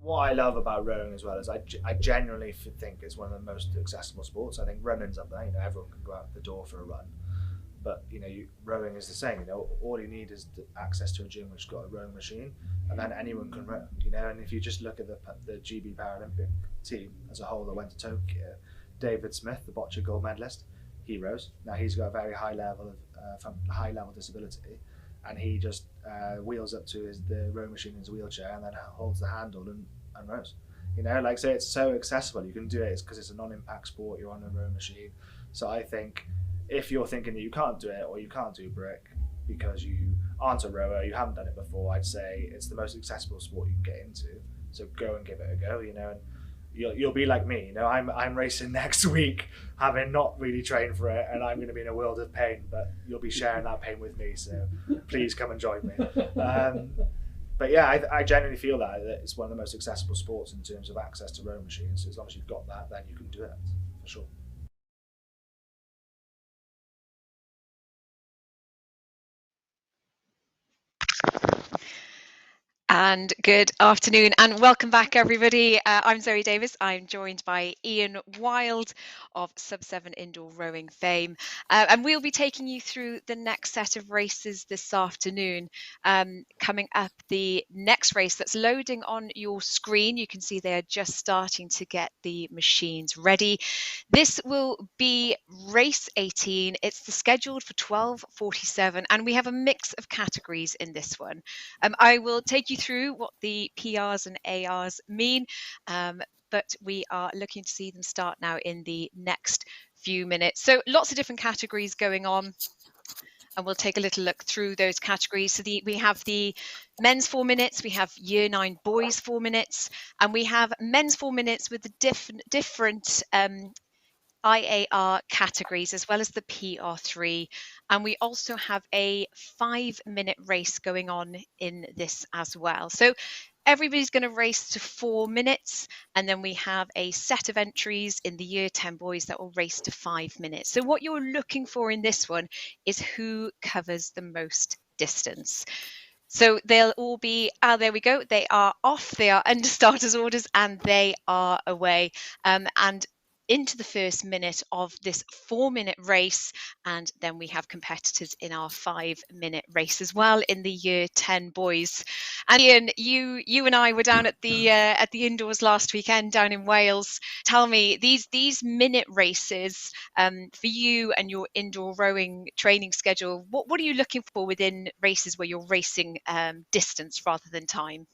what I love about rowing as well is I genuinely think it's one of the most accessible sports. I think running's up there. You know, everyone can go out the door for a run, but you know, rowing is the same. You know, all you need is access to a gym which has got a rowing machine, and then anyone can row. You know, and if you just look at the GB Paralympic team as a whole that went to Tokyo, David Smith, the bocce gold medalist, he rows. Now he's got a very high level disability, and he just wheels up to the rowing machine in his wheelchair and then holds the handle and rows. You know, like, so it's so accessible. You can do it because it's a non-impact sport. You're on a rowing machine. So I think if you're thinking that you can't do it or you can't do brick because you aren't a rower, you haven't done it before, I'd say it's the most accessible sport you can get into. So go and give it a go. You know, and you'll be like me. You know, I'm racing next week, having not really trained for it, and I'm going to be in a world of pain. But you'll be sharing that pain with me. So please come and join me. But yeah, I genuinely feel that it's one of the most accessible sports in terms of access to rowing machines. So as long as you've got that, then you can do it for sure. And good afternoon and welcome back, everybody. I'm Zoe Davis. I'm joined by Ian Wild of Sub-7 Indoor Rowing fame. And we'll be taking you through the next set of races this afternoon. Coming up, the next race that's loading on your screen. You can see they're just starting to get the machines ready. This will be race 18. It's scheduled for 12:47, and we have a mix of categories in this one. I will take you through what the PRs and ARs mean, but we are looking to see them start now in the next few minutes. So lots of different categories going on, and we'll take a little look through those categories. So we have the men's 4 minutes, we have Year 9 boys 4 minutes, and we have men's 4 minutes with the different IAR categories as well as the PR3, and we also have a 5-minute race going on in this as well. So everybody's going to race to 4 minutes, and then we have a set of entries in the Year 10 boys that will race to 5 minutes. So what you're looking for in this one is who covers the most distance. So they'll all be, there we go, they are off, they are under starters orders, and they are away. And into the first minute of this 4-minute race, and then we have competitors in our 5-minute race as well in the Year 10 boys. And Ian, you and I were down at the indoors last weekend down in Wales. Tell me, these minute races for you and your indoor rowing training schedule, what are you looking for within races where you're racing distance rather than time?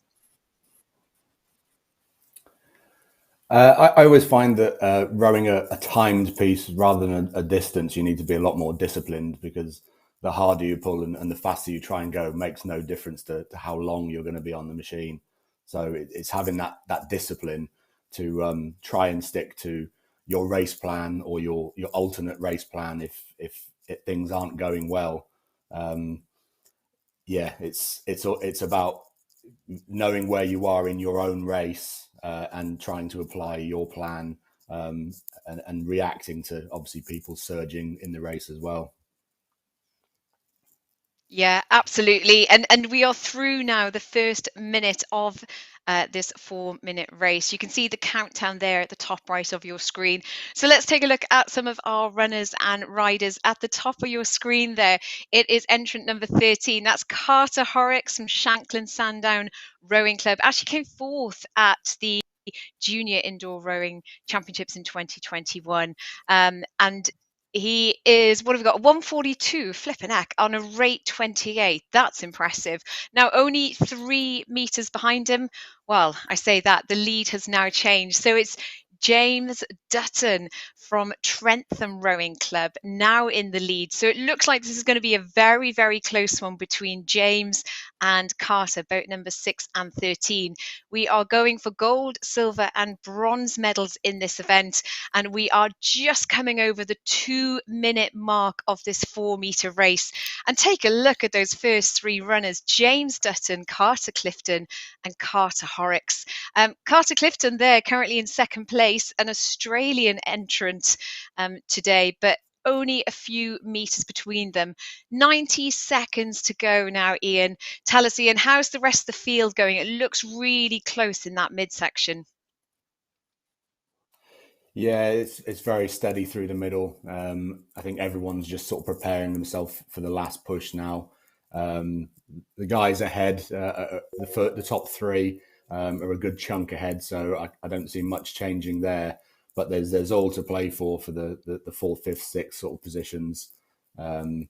I always find that rowing a timed piece rather than a distance, you need to be a lot more disciplined, because the harder you pull and the faster you try and go makes no difference to how long you're going to be on the machine. So it's having that discipline to try and stick to your race plan or your alternate race plan if things aren't going well. Yeah, it's about knowing where you are in your own race and trying to apply your plan and reacting to obviously people surging in the race as well. Yeah, absolutely. And we are through now the first minute of this 4-minute race. You can see the countdown there at the top right of your screen. So let's take a look at some of our runners and riders at the top of your screen there. It is entrant number 13. That's Carter Horrocks from Shanklin Sandown Rowing Club. Actually came fourth at the Junior Indoor Rowing Championships in 2021. And he is, what have we got? 142, flipping heck, on a rate 28. That's impressive. Now, only 3 meters behind him. Well, I say that the lead has now changed. So it's James Dutton from Trentham Rowing Club now in the lead. So it looks like this is going to be a very, very close one between James and Carter, boat number 6 and 13. We are going for gold, silver and bronze medals in this event, and we are just coming over the 2-minute mark of this 4-meter race. And take a look at those first 3 runners: James Dutton, Carter Clifton and Carter Horrocks. Carter Clifton there currently in second place, an Australian entrant today, but only a few meters between them. 90 seconds to go now, Ian. Tell us, Ian, how's the rest of the field going? It looks really close in that midsection. Yeah, it's very steady through the middle. I think everyone's just sort of preparing themselves for the last push now. The guys ahead, the top three are a good chunk ahead, so I don't see much changing there. But there's all to play for the fourth, fifth, sixth sort of positions. No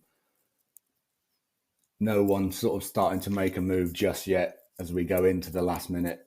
one sort of starting to make a move just yet as we go into the last minute.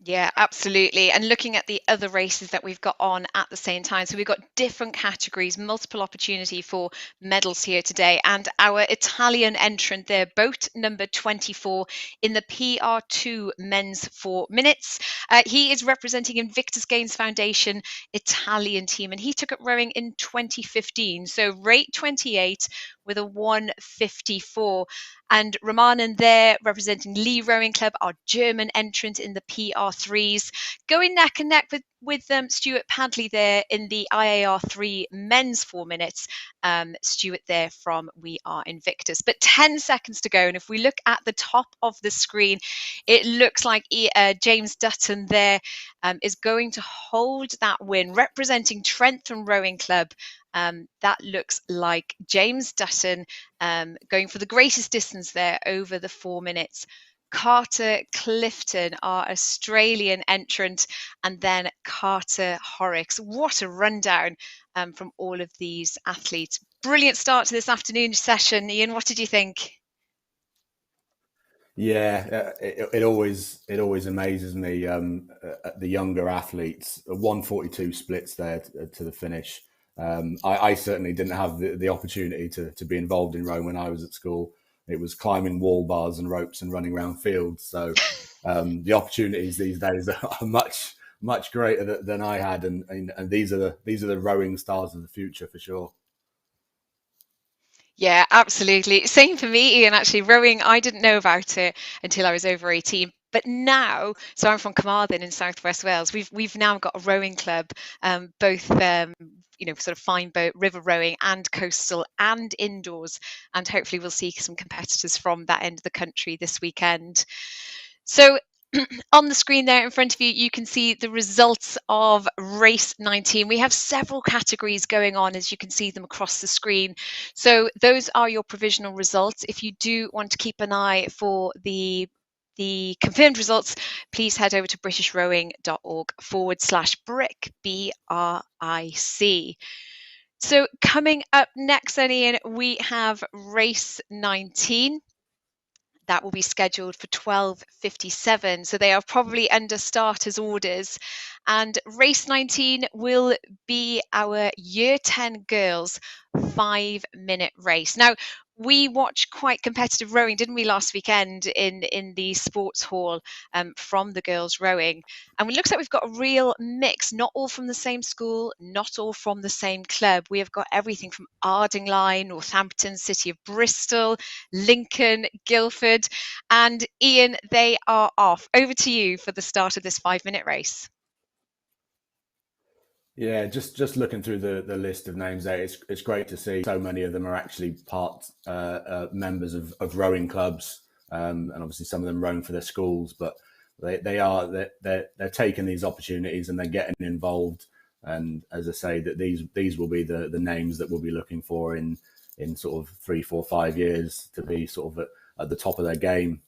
Yeah, absolutely. And looking at the other races that we've got on at the same time. So we've got different categories, multiple opportunity for medals here today. And our Italian entrant there, boat number 24 in the PR2 men's 4 minutes. He is representing Invictus Games Foundation Italian team, and he took up rowing in 2015. So rate 28 with a 154. And Romanen there representing Lee Rowing Club, our German entrant in the PR3s, going neck and neck with Stuart Padley there in the IAR3 men's 4 minutes. Stuart there from We Are Invictus. But 10 seconds to go. And if we look at the top of the screen, it looks like James Dutton there is going to hold that win, representing Trentham Rowing Club. That looks like James Dutton going for the greatest distance there over the 4 minutes. Carter Clifton, our Australian entrant, and then Carter Horrocks. What a rundown from all of these athletes. Brilliant start to this afternoon session. Ian, what did you think? Yeah, it always amazes me the younger athletes. 142 splits there to the finish. I certainly didn't have the opportunity to be involved in rowing when I was at school. It was climbing wall bars and ropes and running around fields. So the opportunities these days are much greater than I had, and these are the rowing stars of the future for sure. Yeah, absolutely. Same for me, Ian. Actually, rowing, I didn't know about it until I was over 18. But now, so I'm from Carmarthen in Southwest Wales. We've now got a rowing club, both sort of fine boat, river rowing, and coastal and indoors. And hopefully, we'll see some competitors from that end of the country this weekend. So on the screen there in front of you, you can see the results of race 19. We have several categories going on, as you can see them across the screen. So those are your provisional results. If you do want to keep an eye for the confirmed results, please head over to britishrowing.org/BRIC, BRIC. So coming up next, then, Ian, we have race 19. That will be scheduled for 12:57. So they are probably under starters' orders. And race 19 will be our Year 10 girls 5-minute race. Now, we watched quite competitive rowing, didn't we, last weekend in the sports hall from the girls rowing. And it looks like we've got a real mix, not all from the same school, not all from the same club. We have got everything from Ardingly, Northampton, City of Bristol, Lincoln, Guildford. And Ian, they are off. Over to you for the start of this 5-minute race. Yeah, just looking through the list of names there, it's great to see so many of them are actually part members of rowing clubs, and obviously some of them rowing for their schools. But they're taking these opportunities and they're getting involved. And as I say, that these will be the names that we'll be looking for in sort of 3, 4, 5 years to be sort of at the top of their game.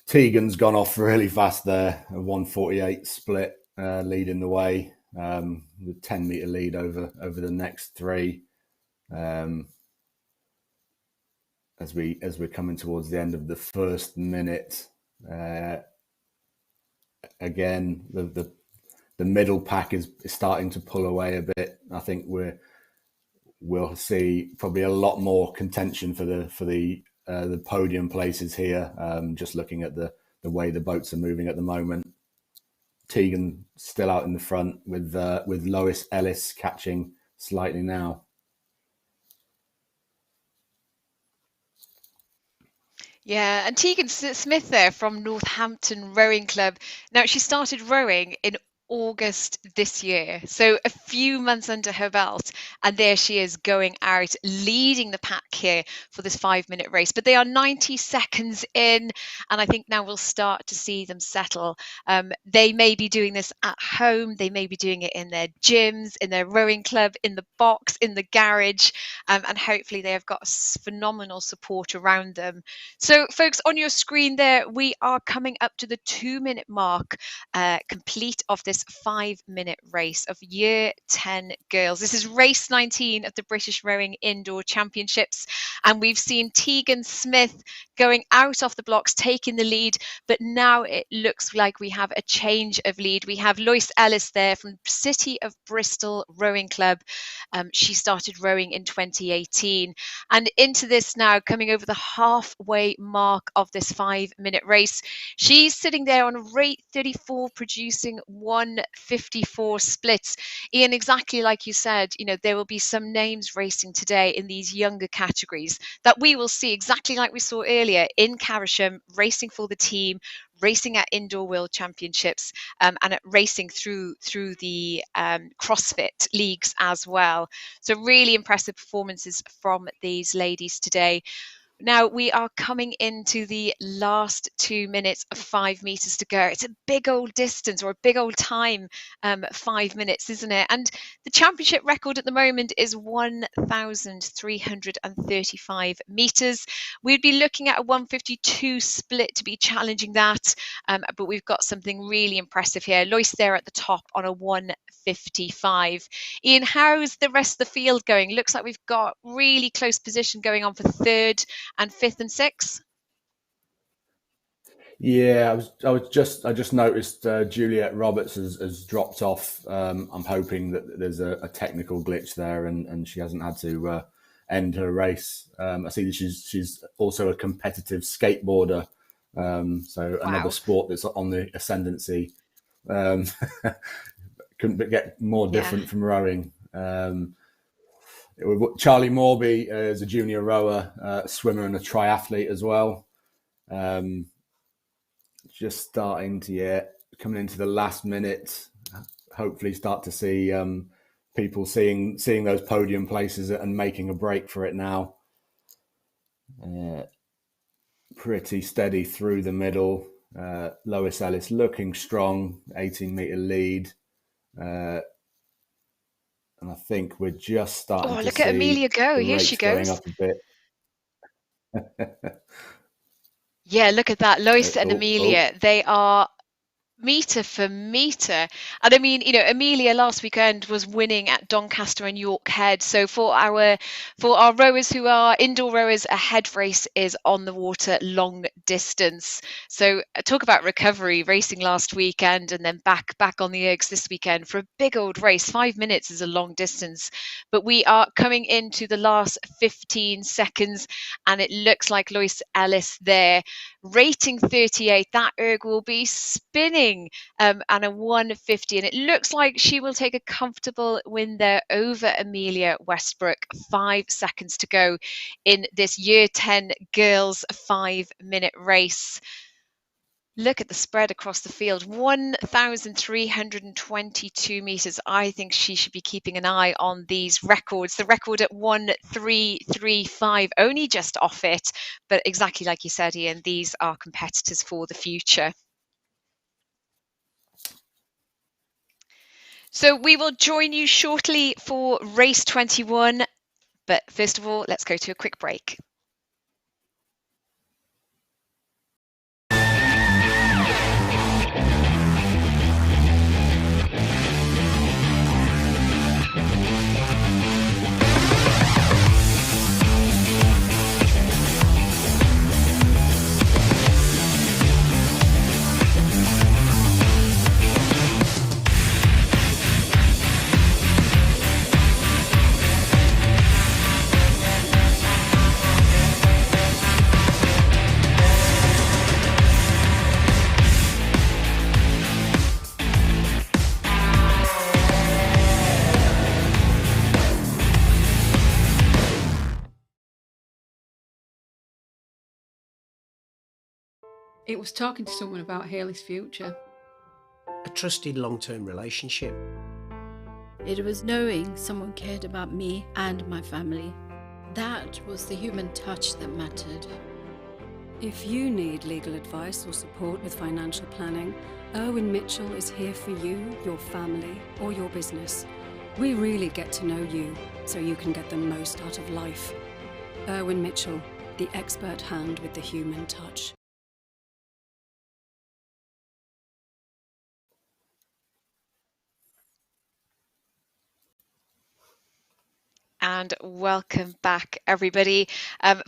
Tegan's gone off really fast there, a 148 split. Leading the way with 10-meter lead over the next three. As we're coming towards the end of the first minute, again the middle pack is starting to pull away a bit. I think we'll see probably a lot more contention for the podium places here. Just looking at the way the boats are moving at the moment. Tegan still out in the front with Lois Ellis catching slightly now. Yeah, and Tegan Smith there from Northampton Rowing Club. Now, she started rowing in August this year. So a few months under her belt, and there she is going out leading the pack here for this 5-minute race. But they are 90 seconds in, and I think now we'll start to see them settle. They may be doing this at home, they may be doing it in their gyms, in their rowing club, in the box, in the garage, and hopefully they have got phenomenal support around them. So folks, on your screen there, we are coming up to the 2-minute mark complete of this 5-minute race of Year 10 girls. This is race 19 of the British Rowing Indoor Championships, and we've seen Tegan Smith going out off the blocks, taking the lead, but now it looks like we have a change of lead. We have Lois Ellis there from City of Bristol Rowing Club. She started rowing in 2018, and into this now, coming over the halfway mark of this 5-minute race. She's sitting there on rate 34, producing 1:54 splits. Ian, exactly like you said, there will be some names racing today in these younger categories that we will see exactly like we saw earlier in Caversham, racing for the team, racing at Indoor World Championships, and at racing through the CrossFit leagues as well. So really impressive performances from these ladies today. Now we are coming into the last 2 minutes of 5 meters to go. It's a big old distance, or a big old time, 5 minutes, isn't it? And the championship record at the moment is 1,335 meters. We'd be looking at a 1:52 split to be challenging that, but we've got something really impressive here. Lois there at the top on a 1:55. Ian, how's the rest of the field going? Looks like we've got really close position going on for third and fifth and sixth. Yeah, I just noticed Juliet Roberts has dropped off. I'm hoping that there's a technical glitch there, and she hasn't had to end her race. I see that she's also a competitive skateboarder, so another sport that's on the ascendancy. Couldn't get more different from rowing. Charlie Morby is a junior rower, a swimmer and a triathlete as well. Just starting to, coming into the last minute, hopefully start to see people seeing those podium places and making a break for it now. Pretty steady through the middle. Lois Ellis looking strong, 18-meter lead. And I think we're just starting to look see at Amelia go. Here she goes. going up a bit. Yeah, look at that. Lois and Amelia, they are meter for meter. And I mean, Amelia last weekend was winning at Doncaster and York Head. So for our rowers who are indoor rowers, a head race is on the water long distance. So talk about recovery, racing last weekend and then back on the ergs this weekend for a big old race. 5 minutes is a long distance, but we are coming into the last 15 seconds, and it looks like Lois Ellis there, rating 38. That erg will be spinning. And a 1:50, and it looks like she will take a comfortable win there over Amelia Westbrook. 5 seconds to go in this Year 10 girls 5-minute race. Look at the spread across the field, 1,322 meters. I think she should be keeping an eye on these records. The record at 1:335, only just off it, but exactly like you said, Ian, these are competitors for the future. So we will join you shortly for race 21, but first of all, let's go to a quick break. It was talking to someone about Hayley's future. A trusted long-term relationship. It was knowing someone cared about me and my family. That was the human touch that mattered. If you need legal advice or support with financial planning, Erwin Mitchell is here for you, your family, or your business. We really get to know you so you can get the most out of life. Erwin Mitchell, the expert hand with the human touch. And welcome back, everybody.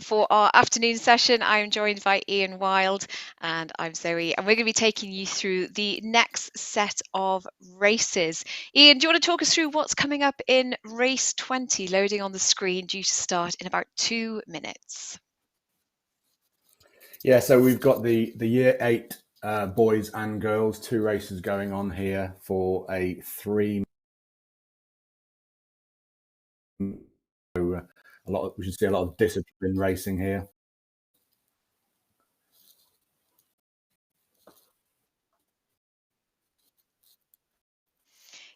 For our afternoon session, I am joined by Ian Wild and I'm Zoe, and we're going to be taking you through the next set of races. Ian, do you want to talk us through what's coming up in race 20, loading on the screen, due to start in about 2 minutes? Yeah, so we've got the year 8 boys and girls, 2 races going on here for a 3. We should see a lot of discipline racing here.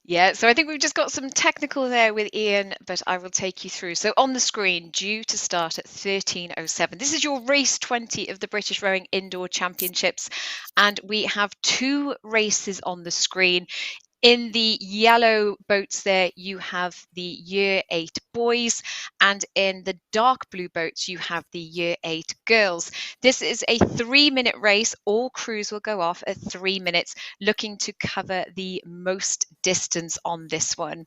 Yeah, so I think we've just got some technical there with Ian, but I will take you through. So on the screen, due to start at 13:07. This is your race 20 of the British Rowing Indoor Championships, and we have 2 races on the screen. In the yellow boats there, you have the year 8 boys, and in the dark blue boats, you have the year 8 girls. This is a 3-minute race. All crews will go off at 3 minutes, looking to cover the most distance on this one.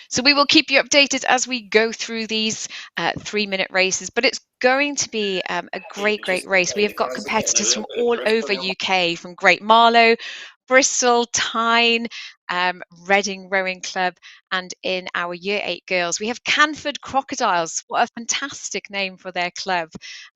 So we will keep you updated as we go through these 3-minute races, but it's going to be a great race. We have got competitors from all over UK, from Great Marlow, Bristol, Tyne, Reading Rowing Club, and in our year 8 girls, we have Canford Crocodiles. What a fantastic name for their club.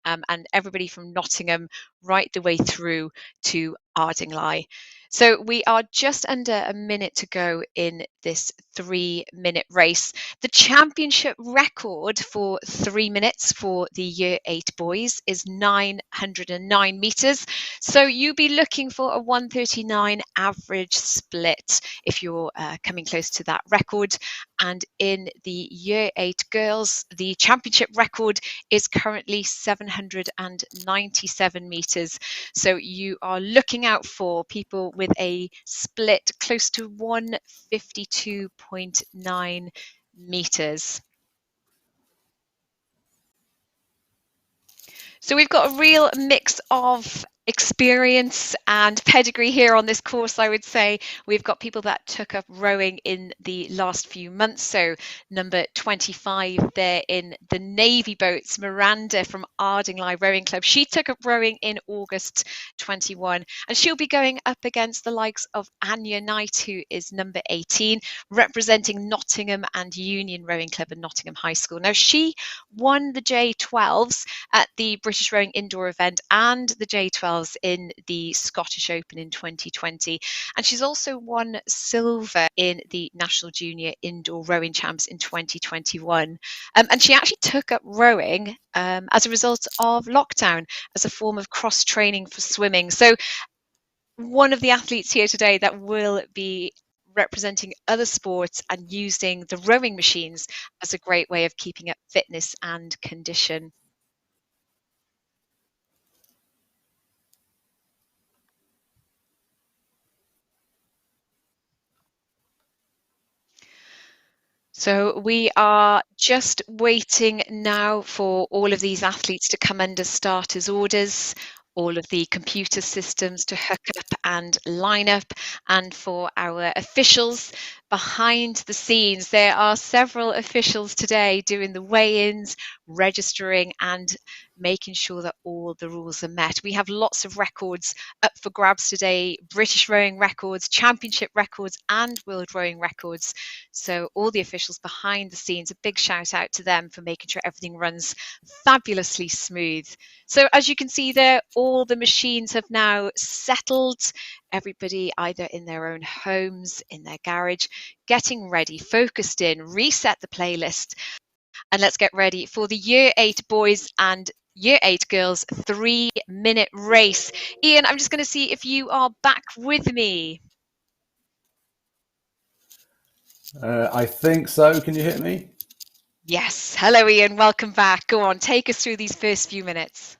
And everybody from Nottingham right the way through to Ardingly. So we are just under a minute to go in this 3-minute race. The championship record for 3 minutes for the year 8 boys is 909 metres. So you'll be looking for a 139 average split if you're coming close to that record. And in the year 8 girls, the championship record is currently 797 metres. So you are looking out for people with a split close to 152.9 metres. So we've got a real mix of experience and pedigree here on this course, I would say. We've got people that took up rowing in the last few months. So number 25 there in the Navy boats, Miranda from Ardingly Rowing Club. She took up rowing in August 21, and she'll be going up against the likes of Anya Knight, who is number 18, representing Nottingham and Union Rowing Club and Nottingham High School. Now, she won the J12s at the British Rowing Indoor event and the J12s in the Scottish Open in 2020. And she's also won silver in the National Junior Indoor Rowing Champs in 2021. And she actually took up rowing as a result of lockdown as a form of cross-training for swimming. So one of the athletes here today that will be representing other sports and using the rowing machines as a great way of keeping up fitness and condition. So we are just waiting now for all of these athletes to come under starters orders, all of the computer systems to hook up and line up, and for our officials behind the scenes. There are several officials today doing the weigh-ins, registering and making sure that all the rules are met. We have lots of records up for grabs today, British rowing records, championship records and world rowing records. So all the officials behind the scenes, a big shout out to them for making sure everything runs fabulously smooth. So as you can see there, all the machines have now settled. Everybody either in their own homes, in their garage, getting ready, focused in, reset the playlist. And let's get ready for the year 8 boys and year 8 girls 3-minute race. Ian, I'm just going to see if you are back with me. I think so. Can you hear me? Yes. Hello, Ian. Welcome back. Go on, take us through these first few minutes.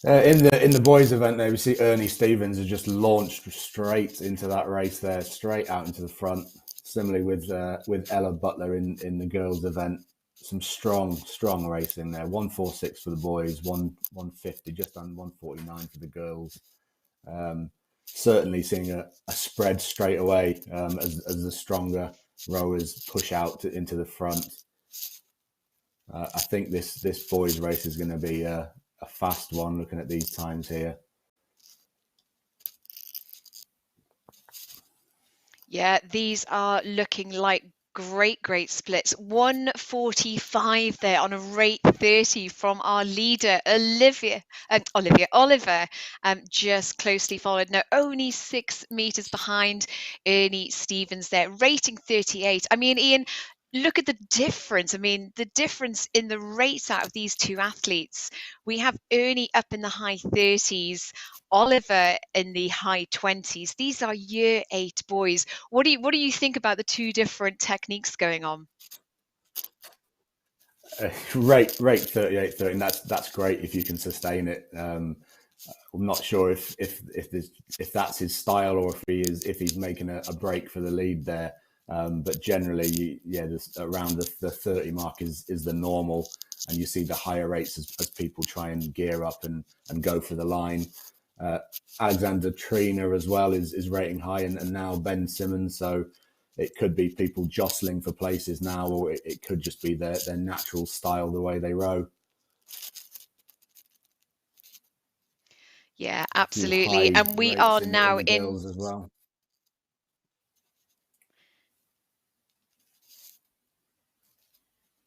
In the boys event there, we see Ernie Stevens has just launched straight into that race there, straight out into the front. Similarly with Ella Butler in the girls event, some strong racing there. 146 for the boys, 150, just under 149 for the girls. Certainly seeing a spread straight away as the stronger rowers push out into the front. I think this boys race is going to be a fast one, looking at these times here. Yeah, these are looking like great splits. 145 there on a rate 30 from our leader Oliver, just closely followed. Now only 6 meters behind Ernie Stevens there, rating 38. I mean, Ian, look at the difference. I mean, the difference in the rates out of these two athletes. We have Ernie up in the high 30s, Oliver in the high 20s. These are year 8 boys. What do you think about the two different techniques going on? Rate 38, 30. That's great if you can sustain it. I'm not sure if that's his style or if he's making a break for the lead there. But generally, around the 30 mark is the normal, and you see the higher rates as people try and gear up and go for the line. Alexander Trina as well is rating high, and now Ben Simmons. So it could be people jostling for places now, or it could just be their natural style, the way they row. Yeah, absolutely. And we are now in girls as well.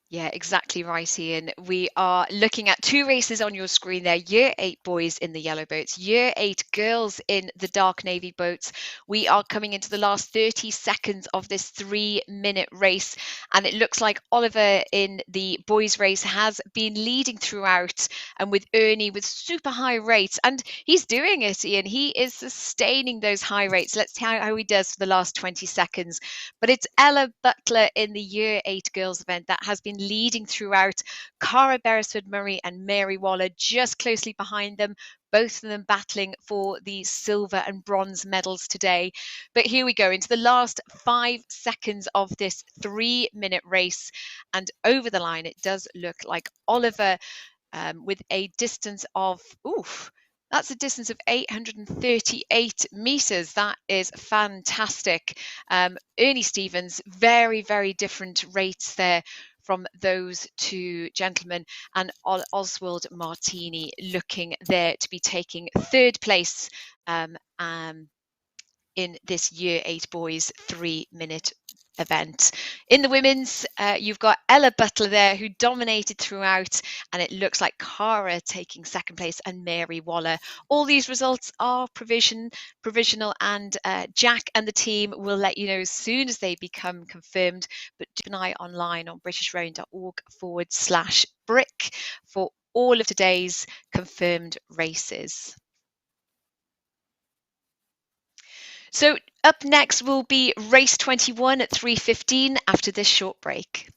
Yeah, exactly right, Ian. We are looking at 2 races on your screen there. Year 8 boys in the yellow boats, year 8 girls in the dark navy boats. We are coming into the last 30 seconds of this 3-minute race. And it looks like Oliver in the boys race has been leading throughout, and with Ernie with super high rates. And he's doing it, Ian. He is sustaining those high rates. Let's see how he does for the last 20 seconds. But it's Ella Butler in the year 8 girls event that has been leading throughout. Cara Beresford Murray and Mary Waller just closely behind them, both of them battling for the silver and bronze medals today. But here we go into the last 5 seconds of this 3-minute race, and over the line it does look like Oliver with a distance of that's a distance of 838 meters. That is fantastic. Ernie Stevens, very different rates there from those two gentlemen, and Oswald Martini looking there to be taking 3rd place in this year 8 boys 3-minute event. In the women's, you've got Ella Butler there, who dominated throughout, and it looks like Cara taking 2nd place and Mary Waller. All these results are provisional, and Jack and the team will let you know as soon as they become confirmed. But keep an eye online on britishrowing.org/brick for all of today's confirmed races. So up next will be race 21 at 3:15 after this short break.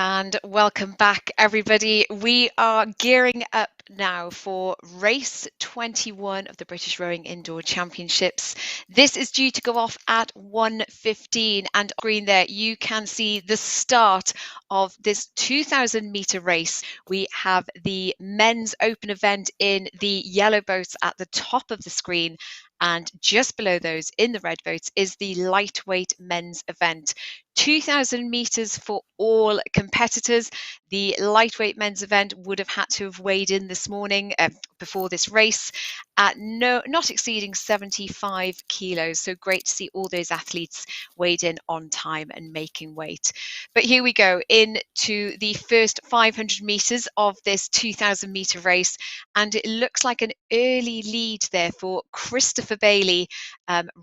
And welcome back, everybody. We are gearing up now for race 21 of the British Rowing Indoor Championships. This is due to go off at 1:15, and on screen there you can see the start of this 2,000 metre race. We have the men's open event in the yellow boats at the top of the screen, and just below those in the red boats is the lightweight men's event. 2,000 metres for all competitors. The lightweight men's event would have had to have weighed in this morning before this race at not exceeding 75 kilos. So great to see all those athletes weighed in on time and making weight. But here we go into the first 500 metres of this 2,000 metre race. And it looks like an early lead there for Christopher Bailey,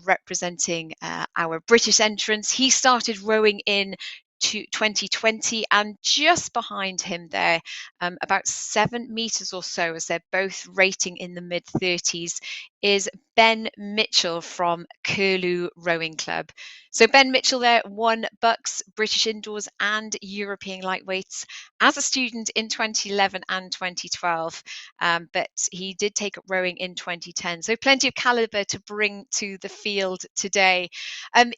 representing our British entrants. He started rowing in 2020, and just behind him there, about 7 metres or so, as they're both rating in the mid-30s, is Ben Mitchell from Curlew Rowing Club. So Ben Mitchell there won BUCS, British Indoors and European Lightweights as a student in 2011 and 2012, but he did take up rowing in 2010. So plenty of calibre to bring to the field today.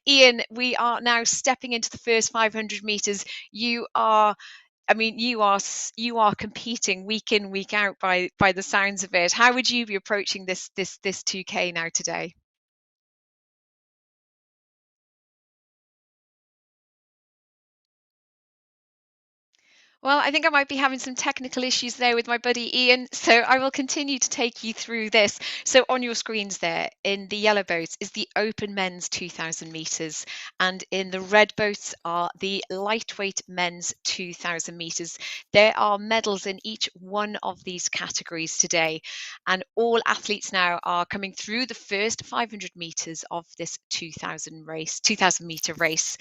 Ian, we are now stepping into the first 500 metres. You are competing week in, week out by the sounds of it. How would you be approaching this 2K now today? Well, I think I might be having some technical issues there with my buddy Ian, so I will continue to take you through this. So on your screens there, in the yellow boats is the open men's 2,000 metres, and in the red boats are the lightweight men's 2,000 metres. There are medals in each one of these categories today, and all athletes now are coming through the first 500 metres of this 2,000 metre race.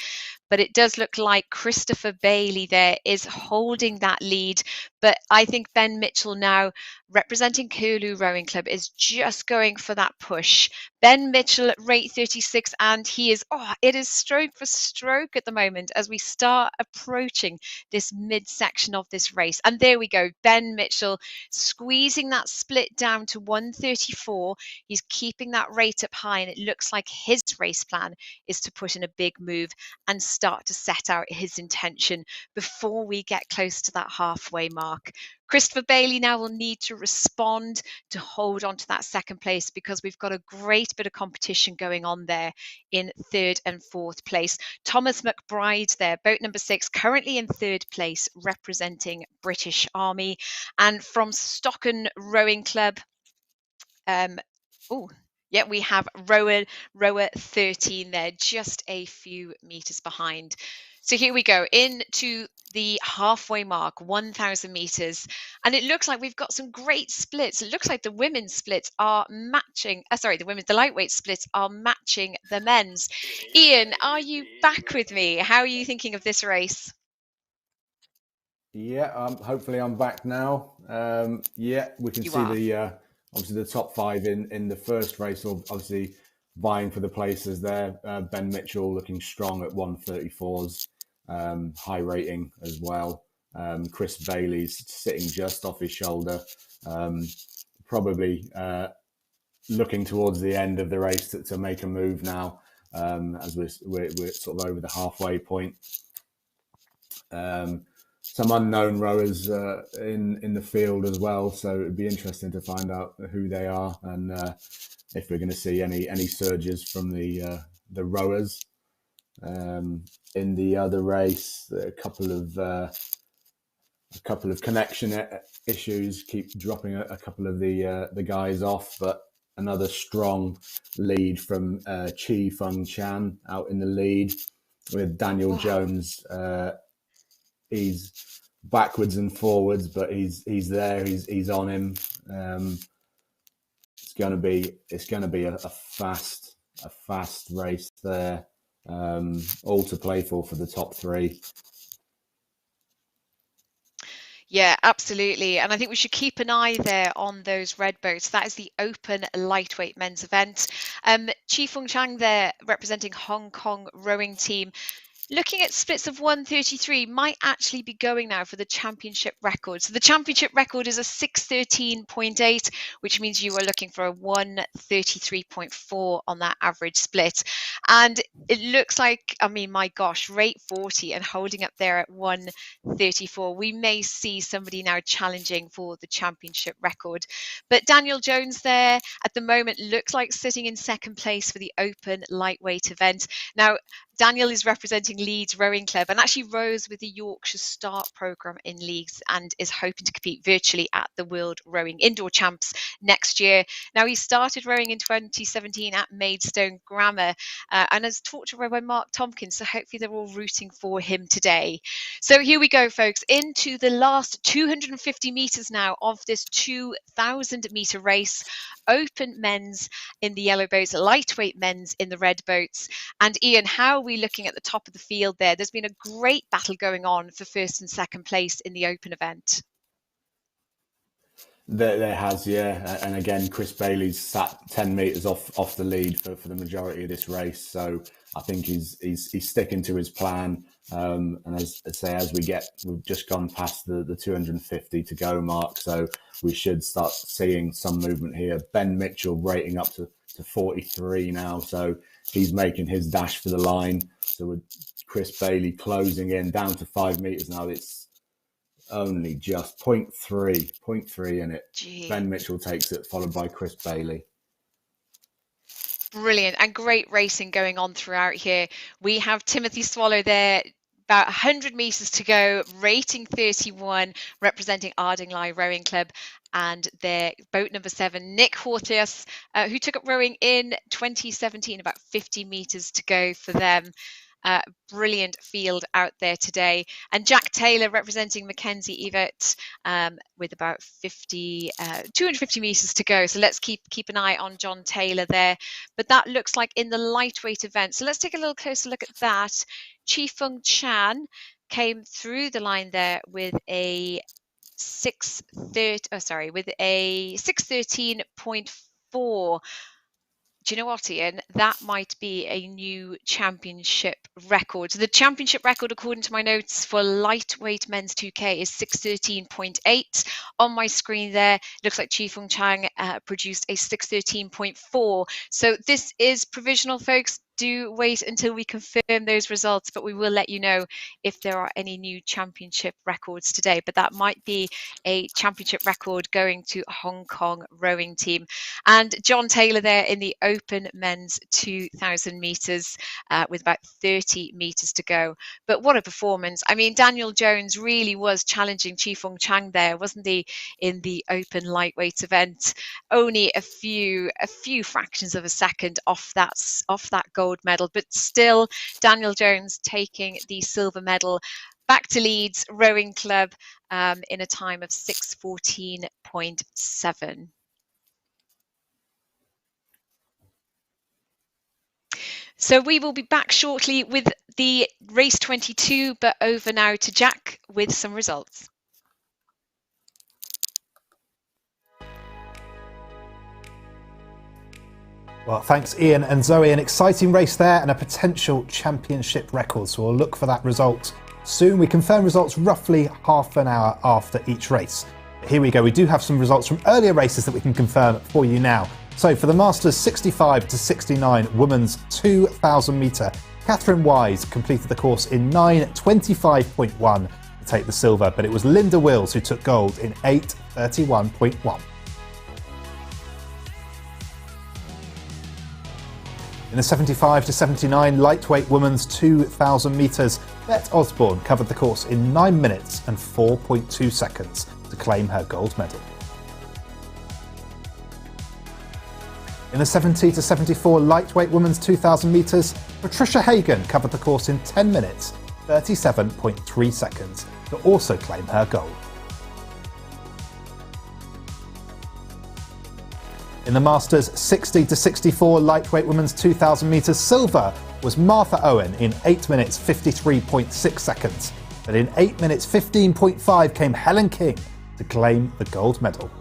But it does look like Christopher Bailey there is holding that lead. But I think Ben Mitchell now, representing Curlew Rowing Club, is just going for that push. Ben Mitchell at rate 36, and he is, it is stroke for stroke at the moment as we start approaching this midsection of this race. And there we go, Ben Mitchell squeezing that split down to 134. He's keeping that rate up high, and it looks like his race plan is to put in a big move and start to set out his intention before we get close to that halfway mark. Christopher Bailey now will need to respond to hold on to that second place, because we've got a great bit of competition going on there in third and fourth place. Thomas McBride there, boat number 6, currently in third place, representing British Army. And from Stocken Rowing Club, we have rower 13 there, just a few meters behind. So here we go into the halfway mark, 1,000 meters, and it looks like we've got some great splits. It looks like the women's splits are matching. The lightweight splits are matching the men's. Ian, are you back with me? How are you thinking of this race? Yeah, hopefully I'm back now. We can see obviously the top 5 in the first race, obviously vying for the places there. Ben Mitchell looking strong at 134s, high rating as well. Chris Bailey's sitting just off his shoulder, probably looking towards the end of the race to make a move now, as we're sort of over the halfway point. Some unknown rowers in the field as well, so it'd be interesting to find out who they are and if we're going to see any surges from the rowers. In the other race, a couple of connection issues keep dropping a couple of the guys off, but another strong lead from Chi Feng Chan out in the lead with Daniel Jones. He's backwards and forwards, but he's there. He's on him. It's going to be a fast race there. All to play for the top 3. Yeah, absolutely. And I think we should keep an eye there on those red boats. That is the open lightweight men's event. Chi Feng Chang there, representing Hong Kong rowing team. Looking at splits of 1:33, might actually be going now for the championship record. So the championship record is a 6:13.8, which means you are looking for a 1:33.4 on that average split. And it looks like, I mean, my gosh, rate 40 and holding up there at 1:34. We may see somebody now challenging for the championship record. But Daniel Jones there at the moment looks like sitting in second place for the open lightweight event. Now, Daniel is representing Leeds Rowing Club and actually rows with the Yorkshire Start programme in Leeds and is hoping to compete virtually at the World Rowing Indoor Champs next year. Now, he started rowing in 2017 at Maidstone Grammar and has taught to row by Mark Tompkins, so hopefully they're all rooting for him today. So here we go, folks, into the last 250 metres now of this 2,000 metre race. Open men's in the yellow boats, lightweight men's in the red boats. And Ian, how are we looking at the top of the field there? There's been a great battle going on for first and second place in the open event. There has, yeah. And again, Chris Bailey's sat 10 metres off the lead for the majority of this race. So I think he's sticking to his plan. And as we've just gone past the 250 to go mark. So we should start seeing some movement here. Ben Mitchell rating up to 43 now. So he's making his dash for the line. So with Chris Bailey closing in down to 5 metres now, it's only just 0.3 in it. Gee. Ben Mitchell takes it, followed by Chris Bailey. Brilliant and great racing going on throughout here. We have Timothy Swallow there, about 100 metres to go, rating 31, representing Ardingly Rowing Club, and their boat number 7, Nick Hortlius, who took up rowing in 2017, about 50 metres to go for them. Brilliant field out there today. And Jack Taylor representing Mackenzie Evert with about 250 metres to go. So let's keep an eye on John Taylor there. But that looks like in the lightweight event. So let's take a little closer look at that. Chi-Fung Chan came through the line there with a 613.4. Do you know what, Ian? That might be a new championship record. So the championship record, according to my notes, for lightweight men's 2K is 613.8. On my screen there, looks like Chi-Fung Chang produced a 613.4. So this is provisional, folks. Do wait until we confirm those results, but we will let you know if there are any new championship records today. But that might be a championship record going to Hong Kong rowing team. And John Taylor there in the open men's 2,000 metres with about 30 metres to go. But what a performance. I mean, Daniel Jones really was challenging Chi-Fung Chang there, wasn't he, in the open lightweight event? Only a few fractions of a second off that gold medal, but still Daniel Jones taking the silver medal back to Leeds Rowing Club in a time of 6:14.7. So we will be back shortly with the race 22, but over now to Jack with some results. Well, thanks Ian and Zoe. An exciting race there and a potential championship record. So we'll look for that result soon. We confirm results roughly half an hour after each race. But here we go. We do have some results from earlier races that we can confirm for you now. So for the Masters 65 to 69 women's 2,000 metre, Catherine Wise completed the course in 9:25.1 to take the silver, but it was Linda Wills who took gold in 8:31.1. In the 75 to 79 lightweight women's 2,000 metres, Bette Osborne covered the course in 9 minutes and 4.2 seconds to claim her gold medal. In the 70 to 74 lightweight women's 2,000 metres, Patricia Hagan covered the course in 10 minutes, 37.3 seconds to also claim her gold. In the Masters 60 to 64 lightweight women's 2,000 metres, silver was Martha Owen in 8 minutes 53.6 seconds. But in 8 minutes 15.5 came Helen King to claim the gold medal.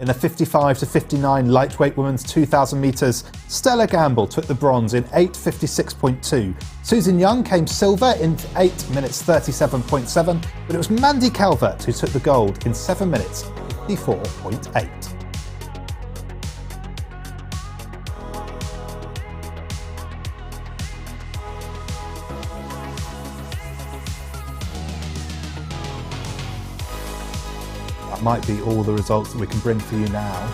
In the 55 to 59 lightweight women's 2,000 metres, Stella Gamble took the bronze in 8:56.2. Susan Young came silver in 8 minutes 37.7, but it was Mandy Calvert who took the gold in 7 minutes 54.8. That might be all the results that we can bring for you now.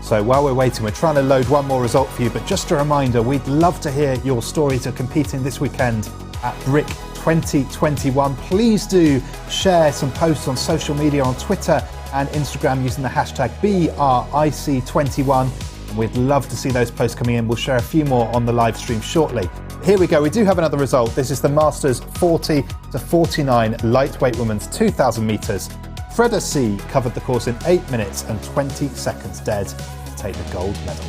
So while we're waiting, we're trying to load one more result for you, but just a reminder, we'd love to hear your stories of competing this weekend at BRIC 2021. Please do share some posts on social media, on Twitter and Instagram using the hashtag BRIC21. And we'd love to see those posts coming in. We'll share a few more on the live stream shortly. Here we go. We do have another result. This is the Masters 40 to 49 lightweight women's 2,000 metres. Freda C covered the course in 8 minutes and 20 seconds dead to take the gold medal.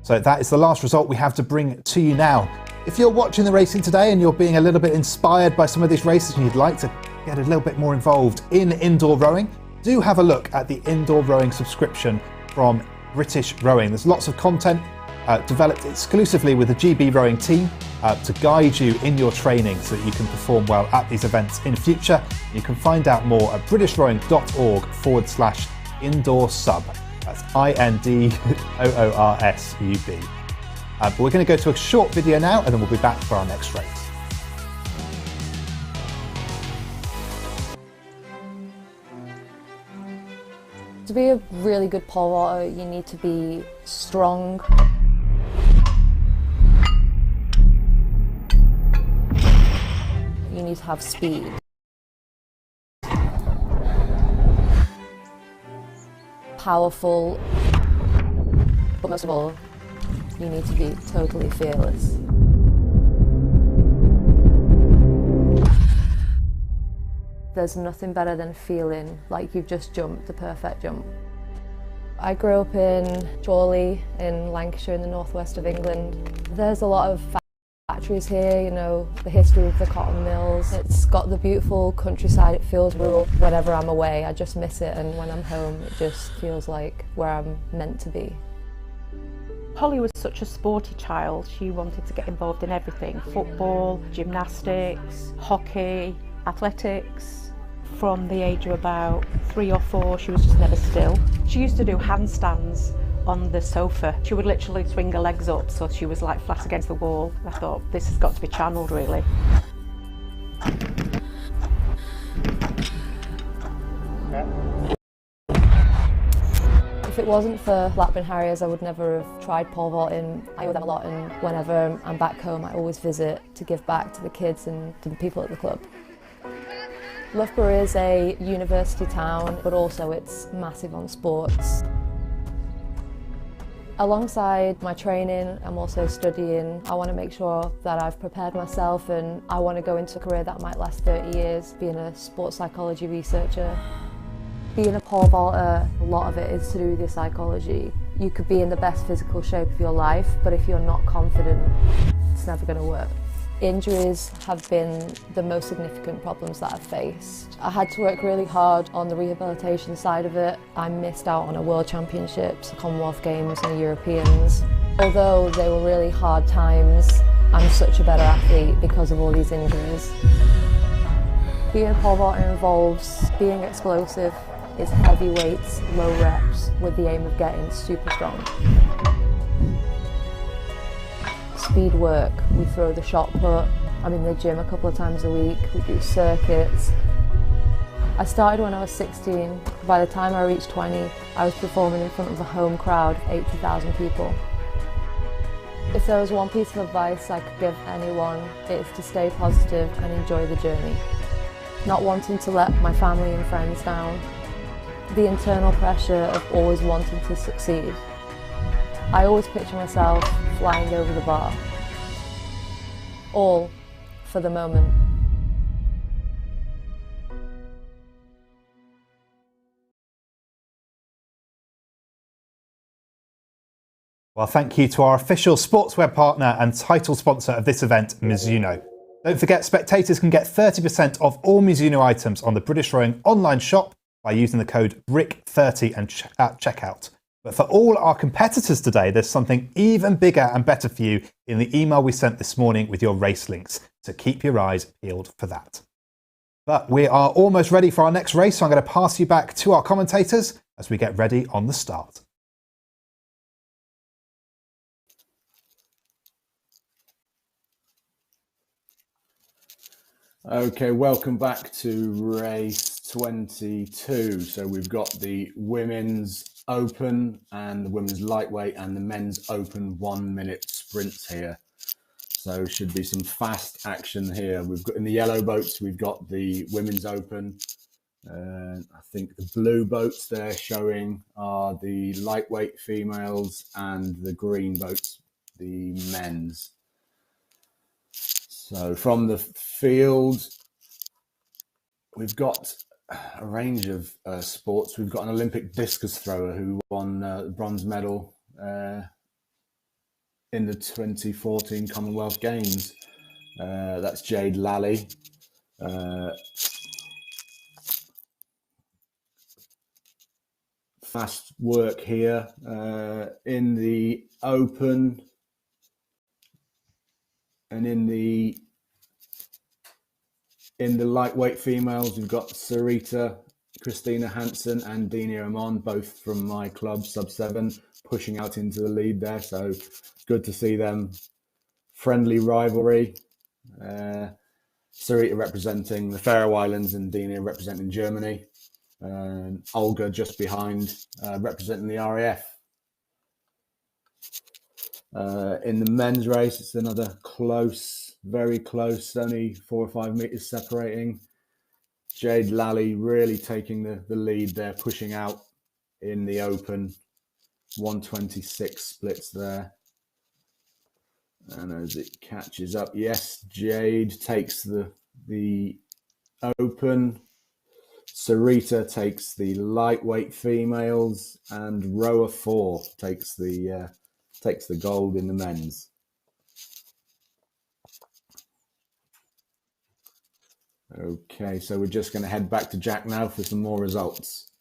So that is the last result we have to bring to you now. If you're watching the racing today and you're being a little bit inspired by some of these races and you'd like to get a little bit more involved in indoor rowing, do have a look at the indoor rowing subscription from British Rowing. There's lots of content developed exclusively with the GB rowing team to guide you in your training so that you can perform well at these events in future. You can find out more at britishrowing.org/indoor sub. That's INDOORSUB. But we're going to go to a short video now and then we'll be back for our next race. To be a really good pole vaulter, you need to be strong. You need to have speed. Powerful. But most of all, you need to be totally fearless. There's nothing better than feeling like you've just jumped the perfect jump. I grew up in Chorley in Lancashire in the northwest of England. There's a lot of factories here, you know, the history of the cotton mills. It's got the beautiful countryside, it feels rural. Whenever I'm away, I just miss it, and when I'm home, it just feels like where I'm meant to be. Holly was such a sporty child. She wanted to get involved in everything: football, gymnastics, hockey, athletics. From the age of about 3 or 4, she was just never still. She used to do handstands on the sofa. She would literally swing her legs up so she was like flat against the wall. I thought, this has got to be channeled really. If it wasn't for Blackburn Harriers, I would never have tried pole vaulting. I owe them a lot, and whenever I'm back home, I always visit to give back to the kids and to the people at the club. Loughborough is a university town, but also it's massive on sports. Alongside my training, I'm also studying. I want to make sure that I've prepared myself, and I want to go into a career that might last 30 years, being a sports psychology researcher. Being a pole vaulter, a lot of it is to do with your psychology. You could be in the best physical shape of your life, but if you're not confident, it's never going to work. Injuries have been the most significant problems that I've faced. I had to work really hard on the rehabilitation side of it. I missed out on a World Championships, Commonwealth Games and the Europeans. Although they were really hard times, I'm such a better athlete because of all these injuries. Being a pole vaulter involves being explosive. It's heavy weights, low reps, with the aim of getting super strong. Speed work, we throw the shot put. I'm in the gym a couple of times a week, we do circuits. I started when I was 16. By the time I reached 20, I was performing in front of a home crowd of 80,000 people. If there was one piece of advice I could give anyone, it's to stay positive and enjoy the journey. Not wanting to let my family and friends down. The internal pressure of always wanting to succeed. I always picture myself flying over the bar. All for the moment. Well, thank you to our official sportswear partner and title sponsor of this event, Mizuno. Don't forget, spectators can get 30% off all Mizuno items on the British Rowing online shop by using the code BRIC30 at checkout. But for all our competitors today, there's something even bigger and better for you in the email we sent this morning with your race links. So keep your eyes peeled for that. But we are almost ready for our next race, so I'm going to pass you back to our commentators as we get ready on the start. Okay, welcome back to race 22. So we've got the women's open and the women's lightweight and the men's open 1 minute sprints here. So should be some fast action here. We've got in the yellow boats, we've got the women's open. I think the blue boats they're showing are the lightweight females and the green boats, the men's. So from the field, we've got a range of sports. We've got an Olympic discus thrower who won the bronze medal in the 2014 Commonwealth Games. That's Jade Lally. Fast work here in the open. And in the lightweight females, we've got Sarita, Christina Hansen and Dina Amon, both from my club, Sub-7, pushing out into the lead there. So good to see them. Friendly rivalry. Sarita representing the Faroe Islands and Dina representing Germany. And Olga just behind, representing the RAF. In the men's race, it's another close, very close, only 4 or 5 meters separating. Jade Lally really taking the lead there, pushing out in the open. 126 splits there. And as it catches up, yes, Jade takes the open. Sarita takes the lightweight females, and rower 4 takes the gold in the men's. Okay, so we're just going to head back to Jack now for some more results.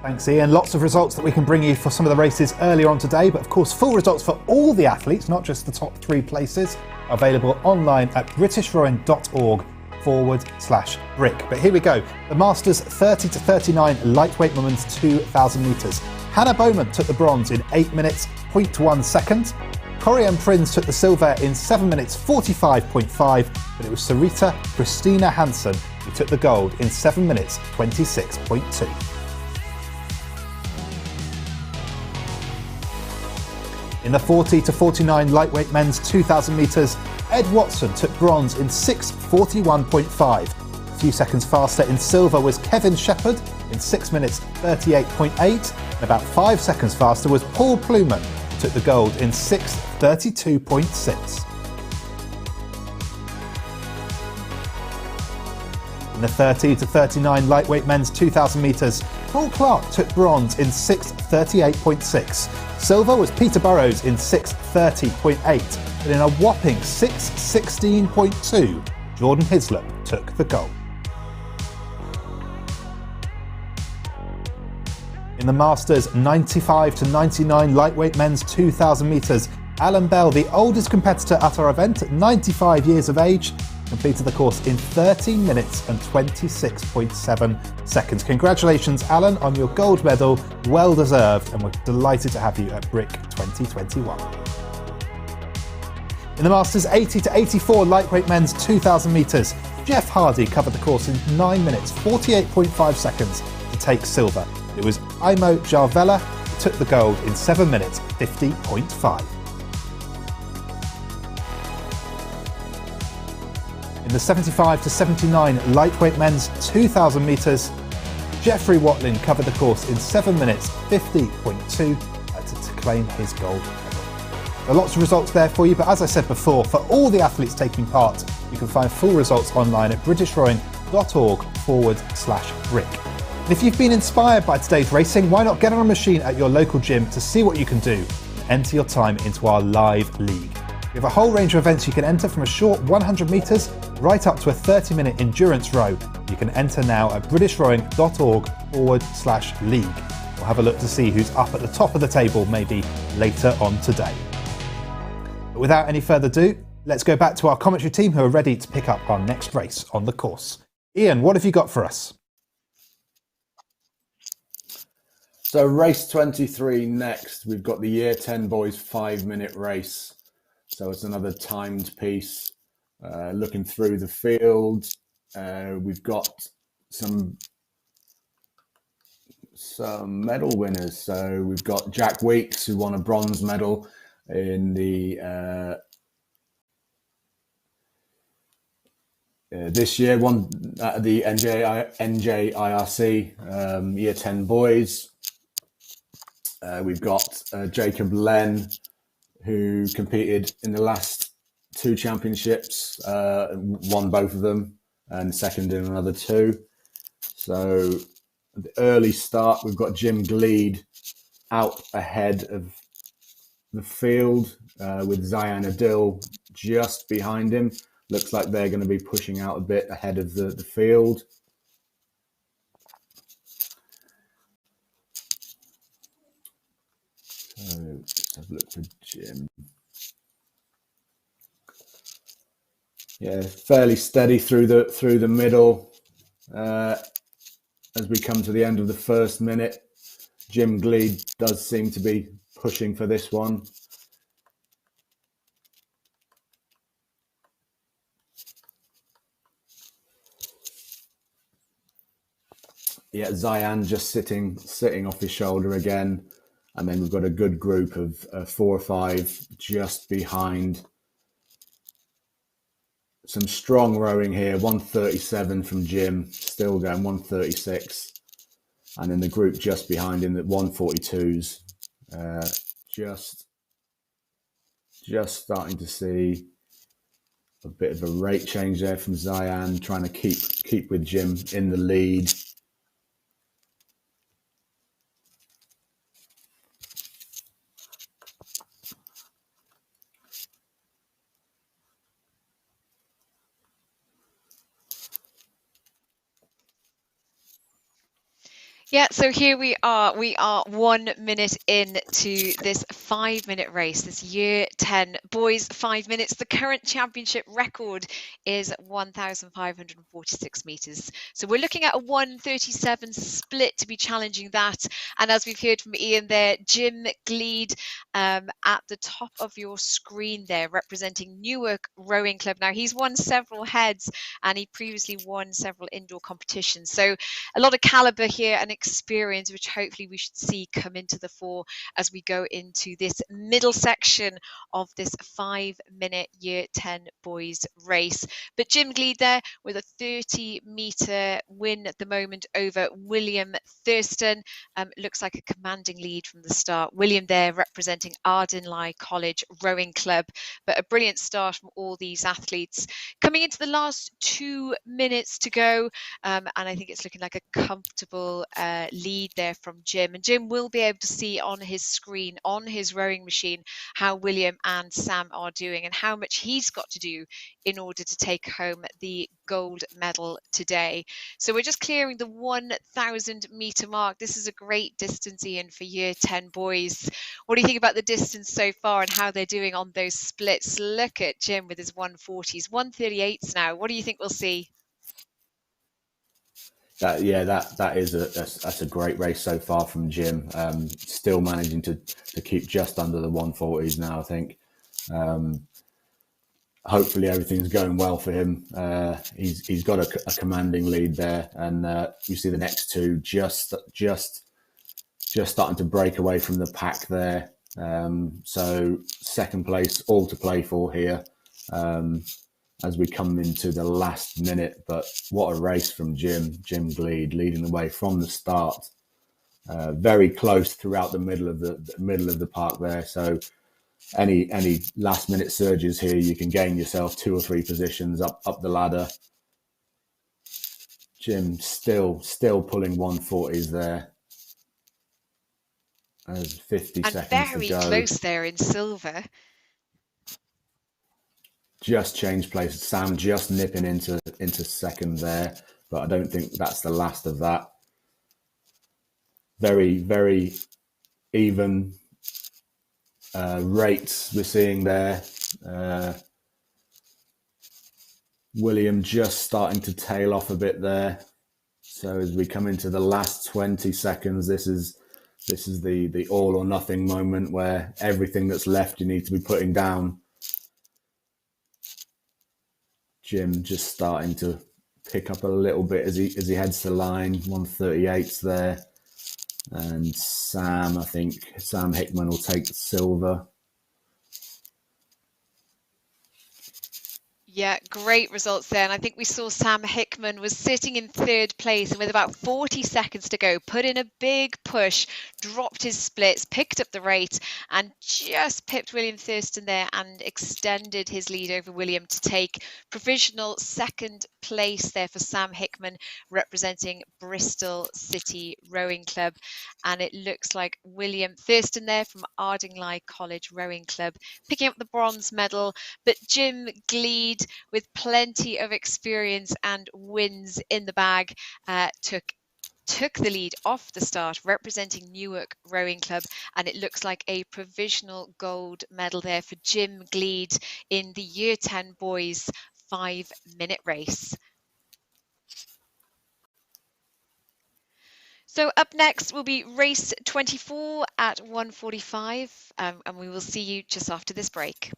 Thanks, Ian. Lots of results that we can bring you for some of the races earlier on today, but of course full results for all the athletes, not just the top 3 places, are available online at britishrowing.org/brick. But here we go. The Masters 30 to 39 lightweight women's 2,000 metres. Hannah Bowman took the bronze in 8 minutes, 0.1 seconds. Corianne Prins took the silver in 7 minutes, 45.5, but it was Sarita Christina Hansen who took the gold in 7 minutes, 26.2. In the 40 to 49 lightweight men's 2,000 metres, Ed Watson took bronze in 6:41.5. A few seconds faster in silver was Kevin Shepherd in 6 minutes 38.8. And about 5 seconds faster was Paul Plewman, who took the gold in 6:32.6. In the 30 to 39 lightweight men's 2,000 metres, Paul Clark took bronze in 6:38.6. Silver was Peter Burrows in 6:30.8, but in a whopping 6:16.2, Jordan Hislop took the gold. In the Masters 95 to 99 lightweight men's 2,000 metres, Alan Bell, the oldest competitor at our event at 95 years of age, completed the course in 13 minutes and 26.7 seconds. Congratulations, Alan, on your gold medal. Well deserved, and we're delighted to have you at Brick 2021. In the Masters 80 to 84 lightweight men's 2,000 metres, Jeff Hardy covered the course in 9 minutes, 48.5 seconds to take silver. It was Imo Jarvella who took the gold in 7 minutes, 50.5. In the 75 to 79 lightweight men's 2,000 metres, Jeffrey Watlin covered the course in 7 minutes 50.2 to claim his gold medal. There are lots of results there for you, but as I said before, for all the athletes taking part, you can find full results online at britishrowing.org/brick. And if you've been inspired by today's racing, why not get on a machine at your local gym to see what you can do? Enter your time into our live league. We have a whole range of events you can enter, from a short 100 metres right up to a 30-minute endurance row. You can enter now at britishrowing.org/league. We'll have a look to see who's up at the top of the table maybe later on today. But without any further ado, let's go back to our commentary team who are ready to pick up our next race on the course. Ian, what have you got for us? So race 23 next, we've got the Year 10 boys 5-minute race. So it's another timed piece. Looking through the field, we've got some medal winners. So we've got Jack Weeks, who won a bronze medal in the this year, won at the NJIRC Year 10 boys. We've got Jacob Len, who competed in the last 2 championships, won both of them, and second in another 2. So at the early start, we've got Jim Gleed out ahead of the field, with Zayan Adil just behind him. Looks like they're going to be pushing out a bit ahead of the field. So let's have a look for Jim. Yeah, fairly steady through the middle. As we come to the end of the first minute, Jim Gleed does seem to be pushing for this one. Yeah, Zayan just sitting off his shoulder again. And then we've got a good group of 4 or 5 just behind. Some strong rowing here. 137 from Jim, still going 136. And then the group just behind him at 142s. Just starting to see a bit of a rate change there from Zayan, trying to keep with Jim in the lead. Yeah, so here we are. We are 1 minute into this 5-minute race, this Year 10 boys 5 minutes. The current championship record is 1,546 metres. So we're looking at a 137 split to be challenging that. And as we've heard from Ian there, Jim Gleed at the top of your screen there, representing Newark Rowing Club. Now, he's won several heads and he previously won several indoor competitions. So a lot of calibre here and experience, which hopefully we should see come into the fore as we go into this middle section of this 5-minute Year 10 boys race. But Jim Gleed there with a 30-metre win at the moment over William Thurston. Looks like a commanding lead from the start. William there representing Ardinley College Rowing Club, but a brilliant start from all these athletes. Coming into the last 2 minutes to go, and I think it's looking like a comfortable lead there from Jim. And Jim will be able to see on his screen, on his rowing machine, how William and Sam are doing and how much he's got to do in order to take home the gold medal today. So we're just clearing the 1,000-metre mark. This is a great distance, Ian, for Year 10 boys. What do you think about the distance so far and how they're doing on those splits? Look at Jim with his 140s, 138s now. What do you think we'll see? That's a great race so far from Jim. Still managing to keep just under the 140s now, I think. Hopefully everything's going well for him. He's got a commanding lead there, and you see the next 2 just starting to break away from the pack there. So second place, all to play for here. As we come into the last minute, but what a race from Jim Gleed, leading the way from the start, very close throughout the middle of the park there. So any last minute surges here, you can gain yourself 2 or 3 positions up the ladder. Jim still pulling 140s there. As 50 And seconds to very go. close there in silver. Just changed places. Sam just nipping into second there, but I don't think that's the last of that. Very, very even rates we're seeing there. William just starting to tail off a bit there. So as we come into the last 20 seconds, this is the all or nothing moment where everything that's left you need to be putting down. Jim just starting to pick up a little bit as he heads to line. 138's there. And I think Sam Hickman will take silver. Yeah, great results there. And I think we saw Sam Hickman was sitting in third place and with about 40 seconds to go, put in a big push, dropped his splits, picked up the rate and just pipped William Thurston there and extended his lead over William to take provisional second place there for Sam Hickman, representing Bristol City Rowing Club. And it looks like William Thurston there from Ardingly College Rowing Club picking up the bronze medal, but Jim Gleed, with plenty of experience and wins in the bag, took the lead off the start, representing Newark Rowing Club, and it looks like a provisional gold medal there for Jim Gleed in the Year 10 boys 5-minute race. So up next will be race 24 at 1:45, and we will see you just after this break.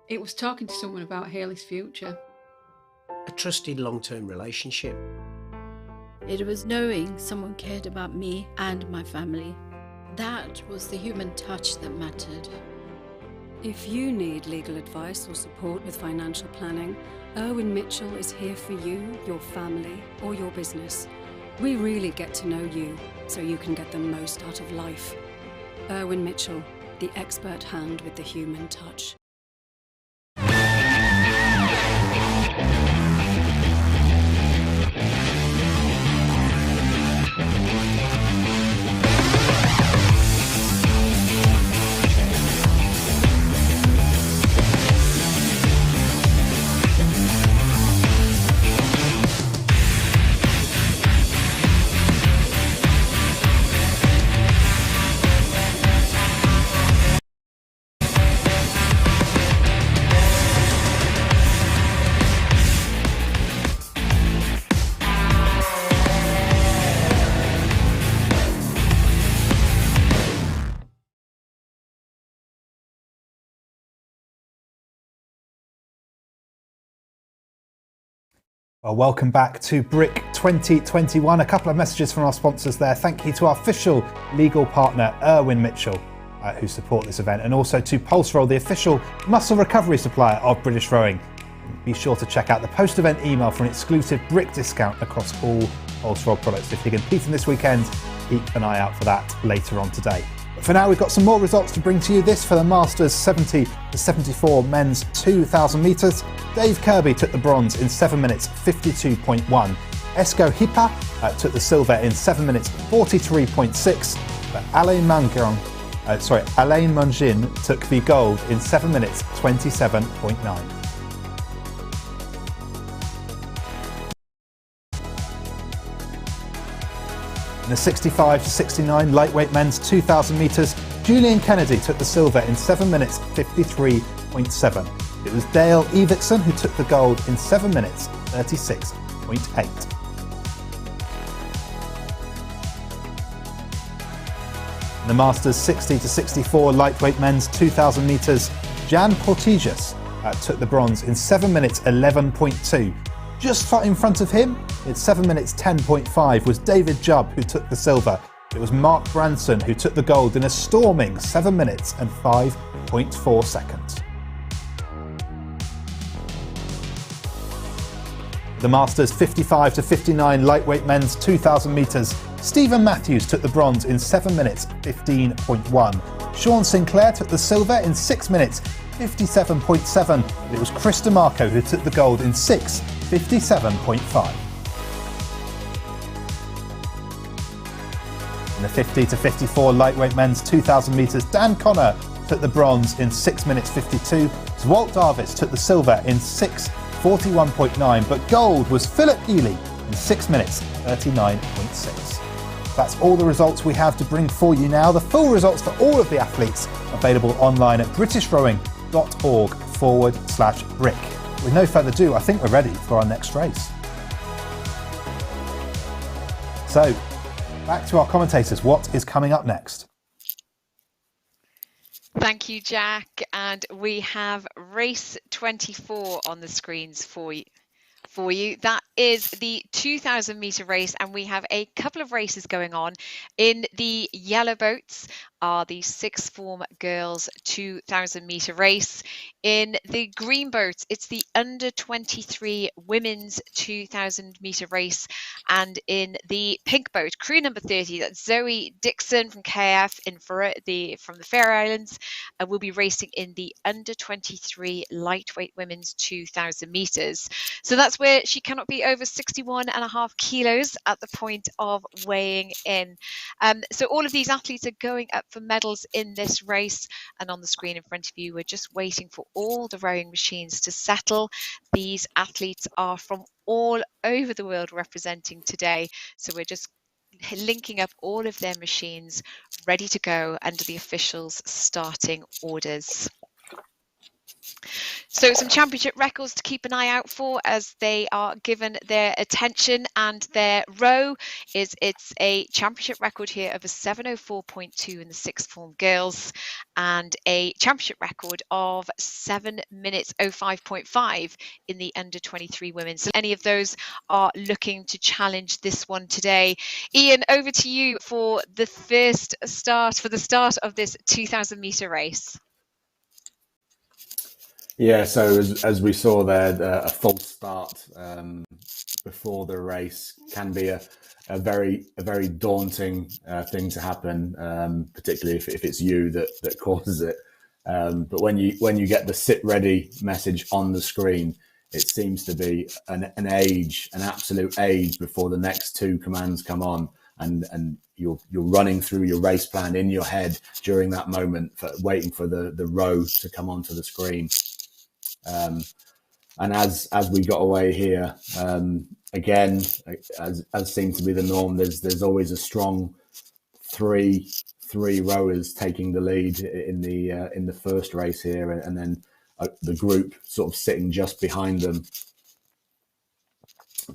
It was talking to someone about Hayley's future. A trusted long-term relationship. It was knowing someone cared about me and my family. That was the human touch that mattered. If you need legal advice or support with financial planning, Irwin Mitchell is here for you, your family, or your business. We really get to know you so you can get the most out of life. Irwin Mitchell, the expert hand with the human touch. Well, welcome back to Brick 2021. A couple of messages from our sponsors there. Thank you to our official legal partner, Irwin Mitchell, who support this event, and also to PulseRoll, the official muscle recovery supplier of British Rowing. Be sure to check out the post-event email for an exclusive Brick discount across all PulseRoll products. If you're competing this weekend, keep an eye out for that later on today. But for now, we've got some more results to bring to you. This for the Masters 70 to 74 men's 2,000 metres. Dave Kirby took the bronze in 7 minutes 52.1. Esko Hipa took the silver in 7 minutes 43.6. But Alain Mungin took the gold in 7 minutes 27.9. In the 65 to 69 lightweight men's 2,000 metres, Julian Kennedy took the silver in 7 minutes 53.7. It was Dale Evertson who took the gold in 7 minutes 36.8. In the Masters 60 to 64 lightweight men's 2,000 metres, Jan Porteous took the bronze in 7 minutes 11.2. Just in front of him, in 7 minutes 10.5, was David Jubb who took the silver. It was Mark Branson who took the gold in a storming 7 minutes and 5.4 seconds. The Masters 55 to 59 lightweight men's 2,000 metres, Stephen Matthews took the bronze in 7 minutes 15.1. Sean Sinclair took the silver in 6 minutes 57.7. It was Chris DeMarco who took the gold in 6:57.5. In the 50 to 54 lightweight men's 2,000 metres, Dan Connor took the bronze in 6 minutes 52. Walt Davis took the silver in 6:41.9, but gold was Philip Healy in 6 minutes 39.6. That's all the results we have to bring for you now. The full results for all of the athletes available online at britishrowing.org/brick. With no further ado, I think we're ready for our next race. So, back to our commentators. What is coming up next? Thank you, Jack. And we have race 24 on the screens for you. That is the 2,000 metre race, and we have a couple of races going on. In the yellow boats are the sixth form girls 2,000 metre race. In the green boats, it's the under 23 women's 2,000 metre race. And in the pink boat, crew number 30, that's Zoe Dixon from KF from the Faroe Islands, will be racing in the under 23 lightweight women's 2,000 metres. So that's where she cannot be over 61.5 kilos at the point of weighing in. So all of these athletes are going up for medals in this race, and on the screen in front of you, we're just waiting for all the rowing machines to settle. These athletes are from all over the world representing today, so we're just linking up all of their machines ready to go under the officials' starting orders. So some championship records to keep an eye out for as they are given their attention, and their row it's a championship record here of a 7:04.2 in the sixth form girls, and a championship record of 7 minutes 05.5 in the under 23 women. So any of those are looking to challenge this one today. Ian, over to you for the start of this 2,000 metre race. Yeah, so as we saw there, a false start before the race can be a very daunting thing to happen, particularly if it's you that causes it. But when you get the sit ready message on the screen, it seems to be an absolute age before the next two commands come on, and you're running through your race plan in your head during that moment, waiting for the row to come onto the screen. And as we got away here, again, as seems to be the norm, there's always a strong three rowers taking the lead in the first race here, and then the group sort of sitting just behind them.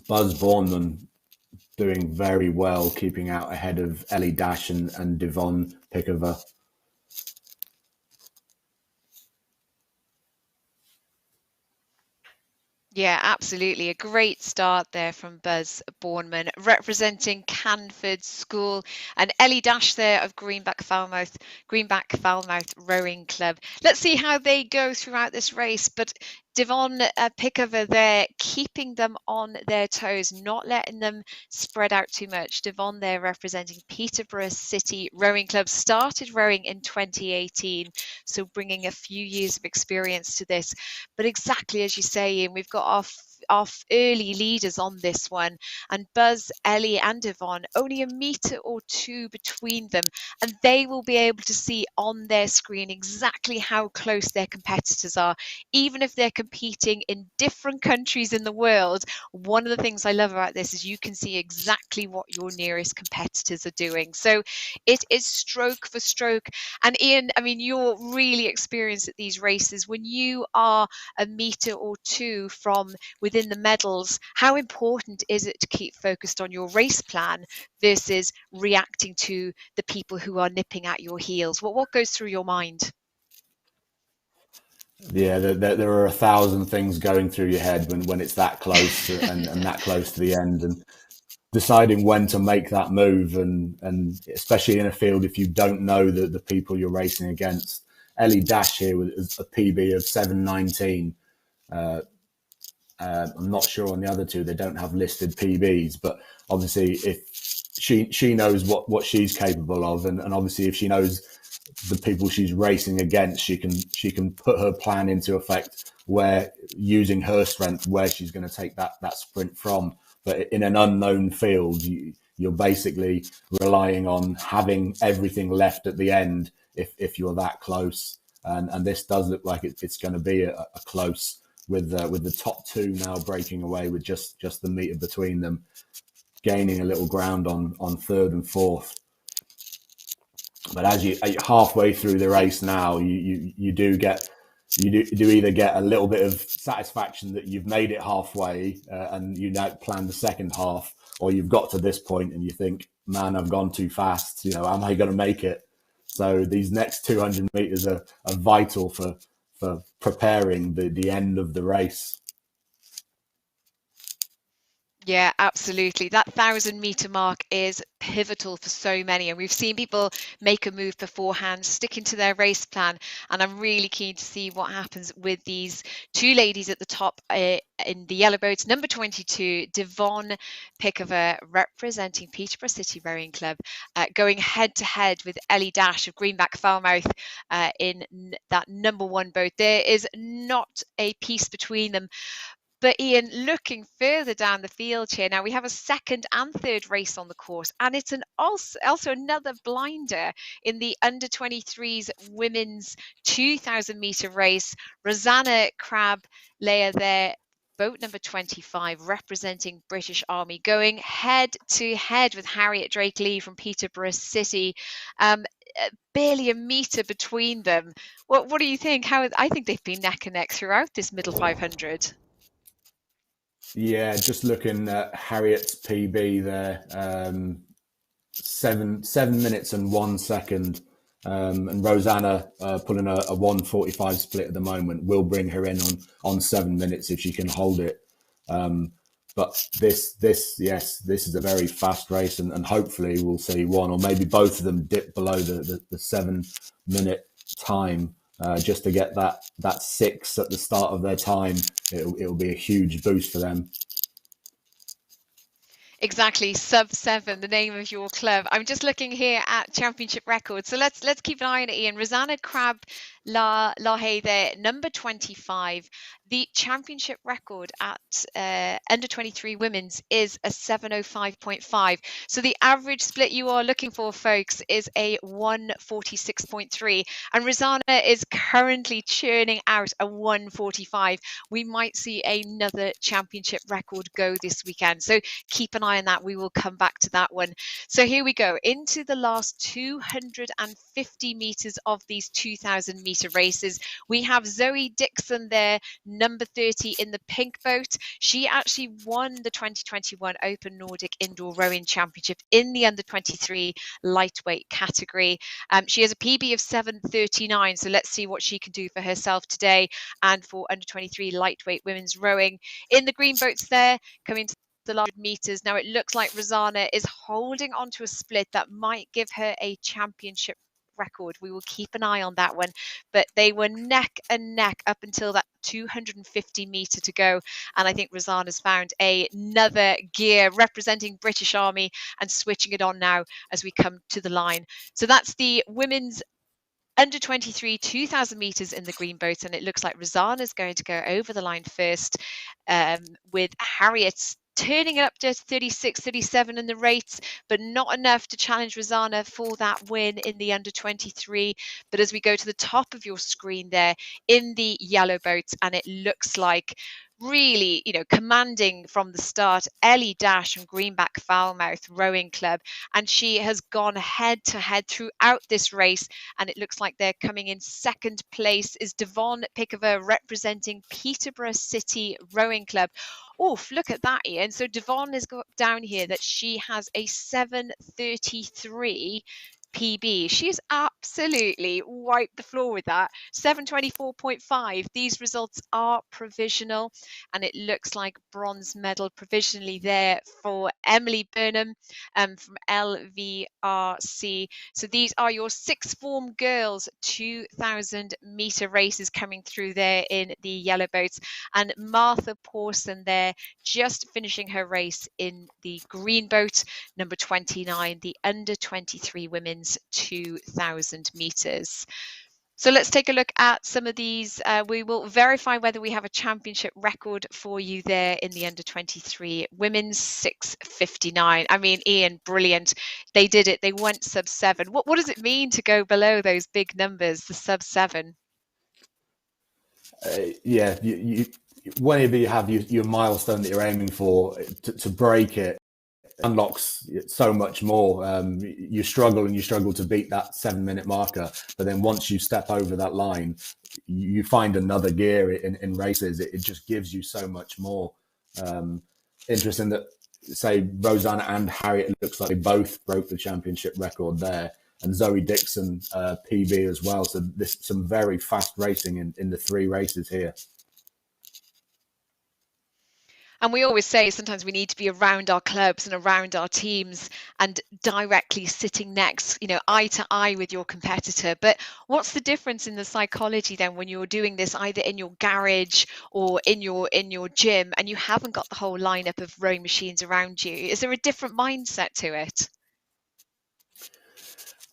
Buzz Bourneman doing very well, keeping out ahead of Ellie Dash and Devon Pickover. Yeah, absolutely. A great start there from Buzz Bourneman, representing Canford School, and Ellie Dash there of Greenback Falmouth Rowing Club. Let's see how they go throughout this race, but Devon Pickover there, keeping them on their toes, not letting them spread out too much. Devon there representing Peterborough City Rowing Club, started rowing in 2018, so bringing a few years of experience to this. But exactly as you say, Ian, we've got our early leaders on this one, and Buzz, Ellie and Yvonne, only a metre or two between them, and they will be able to see on their screen exactly how close their competitors are, even if they're competing in different countries in the world. One of the things I love about this is you can see exactly what your nearest competitors are doing. So it is stroke for stroke. And Ian, I mean, you're really experienced at these races. When you are a metre or two from within the medals, how important is it to keep focused on your race plan versus reacting to the people who are nipping at your heels? What goes through your mind? Yeah, there are 1,000 things going through your head when it's that close to, and that close to the end, and deciding when to make that move, and especially in a field if you don't know the people you're racing against. Ellie Dash here with a PB of 7:19. I'm not sure on the other two; they don't have listed PBs, but obviously if she knows what she's capable of, and obviously if she knows the people she's racing against, she can put her plan into effect, where using her strength where she's going to take that sprint from. But in an unknown field, you're basically relying on having everything left at the end if you're that close. And this does look like it's going to be a close, with the top two now breaking away with just the metre between them, gaining a little ground on third and fourth. But as you halfway through the race now, you do either get a little bit of satisfaction that you've made it halfway, and you now plan the second half, or you've got to this point and you think, man, I've gone too fast. Am I going to make it? So these next 200 meters are vital for preparing the end of the race. Yeah, absolutely. That 1,000-meter mark is pivotal for so many, and we've seen people make a move beforehand, sticking to their race plan. And I'm really keen to see what happens with these two ladies at the top in the yellow boats. Number 22, Devon Pickover, representing Peterborough City Rowing Club, going head to head with Ellie Dash of Greenback Falmouth in that number one boat. There is not a piece between them. But Ian, looking further down the field here, now we have a second and third race on the course, and it's also another blinder in the under-23s women's 2,000 metre race. Rosanna Crabb, Leia there, boat number 25, representing British Army, going head to head with Harriet Drake Lee from Peterborough City. Barely a metre between them. What do you think? I think they've been neck and neck throughout this middle 500. Yeah, just looking at Harriet's PB there, 7 minutes and 1 second, and Rosanna pulling a 1:45 split at the moment will bring her in on 7 minutes if she can hold it. But this is a very fast race, and hopefully we'll see one or maybe both of them dip below the 7 minute time. Just to get that 6 at the start of their time, it'll be a huge boost for them. Exactly, sub 7, the name of your club. I'm just looking here at championship records, so let's keep an eye on it, Ian. Rosanna Crabb Lahaye there, number 25. The championship record at under 23 women's is a 7:05.5. So the average split you are looking for, folks, is a 1:46.3. And Rosanna is currently churning out a 1:45. We might see another championship record go this weekend. So keep an eye on that. We will come back to that one. So here we go into the last 250 meters of these 2,000 meter races. We have Zoe Dixon there, number 30 in the pink boat. She actually won the 2021 Open Nordic Indoor Rowing Championship in the under 23 lightweight category. She has a PB of 7:39, so let's see what she can do for herself today and for under 23 lightweight women's rowing. In the green boats there, coming to the last 100 meters. Now it looks like Rosanna is holding onto a split that might give her a championship record. We will keep an eye on that one, but they were neck and neck up until that 250 meter to go, and I think Rosanna's found another gear representing British Army and switching it on now as we come to the line. So that's the women's under 23 2,000 meters in the green boat, and it looks like Rosanna's going to go over the line first, with Harriet turning it up to 36, 37 in the rates, but not enough to challenge Rosanna for that win in the under 23. But as we go to the top of your screen there in the yellow boats, and it looks like really, commanding from the start, Ellie Dash from Greenback Falmouth Rowing Club, and she has gone head to head throughout this race, and it looks like they're coming in second place is Devon Pickover representing Peterborough City Rowing Club. Oof, look at that, Ian. So Devon has got down here that she has a 7:33 PB. She's absolutely wiped the floor with that. 7:24.5. These results are provisional, and it looks like bronze medal provisionally there for Emily Burnham from LVRC. So these are your sixth form girls 2,000 meter races coming through there in the yellow boats, and Martha Pawson there just finishing her race in the green boat, number 29, the under 23 women's 2,000 meters. So let's take a look at some of these. We will verify whether we have a championship record for you there in the under 23 women's 6:59. I mean, Ian, brilliant. They did it. They went sub 7. What does it mean to go below those big numbers, the sub 7? Yeah, whenever you have your milestone that you're aiming for, to break it unlocks so much more. You struggle to beat that 7-minute marker, but then once you step over that line, you find another gear in races. It just gives you so much more. Interesting that, say, Rosanna and Harriet, it looks like they both broke the championship record there, and Zoe Dixon PB as well. So there's some very fast racing in the 3 races here. And we always say sometimes we need to be around our clubs and around our teams and directly sitting next, eye to eye with your competitor. But what's the difference in the psychology then when you're doing this either in your garage or in your gym and you haven't got the whole lineup of rowing machines around you? Is there a different mindset to it?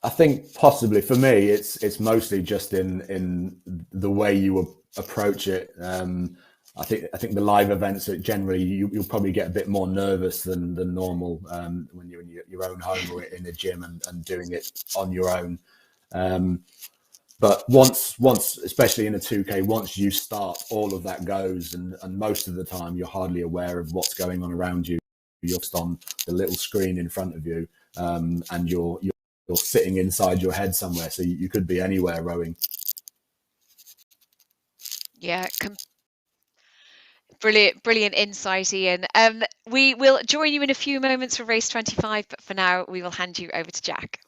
I think possibly for me, it's mostly just in the way you approach it. I think the live events are generally you'll probably get a bit more nervous than normal when you're in your own home or in a gym and doing it on your own. But once, especially in a 2K, once you start, all of that goes, and most of the time you're hardly aware of what's going on around you. You're just on the little screen in front of you, and you're sitting inside your head somewhere, so you could be anywhere rowing. Yeah. Brilliant insight, Ian. We will join you in a few moments for race 25, but for now we will hand you over to Jack.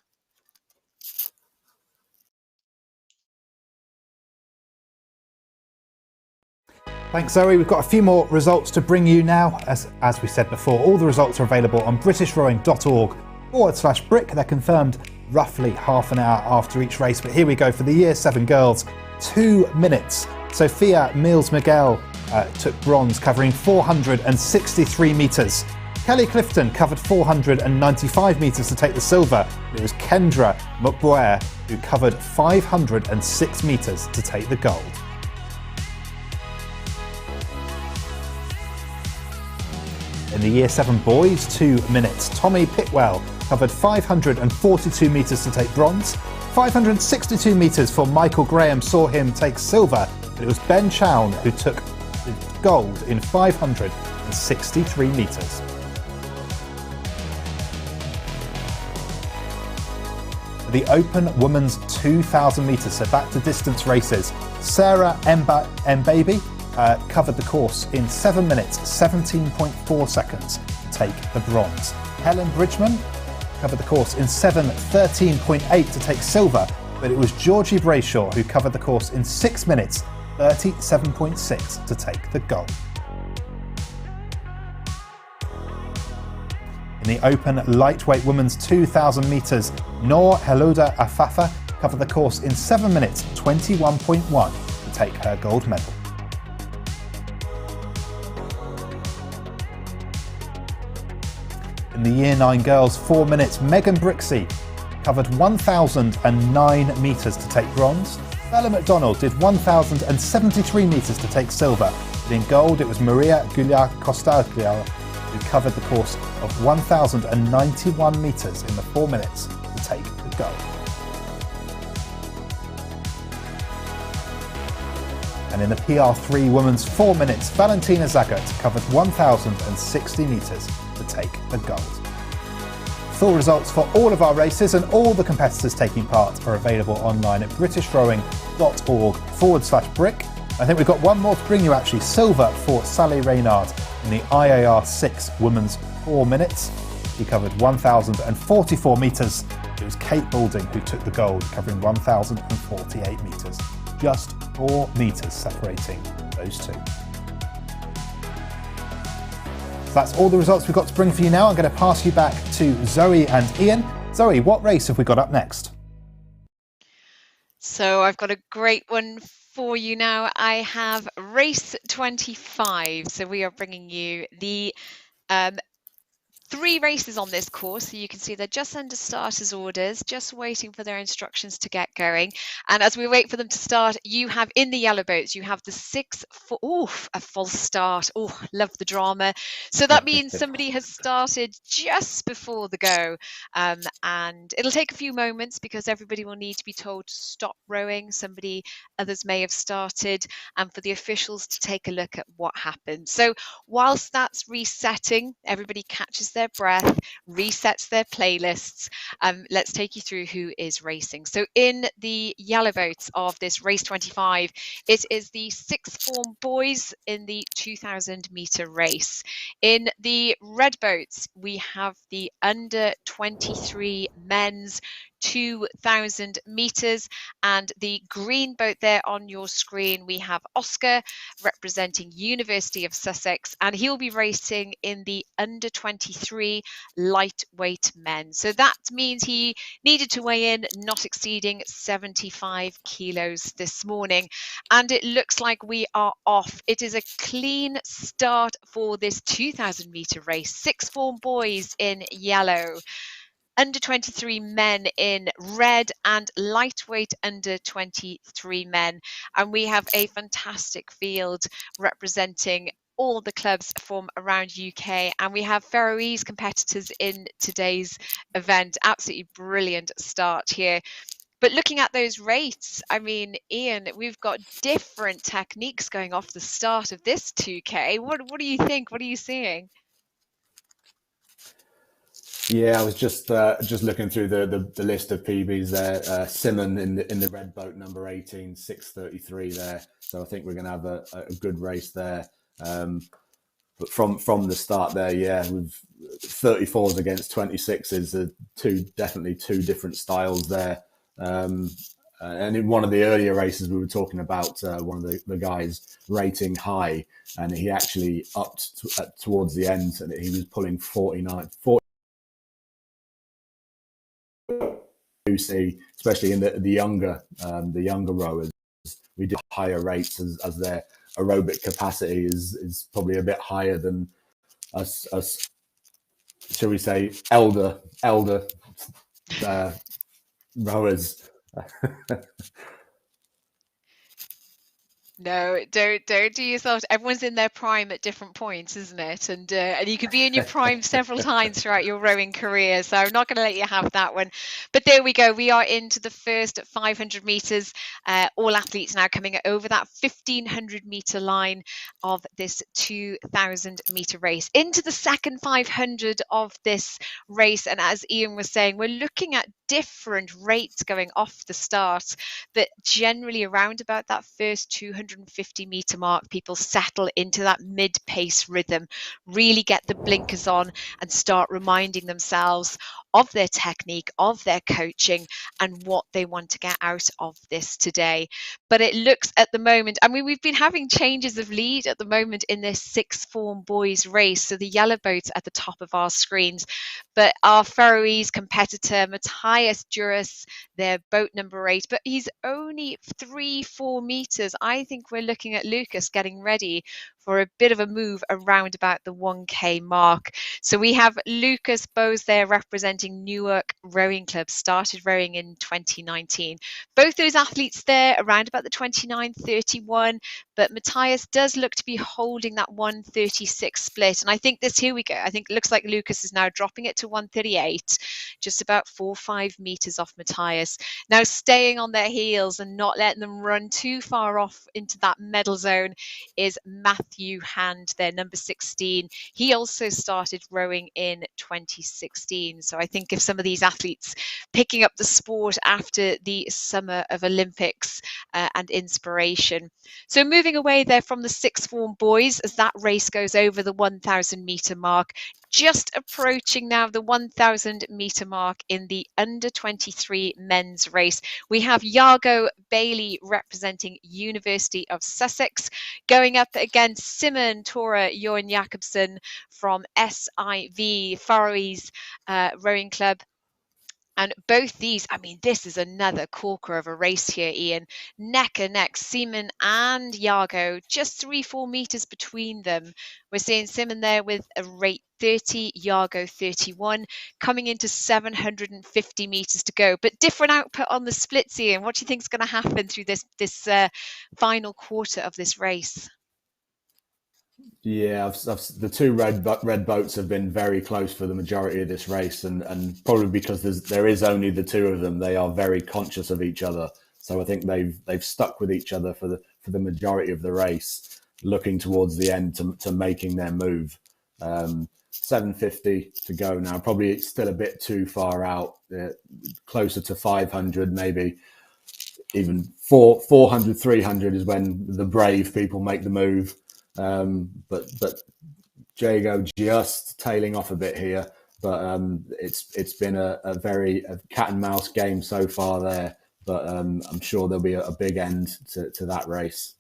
Thanks, Zoe. We've got a few more results to bring you now. As we said before, all the results are available on britishrowing.org/brick. They're confirmed roughly half an hour after each race. But here we go for the Year 7 girls. 2 minutes. Sophia Mills-Miguel took bronze, covering 463 metres. Kelly Clifton covered 495 metres to take the silver. It was Kendra McBoyer who covered 506 metres to take the gold. In the Year 7 boys, 2 minutes. Tommy Pitwell covered 542 metres to take bronze. 562 metres for Michael Graham saw him take silver, but it was Ben Chown who took the gold in 563 metres. The Open Women's 2,000 metres, so back to distance races. Sarah Mbaby covered the course in 7 minutes, 17.4 seconds to take the bronze. Helen Bridgman covered the course in 7:13.8 to take silver, but it was Georgie Brayshaw who covered the course in 6 minutes, 37.6 to take the gold. In the Open Lightweight Women's 2,000 metres, Noor Helouda Afafa covered the course in 7 minutes, 21.1 to take her gold medal. In the Year 9 girls, 4 minutes, Megan Brixey covered 1,009 metres to take bronze. Bella McDonald did 1,073 metres to take silver. But in gold, it was Maria Gulia-Costaglia who covered the course of 1,091 metres in the 4 minutes to take the gold. And in the PR3 women's 4 minutes, Valentina Zagat covered 1,060 metres to take the gold. Full results for all of our races and all the competitors taking part are available online at britishrowing.org/brick. I think we've got one more to bring you actually, silver for Sally Reynard in the IAR 6 women's 4 minutes. She covered 1,044 metres. It was Kate Boulding who took the gold, covering 1,048 metres. Just 4 metres separating those two. So that's all the results we've got to bring for you now. I'm going to pass you back to Zoe and Ian. Zoe, what race have we got up next? So I've got a great one for you now. I have race 25. So we are bringing you the 3 races on this course, so you can see they're just under starters orders, just waiting for their instructions to get going. And as we wait for them to start, you have in the yellow boats, you have the 6 for a false start. Oh, love the drama. So that means somebody has started just before the go, and it'll take a few moments because everybody will need to be told to stop rowing. Others may have started, and for the officials to take a look at what happened. So whilst that's resetting, everybody catches their breath, resets their playlists. Let's take you through who is racing. So in the yellow boats of this race 25, it is the 6th form boys in the 2,000 metre race. In the red boats, we have the under 23 men's 2,000 metres, and the green boat there on your screen, we have Oscar representing University of Sussex, and he'll be racing in the under 23 lightweight men. So that means he needed to weigh in not exceeding 75 kilos this morning, and it looks like we are off. It is a clean start for this 2,000 metre race. 6 form boys in yellow, under 23 men in red, and lightweight under 23 men. And we have a fantastic field representing all the clubs from around UK, and we have Faroese competitors in today's event. Absolutely brilliant start here. But looking at those rates, I mean, Ian, we've got different techniques going off the start of this 2K. What do you think? What are you seeing? Yeah, I was just looking through the list of PBs there. Simon in the red boat, number 18, 6:33 there. So I think we're going to have a good race there. But from the start there, yeah, with 34s against 26s, definitely two different styles there. And in one of the earlier races, we were talking about one of the guys rating high, and he actually upped towards the end, and he was pulling 40. You see, especially in the younger rowers, we do higher rates as their aerobic capacity is probably a bit higher than us shall we say elder rowers. No, don't do yourself. Everyone's in their prime at different points, isn't it? And you could be in your prime several times throughout your rowing career. So I'm not going to let you have that one. But there we go. We are into the first 500 meters. All athletes now coming over that 1,500 meter line of this 2,000 meter race. Into the second 500 of this race. And as Ian was saying, we're looking at different rates going off the start, but generally around about that first 250 meter mark, people settle into that mid-pace rhythm, really get the blinkers on and start reminding themselves of their technique, of their coaching, and what they want to get out of this today. But it looks at the moment, I mean, we've been having changes of lead at the moment in this 6th form boys race. So the yellow boats at the top of our screens, but our Faroese competitor, Matthias Duras, their boat number 8, but he's only 3-4 meters. I think we're looking at Lucas getting ready for a bit of a move around about the 1K mark. So we have Lucas Bose there representing Newark Rowing Club, started rowing in 2019. Both those athletes there around about the 29:31, but Matthias does look to be holding that 1:36 split. And I think here we go. I think it looks like Lucas is now dropping it to 1:38, just about 4 or 5 meters off Matthias. Now staying on their heels and not letting them run too far off into that medal zone is Matthew Hand, their number 16. He also started rowing in 2016. So I think if some of these athletes picking up the sport after the summer of Olympics and inspiration. So moving away there from the sixth form boys as that race goes over the 1,000 meter mark, just approaching now the 1,000 meter mark in the under 23 men's race. We have Iago Bailey representing University of Sussex going up against Simon Tora Jorn Jakobsen from SIV Faroese Rowing Club. And both these, I mean, this is another corker of a race here, Ian. Neck and neck, Simon and Iago, just 3-4 meters between them. We're seeing Simon there with a rate 30, Iago 31, coming into 750 meters to go. But different output on the splits, Ian. What do you think is going to happen through this final quarter of this race? Yeah, the two red boats have been very close for the majority of this race, and probably because there is only the two of them, they are very conscious of each other. So I think they've stuck with each other for the majority of the race, looking towards the end to making their move. 750 to go now. Probably it's still a bit too far out, closer to 500 maybe. Even 400, 300 is when the brave people make the move. But Jago just tailing off a bit here, but it's been a very cat and mouse game so far there. But I'm sure there'll be a big end to that race.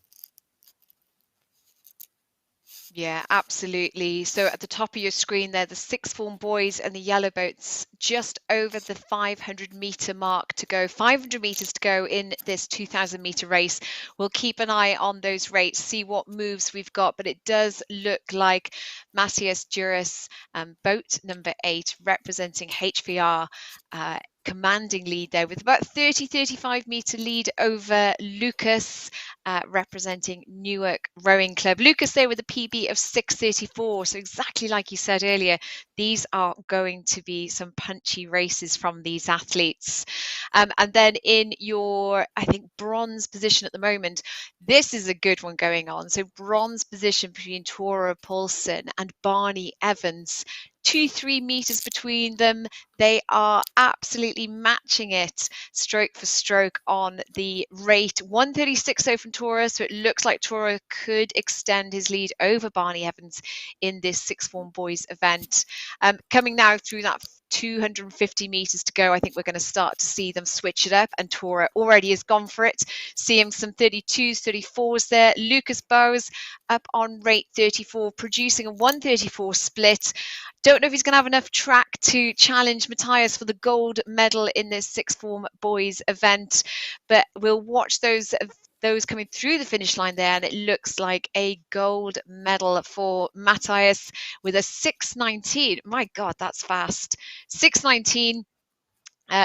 Yeah, absolutely. So at the top of your screen there, the sixth form boys and the yellow boats just over the 500 meter mark to go. 500 meters to go in this 2,000 meter race. We'll keep an eye on those rates, see what moves we've got. But it does look like Matthias Duras, boat number 8, representing HVR, commanding lead there with about 35 meter lead over Lucas, representing Newark Rowing Club. Lucas there with a PB of 6:34. So exactly like you said earlier, these are going to be some punchy races from these athletes. And then in your, I think, bronze position at the moment, this is a good one going on. So bronze position between Tora Paulson and Barney Evans. 2-3 meters between them. They are absolutely matching it stroke for stroke on the rate. 1:36 from Tora, so it looks like Tora could extend his lead over Barney Evans in this sixth form boys event. Coming now through that 250 meters to go, I think we're going to start to see them switch it up, and Tora already has gone for it. Seeing some 32s, 34s there. Lucas Bowes up on rate 34, producing a 1:34 split. Don't know if he's going to have enough track to challenge Matthias for the gold medal in this sixth form boys event, but we'll watch those coming through the finish line there, and it looks like a gold medal for Matthias with a 6:19. My God, that's fast. 6:19.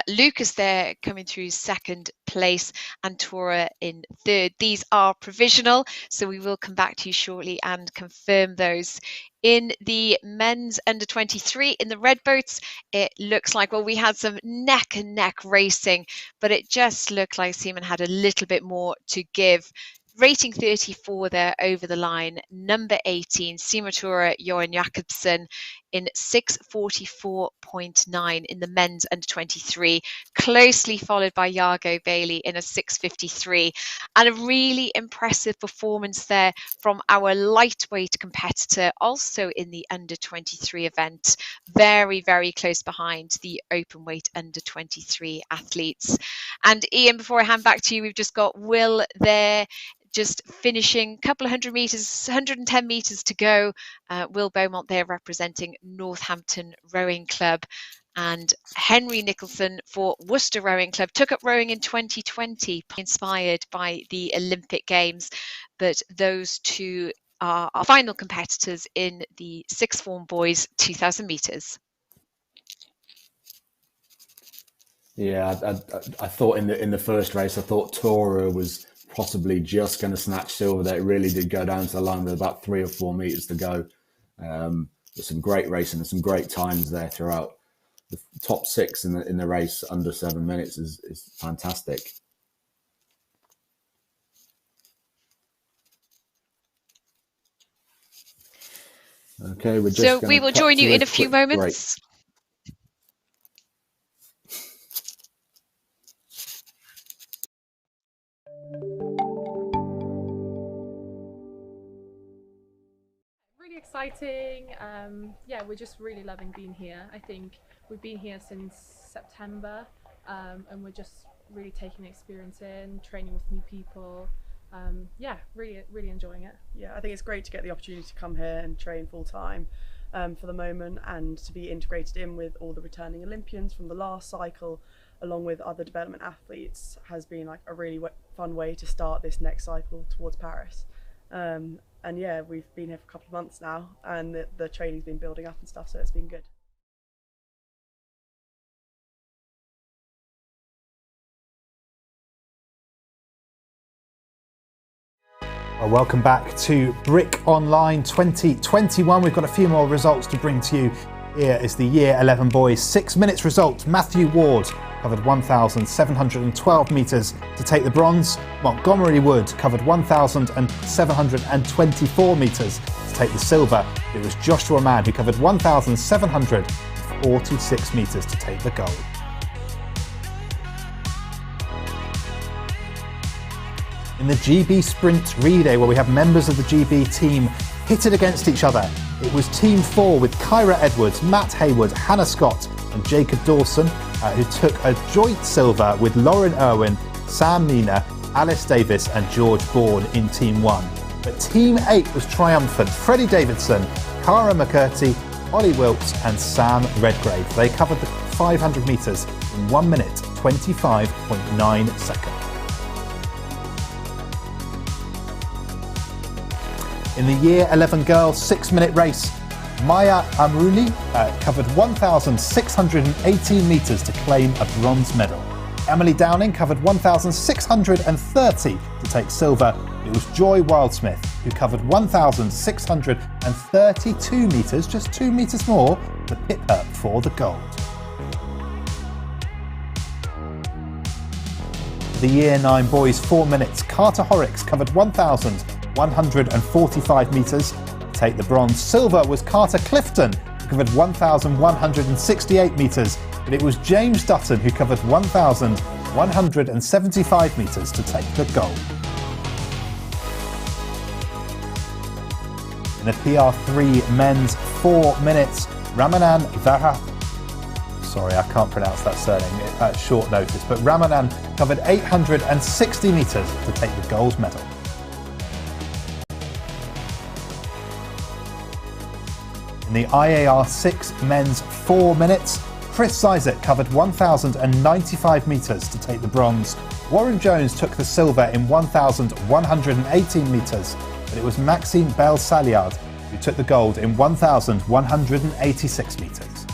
Lucas there coming through second place and Tora in third. These are provisional, so we will come back to you shortly and confirm those. In the men's under 23 in the red boats, it looks like, well, we had some neck and neck racing, but it just looked like Simon had a little bit more to give. Rating 34 there over the line. Number 18, Simon Tora Jorn Jakobsen in 6:44.9 in the men's under 23, closely followed by Iago Bailey in a 6:53, and a really impressive performance there from our lightweight competitor, also in the under 23 event, very, very close behind the open weight under 23 athletes. And Ian, before I hand back to you, we've just got Will there, just finishing a couple of 100 meters, 110 meters to go. Will Beaumont there representing Northampton Rowing Club. And Henry Nicholson for Worcester Rowing Club took up rowing in 2020, inspired by the Olympic Games. But those two are our final competitors in the sixth form boys 2,000 metres. Yeah, I thought in the first race, I thought Tora was possibly just going to snatch silver. That it really did go down to the line with about 3 or 4 meters to go. There's some great racing and some great times there throughout. The top 6 in the race under 7 minutes is fantastic. Okay, we're just so we will join you in a few moments. Break. Really exciting. Yeah, we're just really loving being here. I think we've been here since September, and we're just really taking the experience in, training with new people. Yeah, really enjoying it. Yeah, I think it's great to get the opportunity to come here and train full time for the moment, and to be integrated in with all the returning Olympians from the last cycle, along with other development athletes, has been like a really fun way to start this next cycle towards Paris. And yeah, we've been here for a couple of months now, and the training's been building up and stuff, so it's been good. Well, welcome back to Brick Online 2021. We've got a few more results to bring to you. Here is the Year 11 boys 6 minutes result. Matthew Ward covered 1,712 metres to take the bronze. Montgomery Wood covered 1,724 metres to take the silver. It was Joshua Mann who covered 1,746 metres to take the gold. In the GB Sprint Relay, where we have members of the GB team pitted against each other, it was Team 4 with Kyra Edwards, Matt Hayward, Hannah Scott and Jacob Dawson, who took a joint silver with Lauren Irwin, Sam Nina, Alice Davis and George Bourne in Team 1. But Team 8 was triumphant. Freddie Davidson, Cara McCurdy, Ollie Wilkes and Sam Redgrave. They covered the 500 metres in 1 minute 25.9 seconds. In the Year 11 girls 6 minute race, Maya Amruni covered 1,618 metres to claim a bronze medal. Emily Downing covered 1,630 to take silver. It was Joy Wildsmith who covered 1,632 metres, just 2 metres more, to pit her for the gold. The Year 9 boys 4 minutes, Carter Horrocks covered 1,145 metres to take the bronze. Silver was Carter Clifton, who covered 1,168 metres, but it was James Dutton who covered 1,175 metres to take the gold. In the PR3 men's 4 minutes, Ramanan Vaha, sorry, I can't pronounce that surname at short notice, but Ramanan covered 860 metres to take the gold medal. In the IAR 6 men's 4 minutes, Chris Zizek covered 1,095 metres to take the bronze. Warren Jones took the silver in 1,118 metres, but it was Maxime Bell-Saliard who took the gold in 1,186 metres.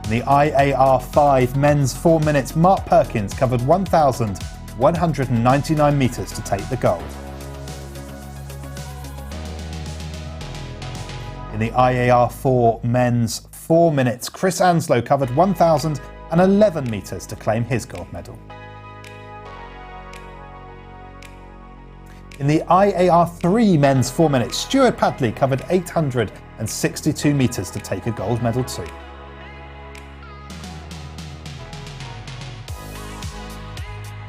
In the IAR 5 men's 4 minutes, Mark Perkins covered 1,199 metres to take the gold. In the IAR 4 men's 4 minutes, Chris Anslow covered 1,011 metres to claim his gold medal. In the IAR 3 men's 4 minutes, Stuart Padley covered 862 metres to take a gold medal too.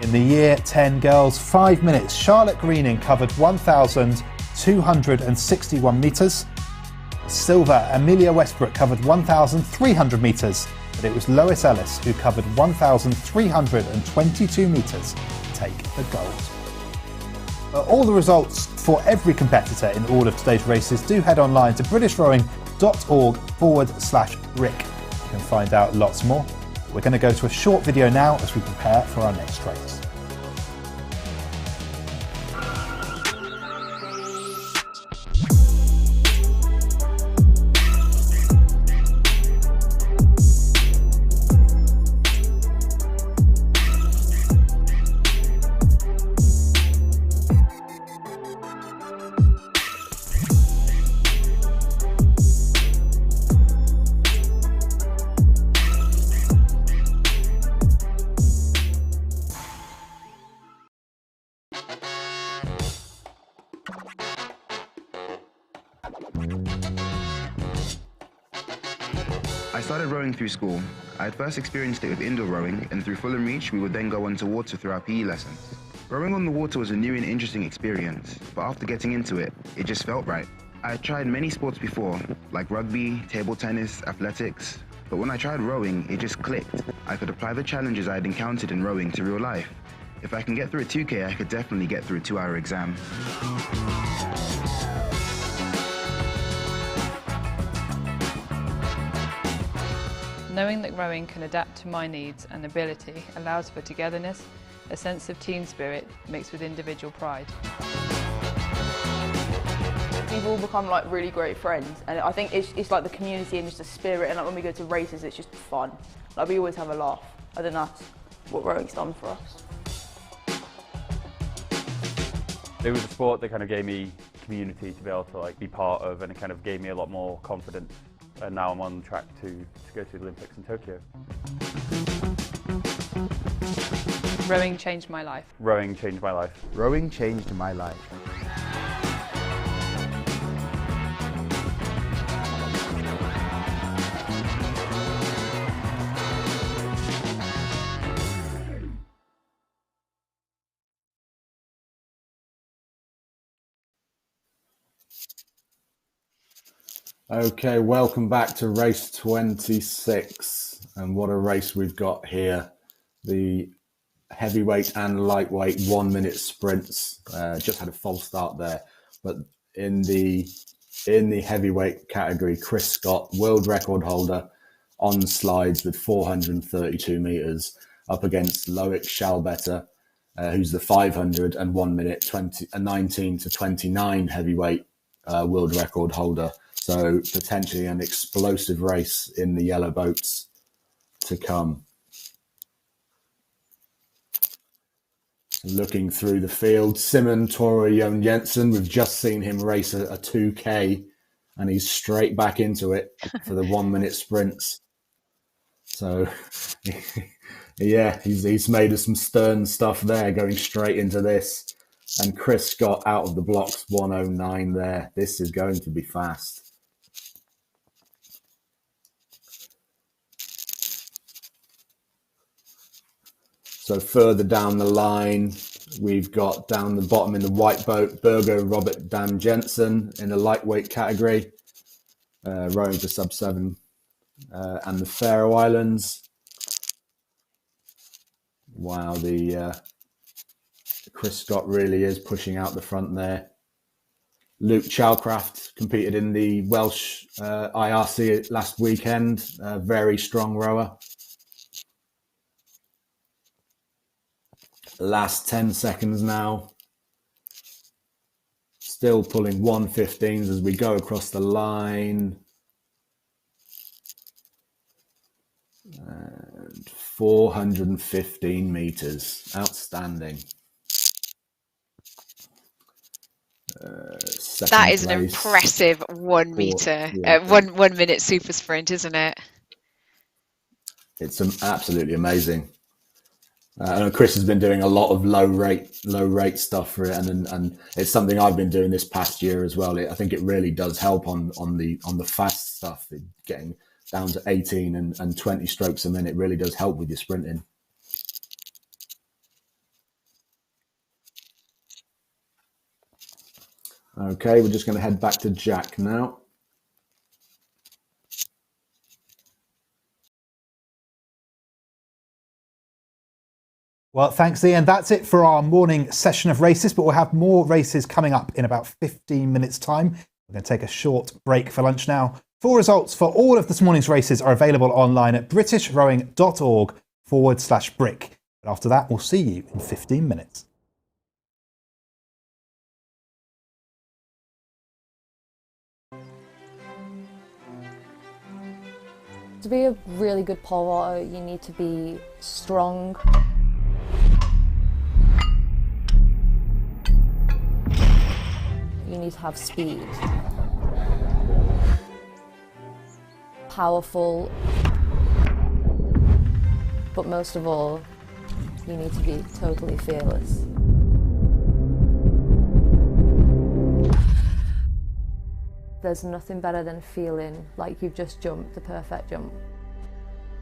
In the Year 10 girls 5 minutes, Charlotte Greening covered 1,261 metres. Silver, Amelia Westbrook covered 1,300 metres, but it was Lois Ellis who covered 1,322 metres to take the gold. All the results for every competitor in all of today's races, do head online to britishrowing.org/brick. You can find out lots more. We're going to go to a short video now as we prepare for our next race. I started rowing through school. I had first experienced it with indoor rowing, and through Fulham Reach we would then go on to water through our PE lessons. Rowing on the water was a new and interesting experience, but after getting into it, it just felt right. I had tried many sports before, like rugby, table tennis, athletics, but when I tried rowing, it just clicked. I could apply the challenges I had encountered in rowing to real life. If I can get through a 2K, I could definitely get through a 2-hour exam. Knowing that rowing can adapt to my needs and ability allows for togetherness, a sense of team spirit mixed with individual pride. We've all become like really great friends, and I think it's like the community and just the spirit, and like when we go to races it's just fun. Like we always have a laugh. I think that's what rowing's done for us. It was a sport that kind of gave me community to be able to like be part of, and it kind of gave me a lot more confidence. And now I'm on track to go to the Olympics in Tokyo. Rowing changed my life. Rowing changed my life. Rowing changed my life. Okay, welcome back to race 26, and what a race we've got here. The heavyweight and lightweight 1 minute sprints. Just had a false start there, but in the heavyweight category, Chris Scott, world record holder, on slides with 432 meters, up against Loic Schalbetter, who's the 500 and 1 minute 19 to 29 heavyweight world record holder. So potentially an explosive race in the yellow boats to come. Looking through the field, Simon Tore Jon Jensen, we've just seen him race a 2K, and he's straight back into it for the 1 minute sprints. So yeah, he's made us some stern stuff there, going straight into this. And Chris Scott out of the blocks, 1:09 there. This is going to be fast. So further down the line, we've got down the bottom in the white boat, Børge Robert Dam Jensen in the lightweight category, rowing for sub-7, and the Faroe Islands. Wow, the Chris Scott really is pushing out the front there. Luke Chalcraft competed in the Welsh IRC last weekend, a very strong rower. Last 10 seconds now. Still pulling 1:15s as we go across the line. And 415 meters. Outstanding. That is an impressive 1 meter, 1 minute super sprint, isn't it? It's absolutely amazing. I know Chris has been doing a lot of low rate stuff for it, and it's something I've been doing this past year as well. I think it really does help on the fast stuff. Getting down to 18 and 20 strokes a minute really does help with your sprinting. Okay, we're just going to head back to Jack now. Well, thanks, Ian. That's it for our morning session of races, but we'll have more races coming up in about 15 minutes' time. We're going to take a short break for lunch now. Full results for all of this morning's races are available online at britishrowing.org/brick. But after that, we'll see you in 15 minutes. To be a really good pole vaulter, you need to be strong. You need to have speed. Powerful. But most of all, you need to be totally fearless. There's nothing better than feeling like you've just jumped the perfect jump.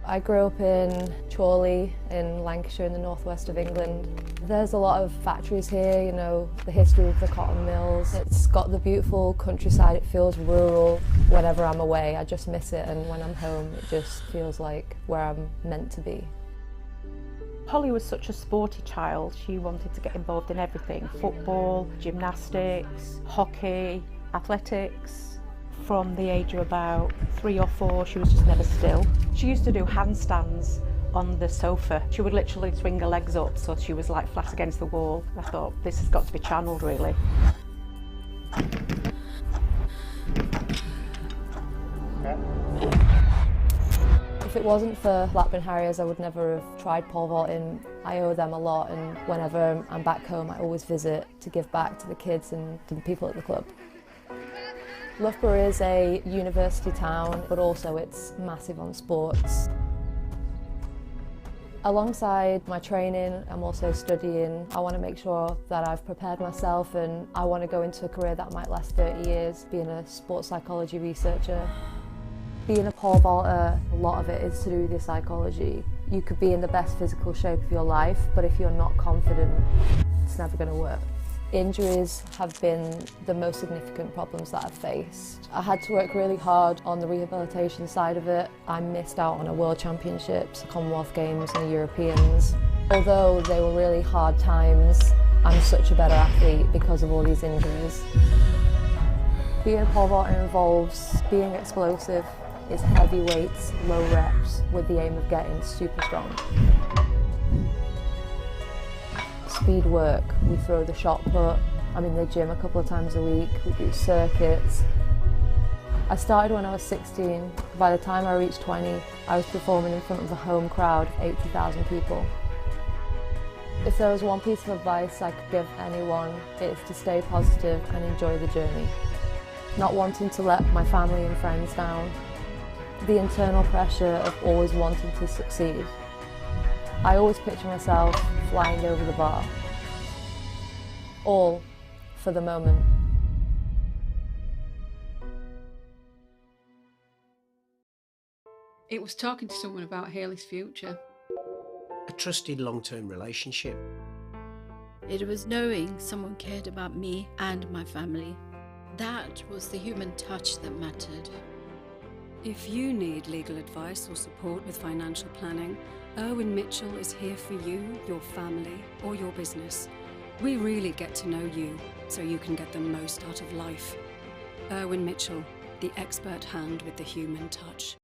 I grew up in Chorley in Lancashire in the northwest of England. There's a lot of factories here, you know, the history of the cotton mills. It's got the beautiful countryside, it feels rural. Whenever I'm away, I just miss it, and when I'm home, it just feels like where I'm meant to be. Holly was such a sporty child. She wanted to get involved in everything: football, gymnastics, hockey, athletics. From the age of about 3 or 4, she was just never still. She used to do handstands on the sofa. She would literally swing her legs up so she was like flat against the wall. I thought, this has got to be channeled, really. If it wasn't for Blackburn Harriers, I would never have tried pole vaulting. I owe them a lot, and whenever I'm back home, I always visit to give back to the kids and to the people at the club. Loughborough is a university town, but also it's massive on sports. Alongside my training, I'm also studying. I want to make sure that I've prepared myself, and I want to go into a career that might last 30 years, being a sports psychology researcher. Being a pole vaulter, a lot of it is to do with your psychology. You could be in the best physical shape of your life, but if you're not confident, it's never going to work. Injuries have been the most significant problems that I've faced. I had to work really hard on the rehabilitation side of it. I missed out on a World Championships, Commonwealth Games and the Europeans. Although they were really hard times, I'm such a better athlete because of all these injuries. Being a pole vaulter involves being explosive. It's heavy weights, low reps, with the aim of getting super strong. Speed work, we throw the shot put, I'm in the gym a couple of times a week, we do circuits. I started when I was 16. By the time I reached 20, I was performing in front of a home crowd of 80,000 people. If there was one piece of advice I could give anyone, it's to stay positive and enjoy the journey. Not wanting to let my family and friends down. The internal pressure of always wanting to succeed. I always picture myself flying over the bar. All for the moment. It was talking to someone about Hayley's future. A trusted long-term relationship. It was knowing someone cared about me and my family. That was the human touch that mattered. If you need legal advice or support with financial planning, Erwin Mitchell is here for you, your family, or your business. We really get to know you, so you can get the most out of life. Erwin Mitchell, the expert hand with the human touch.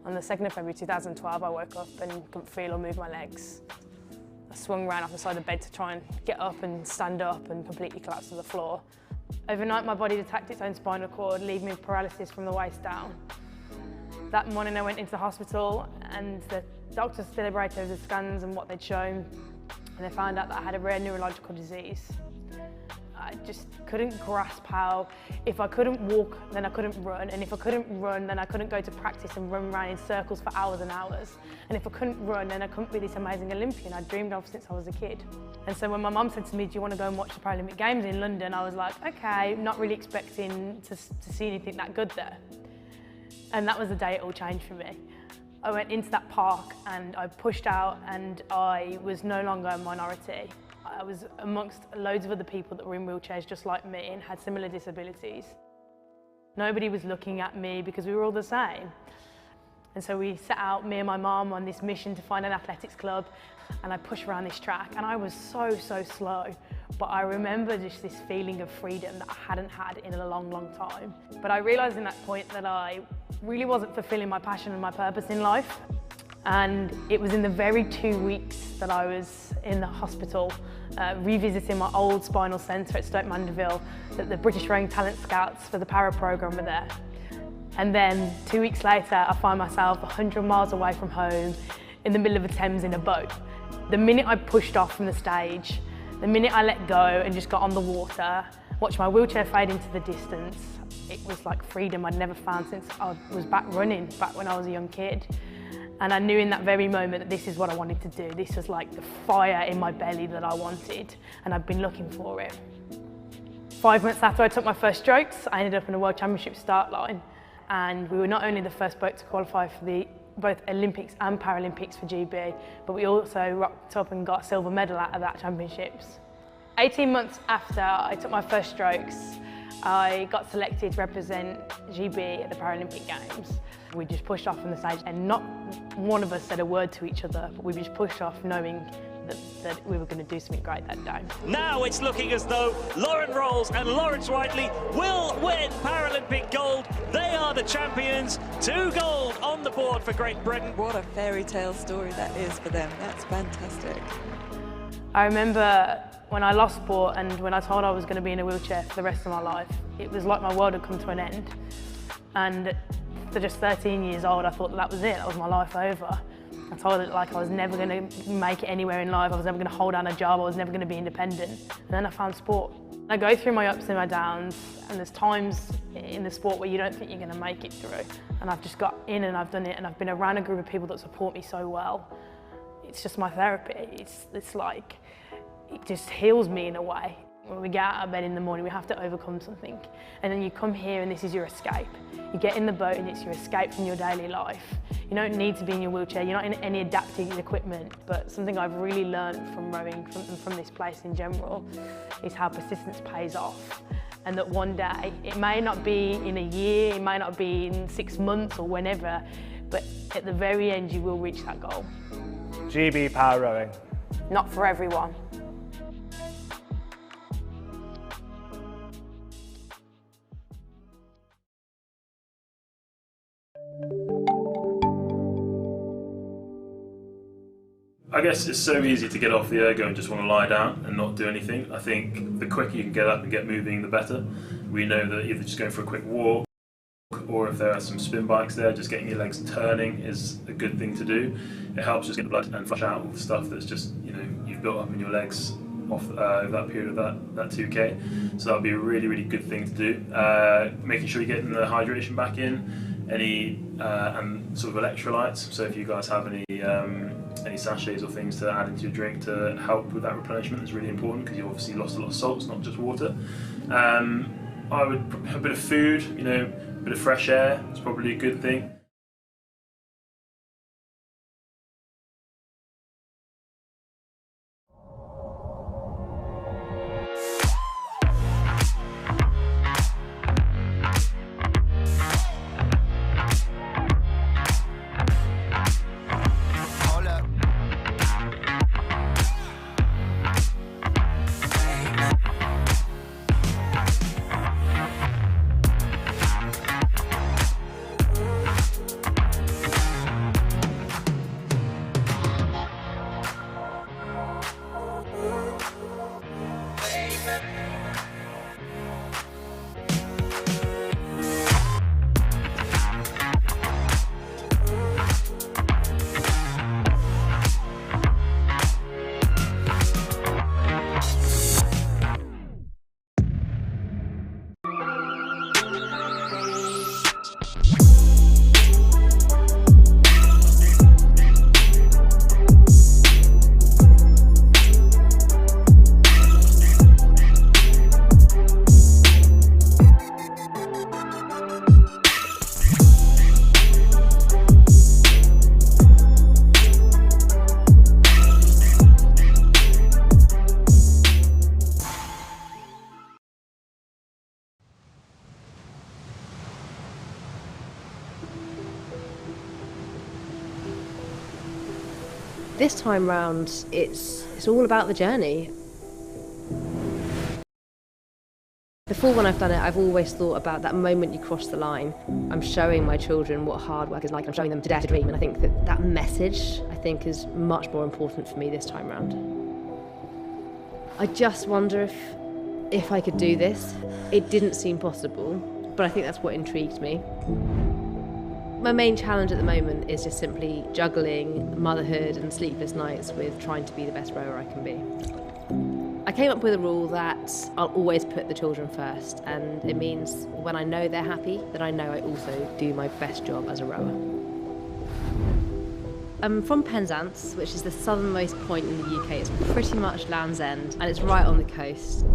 On the 2nd of February 2012, I woke up and couldn't feel or move my legs. I swung around off the side of the bed to try and get up and stand up and completely collapsed to the floor. Overnight, my body attacked its own spinal cord, leaving me with paralysis from the waist down. That morning, I went into the hospital and the doctors deliberated over the scans and what they'd shown, and they found out that I had a rare neurological disease. I just couldn't grasp how, if I couldn't walk, then I couldn't run, and if I couldn't run, then I couldn't go to practice and run around in circles for hours and hours. And if I couldn't run, then I couldn't be this amazing Olympian I'd dreamed of since I was a kid. And so when my mum said to me, do you want to go and watch the Paralympic Games in London? I was like, okay, not really expecting to see anything that good there. And that was the day it all changed for me. I went into that park and I pushed out and I was no longer a minority. I was amongst loads of other people that were in wheelchairs just like me and had similar disabilities. Nobody was looking at me because we were all the same. And so we set out, me and my mum, on this mission to find an athletics club, and I pushed around this track and I was so slow. But I remember just this feeling of freedom that I hadn't had in a long time. But I realised in that point that I really wasn't fulfilling my passion and my purpose in life. And it was in the very 2 weeks that I was in the hospital, revisiting my old spinal centre at Stoke Mandeville, that the British Rowing Talent Scouts for the Para programme were there. And then 2 weeks later, I find myself 100 miles away from home in the middle of the Thames in a boat. The minute I pushed off from the stage, the minute I let go and just got on the water, watched my wheelchair fade into the distance, it was like freedom I'd never found since I was back running, back when I was a young kid. And I knew in that very moment that this is what I wanted to do. This was like the fire in my belly that I wanted, and I've been looking for it. 5 months after I took my first strokes, I ended up in a World Championship start line, and we were not only the first boat to qualify for the both Olympics and Paralympics for GB, but we also rocked up and got a silver medal out of that championships. 18 months after I took my first strokes, I got selected to represent GB at the Paralympic Games. We just pushed off from the stage and not one of us said a word to each other, but we just pushed off knowing that we were going to do something great that day. Now it's looking as though Lauren Rolls and Lawrence Whiteley will win Paralympic gold. They are the champions. 2 gold on the board for Great Britain. What a fairy tale story that is for them. That's fantastic. I remember when I lost sport and when I told I was going to be in a wheelchair for the rest of my life, it was like my world had come to an end. And for just 13 years old, I thought that was it, that was my life over. I told it like I was never going to make it anywhere in life, I was never going to hold down a job, I was never going to be independent. And then I found sport. I go through my ups and my downs, and there's times in the sport where you don't think you're going to make it through. And I've just got in and I've done it, and I've been around a group of people that support me so well. It's just my therapy. It's like, it just heals me in a way. When we get out of bed in the morning, we have to overcome something. And then you come here and this is your escape. You get in the boat and it's your escape from your daily life. You don't need to be in your wheelchair, you're not in any adaptive equipment, but something I've really learned from rowing, from this place in general, is how persistence pays off. And that one day, it may not be in a year, it may not be in 6 months or whenever, but at the very end you will reach that goal. GB Power Rowing. Not for everyone. I guess it's so easy to get off the ergo and just want to lie down and not do anything. I think the quicker you can get up and get moving, the better. We know that either just going for a quick walk or if there are some spin bikes there, just getting your legs turning is a good thing to do. It helps just get the blood and flush out all the stuff that's just, you've built up in your legs off that period of that 2K. So that would be a really good thing to do. Making sure you're getting the hydration back in, and sort of electrolytes. So if you guys have any sachets or things to add into your drink to help with that replenishment, is really important because you obviously lost a lot of salts, not just water. I would a bit of food, a bit of fresh air is probably a good thing. This time round, it's all about the journey. Before, when I've done it, I've always thought about that moment you cross the line. I'm showing my children what hard work is like, and I'm showing them to dare to dream, and I think that message, is much more important for me this time round. I just wonder if I could do this. It didn't seem possible, but I think that's what intrigued me. My main challenge at the moment is just simply juggling motherhood and sleepless nights with trying to be the best rower I can be. I came up with a rule that I'll always put the children first, and it means when I know they're happy, that I know I also do my best job as a rower. I'm from Penzance, which is the southernmost point in the UK. It's pretty much Land's End, and it's right on the coast.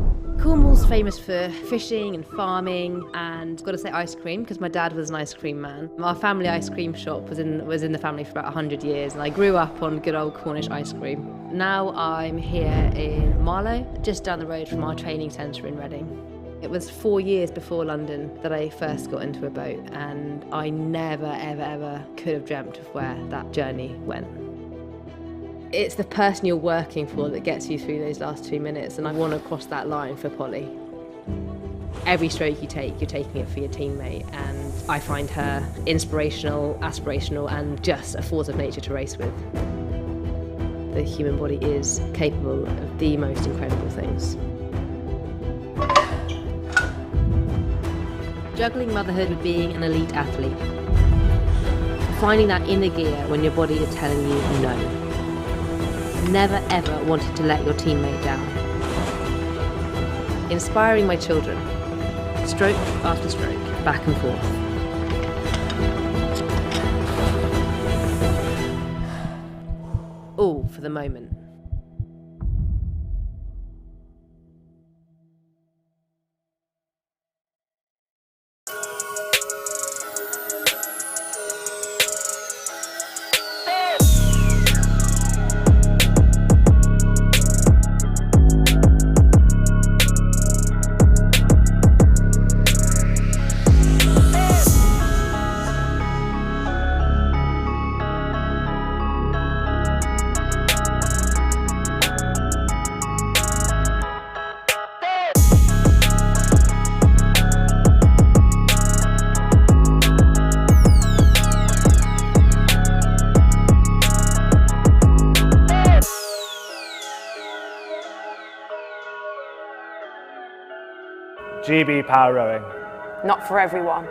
Cornwall's famous for fishing and farming, and I've got to say ice cream, because my dad was an ice cream man. Our family ice cream shop was in the family for about 100 years, and I grew up on good old Cornish ice cream. Now I'm here in Marlow, just down the road from our training centre in Reading. It was 4 years before London that I first got into a boat, and I never, ever, ever could have dreamt of where that journey went. It's the person you're working for that gets you through those last 2 minutes, and I want to cross that line for Polly. Every stroke you take, you're taking it for your teammate, and I find her inspirational, aspirational, and just a force of nature to race with. The human body is capable of the most incredible things. Juggling motherhood with being an elite athlete. Finding that inner gear when your body is telling you no. Never ever wanting to let your teammate down. Inspiring my children, stroke after stroke, back and forth. All for the moment. GB power rowing. Not for everyone.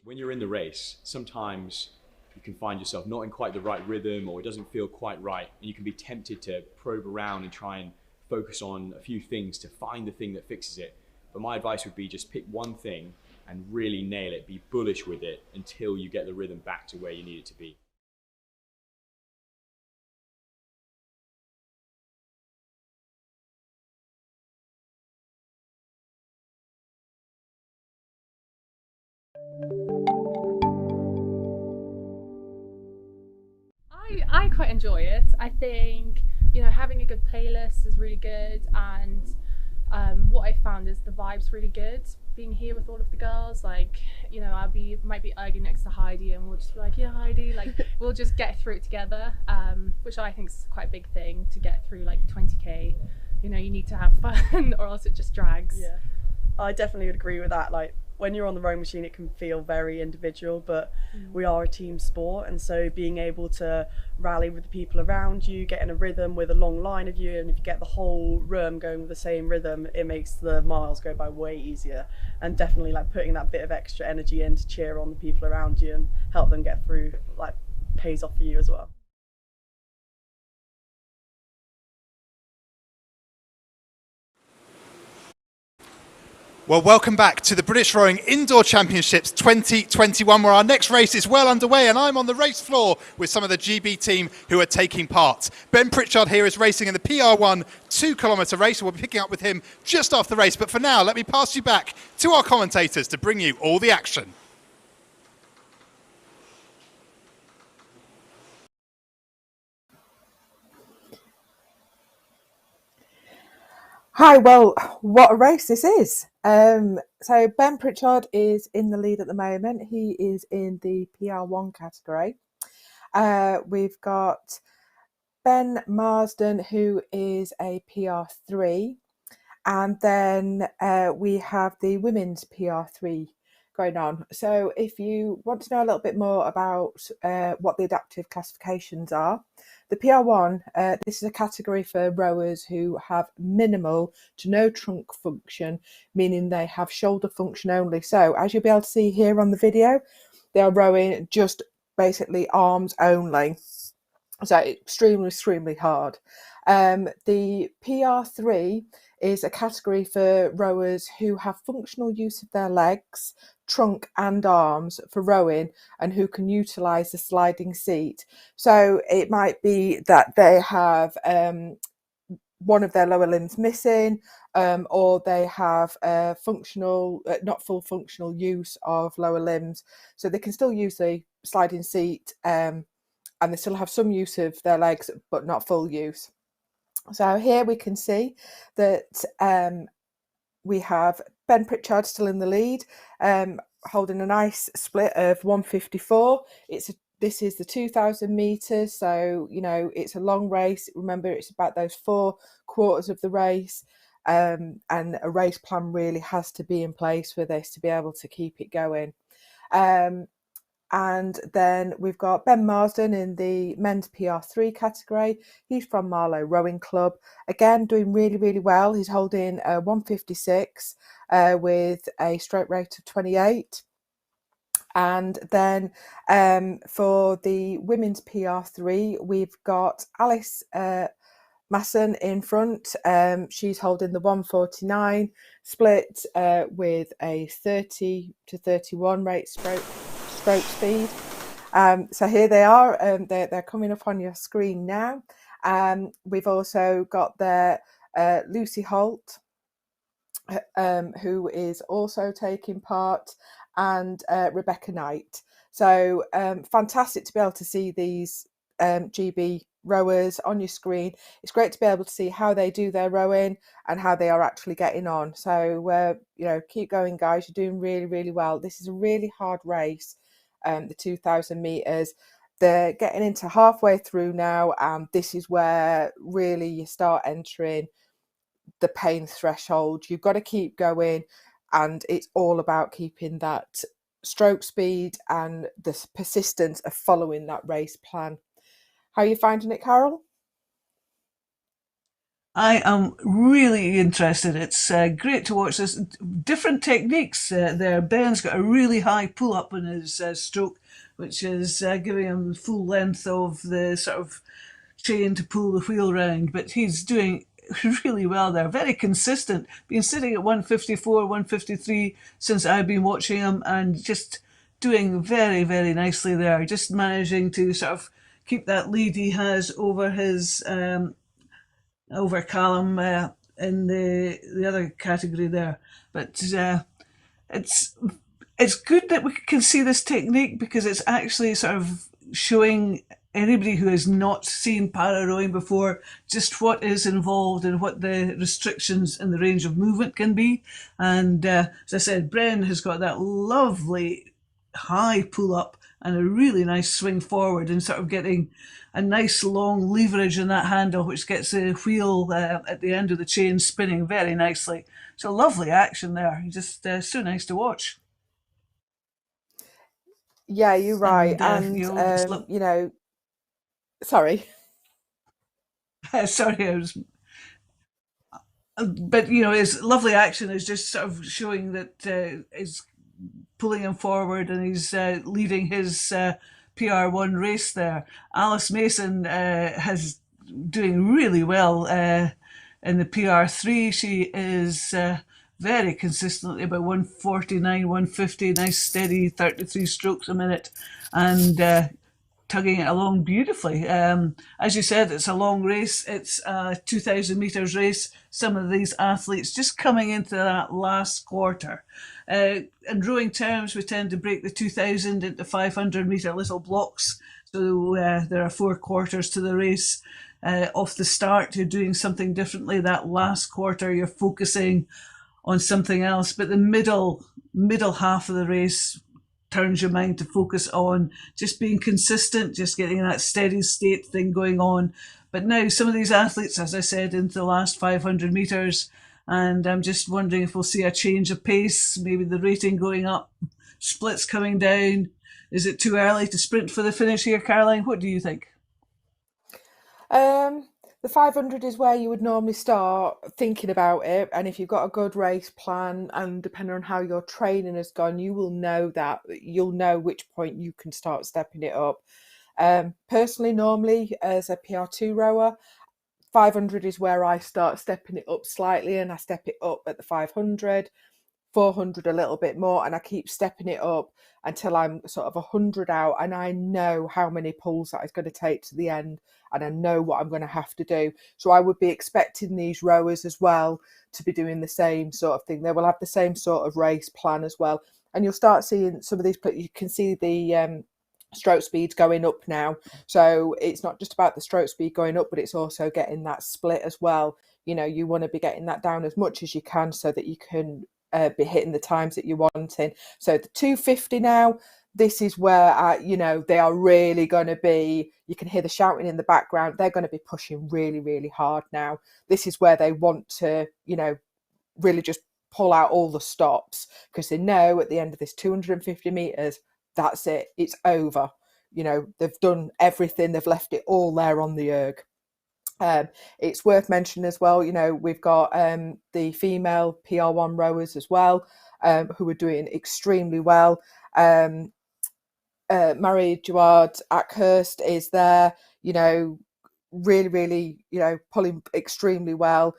When you're in the race, sometimes you can find yourself not in quite the right rhythm, or it doesn't feel quite right, and you can be tempted to probe around and try and focus on a few things to find the thing that fixes it. But my advice would be just pick one thing and really nail it, be bullish with it until you get the rhythm back to where you need it to be. I quite enjoy it. I think, having a good playlist is really good, and what I found is the vibe's really good. Being here with all of the girls, might be arguing next to Heidi, and we'll just be like, yeah, Heidi, we'll just get through it together, which I think is quite a big thing to get through 20k. You need to have fun, or else it just drags. Yeah, I definitely would agree with that. When you're on the rowing machine, it can feel very individual, but we are a team sport, and so being able to rally with the people around you, get in a rhythm with a long line of you, and if you get the whole room going with the same rhythm, it makes the miles go by way easier. And definitely putting that bit of extra energy in to cheer on the people around you and help them get through pays off for you as well. Well, welcome back to the British Rowing Indoor Championships 2021, where our next race is well underway, and I'm on the race floor with some of the GB team who are taking part. Ben Pritchard here is racing in the PR1 2-kilometre race. We'll be picking up with him just after the race. But for now, let me pass you back to our commentators to bring you all the action. Hi, well, what a race this is. So Ben Pritchard is in the lead at the moment. He is in the PR1 category. We've got Ben Marsden, who is a PR3. And then we have the women's PR3 going on. So if you want to know a little bit more about what the adaptive classifications are, the PR1, this is a category for rowers who have minimal to no trunk function, meaning they have shoulder function only. So as you'll be able to see here on the video, they are rowing just basically arms only. So extremely hard. The PR3 is a category for rowers who have functional use of their legs, trunk and arms for rowing and who can utilise the sliding seat. So it might be that they have one of their lower limbs missing, or they have functional, not full functional use of lower limbs. So they can still use the sliding seat and they still have some use of their legs, but not full use. So here we can see that we have Ben Pritchard still in the lead, holding a nice split of 1:54. This is the 2,000 metres, so you know it's a long race. Remember, it's about those 4 quarters of the race, and a race plan really has to be in place for this to be able to keep it going. And then we've got Ben Marsden in the men's PR3 category. He's from Marlow Rowing Club. Again, doing really well. He's holding 1:56 with a stroke rate of 28. And then for the women's PR3, we've got Alice Masson in front. She's holding the 1:49 split with a 30 to 31 rate stroke speed. So here they are. They're coming up on your screen now. We've also got there Lucy Holt, who is also taking part, and Rebecca Knight. So fantastic to be able to see these GB rowers on your screen. It's great to be able to see how they do their rowing and how they are actually getting on. So you know, keep going, guys. You're doing really well. This is a really hard race, the 2,000 meters. They're getting into halfway through now, and this is where really you start entering the pain threshold. You've got to keep going, and it's all about keeping that stroke speed and the persistence of following that race plan. How are you finding it, Carol? I am really interested. It's great to watch this. Different techniques there. Ben's got a really high pull up in his stroke, which is giving him the full length of the sort of chain to pull the wheel round. But he's doing really well there. Very consistent. Been sitting at 1:54, 1:53 since I've been watching him, and just doing very nicely there. Just managing to sort of keep that lead he has over his over Callum in the other category there. But it's good that we can see this technique, because it's actually sort of showing anybody who has not seen para rowing before just what is involved and what the restrictions in the range of movement can be. And as I said, Bren has got that lovely high pull up and a really nice swing forward, and sort of getting a nice long leverage in that handle, which gets the wheel at the end of the chain spinning very nicely. So lovely action there. Just so nice to watch. Yeah, you're right. And you know, sorry. Sorry, I was. But you know, his lovely action is just sort of showing that is pulling him forward, and he's leading his PR1 race there. Alice Mason has doing really well in the PR3. She is very consistently about 1:49, 1:50, nice steady 33 strokes a minute, and tugging it along beautifully. As you said, it's a long race. It's a 2,000 metres race. Some of these athletes just coming into that last quarter. In rowing terms, we tend to break the 2,000 into 500 metre little blocks. So there are 4 quarters to the race. Off the start, you're doing something differently. That last quarter, you're focusing on something else. But the middle half of the race turns your mind to focus on just being consistent, just getting that steady state thing going on. But now some of these athletes, as I said, into the last 500 metres, and I'm just wondering if we'll see a change of pace, maybe the rating going up, splits coming down. Is it too early to sprint for the finish here, Caroline? What do you think? The 500 is where you would normally start thinking about it, and if you've got a good race plan and depending on how your training has gone, you will know that you'll know which point you can start stepping it up. Personally, normally as a PR2 rower, 500 is where I start stepping it up slightly, and I step it up at the 500, 400 a little bit more, and I keep stepping it up until I'm sort of 100 out, and I know how many pulls that is going to take to the end, and I know what I'm going to have to do. So I would be expecting these rowers as well to be doing the same sort of thing. They will have the same sort of race plan as well, and you'll start seeing some of these, you can see the stroke speeds going up now. So it's not just about the stroke speed going up, but it's also getting that split as well. You know, you want to be getting that down as much as you can so that you can be hitting the times that you're wanting. So the 250 now, this is where, you know, they are really going to be, you can hear the shouting in the background. They're going to be pushing really, really hard now. This is where they want to, you know, really just pull out all the stops, because they know at the end of this 250 metres, that's it. It's over. You know, they've done everything. They've left it all there on the erg. It's worth mentioning as well, you know, we've got the female PR1 rowers as well, who are doing extremely well. Marie Duard Ackhurst is there, you know, really, really, you know, pulling extremely well.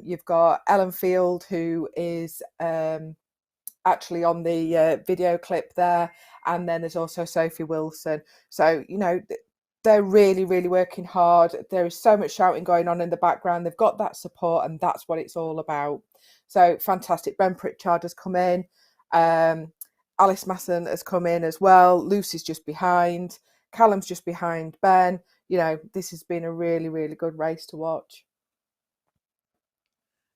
You've got Ellen Field, who is actually on the video clip there, and then there's also Sophie Wilson. So, you know, they're really, really working hard. There is so much shouting going on in the background. They've got that support, and that's what it's all about. So fantastic. Ben Pritchard has come in. Alice Masson has come in as well. Lucy's just behind. Callum's just behind Ben. You know, this has been a really, really good race to watch.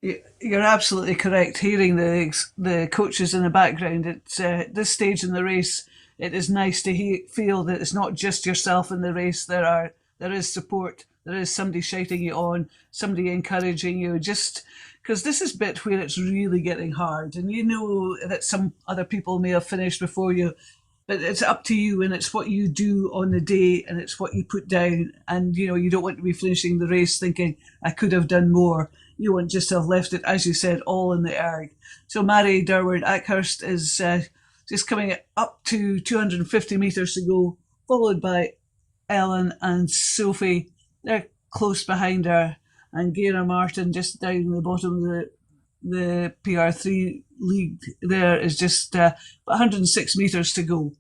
You're absolutely correct. Hearing the coaches in the background at this stage in the race, it is nice to feel that it's not just yourself in the race. There is support. There is somebody shouting you on, somebody encouraging you. Just because this is bit where it's really getting hard, and you know that some other people may have finished before you, but it's up to you, and it's what you do on the day, and it's what you put down. And you know, you don't want to be finishing the race thinking I could have done more. You want just to have left it, as you said, all in the erg. So Mary Durward Ackhurst is just coming up to 250 metres to go, followed by Ellen and Sophie. They're close behind her, and Gaynor Martin just down in the bottom of the PR3 league there is just 106 metres to go.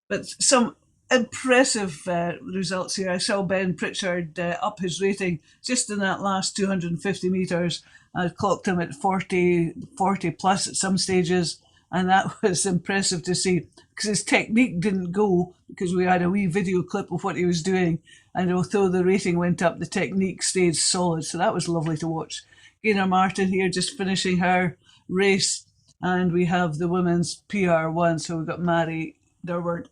But some impressive results here. I saw Ben Pritchard up his rating just in that last 250 metres. I clocked him at 40 plus at some stages, and that was impressive to see, because his technique didn't go, because we had a wee video clip of what he was doing, and although the rating went up, the technique stayed solid, so that was lovely to watch. Gaynor Martin here just finishing her race, and we have the women's PR1, so we've got Mary Durward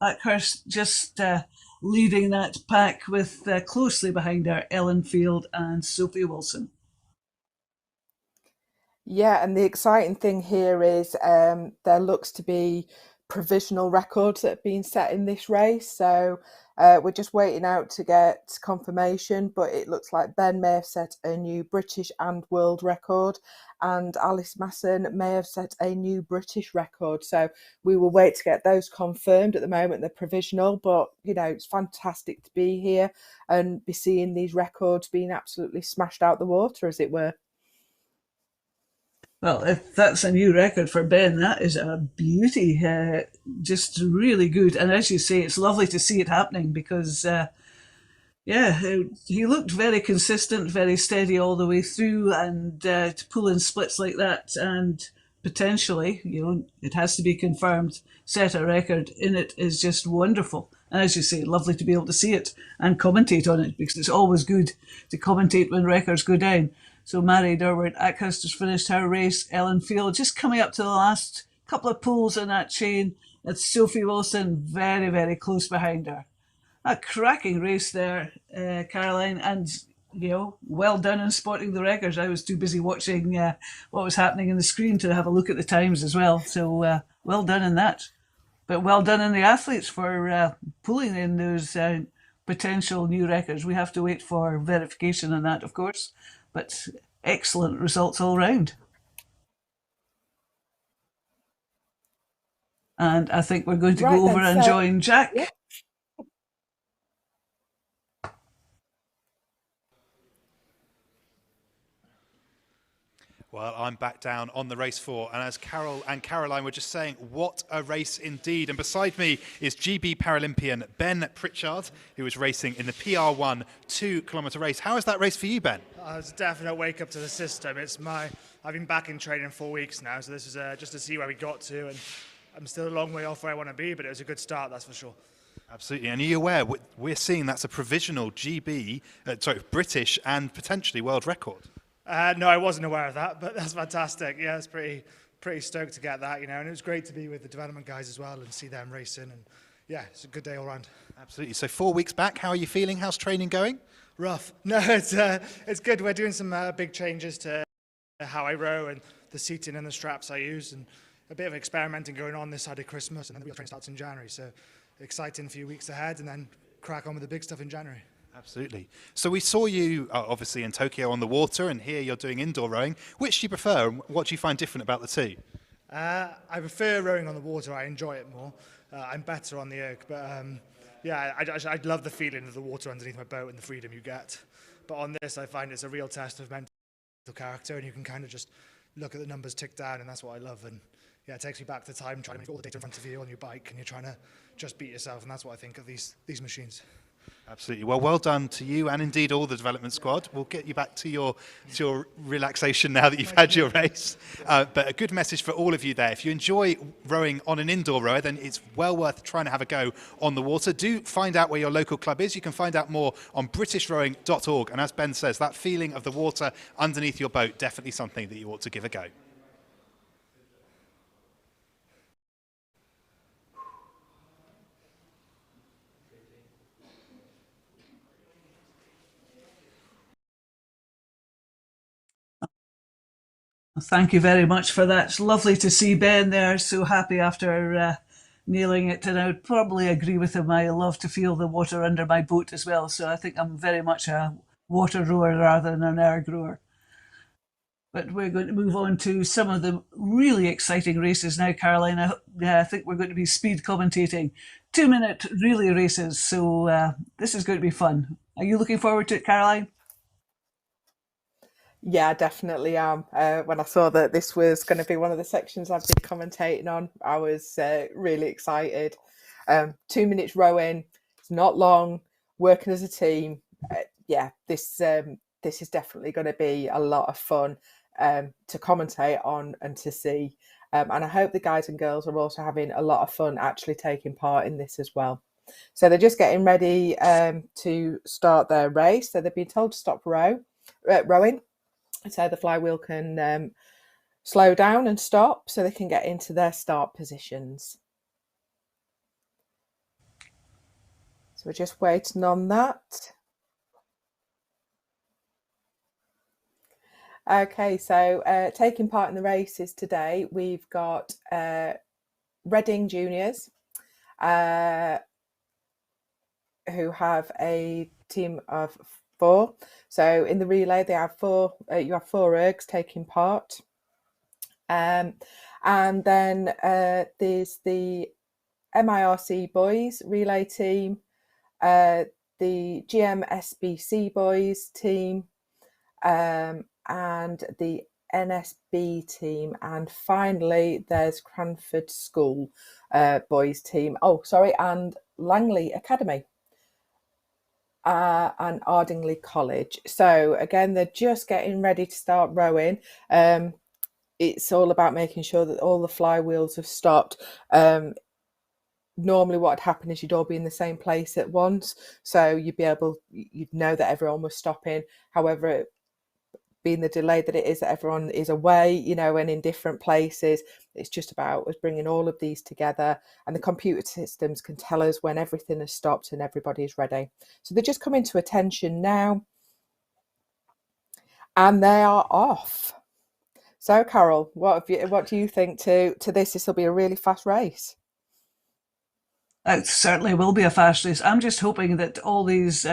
Ackhurst just leading that pack with closely behind her Ellen Field and Sophie Wilson. Yeah, and the exciting thing here is there looks to be provisional records that have been set in this race. So we're just waiting out to get confirmation, but it looks like Ben may have set a new British and world record, and Alice Masson may have set a new British record. So we will wait to get those confirmed. At the moment, they're provisional, but you know, it's fantastic to be here and be seeing these records being absolutely smashed out the water, as it were. Well, if that's a new record for Ben, that is a beauty. Just really good. And as you say, it's lovely to see it happening, because he looked very consistent, very steady all the way through, and to pull in splits like that and potentially, you know, it has to be confirmed, set a record in it is just wonderful. And as you say, lovely to be able to see it and commentate on it, because it's always good to commentate when records go down. So Mary Durward Ackhouse just finished her race. Ellen Field just coming up to the last couple of pulls in that chain. That's Sophie Wilson very, very close behind her. A cracking race there, Caroline, and well done in spotting the records. I was too busy watching what was happening in the screen to have a look at the times as well. So well done in that. But well done in the athletes for pulling in those potential new records. We have to wait for verification on that, of course. But excellent results all round. And I think we're going to go over and join Jack. Yeah. Well, I'm back down on the race 4, and as Carol and Caroline were just saying, what a race indeed. And beside me is GB Paralympian Ben Pritchard, who was racing in the PR1 2-kilometre race. How is that race for you, Ben? It's a definite wake up to the system. I've been back in training 4 weeks now, so this is just to see where we got to, and I'm still a long way off where I want to be, but it was a good start, that's for sure. Absolutely. And are you aware, we're seeing that's a provisional British and potentially world record? No, I wasn't aware of that, but that's fantastic. Yeah, it's pretty stoked to get that, and it was great to be with the development guys as well and see them racing, and yeah, it's a good day all round. Absolutely. So 4 weeks back, how are you feeling? How's training going? Rough. No, it's good. We're doing some big changes to how I row and the seating and the straps I use, and a bit of experimenting going on this side of Christmas, and then the wheel train starts in January, so exciting few weeks ahead, and then crack on with the big stuff in January. Absolutely. So we saw you obviously in Tokyo on the water, and here you're doing indoor rowing. Which do you prefer, and what do you find different about the two? I prefer rowing on the water. I enjoy it more. I'm better on the erg, but yeah, I love the feeling of the water underneath my boat and the freedom you get. But on this, I find it's a real test of mental character, and you can kind of just look at the numbers tick down, and that's what I love. And yeah, it takes me back to time trying to make all the data in front of you on your bike, and you're trying to just beat yourself, and that's what I think of these machines. Absolutely. Well done to you and indeed all the development squad. We'll get you back to your relaxation now that you've had your race. But a good message for all of you there. If you enjoy rowing on an indoor rower, then it's well worth trying to have a go on the water. Do find out where your local club is. You can find out more on britishrowing.org. And as Ben says, that feeling of the water underneath your boat, definitely something that you ought to give a go. Thank you very much for that. It's lovely to see Ben there, so happy after nailing it. And I would probably agree with him. I love to feel the water under my boat as well. So I think I'm very much a water rower rather than an erg rower. But we're going to move on to some of the really exciting races now, Caroline. I think we're going to be speed commentating 2-minute relay races. So this is going to be fun. Are you looking forward to it, Caroline? Yeah, I definitely am. When I saw that this was going to be one of the sections I've been commentating on, I was really excited. 2 minutes rowing, it's not long, working as a team. Yeah, this is definitely going to be a lot of fun to commentate on and to see. And I hope the guys and girls are also having a lot of fun actually taking part in this as well. So they're just getting ready to start their race. So they've been told to stop rowing. So the flywheel can slow down and stop so they can get into their start positions. So we're just waiting on that. Okay, so taking part in the races today, we've got Reading Juniors, who have a team of 4. So in the relay, they have 4. You have 4 ergs taking part, and then there's the MIRC boys relay team, the GMSBC boys team, and the NSB team, and finally there's Cranford School boys team. Oh, sorry, and Langley Academy. And Ardingly College. So again, they're just getting ready to start rowing. It's all about making sure that all the flywheels have stopped. Normally what would happen is you'd all be in the same place at once. So you'd know that everyone was stopping. However, being the delay that it is, that everyone is away, you know, and in different places. It's just about us bringing all of these together, and the computer systems can tell us when everything has stopped and everybody is ready. So they're just coming to attention now, and they are off. So Carol, what do you think to this? This will be a really fast race. It certainly will be a fast race. I'm just hoping that all these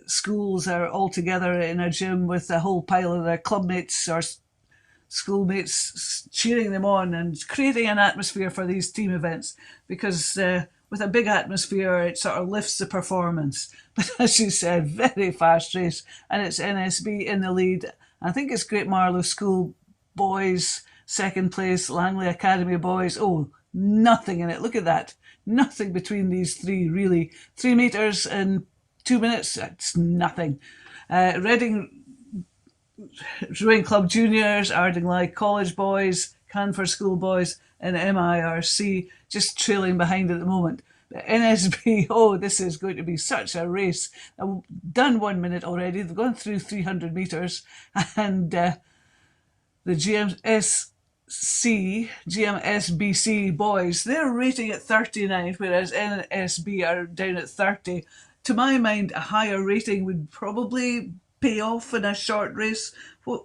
schools are all together in a gym with a whole pile of their clubmates or schoolmates cheering them on and creating an atmosphere for these team events, because with a big atmosphere it sort of lifts the performance. But as you said, very fast race, and it's NSB in the lead. I think it's Great Marlow School boys second place, Langley Academy boys, nothing in it. Look at that, nothing between these three, really. 3 meters in 2 minutes, that's nothing. Reading Rowing Club Juniors, Ardingly College boys, Canfor School boys, and MIRC just trailing behind at the moment. The NSB, this is going to be such a race. I've done 1 minute already. They've gone through 300 metres, and the GMSBC boys, they're rating at 39, whereas NSB are down at 30. To my mind, a higher rating would probably pay off in a short race. What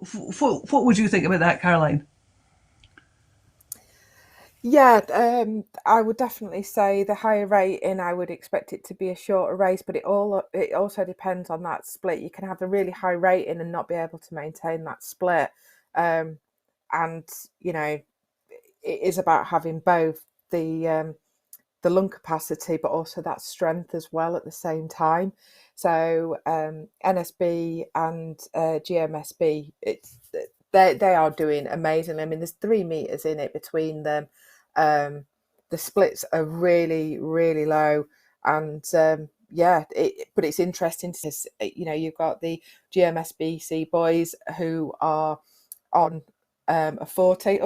would you think about that, Caroline? Yeah, I would definitely say the higher rating, I would expect it to be a shorter race, but it also depends on that split. You can have a really high rating and not be able to maintain that split. And, you know, it is about having both the lung capacity, but also that strength as well at the same time. So NSB and GMSB, they are doing amazing. I mean, there's 3 meters in it between them. The splits are really, really low, and but it's interesting to see, you know, you've got the GMSBC boys who are on a 40.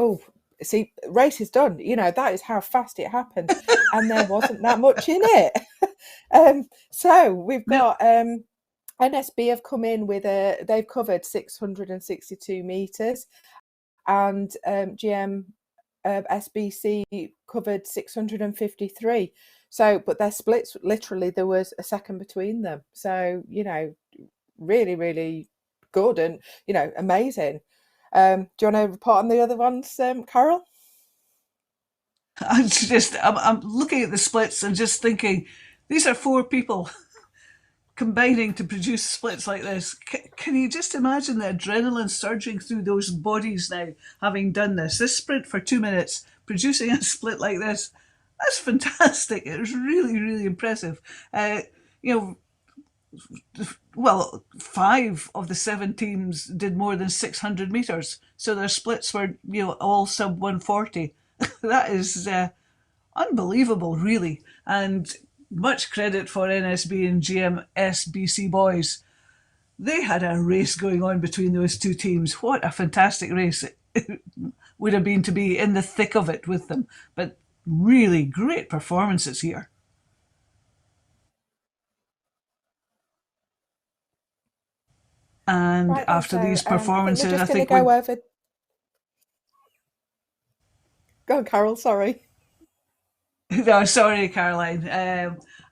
See, race is done. You know, that is how fast it happened, and there wasn't that much in it. So we've got NSB have come in with they've covered 662 meters, and SBC covered 653. So, but their splits, literally, there was a second between them. So, you know, really, really good, and, you know, amazing. Do you want to report on the other ones, Carol? I'm looking at the splits and just thinking, these are 4 people combining to produce splits like this. Can you just imagine the adrenaline surging through those bodies now, having done this sprint for 2 minutes, producing a split like this? That's fantastic. It was really, really impressive. You know, 5 of the 7 teams did more than 600 meters, so their splits were, you know, all sub 140. That is unbelievable, really, and much credit for NSB and GMSBC boys. They had a race going on between those 2 teams. What a fantastic race it would have been to be in the thick of it with them. But really great performances here. And right, after these performances, I think we're just going to go on, Carol, sorry. No, sorry, Caroline.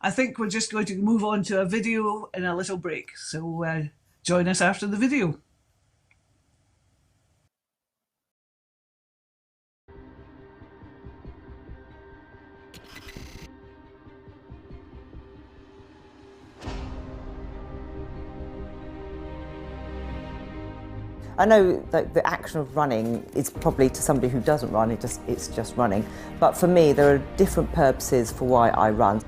I think we're just going to move on to a video in a little break. So join us after the video. I know that the action of running is probably, to somebody who doesn't run, it's just running. But for me, there are different purposes for why I run.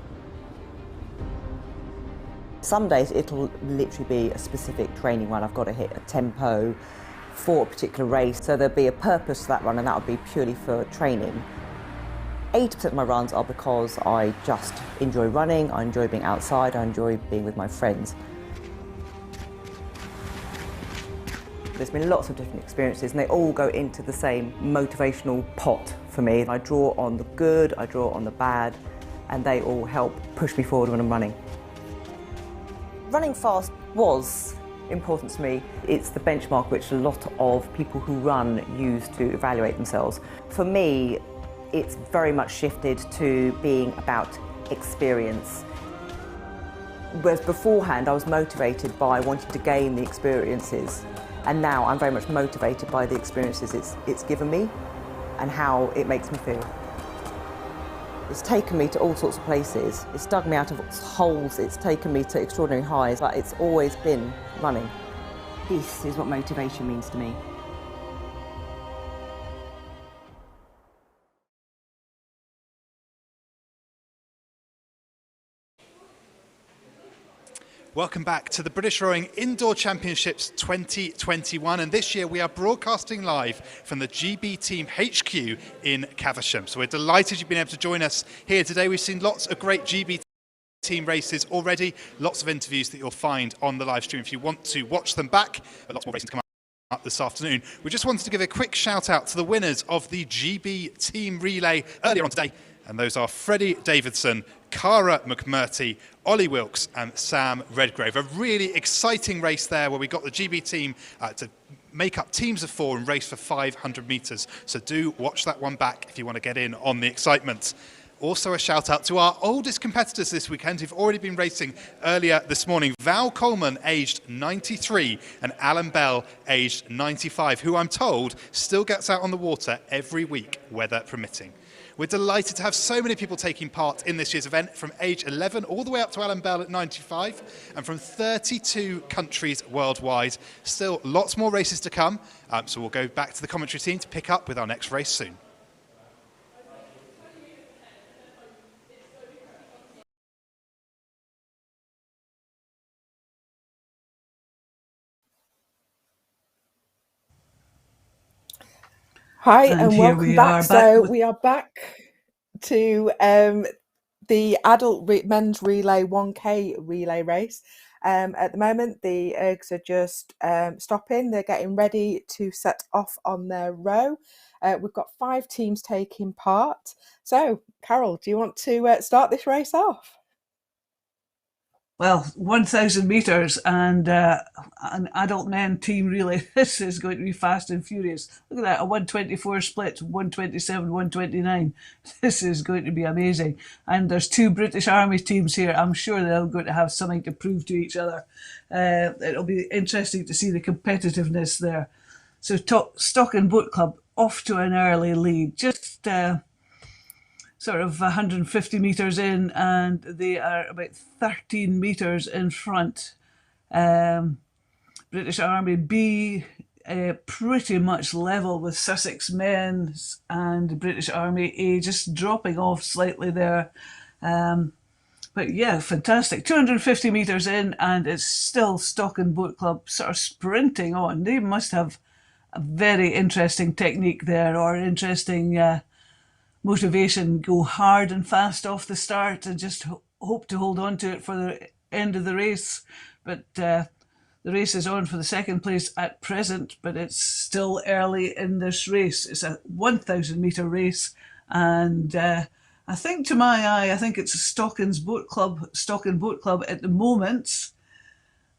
Some days it'll literally be a specific training run. I've got to hit a tempo for a particular race. So there'll be a purpose to that run, and that would be purely for training. 80% of my runs are because I just enjoy running, I enjoy being outside, I enjoy being with my friends. There's been lots of different experiences, and they all go into the same motivational pot for me. I draw on the good, I draw on the bad, and they all help push me forward when I'm running. Running fast was important to me. It's the benchmark which a lot of people who run use to evaluate themselves. For me, it's very much shifted to being about experience. Whereas beforehand I was motivated by wanting to gain the experiences, and now I'm very much motivated by the experiences it's given me and how it makes me feel. It's taken me to all sorts of places. It's dug me out of holes. It's taken me to extraordinary highs, but it's always been running. This is what motivation means to me. Welcome back to the British Rowing Indoor Championships 2021, and this year we are broadcasting live from the GB Team HQ in Caversham. So we're delighted you've been able to join us here today. We've seen lots of great GB Team races already, lots of interviews that you'll find on the live stream if you want to watch them back, but lots more racing to come up this afternoon. We just wanted to give a quick shout out to the winners of the GB Team Relay earlier on today, and those are Freddie Davidson, Cara McMurty, Ollie Wilkes and Sam Redgrave. A really exciting race there where we got the GB team to make up teams of 4 and race for 500 metres. So do watch that one back if you want to get in on the excitement. Also a shout out to our oldest competitors this weekend who've already been racing earlier this morning. Val Coleman, aged 93, and Alan Bell, aged 95, who I'm told still gets out on the water every week, weather permitting. We're delighted to have so many people taking part in this year's event, from age 11 all the way up to Alan Bell at 95, and from 32 countries worldwide. Still lots more races to come, so we'll go back to the commentary team to pick up with our next race soon. Hi and welcome back. We are back to the adult men's relay 1K relay race. At the moment, the ergs are just stopping. They're getting ready to set off on their row. We've got 5 teams taking part. So, Carol, do you want to start this race off? Well, 1,000 metres and an adult men team relay. This is going to be fast and furious. Look at that, a 124 split, 127, 129. This is going to be amazing. And there's 2 British Army teams here. I'm sure they're going to have something to prove to each other. It'll be interesting to see the competitiveness there. So Stock and Boat Club off to an early lead. Just sort of 150 metres in, and they are about 13 metres in front. British Army B pretty much level with Sussex Men's, and British Army A just dropping off slightly there. But yeah, fantastic. 250 metres in, and it's still Stock and Boat Club sort of sprinting on. They must have a very interesting technique there, or interesting motivation. Go hard and fast off the start and just hope to hold on to it for the end of the race. But the race is on for the second place at present, but it's still early in this race. It's a 1,000 metre race, and I think, to my eye, I think it's a Stock and Boat Club at the moment.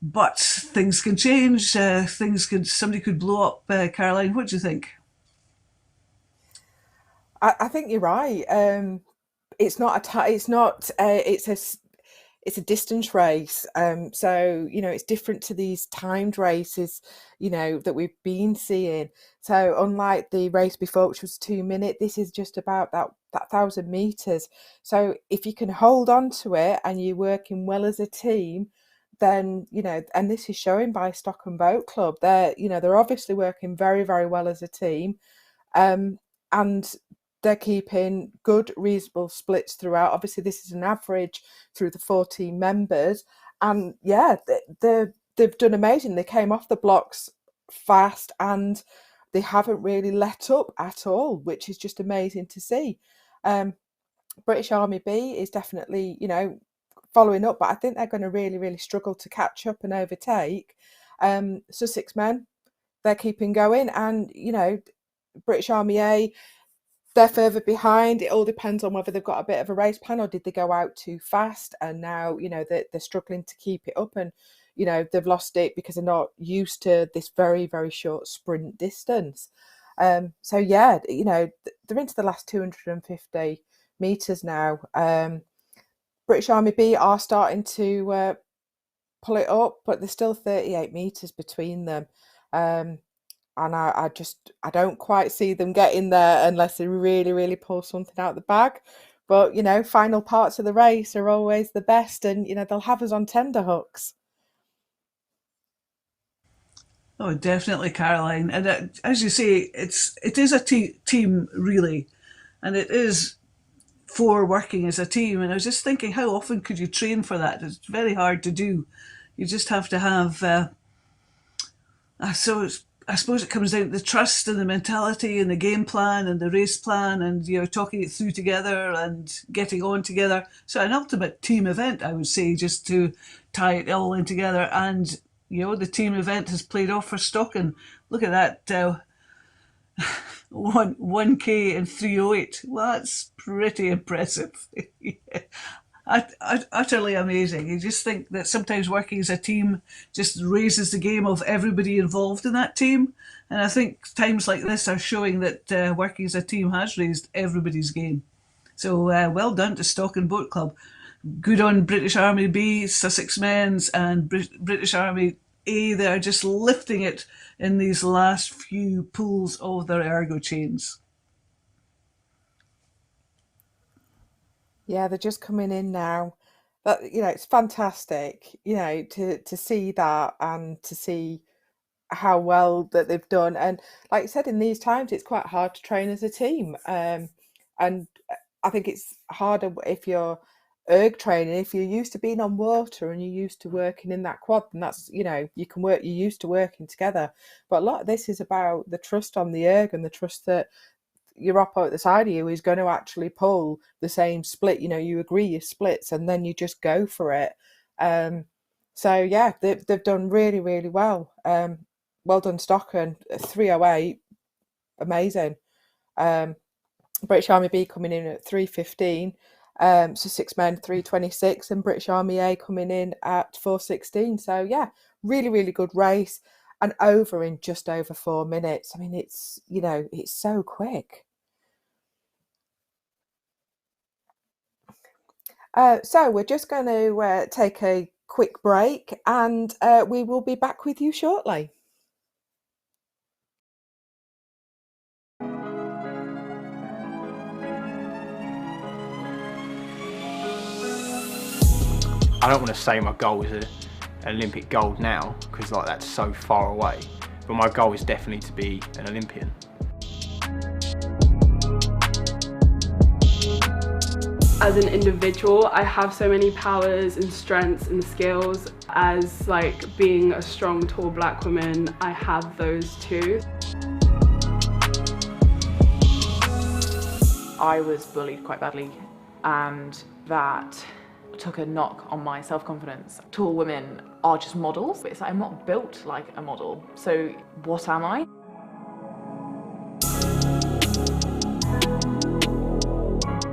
But things can change. Somebody could blow up. Caroline, what do you think? I think you're right. It's a distance race. So, you know, it's different to these timed races, you know, that we've been seeing. So unlike the race before, which was 2 minute, this is just about that 1,000 metres. So if you can hold on to it and you're working well as a team, then, you know, and this is showing by Stock and Boat Club, they're obviously working very, very well as a team. And they're keeping good, reasonable splits throughout. Obviously, this is an average through the 14 members. And yeah, they've done amazing. They came off the blocks fast and they haven't really let up at all, which is just amazing to see. British Army B is definitely, you know, following up, but I think they're going to really, really struggle to catch up and overtake. Sussex Men, they're keeping going. And, you know, British Army A, they're further behind. It all depends on whether they've got a bit of a race plan or did they go out too fast, and now, you know, they're struggling to keep it up. And, you know, they've lost it because they're not used to this very, very short sprint distance. So yeah, you know, they're into the last 250 metres now. British Army B are starting to pull it up, but there's still 38 metres between them. And I don't quite see them getting there unless they really, really pull something out the bag. But, you know, final parts of the race are always the best, and, you know, they'll have us on tenterhooks. Oh, definitely, Caroline. And as you say, it is a team relay, and it is for working as a team. And I was just thinking, how often could you train for that? It's very hard to do. You just have to have. So I suppose it comes down to the trust and the mentality and the game plan and the race plan, and, you know, talking it through together and getting on together. So an ultimate team event, I would say, just to tie it all in together. And, you know, the team event has played off for Stocken. Look at that, 1K in 3:08. Well, that's pretty impressive. Utterly amazing. You just think that sometimes working as a team just raises the game of everybody involved in that team. And I think times like this are showing that working as a team has raised everybody's game. So well done to Stocken Boat Club. Good on British Army B, Sussex Men's, and British Army A. They're just lifting it in these last few pulls of their ergo chains. Yeah, they're just coming in now. But, you know, it's fantastic, you know, to see that and to see how well that they've done. And like you said, in these times, it's quite hard to train as a team. And I think it's harder if you're erg training. If you're used to being on water and you're used to working in that quad, and that's, you know, you're used to working together. But a lot of this is about the trust on the erg and the trust that your oppo at the side of you is going to actually pull the same split. You know, you agree your splits and then you just go for it. So yeah, they've done really, really well. Well done, Stocken. 3:08, amazing. British Army B coming in at 3:15. Sussex Men 3:26, and British Army A coming in at 4:16. So yeah, really, really good race, and over in just over 4 minutes. I mean, it's, you know, it's so quick. So we're just going to take a quick break, and we will be back with you shortly. I don't want to say my goal is an Olympic gold now, because like that's so far away, but my goal is definitely to be an Olympian. As an individual, I have so many powers and strengths and skills. As like being a strong, tall black woman, I have those too. I was bullied quite badly, and that took a knock on my self-confidence. Tall women are just models, but it's like I'm not built like a model, so what am I?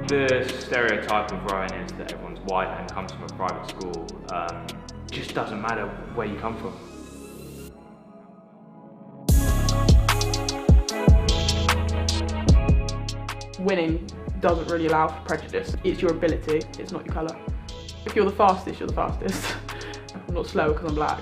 The stereotype of rowing is that everyone's white and comes from a private school. It just doesn't matter where you come from. Winning doesn't really allow for prejudice. It's your ability, it's not your colour. If you're the fastest, you're the fastest. I'm not slow because I'm black.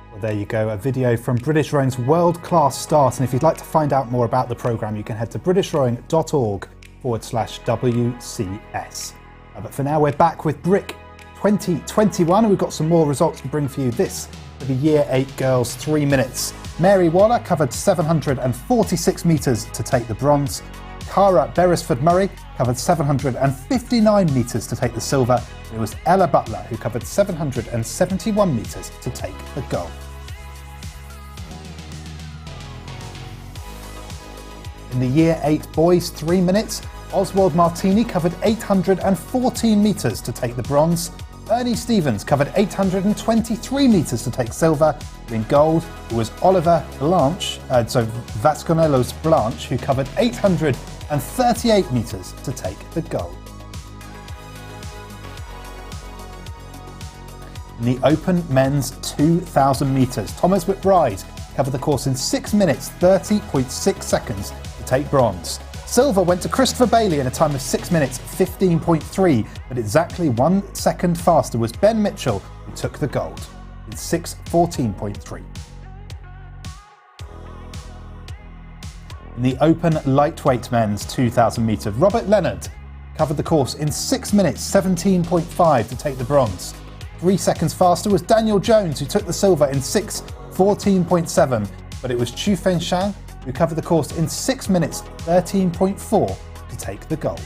Well, there you go, a video from British Rowing's world-class start. And if you'd like to find out more about the programme, you can head to britishrowing.org/WCS. But for now, we're back with BRIC 2021, and we've got some more results to bring for you. This for the Year 8 girls 3 minutes. Mary Waller covered 746 metres to take the bronze. Cara Beresford-Murray covered 759 metres to take the silver. It was Ella Butler who covered 771 metres to take the gold. In the Year 8 boys 3 minutes, Oswald Martini covered 814 metres to take the bronze. Ernie Stevens covered 823 metres to take silver. In gold, it was Oliver Blanche, Vasconcelos Blanche, who covered 838 metres to take the gold. In the Open Men's 2,000 metres, Thomas McBride covered the course in 6 minutes 30.6 seconds to take bronze. Silver went to Christopher Bailey in a time of 6 minutes 15.3, but exactly 1 second faster was Ben Mitchell, who took the gold in 6:14.3. In the Open Lightweight Men's 2,000 metre, Robert Leonard covered the course in 6 minutes 17.5 to take the bronze. 3 seconds faster was Daniel Jones, who took the silver in 6:14.7, but it was Chu Fengshang who covered the course in 6 minutes 13.4 to take the gold.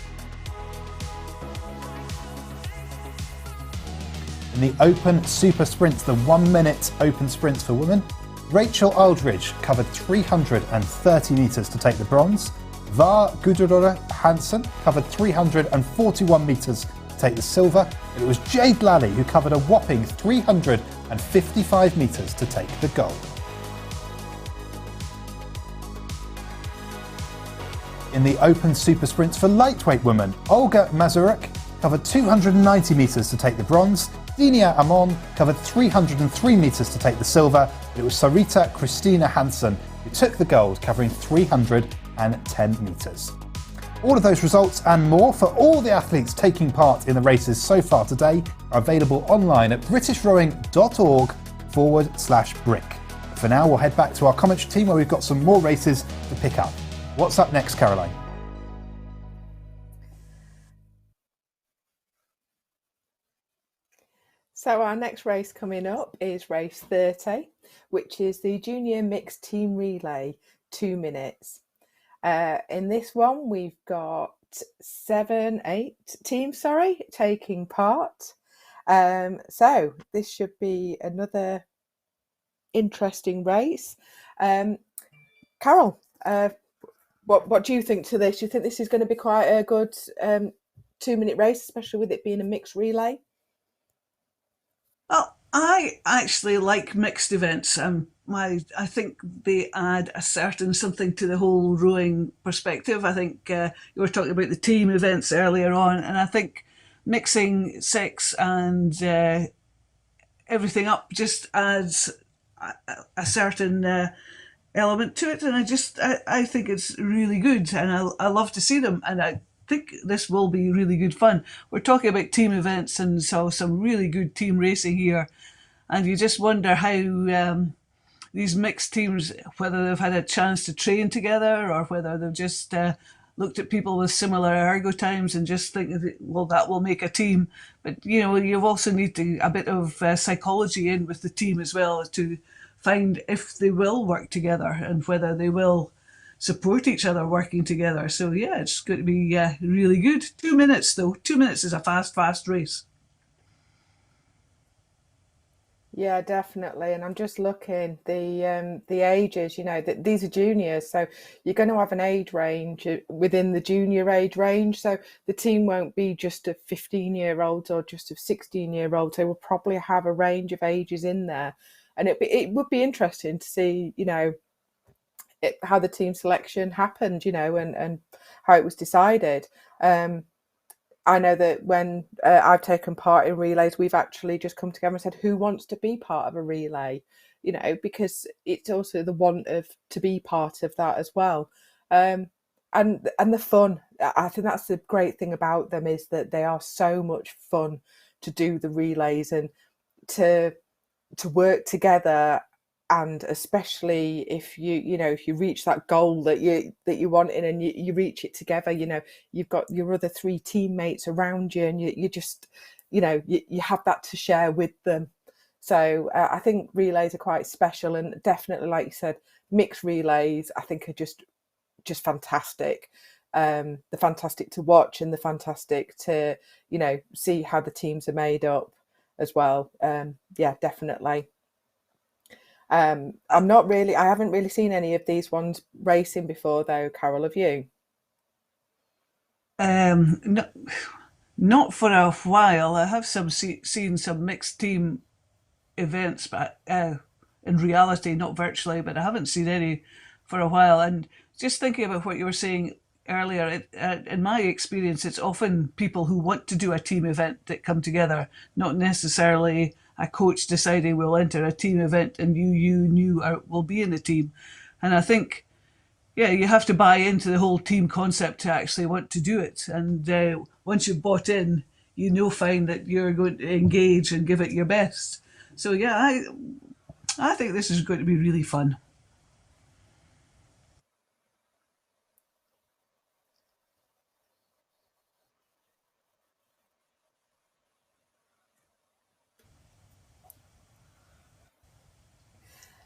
In the Open Super Sprints, the 1 minute open sprints for women, Rachel Aldridge covered 330 metres to take the bronze. Var Gudrun Hansen covered 341 metres to take the silver. And it was Jade Lally who covered a whopping 355 metres to take the gold. In the Open Super Sprints for lightweight women, Olga Mazurek covered 290 metres to take the bronze. Dinia Amon covered 303 metres to take the silver. It was Sarita Christina Hansen who took the gold, covering 310 metres. All of those results and more for all the athletes taking part in the races so far today are available online at britishrowing.org/brick. For now, we'll head back to our commentary team where we've got some more races to pick up. What's up next, Caroline? So our next race coming up is race 30, which is the Junior Mixed Team Relay 2 minutes. In this one, we've got 8 teams, taking part. So this should be another interesting race. Carol, what do you think to this? Do you think this is going to be quite a good 2 minute race, especially with it being a mixed relay? Well, I actually like mixed events. I think they add a certain something to the whole rowing perspective. I think you were talking about the team events earlier on, and I think mixing sex and everything up just adds a certain element to it, and I think it's really good, and I love to see them, and I think this will be really good fun. We're talking about team events, and so some really good team racing here, and you just wonder how these mixed teams, whether they've had a chance to train together or whether they've just looked at people with similar ergo times and just think, well, that will make a team. But you also need a bit of psychology in with the team as well to find if they will work together and whether they will support each other working together. So yeah, it's going to be really good. 2 minutes though. 2 minutes is a fast race. Yeah, definitely. And I'm just looking the ages. These are juniors, so you're going to have an age range within the junior age range. So the team won't be just of 15-year-olds or just of 16-year-olds. They will probably have a range of ages in there, and it would be interesting to see, how the team selection happened, and how it was decided. I know that when I've taken part in relays, we've actually just come together and said, who wants to be part of a relay? Because it's also the want of to be part of that as well. And the fun. I think that's the great thing about them, is that they are so much fun to do the relays and to work together. And especially if you reach that goal that you want in, and you reach it together, you've got your other 3 teammates around you, and you just you have that to share with them. So I think relays are quite special, and definitely, like you said, mixed relays I think are just fantastic. They're fantastic to watch, and they're fantastic to see how the teams are made up as well. Yeah, definitely. I haven't really seen any of these ones racing before though, Carol, have you? No, Not for a while. I have seen some mixed team events, but in reality, not virtually, but I haven't seen any for a while. And just thinking about what you were saying earlier, in my experience, it's often people who want to do a team event that come together, not necessarily a coach deciding we'll enter a team event and you will be in the team. And I think, yeah, you have to buy into the whole team concept to actually want to do it. And once you've bought in, find that you're going to engage and give it your best. So yeah, I think this is going to be really fun.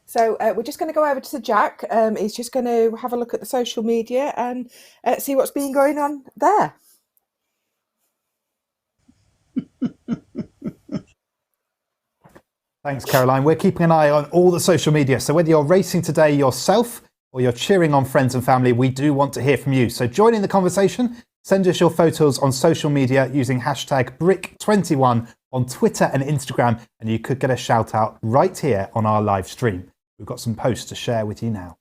So we're just going to go over to Jack. He's just going to have a look at the social media and see what's been going on there. Thanks, Caroline. We're keeping an eye on all the social media. So whether you're racing today yourself or you're cheering on friends and family, we do want to hear from you. So join in the conversation. Send us your photos on social media using hashtag Brick21 on Twitter and Instagram, and you could get a shout out right here on our live stream. We've got some posts to share with you now.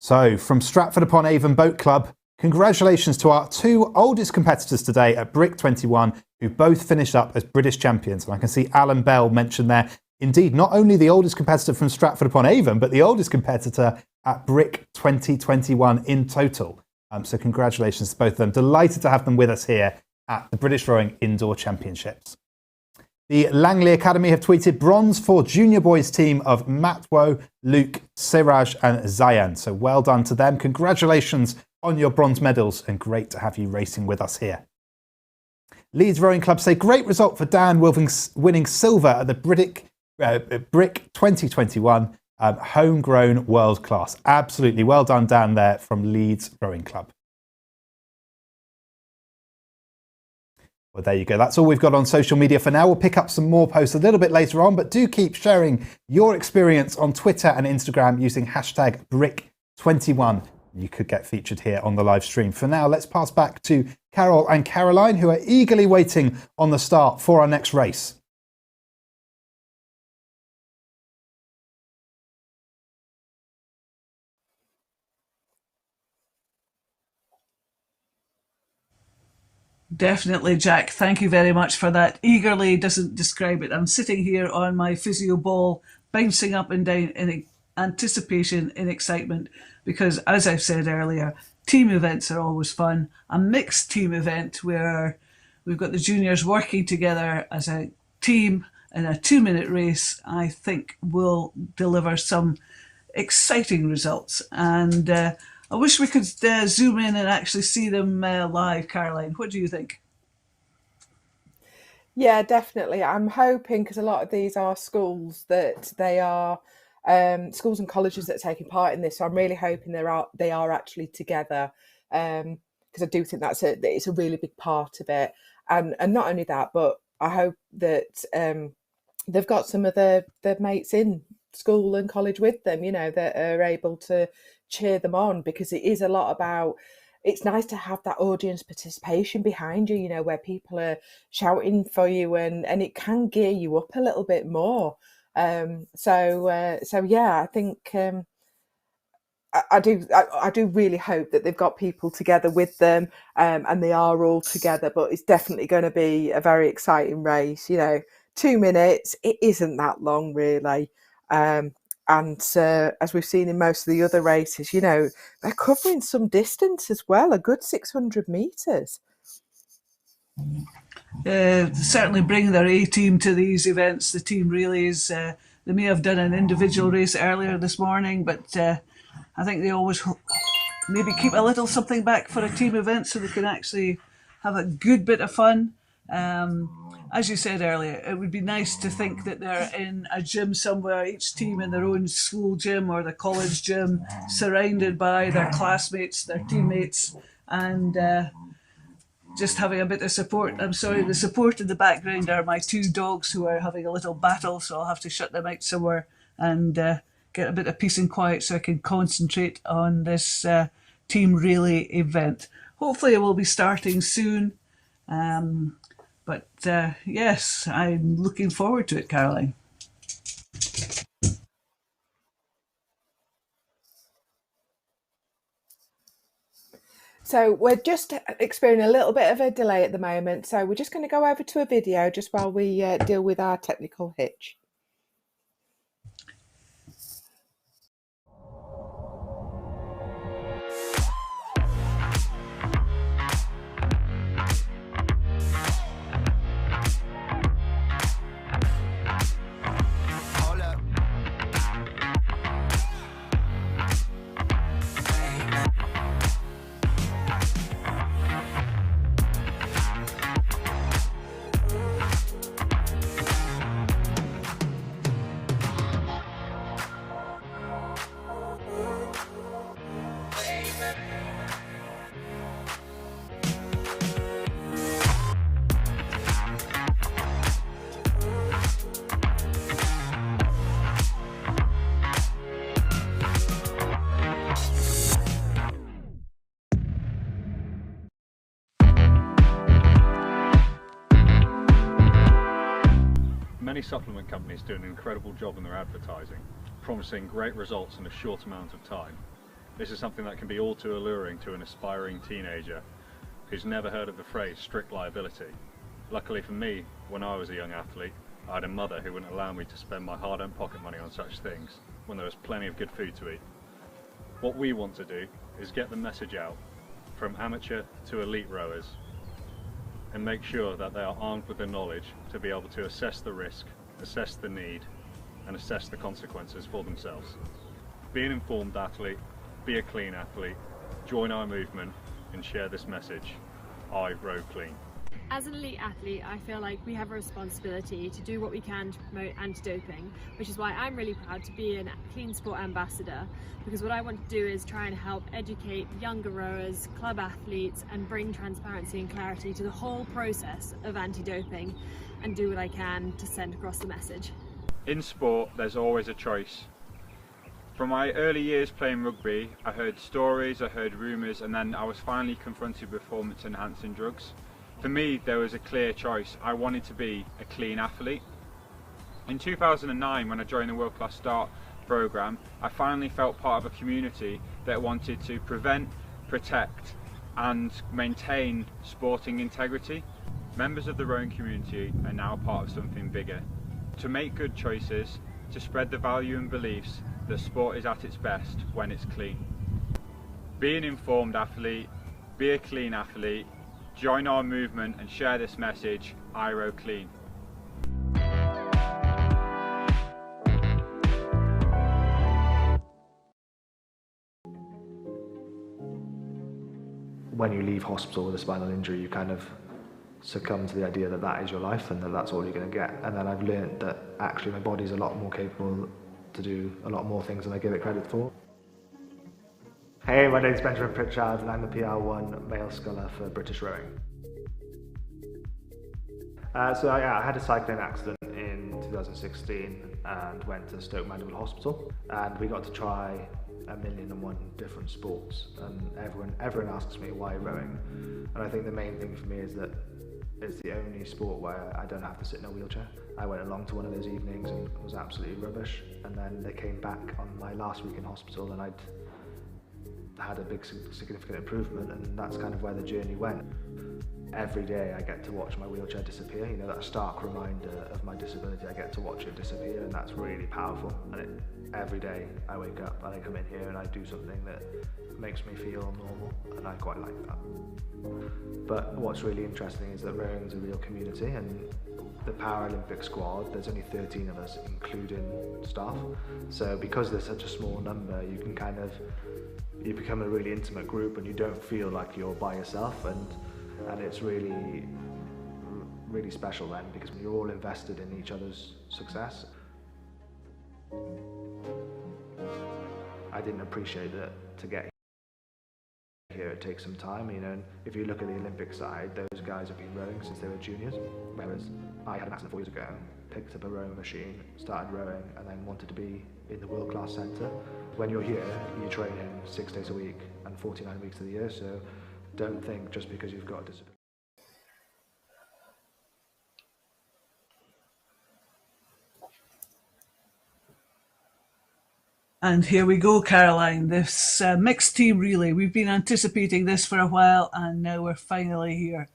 So from Stratford-upon-Avon Boat Club, congratulations to our two oldest competitors today at Brick21, who both finished up as British champions. And I can see Alan Bell mentioned there. Indeed, not only the oldest competitor from Stratford-upon-Avon, but the oldest competitor at Brick 2021 in total. So congratulations to both of them. Delighted to have them with us here at the British Rowing Indoor Championships. The Langley Academy have tweeted bronze for junior boys team of Matwo, Luke, Siraj and Zayan. So well done to them. Congratulations on your bronze medals and great to have you racing with us here. Leeds Rowing Club say great result for Dan winning silver at the Brick 2021 homegrown world class. Absolutely well done, Dan, there from Leeds Rowing Club. Well, there you go. That's all we've got on social media for now. We'll pick up some more posts a little bit later on, but do keep sharing your experience on Twitter and Instagram using hashtag Brick21. You could get featured here on the live stream. For now, let's pass back to Carol and Caroline, who are eagerly waiting on the start for our next race. Definitely, Jack. Thank you very much for that. Eagerly doesn't describe it. I'm sitting here on my physio ball, bouncing up and down in anticipation, in excitement, because as I've said earlier, team events are always fun. A mixed team event where we've got the juniors working together as a team in a 2-minute race, I think will deliver some exciting results. And I wish we could zoom in and actually see them live, Caroline. What do you think? Yeah, definitely. I'm hoping, because a lot of these are schools, that they are schools and colleges that are taking part in this. So I'm really hoping they are actually together, because I do think that it's a really big part of it. And not only that, but I hope that they've got some of their mates in school and college with them, that are able to cheer them on, because it is a lot about, it's nice to have that audience participation behind you, where people are shouting for you, and it can gear you up a little bit more. So yeah, I think I do really hope that they've got people together with them, and they are all together. But it's definitely going to be a very exciting race. 2 minutes, it isn't that long really. And as we've seen in most of the other races, they're covering some distance as well, a good 600 metres. Certainly bring their A team to these events. The team really is, they may have done an individual race earlier this morning, but I think they always maybe keep a little something back for a team event so they can actually have a good bit of fun. As you said earlier, it would be nice to think that they're in a gym somewhere, each team in their own school gym or the college gym, surrounded by their classmates, their teammates, and just having a bit of support. I'm sorry, the support in the background are my two dogs who are having a little battle, so I'll have to shut them out somewhere and get a bit of peace and quiet so I can concentrate on this team relay event. hopefully it will be starting soon. But yes, I'm looking forward to it, Caroline. So we're just experiencing a little bit of a delay at the moment. So we're just going to go over to a video just while we deal with our technical hitch. Many supplement companies do an incredible job in their advertising, promising great results in a short amount of time. This is something that can be all too alluring to an aspiring teenager who's never heard of the phrase strict liability. Luckily for me, when I was a young athlete, I had a mother who wouldn't allow me to spend my hard-earned pocket money on such things when there was plenty of good food to eat. What we want to do is get the message out from amateur to elite rowers and make sure that they are armed with the knowledge to be able to assess the risk, assess the need, and assess the consequences for themselves. Be an informed athlete, be a clean athlete, join our movement and share this message. I row clean. As an elite athlete, I feel like we have a responsibility to do what we can to promote anti-doping, which is why I'm really proud to be a Clean Sport ambassador, because what I want to do is try and help educate younger rowers, club athletes, and bring transparency and clarity to the whole process of anti-doping, and do what I can to send across the message. In sport, there's always a choice. From my early years playing rugby, I heard stories, I heard rumours, and then I was finally confronted with performance-enhancing drugs. For me, there was a clear choice. I wanted to be a clean athlete. In 2009, when I joined the World Class Start programme, I finally felt part of a community that wanted to prevent, protect and maintain sporting integrity. Members of the rowing community are now part of something bigger. To make good choices, to spread the value and beliefs that sport is at its best when it's clean. Be an informed athlete, be a clean athlete, join our movement and share this message, I row clean. When you leave hospital with a spinal injury, you kind of succumb to the idea that that is your life and that that's all you're going to get. And then I've learned that actually my body's a lot more capable to do a lot more things than I give it credit for. Hey, my name's Benjamin Pritchard and I'm the PR1 male sculler for British rowing. So I had a cycling accident in 2016 and went to Stoke Mandeville Hospital, and we got to try 1,001 different sports, and everyone asks me why rowing, and I think the main thing for me is that it's the only sport where I don't have to sit in a wheelchair. I went along to one of those evenings and it was absolutely rubbish, and then they came back on my last week in hospital and I'd had a big significant improvement, and that's kind of where the journey went. Every day I get to watch my wheelchair disappear, you know, that stark reminder of my disability, I get to watch it disappear, and that's really powerful. And every day I wake up and I come in here and I do something that makes me feel normal, and I quite like that. But what's really interesting is that rowing's a real community, and the Paralympic squad, there's only 13 of us, including staff. So because there's such a small number, you can kind of, you become a really intimate group and you don't feel like you're by yourself, and it's really special then, because you're all invested in each other's success. I didn't appreciate that to get here it takes some time, you know, and if you look at the Olympic side, those guys have been rowing since they were juniors, whereas I had an accident 4 years ago, picked up a rowing machine, started rowing, and then wanted to be in the World Class Centre. When you're here, you're training 6 days a week and 49 weeks of the year, so don't think just because you've got a disability. And here we go, Caroline, this mixed team relay. We've been anticipating this for a while and now we're finally here.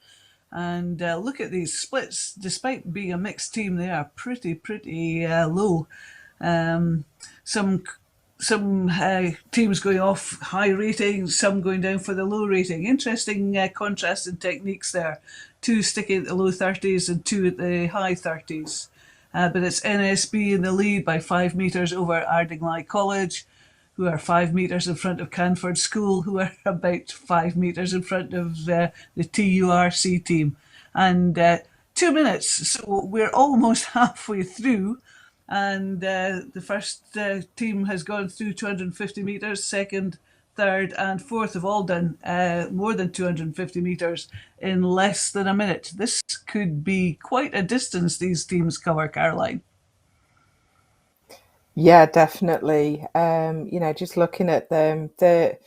And look at these splits. Despite being a mixed team, they are pretty low. Some teams going off high rating, some going down for the low rating. Interesting contrast in techniques there. 2 sticking at the low 30s and 2 at the high 30s. But it's NSB in the lead by 5 metres over Ardingly College, who are 5 metres in front of Canford School, who are about 5 metres in front of the TURC team. And 2 minutes, so we're almost halfway through. And the first team has gone through 250 metres, second, third and fourth have all done more than 250 metres in less than a minute. This could be quite a distance these teams cover, Caroline. Yeah, definitely. Just looking at them, the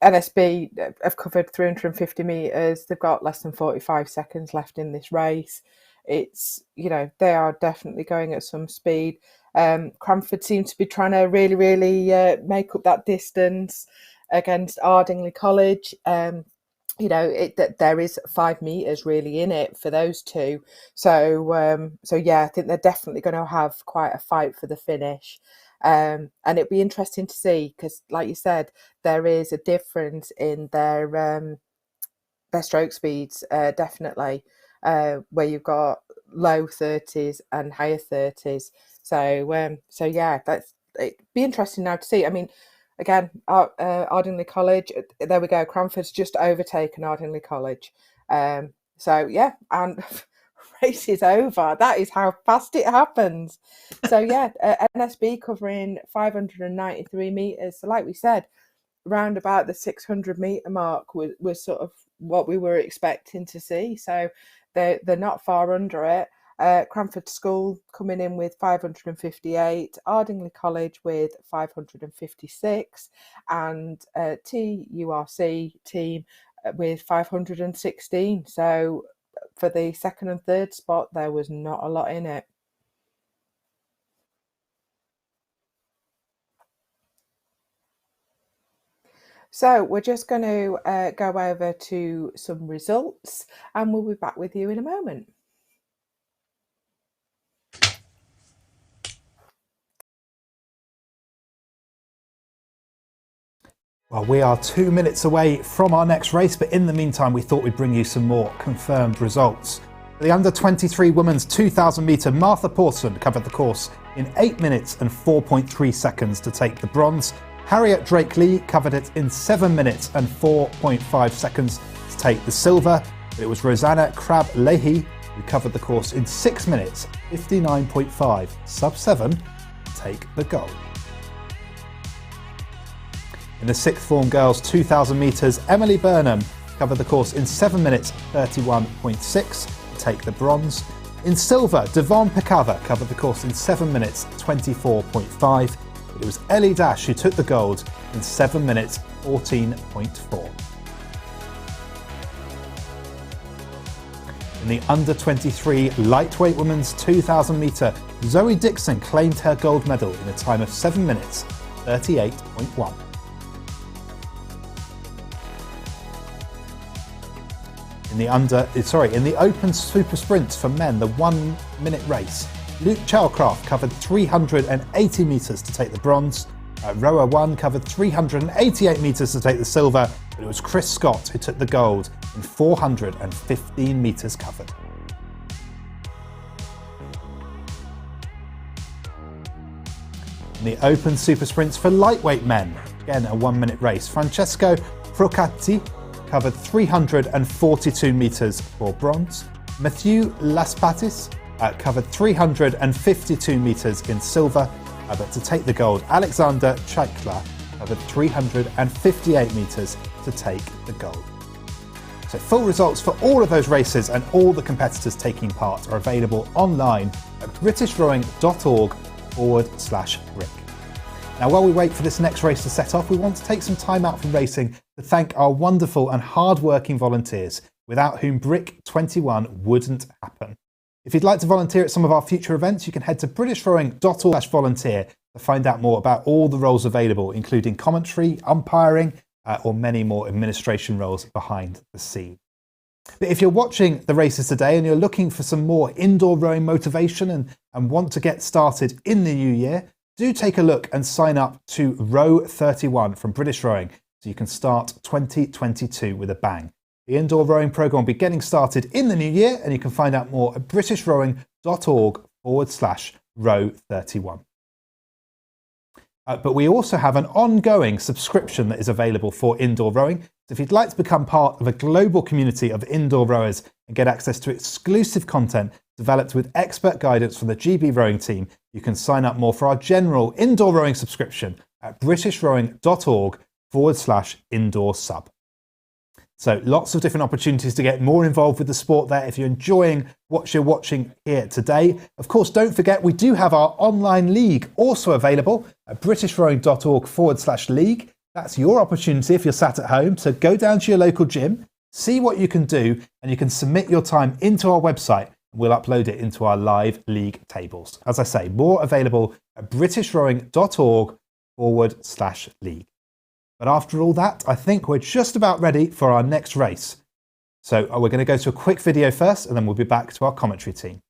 NSB have covered 350 metres. They've got less than 45 seconds left in this race. It's, they are definitely going at some speed. Cranford seem to be trying to really make up that distance against Ardingly College. There is 5 metres really in it for those two. So yeah, I think they're definitely going to have quite a fight for the finish. And it'll be interesting to see because, like you said, there is a difference in their stroke speeds, definitely, where you've got low 30s and higher 30s. So yeah, it'd be interesting now to see. I mean, again, Ardingly College, there we go. Cranford's just overtaken Ardingly College. So yeah, and race is over. That is how fast it happens. So yeah, NSB covering 593 metres. So like we said, round about the 600 metre mark was sort of what we were expecting to see. So they're not far under it. Cranford School coming in with 558, Ardingly College with 556, and TURC team with 516. So for the second and third spot, there was not a lot in it. So we're just going to go over to some results and we'll be back with you in a moment. Well, we are 2 minutes away from our next race, but in the meantime, we thought we'd bring you some more confirmed results. For the under-23 women's 2,000 metre, Martha Pawson covered the course in 8 minutes and 4.3 seconds to take the bronze. Harriet Drake-Lee covered it in 7 minutes and 4.5 seconds to take the silver. It was Rosanna Crabb-Leahy who covered the course in 6 minutes, 59.5, sub-7, to take the gold. In the sixth form girls 2,000 metres, Emily Burnham covered the course in 7 minutes 31.6 to take the bronze. In silver, Devon Picava covered the course in 7 minutes 24.5. It was Ellie Dash who took the gold in 7 minutes 14.4. In the under-23 lightweight women's 2,000 metre, Zoe Dixon claimed her gold medal in a time of 7 minutes 38.1. In the open super sprints for men, the 1 minute race, Luke Chalcraft covered 380 metres to take the bronze. Rower 1 covered 388 metres to take the silver, but it was Chris Scott who took the gold in 415 metres covered. In the open super sprints for lightweight men, again a 1 minute race, Francesco Procatti covered 342 metres for bronze. Matthew Laspatis covered 352 metres in silver, but to take the gold, Alexander Chaikla covered 358 metres to take the gold. So full results for all of those races and all the competitors taking part are available online at britishrowing.org/RIC. Now, while we wait for this next race to set off, we want to take some time out from racing to thank our wonderful and hard-working volunteers, without whom Brick 21 wouldn't happen. If you'd like to volunteer at some of our future events, you can head to britishrowing.org/volunteer to find out more about all the roles available, including commentary, umpiring, or many more administration roles behind the scene. But if you're watching the races today and you're looking for some more indoor rowing motivation and want to get started in the new year, do take a look and sign up to Row 31 from British Rowing so you can start 2022 with a bang. The indoor rowing programme will be getting started in the new year, and you can find out more at britishrowing.org/Row31. But we also have an ongoing subscription that is available for indoor rowing. So if you'd like to become part of a global community of indoor rowers and get access to exclusive content developed with expert guidance from the GB rowing team, you can sign up more for our general indoor rowing subscription at britishrowing.org/indoor sub. So lots of different opportunities to get more involved with the sport there if you're enjoying what you're watching here today. Of course, don't forget we do have our online league also available at britishrowing.org/league. That's your opportunity if you're sat at home to go down to your local gym, see what you can do, and you can submit your time into our website. We'll upload it into our live league tables. As I say, more available at britishrowing.org/league. But after all that, I think we're just about ready for our next race. So we're going to go to a quick video first, and then we'll be back to our commentary team.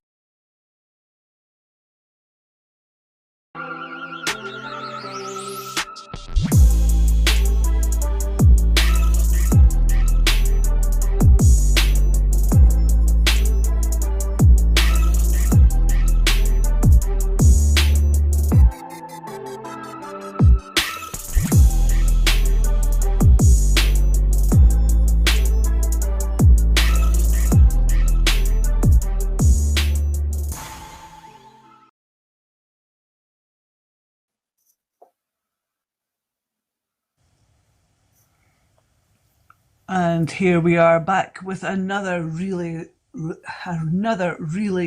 And here we are back with another relay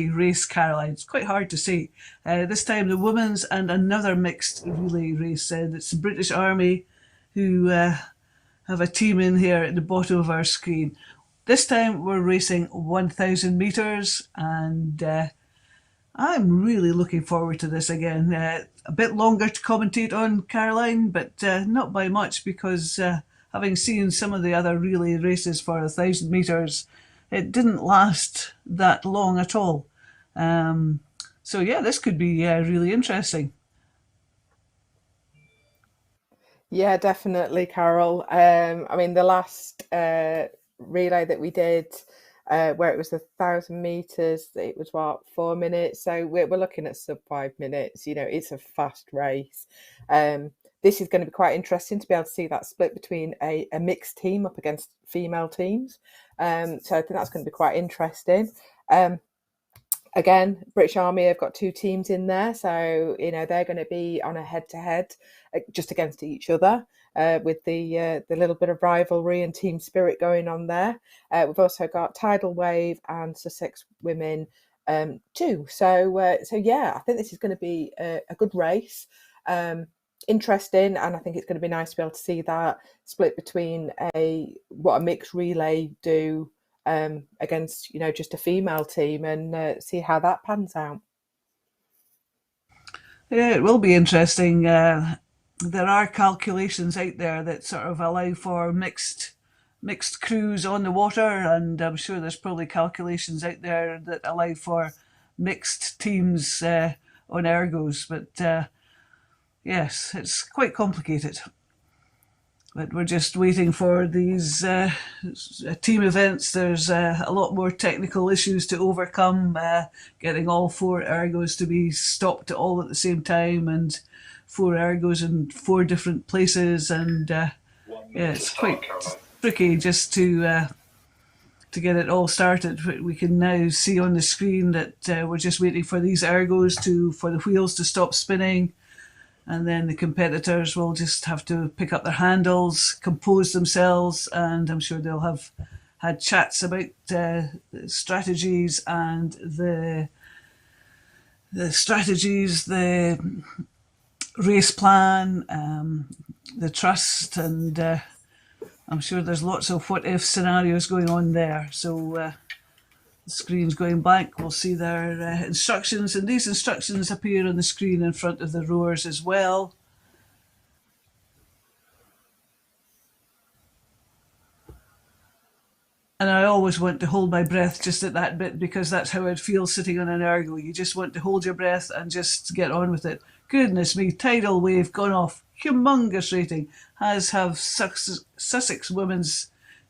race, Caroline. It's quite hard to say. This time the women's and another mixed relay race. It's the British Army who have a team in here at the bottom of our screen. This time we're racing 1,000 metres, and I'm really looking forward to this again. A bit longer to commentate on, Caroline, but not by much, because having seen some of the other relay races for 1,000 metres, it didn't last that long at all. So yeah, this could be really interesting. Yeah, definitely, Carol. I mean, the last relay that we did, where it was 1,000 metres, it was what, 4 minutes? So we're looking at sub 5 minutes. You know, it's a fast race. This is going to be quite interesting to be able to see that split between a mixed team up against female teams. So I think that's going to be quite interesting. Again, British Army have got two teams in there, so you know they're going to be on a head-to-head just against each other, with the little bit of rivalry and team spirit going on there. We've also got Tidal Wave and Sussex Women too. So yeah, I think this is going to be a good race. Interesting, and I think it's going to be nice to be able to see that split between what a mixed relay do against, you know, just a female team, and see how that pans out. Yeah, it will be interesting. There are calculations out there that sort of allow for mixed crews on the water, and I'm sure there's probably calculations out there that allow for mixed teams on ergos, but yes, it's quite complicated. But we're just waiting for these team events. There's a lot more technical issues to overcome, getting all 4 ergos to be stopped all at the same time, and 4 ergos in 4 different places, and yeah, it's quite tricky just to get it all started. We can now see on the screen that we're just waiting for these ergos for the wheels to stop spinning. And then the competitors will just have to pick up their handles, compose themselves, and I'm sure they'll have had chats about strategies and the race plan, the trust, and I'm sure there's lots of what if scenarios going on there. So the screen's going blank. We'll see their instructions, and these instructions appear on the screen in front of the rowers as well. And I always want to hold my breath just at that bit, because that's how I'd feel sitting on an ergo. You just want to hold your breath and just get on with it. Goodness me, tidal wave gone off. Humongous rating. As have Sussex women's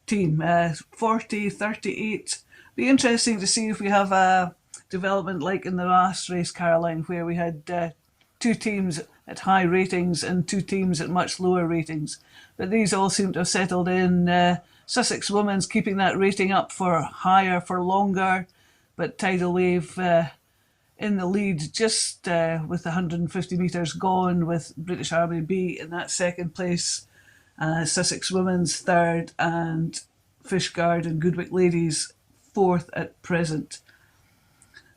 team, 40-38. Be interesting to see if we have a development like in the last race, Caroline, where we had two teams at high ratings and two teams at much lower ratings. But these all seem to have settled in. Sussex Women's keeping that rating up for higher for longer, but Tidal Wave in the lead just with 150 metres gone, with British Army B in that second place, Sussex Women's third, and Fishguard and Goodwick Ladies fourth at present.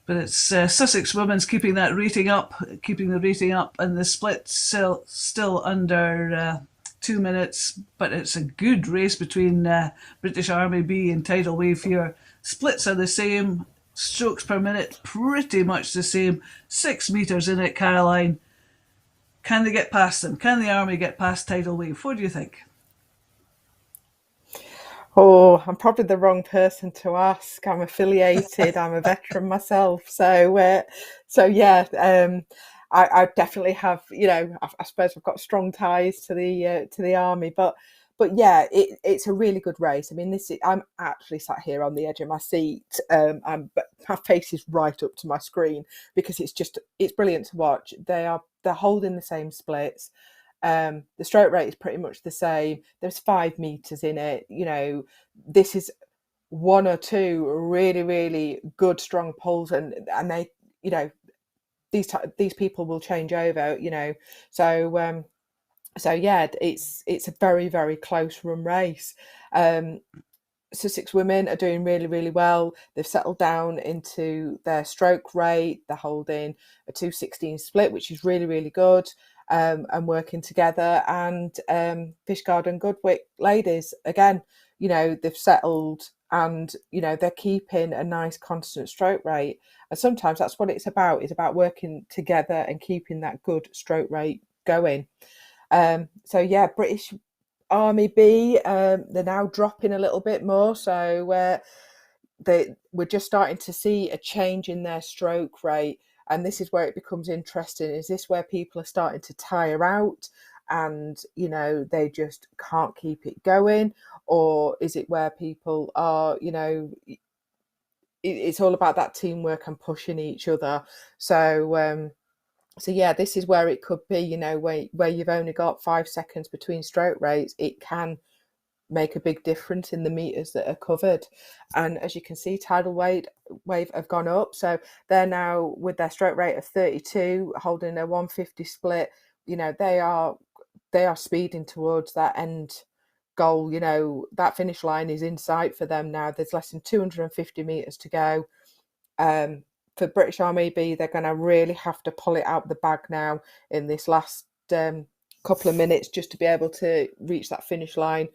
But it's Sussex Women's keeping that rating up, keeping the rating up, and the split still under 2 minutes, but it's a good race between British Army B and Tidal Wave here. Splits are the same, strokes per minute pretty much the same. 6 metres in it, Caroline. Can they get past them? Can the Army get past Tidal Wave? What do you think? Oh, I'm probably the wrong person to ask. I'm affiliated. I'm a veteran myself. So yeah. I definitely have, I suppose I've got strong ties to the Army, but yeah, it's a really good race. I mean, I'm actually sat here on the edge of my seat, but my face is right up to my screen because it's brilliant to watch. They're holding the same splits. The stroke rate is pretty much the same. There's 5 meters in it. This is one or two really, really good, strong pulls, and they, these people will change over, so yeah, it's a very, very close run race. Sussex women are doing really, really well. They've settled down into their stroke rate. They're holding a 2:16 split, which is really, really good, and working together. And Fishguard and Goodwick Ladies, again, they've settled, and they're keeping a nice constant stroke rate. And sometimes that's what it's about. It's about working together and keeping that good stroke rate going. So yeah, British Army B, they're now dropping a little bit more. So we're just starting to see a change in their stroke rate. And this is where it becomes interesting. Is this where people are starting to tire out and, they just can't keep it going? Or is it where people are, it's all about that teamwork and pushing each other. So yeah, this is where it could be, where you've only got 5 seconds between stroke rates, it can make a big difference in the meters that are covered. And as you can see, Tidal Wave have gone up. So they're now, with their stroke rate of 32, holding a 150 split, they are speeding towards that end goal. That finish line is in sight for them now. There's less than 250 meters to go. For British Army B, they're going to really have to pull it out the bag now in this last couple of minutes just to be able to reach that finish line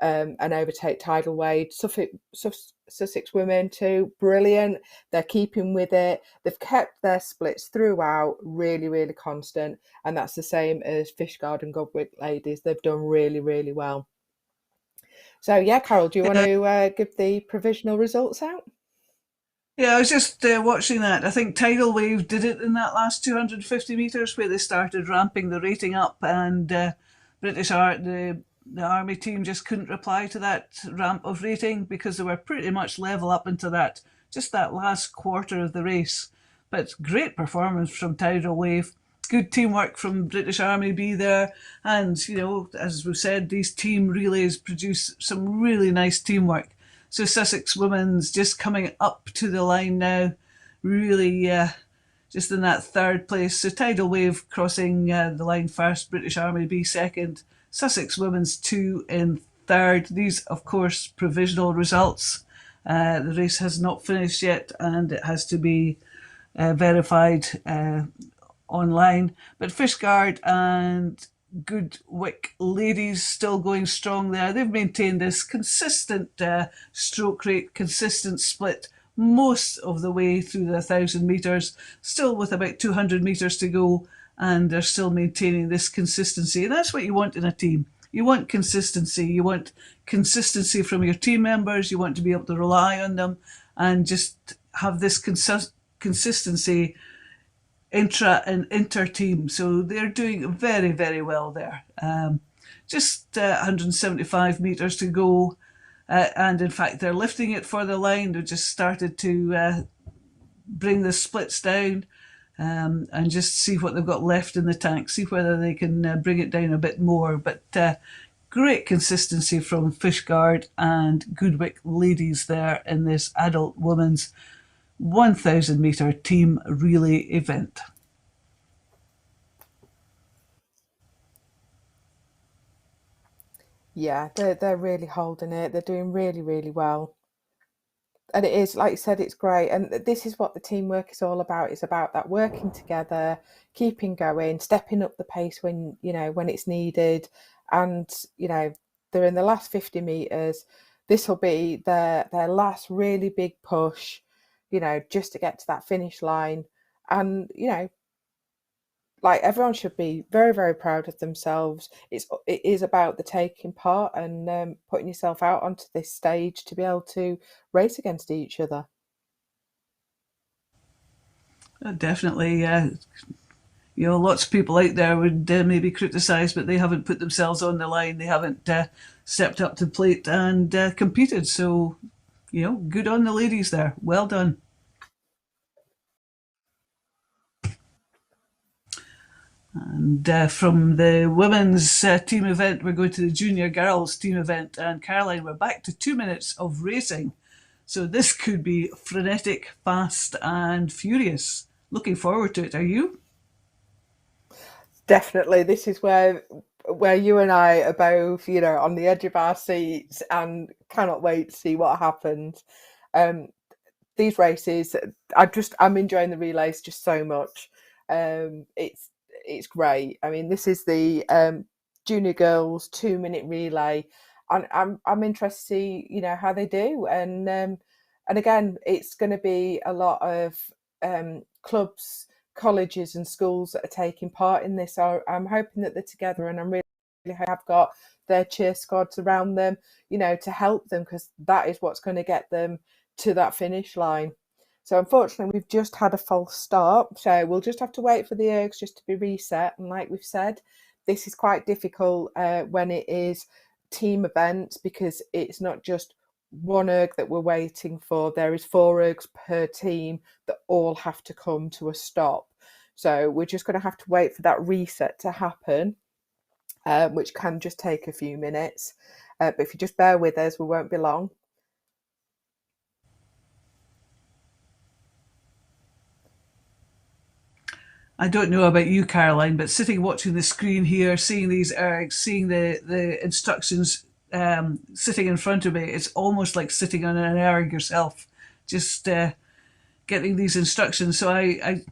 and overtake Tidal Wave. Sussex women too, brilliant. They're keeping with it. They've kept their splits throughout really, really constant, and that's the same as Fishguard and Goodwick Ladies. They've done really, really well. So yeah, Carol, do you want to give the provisional results out? Yeah, I was just watching that. I think Tidal Wave did it in that last 250 metres where they started ramping the rating up, and the Army team just couldn't reply to that ramp of rating because they were pretty much level up into that last quarter of the race. But great performance from Tidal Wave. Good teamwork from British Army B there. And, as we've said, these team relays produce some really nice teamwork. So Sussex Women's just coming up to the line now, really just in that third place. So Tidal Wave crossing the line first, British Army B second, Sussex Women's 2 in third. These, of course, provisional results. The race has not finished yet, and it has to be verified online. But Fishguard and Goodwick ladies still going strong there. They've maintained this consistent stroke rate, consistent split most of the way through the 1,000 metres, still with about 200 metres to go, and they're still maintaining this consistency. And that's what you want in a team. You want consistency. You want consistency from your team members. You want to be able to rely on them and just have this consistency intra and inter team. So they're doing very, very well there. Just 175 metres to go. And in fact, they're lifting it for the line. They've just started to bring the splits down and just see what they've got left in the tank, see whether they can bring it down a bit more. But great consistency from Fishguard and Goodwick ladies there in this adult women's 1,000 metre team relay event. Yeah, they're really holding it. They're doing really, really well. And it is, like you said, it's great. And this is what the teamwork is all about. It's about that working together, keeping going, stepping up the pace when, when it's needed. And, they're in the last 50 metres. This will be their last really big push, just to get to that finish line. And, like everyone should be very, very proud of themselves. It is about the taking part and putting yourself out onto this stage to be able to race against each other. Definitely, lots of people out there would maybe criticise, but they haven't put themselves on the line. They haven't stepped up to the plate and competed. So, good on the ladies there. Well done. And from the women's team event, we're going to the junior girls team event. And Caroline, we're back to 2 minutes of racing. So this could be frenetic, fast and furious. Looking forward to it. Are you? Definitely. This is where you and I are both, on the edge of our seats and cannot wait to see what happens. These races, I'm enjoying the relays just so much. It's great. I mean, this is the junior girls 2-minute relay, and I'm interested to see how they do. And again, it's going to be a lot of clubs, colleges, and schools that are taking part in this. So I'm hoping that they're together, and I'm really have got their cheer squads around them, to help them, because that is what's going to get them to that finish line. So unfortunately, we've just had a false start. So we'll just have to wait for the ergs just to be reset. And like we've said, this is quite difficult when it is team events, because it's not just one erg that we're waiting for. There is 4 ergs per team that all have to come to a stop. So we're just going to have to wait for that reset to happen, which can just take a few minutes. But if you just bear with us, we won't be long. I don't know about you, Caroline, but sitting watching the screen here, seeing these ergs, seeing the instructions sitting in front of me, it's almost like sitting on an erg yourself, just getting these instructions. So I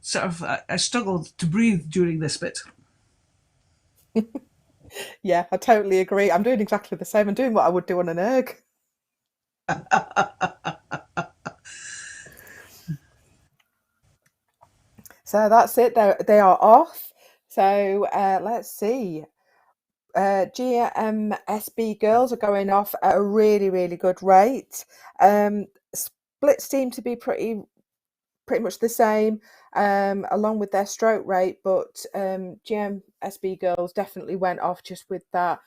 struggled to breathe during this bit. Yeah, I totally agree. I'm doing exactly the same. I'm doing what I would do on an erg. So that's it. They are off. So let's see. GMSB girls are going off at a really, really good rate. Splits seem to be pretty much the same, along with their stroke rate, but GMSB girls definitely went off just with that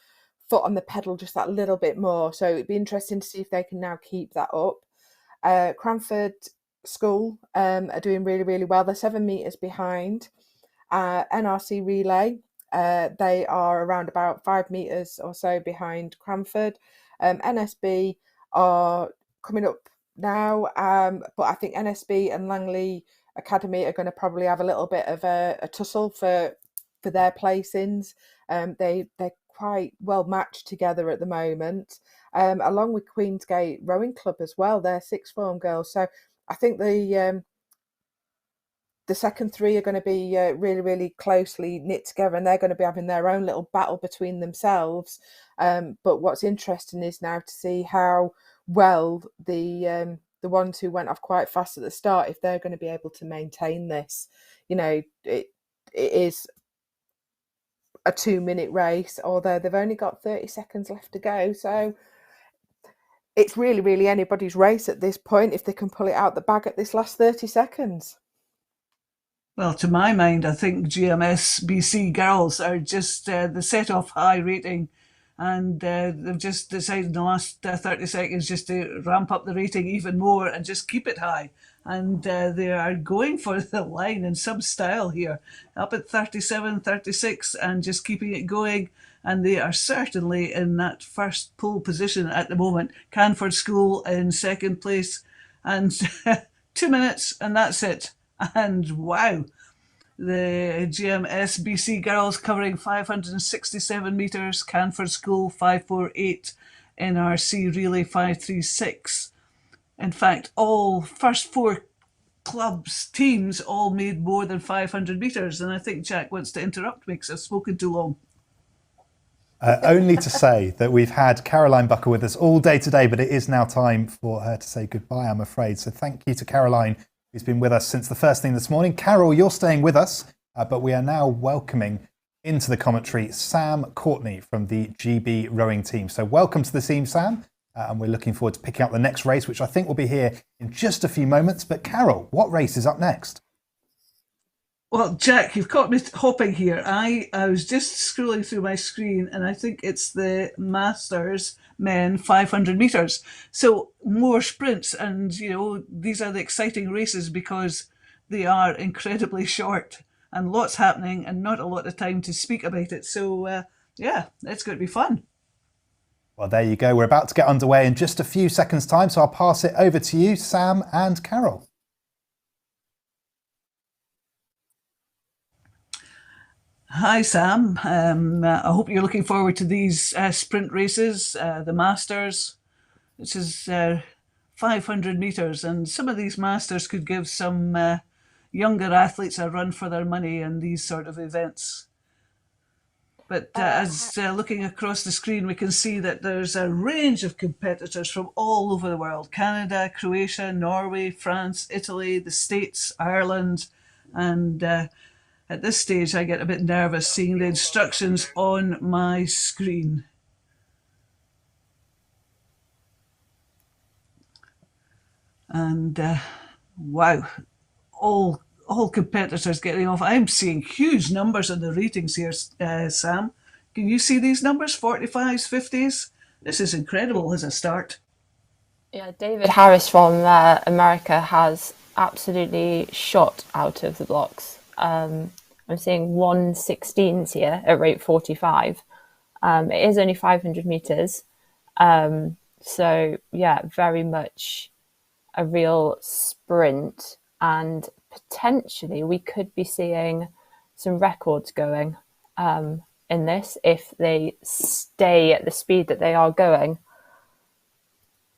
foot on the pedal just that little bit more. So it'd be interesting to see if they can now keep that up. Cranford School are doing really, really well. They're 7 metres behind. NRC Relay, they are around about 5 metres or so behind Cranford. NSB are coming up now, but I think NSB and Langley Academy are going to probably have a little bit of a tussle for their placings. They're quite well matched together at the moment, along with Queensgate Rowing Club as well. They're 6th form girls, so I think the the second three are going to be really, really closely knit together, and they're going to be having their own little battle between themselves. But what's interesting is now to see how well the ones who went off quite fast at the start, if they're going to be able to maintain this. It is a 2-minute race, although they've only got 30 seconds left to go. So it's really, really anybody's race at this point if they can pull it out the bag at this last 30 seconds. Well, to my mind, I think GMS BC girls are just the set off high rating, and they've just decided in the last 30 seconds just to ramp up the rating even more and just keep it high. And they are going for the line in some style here, up at 37, 36, and just keeping it going. And they are certainly in that first pole position at the moment. Canford School in second place, and 2 minutes, and that's it. And wow, the GMS BC girls covering 567 metres, Canford School 548, NRC Relay 536. In fact, all first four clubs, teams, all made more than 500 metres. And I think Jack wants to interrupt me because I've spoken too long. Only to say that we've had Caroline Bucker with us all day today, but it is now time for her to say goodbye, I'm afraid. So thank you to Caroline, who's been with us since the first thing this morning. Carol, you're staying with us, but we are now welcoming into the commentary Sam Courtney from the GB rowing team. So welcome to the team, Sam, and we're looking forward to picking up the next race, which I think will be here in just a few moments. But Carol, what race is up next? Well, Jack, you've caught me hopping here. I was just scrolling through my screen, and I think it's the Masters men 500 metres. So more sprints, and these are the exciting races because they are incredibly short and lots happening and not a lot of time to speak about it. So yeah, it's going to be fun. Well, there you go. We're about to get underway in just a few seconds' time, so I'll pass it over to you, Sam and Carol. Hi, Sam. I hope you're looking forward to these sprint races, the Masters, which is 500 metres. And some of these Masters could give some younger athletes a run for their money in these sort of events. But as looking across the screen, we can see that there's a range of competitors from all over the world. Canada, Croatia, Norway, France, Italy, the States, Ireland, and at this stage, I get a bit nervous seeing the instructions on my screen. And wow, all competitors getting off. I'm seeing huge numbers in the ratings here, Sam. Can you see these numbers? 45s, 50s? This is incredible as a start. Yeah, David Harris from America has absolutely shot out of the blocks. I'm seeing 1:16s here at rate 45. It is only 500 metres. So, yeah, very much a real sprint. And potentially we could be seeing some records going in this if they stay at the speed that they are going.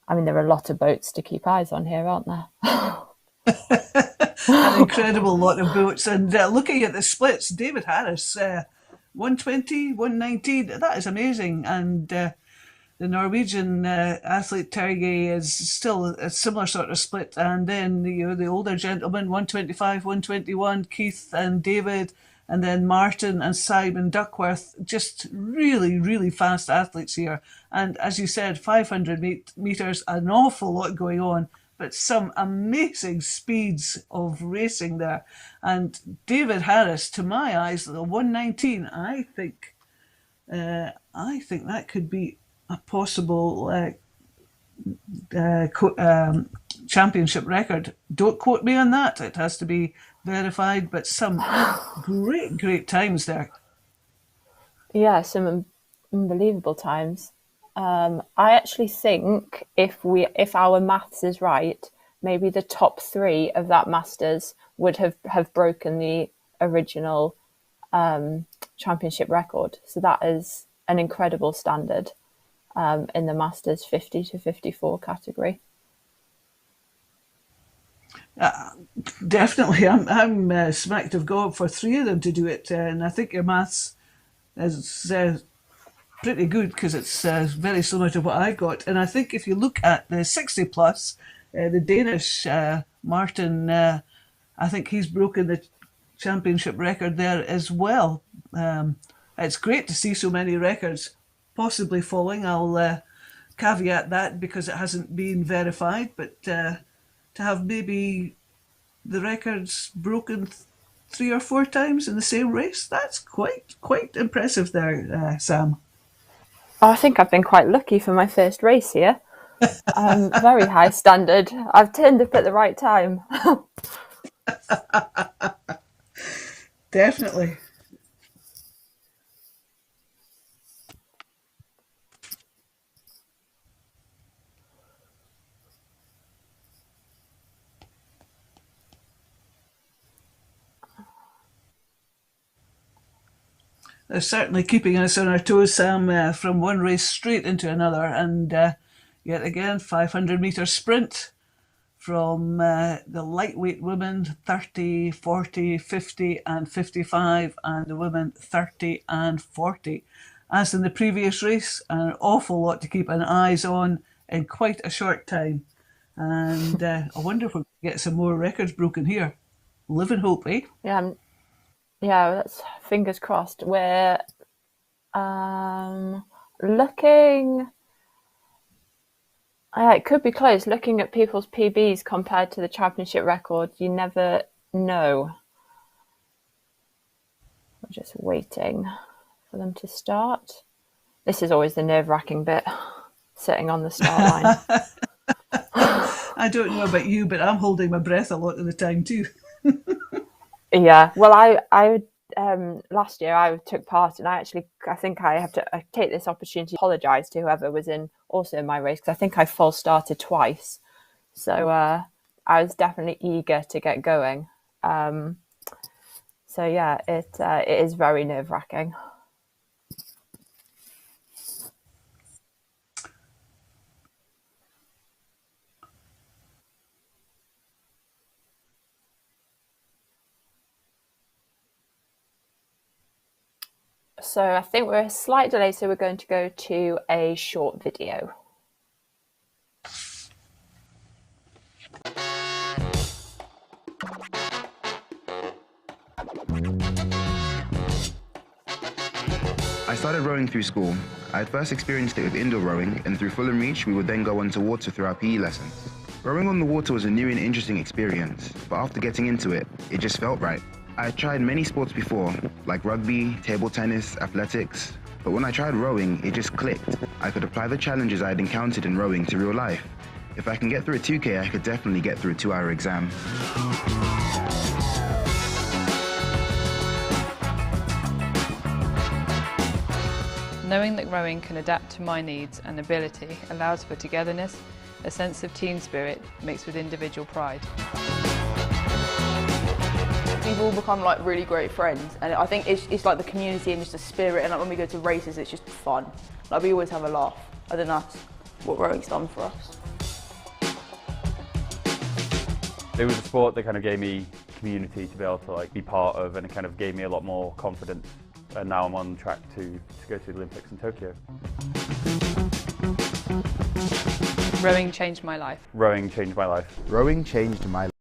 I mean, there are a lot of boats to keep eyes on here, aren't there? An incredible lot of boats. And looking at the splits, David Harris, 120, 119, that is amazing. And the Norwegian athlete Terje is still a similar sort of split. And then the older gentleman, 125, 121, Keith and David, and then Martin and Simon Duckworth, just really, really fast athletes here. And as you said, 500 metres, an awful lot going on, but some amazing speeds of racing there. And David Harris, to my eyes, the 119, I think that could be a possible championship record. Don't quote me on that. It has to be verified, but some great times there. Yeah, some unbelievable times. I actually think if our maths is right, maybe the top three of that Masters would have broken the original championship record. So that is an incredible standard in the Masters 50 to 54 category. Definitely, I'm smacked of God for three of them to do it, and I think your maths is pretty good because it's very similar to what I got. And I think if you look at the 60 plus, the Danish Martin, I think he's broken the championship record there as well. It's great to see so many records possibly falling. I'll caveat that because it hasn't been verified, but to have maybe the records broken three or four times in the same race, that's quite impressive there, Sam. Oh, I think I've been quite lucky for my first race here. Very high standard. I've turned up at the right time. Definitely. They're certainly keeping us on our toes, Sam, from one race straight into another. And yet again, 500-metre sprint from the lightweight women 30, 40, 50 and 55, and the women 30 and 40. As in the previous race, an awful lot to keep an eyes on in quite a short time. And I wonder if we can get some more records broken here. Live and hope, eh? Yeah, that's fingers crossed. We're looking. It could be close. Looking at people's PBs compared to the championship record, you never know. We're just waiting for them to start. This is always the nerve-wracking bit, sitting on the start line. I don't know about you, but I'm holding my breath a lot of the time too. Yeah, well, I last year I took part, and I think I have to take this opportunity to apologise to whoever was also in my race, because I think I false started twice. So I was definitely eager to get going. So yeah, it is very nerve-wracking. So I think we're a slight delay, so we're going to go to a short video. I started rowing through school. I had first experienced it with indoor rowing, and through Fulham Reach we would then go on to water through our PE lessons. Rowing on the water was a new and interesting experience, but after getting into it, it just felt right. I had tried many sports before, like rugby, table tennis, athletics, but when I tried rowing, it just clicked. I could apply the challenges I had encountered in rowing to real life. If I can get through a 2K, I could definitely get through a 2-hour exam. Knowing that rowing can adapt to my needs and ability allows for togetherness, a sense of team spirit mixed with individual pride. We've all become like really great friends, and I think it's like the community and just the spirit, and like when we go to races it's just fun. Like we always have a laugh. I think that's what rowing's done for us. It was a sport that kind of gave me community to be able to like be part of, and it kind of gave me a lot more confidence. And now I'm on track to go to the Olympics in Tokyo. Rowing changed my life. Rowing changed my life. Rowing changed my life.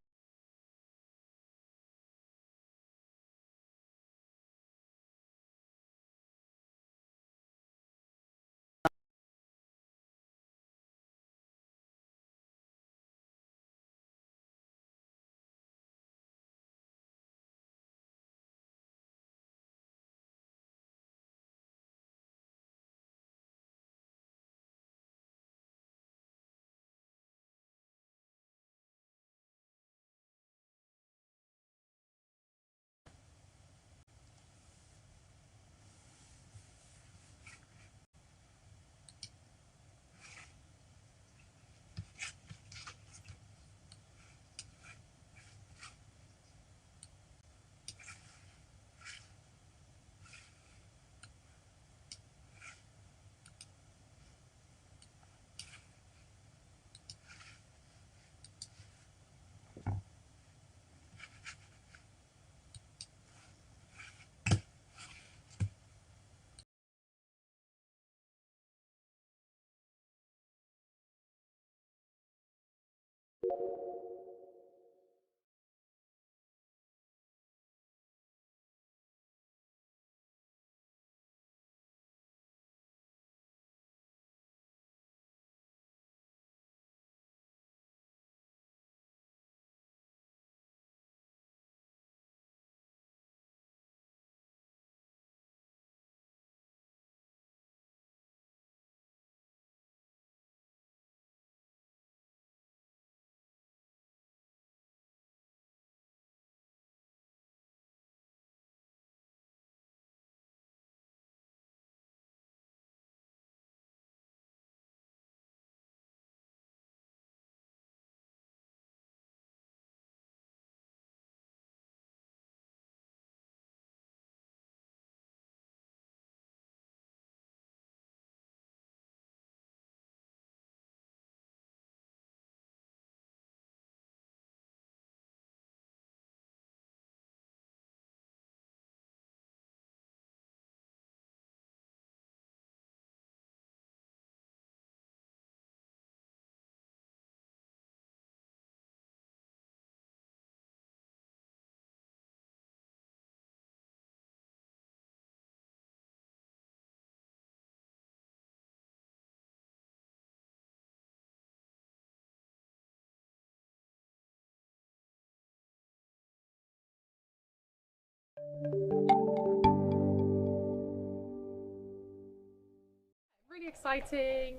exciting.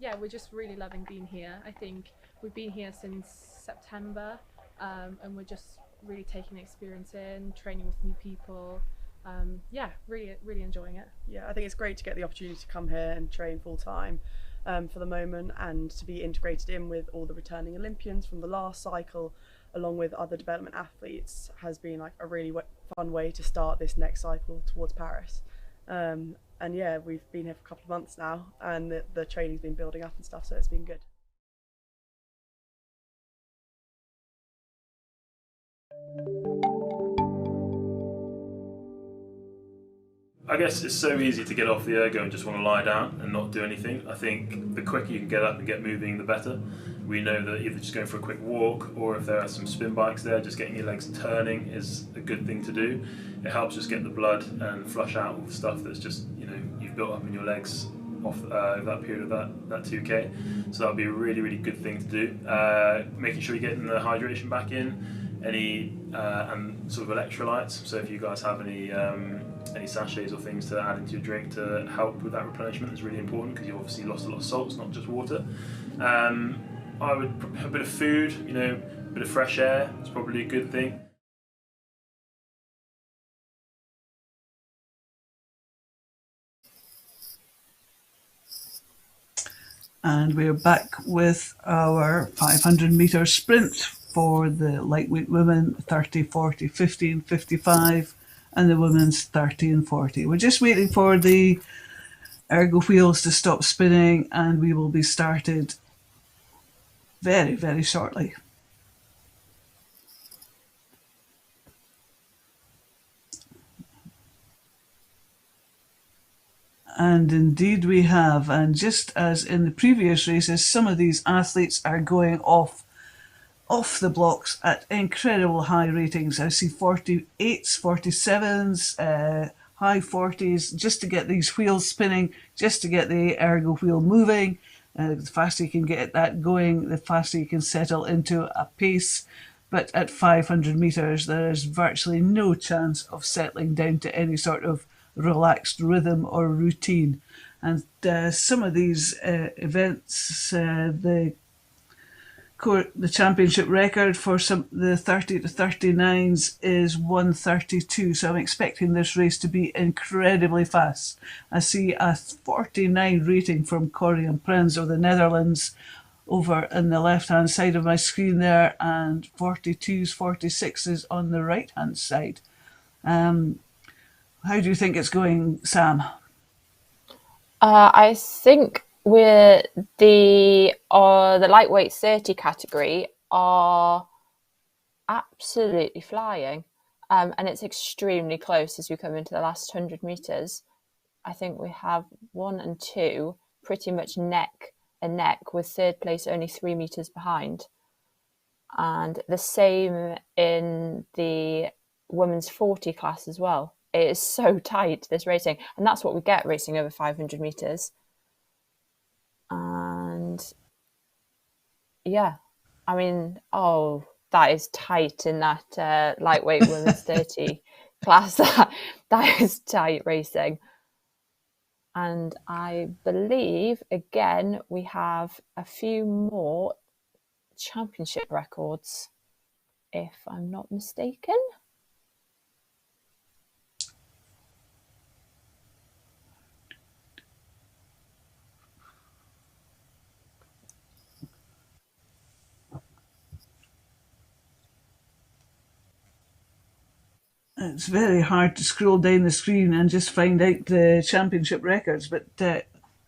Yeah, we're just really loving being here. I think we've been here since September, and we're just really taking the experience in, training with new people. Yeah, really enjoying it. Yeah, I think it's great to get the opportunity to come here and train full time for the moment, and to be integrated in with all the returning Olympians from the last cycle, along with other development athletes, has been like a really fun way to start this next cycle towards Paris. And yeah, we've been here for a couple of months now, and the training's been building up and stuff, so it's been good. I guess it's so easy to get off the ergo and just want to lie down and not do anything. I think the quicker you can get up and get moving, the better. We know that either just going for a quick walk, or if there are some spin bikes there, just getting your legs turning is a good thing to do. It helps just get the blood and flush out all the stuff that's just, you've built up in your legs off that period of that 2K. So that would be a really good thing to do. Making sure you're getting the hydration back in, and sort of electrolytes. So if you guys have any sachets or things to add into your drink to help with that replenishment, is really important, because you obviously lost a lot of salts, not just water. I would a bit of food, a bit of fresh air. It's probably a good thing. And we're back with our 500 metre sprint for the lightweight women, 30, 40, 50 and 55, and the women's 30 and 40. We're just waiting for the ergo wheels to stop spinning, and we will be started very shortly. And indeed we have. And just as in the previous races, some of these athletes are going off the blocks at incredible high ratings. I see 48s, 47s, high 40s, just to get these wheels spinning, just to get the ergo wheel moving. The faster you can get that going, the faster you can settle into a pace. But at 500 metres, there is virtually no chance of settling down to any sort of relaxed rhythm or routine. And some of these events, the championship record for the 30 to 39s is 1:32, so I'm expecting this race to be incredibly fast. I see a 49 rating from Corrie and Prins of the Netherlands over in the left hand side of my screen there, and 42s, 46s on the right hand side. How do you think it's going, Sam? I think we're the lightweight 30 category are absolutely flying, and it's extremely close as we come into the last 100 metres. I think we have 1 and 2 pretty much neck and neck, with third place only 3 metres behind. And the same in the women's 40 class as well. It is so tight, this racing, and that's what we get racing over 500 metres. And yeah, I mean, that is tight in that lightweight women's 30 class. That is tight racing. And I believe, again, we have a few more championship records, if I'm not mistaken. It's very hard to scroll down the screen and just find out the championship records, but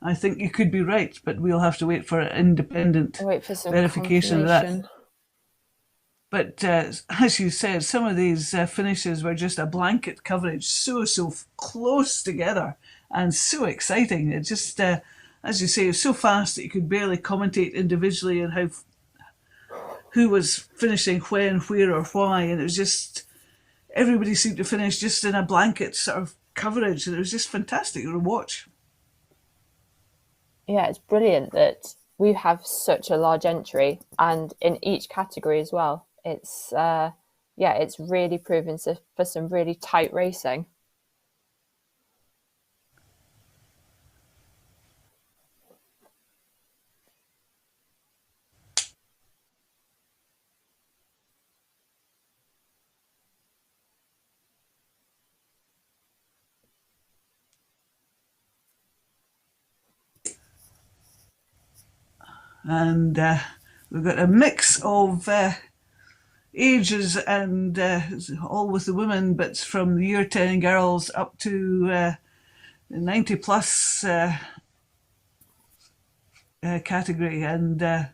I think you could be right, but we'll have to wait for an independent verification of that. But as you said, some of these finishes were just a blanket coverage, so close together and so exciting. It just, as you say, it was so fast that you could barely commentate individually on who was finishing when, where or why, and it was just, everybody seemed to finish just in a blanket sort of coverage, and it was just fantastic to watch. Yeah, it's brilliant that we have such a large entry, and in each category as well. It's it's really proven for some really tight racing. And we've got a mix of ages and all with the women, but from the year 10 girls up to 90 plus category, and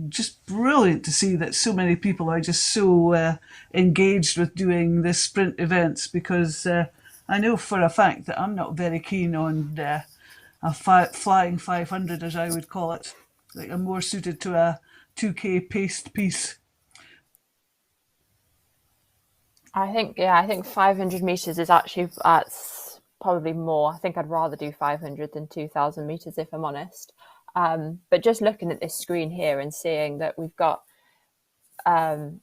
just brilliant to see that so many people are just so engaged with doing this sprint events, because I know for a fact that I'm not very keen on a flying 500, as I would call it. Like, I'm more suited to a 2K paced piece. I think 500 meters is actually that's probably more. I think I'd rather do 500 than 2,000 meters, if I'm honest. But just looking at this screen here and seeing that we've got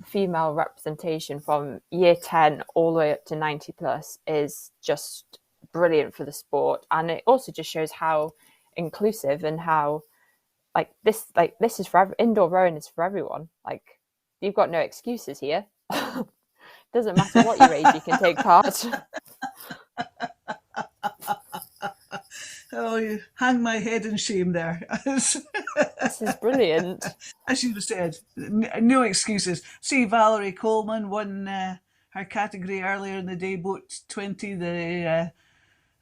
female representation from year 10 all the way up to 90 plus is just brilliant for the sport, and it also just shows how inclusive and how this is for indoor rowing is for everyone. Like, you've got no excuses here. Doesn't matter what your age, you can take part. Oh, you hang my head in shame there. This is brilliant. As you said, no excuses. See, Valerie Coleman won her category earlier in the day, boat 20.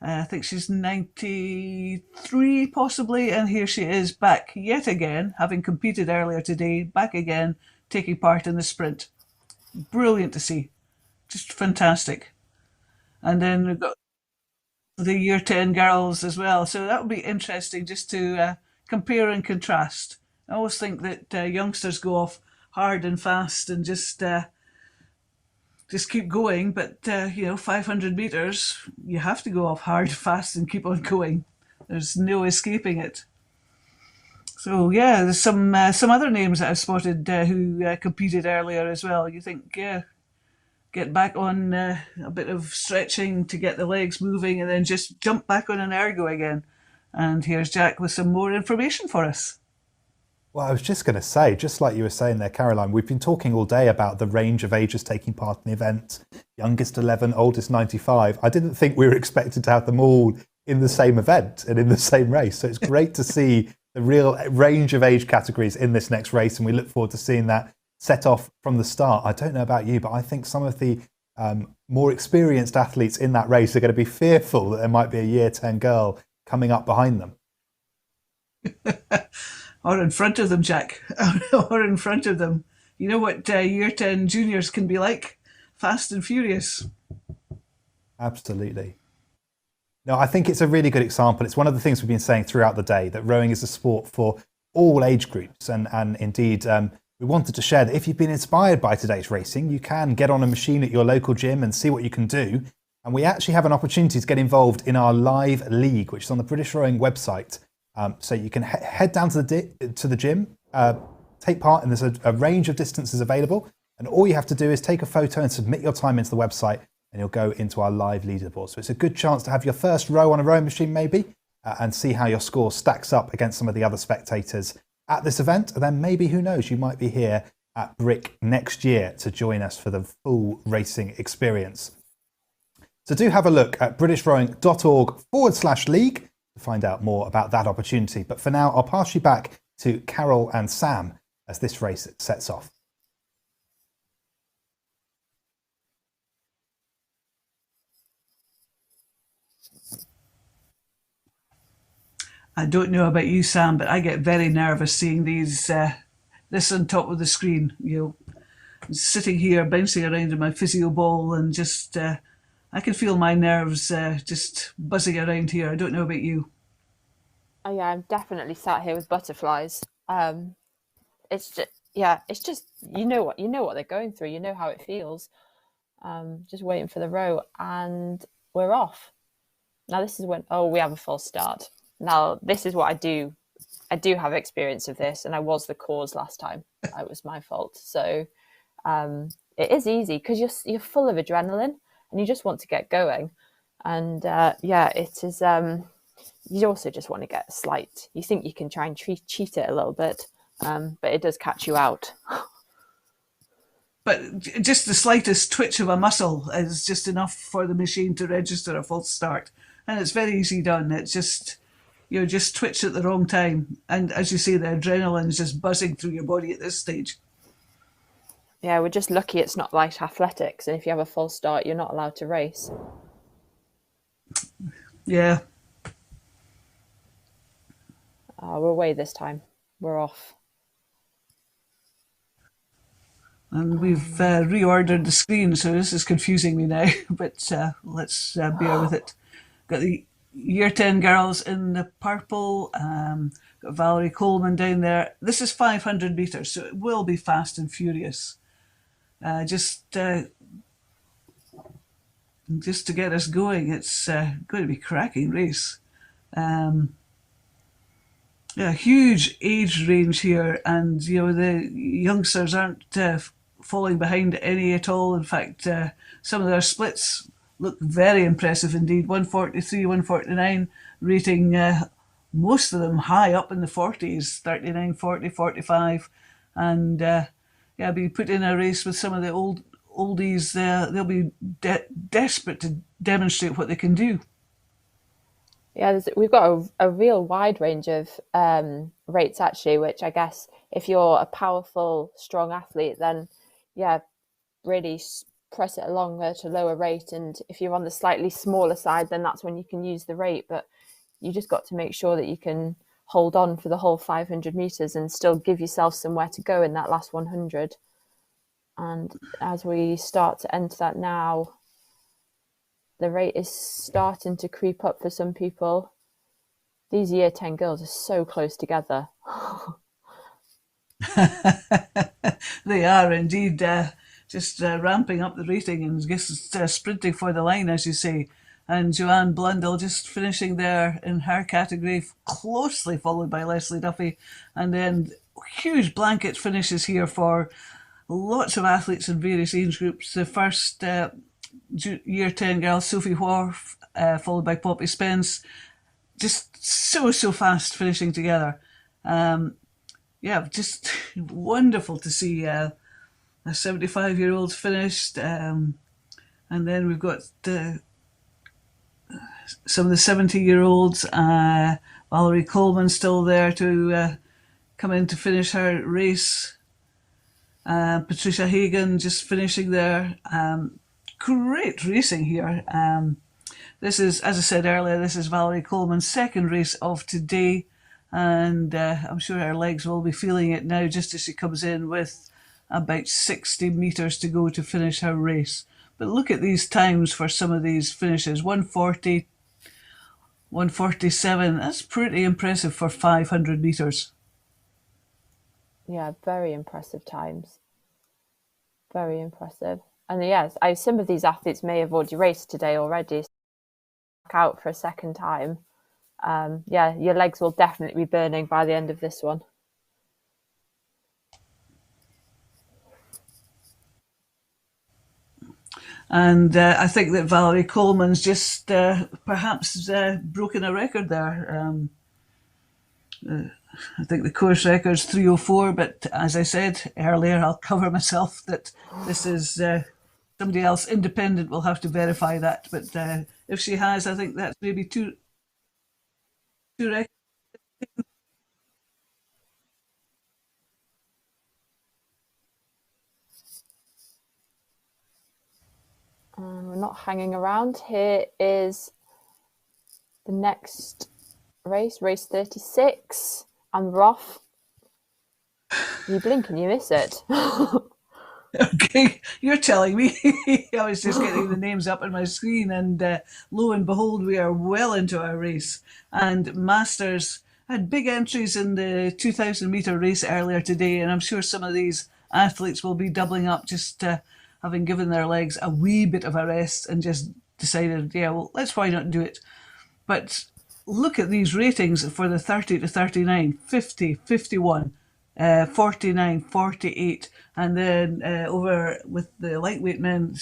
I think she's 93 possibly, and here she is back yet again, having competed earlier today, back again, taking part in the sprint. Brilliant to see. Just fantastic. And then we've got the year 10 girls as well. So that will be interesting just to compare and contrast. I always think that youngsters go off hard and fast and just keep going. But, 500 meters, you have to go off hard, fast and keep on going. There's no escaping it. So, yeah, there's some other names that I've spotted who competed earlier as well. You think, yeah, get back on a bit of stretching to get the legs moving and then just jump back on an ergo again. And here's Jack with some more information for us. Well, I was just going to say, just like you were saying there, Caroline, we've been talking all day about the range of ages taking part in the event. Youngest 11, oldest 95. I didn't think we were expected to have them all in the same event and in the same race. So it's great to see the real range of age categories in this next race, and we look forward to seeing that set off from the start. I don't know about you, but I think some of the more experienced athletes in that race are going to be fearful that there might be a year 10 girl coming up behind them. Or in front of them, Jack. Or in front of them. You know what year 10 juniors can be like? Fast and furious. Absolutely. No, I think it's a really good example. It's one of the things we've been saying throughout the day, that rowing is a sport for all age groups. And indeed, we wanted to share that if you've been inspired by today's racing, you can get on a machine at your local gym and see what you can do. And we actually have an opportunity to get involved in our live league, which is on the British Rowing website. So you can head down to the gym, take part, and there's a range of distances available. And all you have to do is take a photo and submit your time into the website, and you'll go into our live leaderboard. So it's a good chance to have your first row on a rowing machine maybe, and see how your score stacks up against some of the other spectators at this event. And then maybe, who knows, you might be here at Brick next year to join us for the full racing experience. So do have a look at britishrowing.org/league to find out more about that opportunity. But for now, I'll pass you back to Carol and Sam as this race sets off. I don't know about you, Sam, but I get very nervous seeing these this on top of the screen. Sitting here bouncing around in my physio ball, and just I can feel my nerves just buzzing around here. I don't know about you. Oh yeah, I'm definitely sat here with butterflies. It's just you know what they're going through. You know how it feels. Just waiting for the row, and we're off. Now this is when we have a false start. Now this is what I do. I do have experience of this, and I was the cause last time. It was my fault. So it is easy because you're full of adrenaline and you just want to get going. And it is. You also just want to get a slight. You think you can try and cheat it a little bit, but it does catch you out. But just the slightest twitch of a muscle is just enough for the machine to register a false start, and it's very easy done. It's just you just twitch at the wrong time. And as you say, the adrenaline's just buzzing through your body at this stage. Yeah, we're just lucky it's not like athletics, and if you have a false start, you're not allowed to race. Yeah. We're away this time. We're off. And we've reordered the screen, so this is confusing me now, but let's bear with it. Got the Year 10 girls in the purple, got Valerie Coleman down there. This is 500 metres, so it will be fast and furious. Just to get us going, it's going to be a cracking race. Yeah, huge age range here, and the youngsters aren't falling behind any at all. In fact, some of their splits look very impressive indeed. 143, 149, rating most of them high up in the 40s, 39, 40, 45, and be put in a race with some of the oldies. They'll be desperate to demonstrate what they can do. Yeah, we've got a real wide range of rates actually, which I guess if you're a powerful, strong athlete, then really press it along at a lower rate. And if you're on the slightly smaller side, then that's when you can use the rate. But you just got to make sure that you can hold on for the whole 500 meters and still give yourself somewhere to go in that last 100. And as we start to enter that now, the rate is starting to creep up for some people. These Year 10 girls are so close together. They are indeed, just ramping up the rating and just sprinting for the line, as you say. And Joanne Blundell just finishing there in her category, closely followed by Leslie Duffy. And then huge blanket finishes here for lots of athletes in various age groups. The first Year 10 girl, Sophie Wharf, followed by Poppy Spence. Just so fast finishing together. Just wonderful to see a 75-year-old finished. And then we've got some of the 70-year-olds. Valerie Coleman still there to come in to finish her race. Patricia Hagan just finishing there. Great racing here. This is, as I said earlier, this is Valerie Coleman's second race of today, and I'm sure her legs will be feeling it now just as she comes in with about 60 metres to go to finish her race. But look at these times for some of these finishes. 140, 147, that's pretty impressive for 500 metres. Yeah, very impressive times. Very impressive. And yes, some of these athletes may have already raced today already. Out for a second time. Your legs will definitely be burning by the end of this one. And I think that Valerie Coleman's just perhaps broken a record there. I think the course record's 3:04, but as I said earlier, I'll cover myself that this is somebody else independent will have to verify that. But if she has, I think that's maybe two records. We're not hanging around. Here is the next race 36. And we're off. You blink and you miss it. Okay, you're telling me. I was just getting the names up on my screen, and lo and behold, we are well into our race. And Masters had big entries in the 2,000 metre race earlier today, and I'm sure some of these athletes will be doubling up, just having given their legs a wee bit of a rest and just decided, why not do it? But look at these ratings for the 30 to 39, 50, 51. 49, 48, and then over with the lightweight men,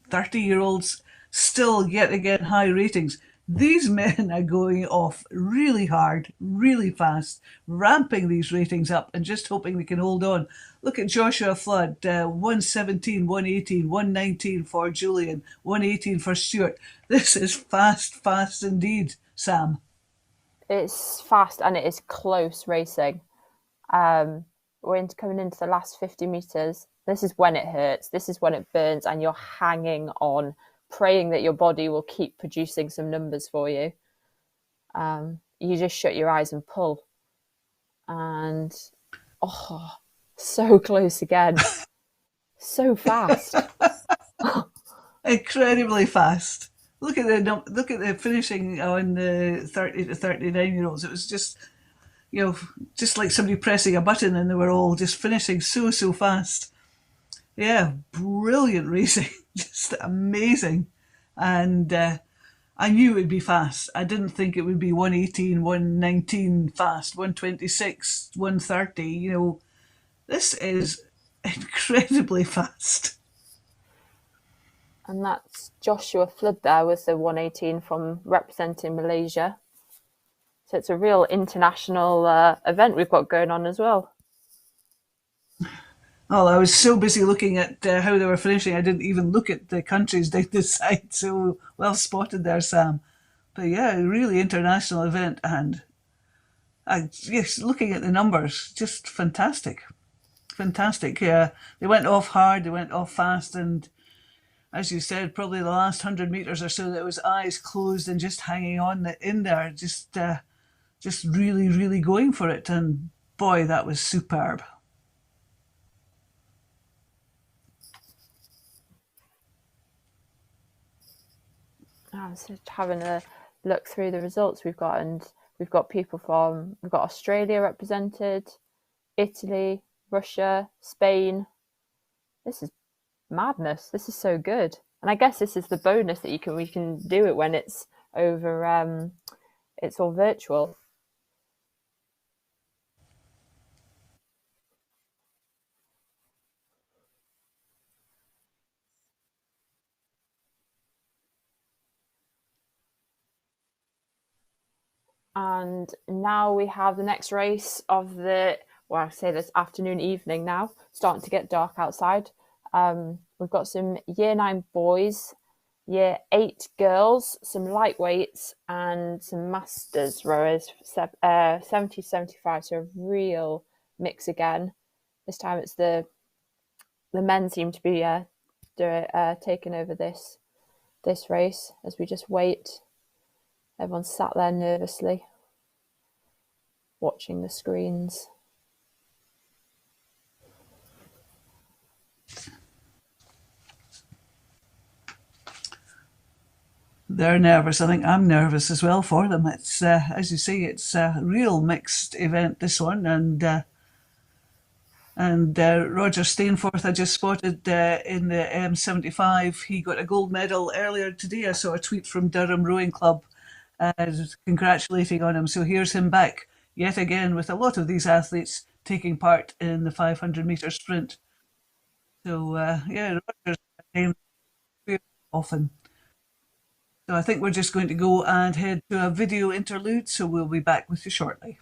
30-year-olds, still yet again high ratings. These men are going off really hard, really fast, ramping these ratings up and just hoping they can hold on. Look at Joshua Flood, 117, 118, 119 for Julian, 118 for Stuart. This is fast indeed, Sam. It's fast and it is close racing. We're coming into the last 50 meters. This is when it hurts. This is when it burns, and you're hanging on, praying that your body will keep producing some numbers for you. You just shut your eyes and pull. And, oh, so close again. So fast. Incredibly fast. Look at the finishing on the 30 to 39-year-olds. It was just, just like somebody pressing a button, and they were all just finishing so fast. Yeah, brilliant racing. Just amazing. And I knew it would be fast. I didn't think it would be 118, 119 fast, 126, 130. This is incredibly fast. And that's Joshua Flood there with the 118 from representing Malaysia. So it's a real international event we've got going on as well. Oh, I was so busy looking at how they were finishing, I didn't even look at the countries down the side. So well spotted there, Sam. But yeah, really international event, and yes, looking at the numbers, just fantastic. Fantastic. Yeah, they went off hard, they went off fast, and as you said, probably the last 100 meters or so, that was eyes closed and just hanging on in there, just really, really going for it. And boy, that was superb. I was just having a look through the results we've got, and we've got Australia represented, Italy, Russia, Spain. This is madness. This is so good. And I guess this is the bonus that we can do it when it's over, it's all virtual. And now we have the next race of I say this afternoon, evening now, starting to get dark outside. We've got some year 9 boys, year 8 girls, some lightweights, and some masters rowers, 70, 75, so a real mix again. This time it's the men seem to be taking over this race as we just wait. Everyone's sat there nervously, watching the screens. They're nervous. I think I'm nervous as well for them. It's, as you say, it's a real mixed event, this one. And Roger Stainforth, I just spotted in the M75. He got a gold medal earlier today. I saw a tweet from Durham Rowing Club congratulating on him. So here's him back yet again with a lot of these athletes taking part in the 500-metre sprint. So, yeah, Roger's named often. So I think we're just going to go and head to a video interlude, so we'll be back with you shortly.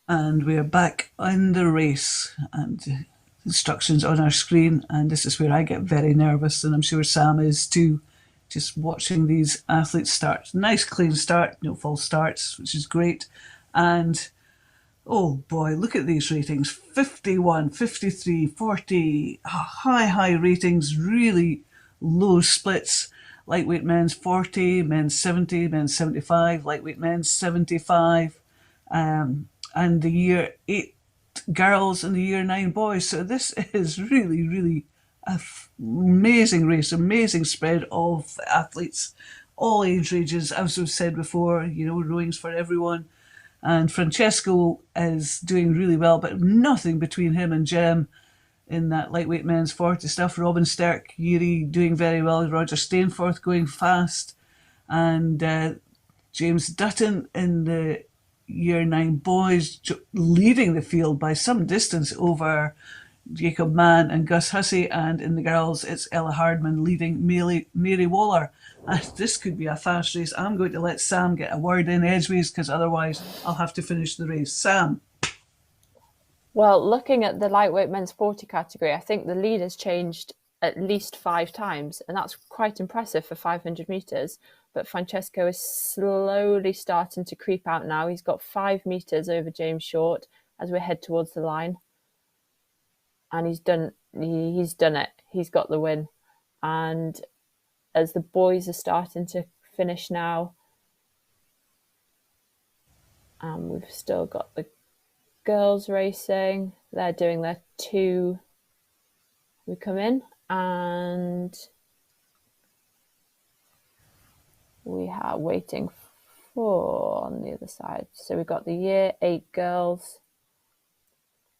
And we're back on the race, and instructions on our screen, and this is where I get very nervous, and I'm sure Sam is too, just watching these athletes start. Nice clean start, no false starts, which is great. And oh boy, look at these ratings: 51, 53, 40, high ratings, really low splits. Lightweight men's 40, men's 70, men's 75, lightweight men's 75. and the year 8 girls and the year 9 boys. So this is really, really amazing race, amazing spread of athletes, all age ranges. As we've said before, rowing's for everyone. And Francesco is doing really well, but nothing between him and Jem in that lightweight men's 40 stuff. Robin Sterk-Yuri doing very well. Roger Stainforth going fast. And James Dutton in the year 9 boys leading the field by some distance over Jacob Mann and Gus Hussey. And in the girls, it's Ella Hardman leading Mary Waller. And this could be a fast race. I'm going to let Sam get a word in edgeways because otherwise I'll have to finish the race. Sam. Well, looking at the lightweight men's 40 category, I think the lead has changed at least 5 times, and that's quite impressive for 500 metres. But Francesco is slowly starting to creep out now. He's got 5 metres over James Short as we head towards the line. And he's done it. He's got the win. And as the boys are starting to finish now, and we've still got the girls racing. They're doing their 2. We come in and we are waiting for on the other side. So we've got the year 8 girls.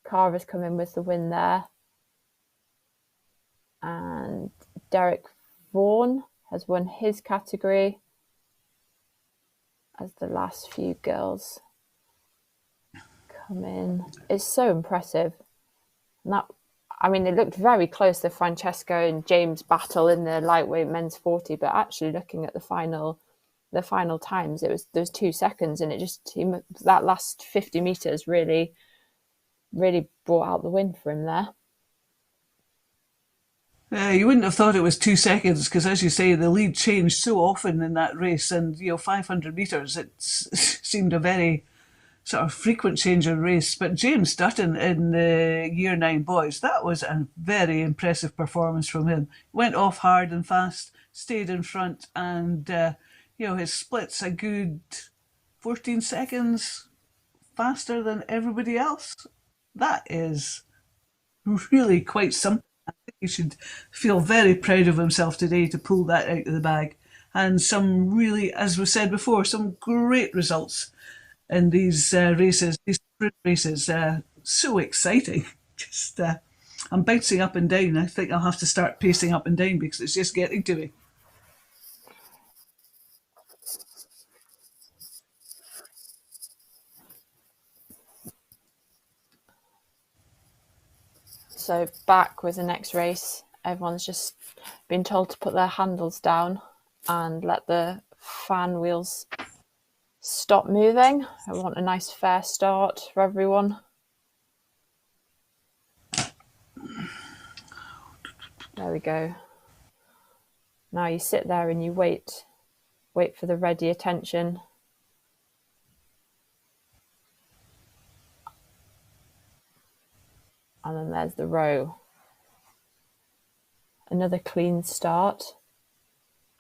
Carver's come in with the win there. And Derek Vaughan has won his category as the last few girls come in. It's so impressive. And it looked very close, the Francesco and James battle in the lightweight men's 40, but actually looking at the final times, those 2 seconds, and that last 50 metres really brought out the win for him there. You wouldn't have thought it was 2 seconds because, as you say, the lead changed so often in that race, and 500 metres, it seemed a very sort of frequent change in race. But James Dutton in the year 9 boys, that was a very impressive performance from him. Went off hard and fast, stayed in front, and his split's a good 14 seconds faster than everybody else. That is really quite something. I think he should feel very proud of himself today to pull that out of the bag. And some really, as we said before, some great results in these races, these sprint races. So exciting. Just I'm bouncing up and down. I think I'll have to start pacing up and down because it's just getting to me. So back with the next race, everyone's just been told to put their handles down and let the fan wheels stop moving. I want a nice fair start for everyone. There we go. Now you sit there and you wait for the ready attention. And then there's the row. Another clean start.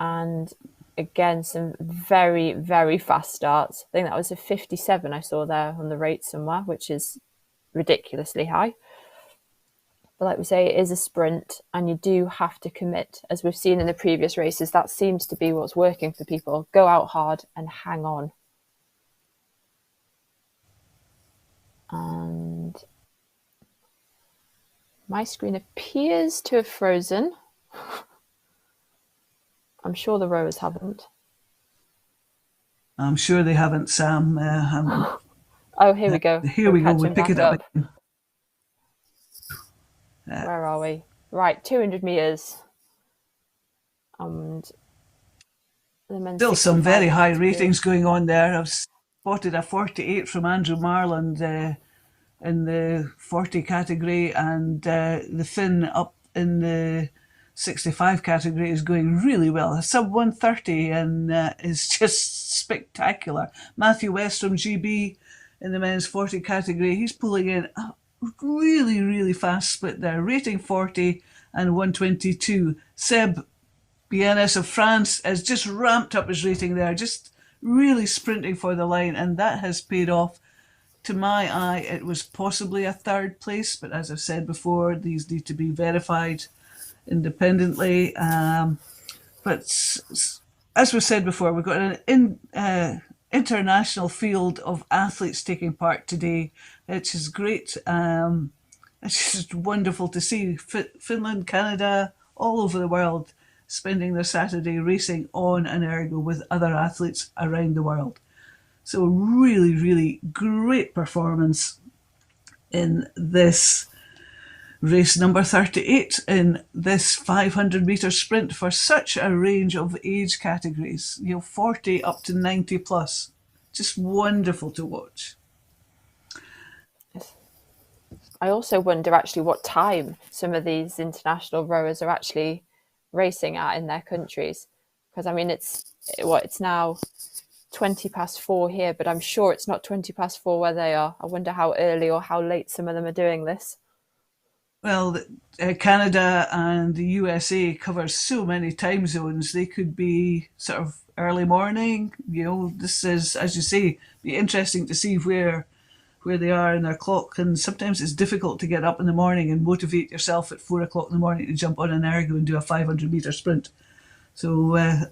And again, some very, very fast starts. I think that was a 57 I saw there on the rate somewhere, which is ridiculously high. But like we say, it is a sprint and you do have to commit. As we've seen in the previous races, that seems to be what's working for people. Go out hard and hang on. And my screen appears to have frozen. I'm sure the rowers haven't. I'm sure they haven't, Sam. Oh, here we go. Here we go. We'll pick it up. Where are we? Right, 200 metres. And still some very high ratings going on there. I've spotted a 48 from Andrew Marland in the 40 category, and the Finn up in the 65 category is going really well. A sub 130 and is just spectacular. Matthew West from GB in the men's 40 category, he's pulling in a really, really fast split there. Rating 40 and 122. Seb Bienes of France has just ramped up his rating there, just really sprinting for the line, and that has paid off. to my eye, it was possibly a third place, but as I've said before, these need to be verified independently. But as we said before, we've got an international field of athletes taking part today, which is great. It's just wonderful to see Finland, Canada, all over the world spending their Saturday racing on an ergo with other athletes around the world. So really, really great performance in this race number 38 in this 500 metre sprint for such a range of age categories, 40 up to 90 plus. Just wonderful to watch. I also wonder actually what time some of these international rowers are actually racing at in their countries. Because I mean, it's now 4:20 here, but I'm sure it's not 4:20 where they are. I wonder how early or how late some of them are doing this. Well, Canada and the USA cover so many time zones. They could be sort of early morning. This is, as you say, be interesting to see where they are in their clock. And sometimes it's difficult to get up in the morning and motivate yourself at 4 o'clock in the morning to jump on an ergo and do a 500 metre sprint. So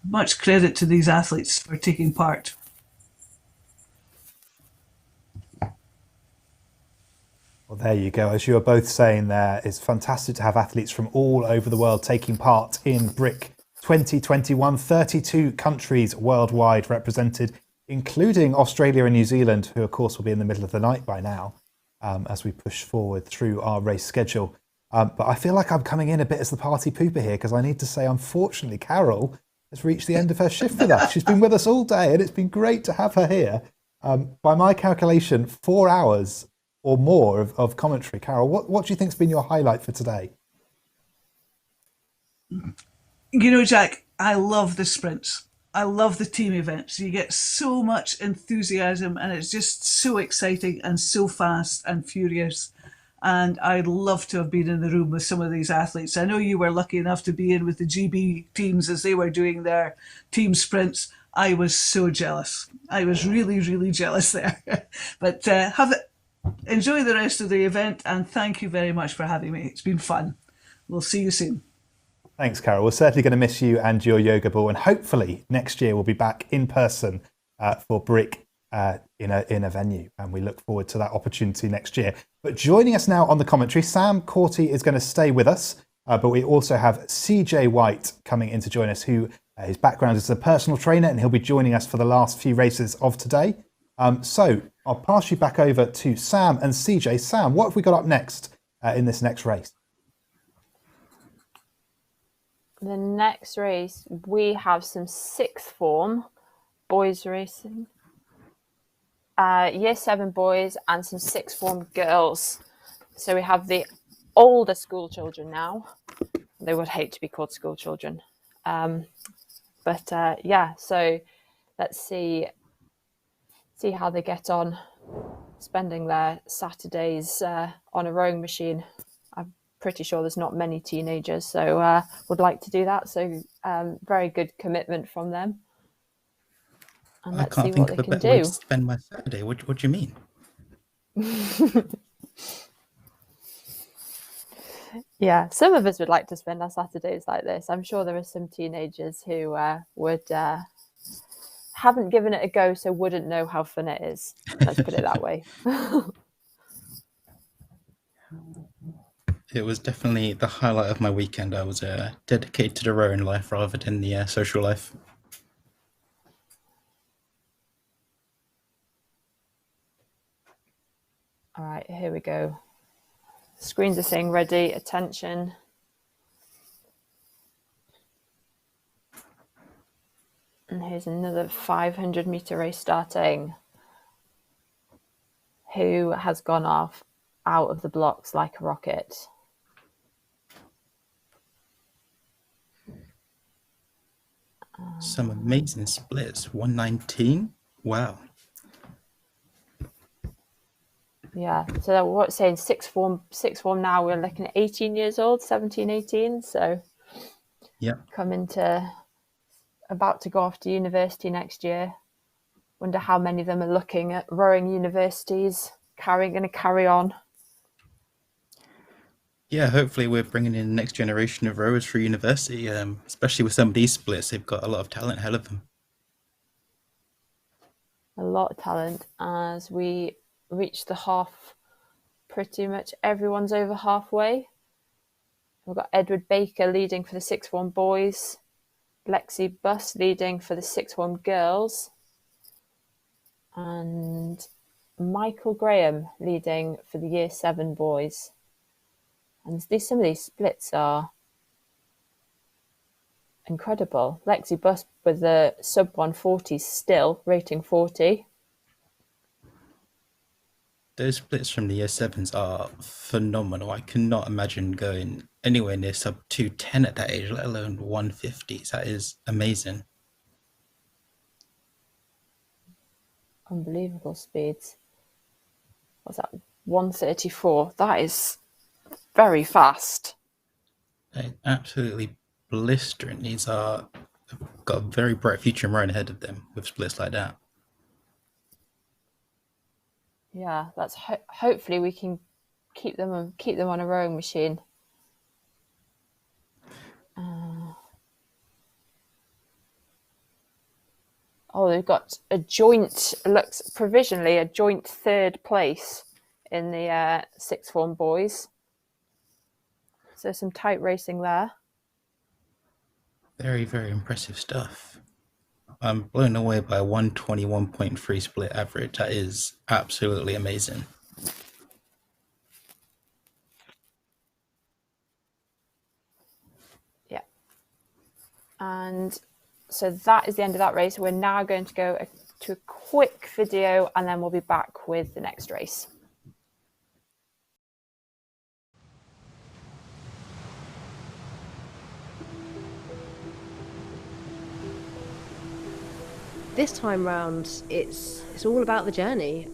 much credit to these athletes for taking part. Well, there you go. As you were both saying there, it's fantastic to have athletes from all over the world taking part in BRIC 2021. 32 countries worldwide represented, including Australia and New Zealand, who of course will be in the middle of the night by now as we push forward through our race schedule. But I feel like I'm coming in a bit as the party pooper here, because I need to say, unfortunately, Carol has reached the end of her shift with us. She's been with us all day and it's been great to have her here. By my calculation, 4 hours or more of commentary. Carol, what do you think's been your highlight for today? Jack, I love the sprints. I love the team events. You get so much enthusiasm and it's just so exciting and so fast and furious. And I'd love to have been in the room with some of these athletes. I know you were lucky enough to be in with the GB teams as they were doing their team sprints. I was so jealous. I was really, really jealous there. But enjoy the rest of the event and thank you very much for having me. It's been fun. We'll see you soon. Thanks, Carol. We're certainly going to miss you and your yoga ball, and hopefully next year we'll be back in person for BRIC in a venue, and we look forward to that opportunity next year. But joining us now on the commentary, Sam Corty is going to stay with us, but we also have CJ White coming in to join us, who his background is as a personal trainer, and he'll be joining us for the last few races of today. So I'll pass you back over to Sam and CJ. Sam, what have we got up next in this next race? The next race, we have some sixth form boys racing. Year 7 boys and some sixth form girls. So we have the older school children now. They would hate to be called school children. Yeah, so let's see how they get on spending their Saturdays on a rowing machine. I'm pretty sure there's not many teenagers, so would like to do that. So very good commitment from them. And I can't think of a better way to spend my Saturday. What do you mean? Yeah, some of us would like to spend our Saturdays like this. I'm sure there are some teenagers who haven't given it a go, so wouldn't know how fun it is. Let's put it that way. It was definitely the highlight of my weekend. I was dedicated to the rowing life rather than the social life. All right, here we go. Screens are saying ready, attention. And here's another 500 metre race starting. Who has gone off out of the blocks like a rocket? Some amazing splits. 119. Wow. Yeah, so what's saying sixth form now, we're looking at 18 years old, 17, 18. So yeah, about to go off to university next year. Wonder how many of them are looking at rowing universities, going to carry on. Yeah, hopefully we're bringing in the next generation of rowers for university, especially with some of these splits. They've got a lot of talent ahead of them. A lot of talent. As we reach the half, pretty much everyone's over halfway. We've got Edward Baker leading for the 6-1 boys, Lexi Buss leading for the 6-1 girls, and Michael Graham leading for the Year 7 boys. And some of these splits are incredible. Lexi Buss with the sub 140s still, rating 40. Those splits from the Year 7s are phenomenal. I cannot imagine going anywhere near sub 210 at that age, let alone 150s. That is amazing. Unbelievable speeds. What's that? 134. That is very fast. They're absolutely blistering. These are got a very bright future in rowing ahead of them with splits like that. Yeah, that's hopefully we can keep them on a rowing machine. They've got provisionally a joint third place in the 6-1 boys. So some tight racing there. Very, very impressive stuff. I'm blown away by a 121.3 split average. That is absolutely amazing. Yeah. And so that is the end of that race. We're now going to go to a quick video and then we'll be back with the next race. This time round, it's all about the journey.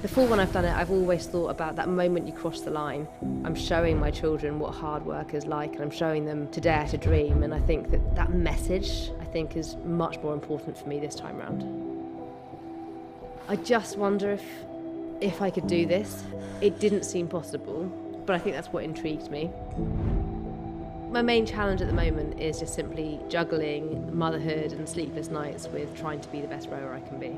Before when I've done it, I've always thought about that moment you cross the line. I'm showing my children what hard work is like, and I'm showing them to dare to dream, and I think that message, is much more important for me this time round. I just wonder if I could do this. It didn't seem possible, but I think that's what intrigued me. My main challenge at the moment is just simply juggling motherhood and sleepless nights with trying to be the best rower I can be.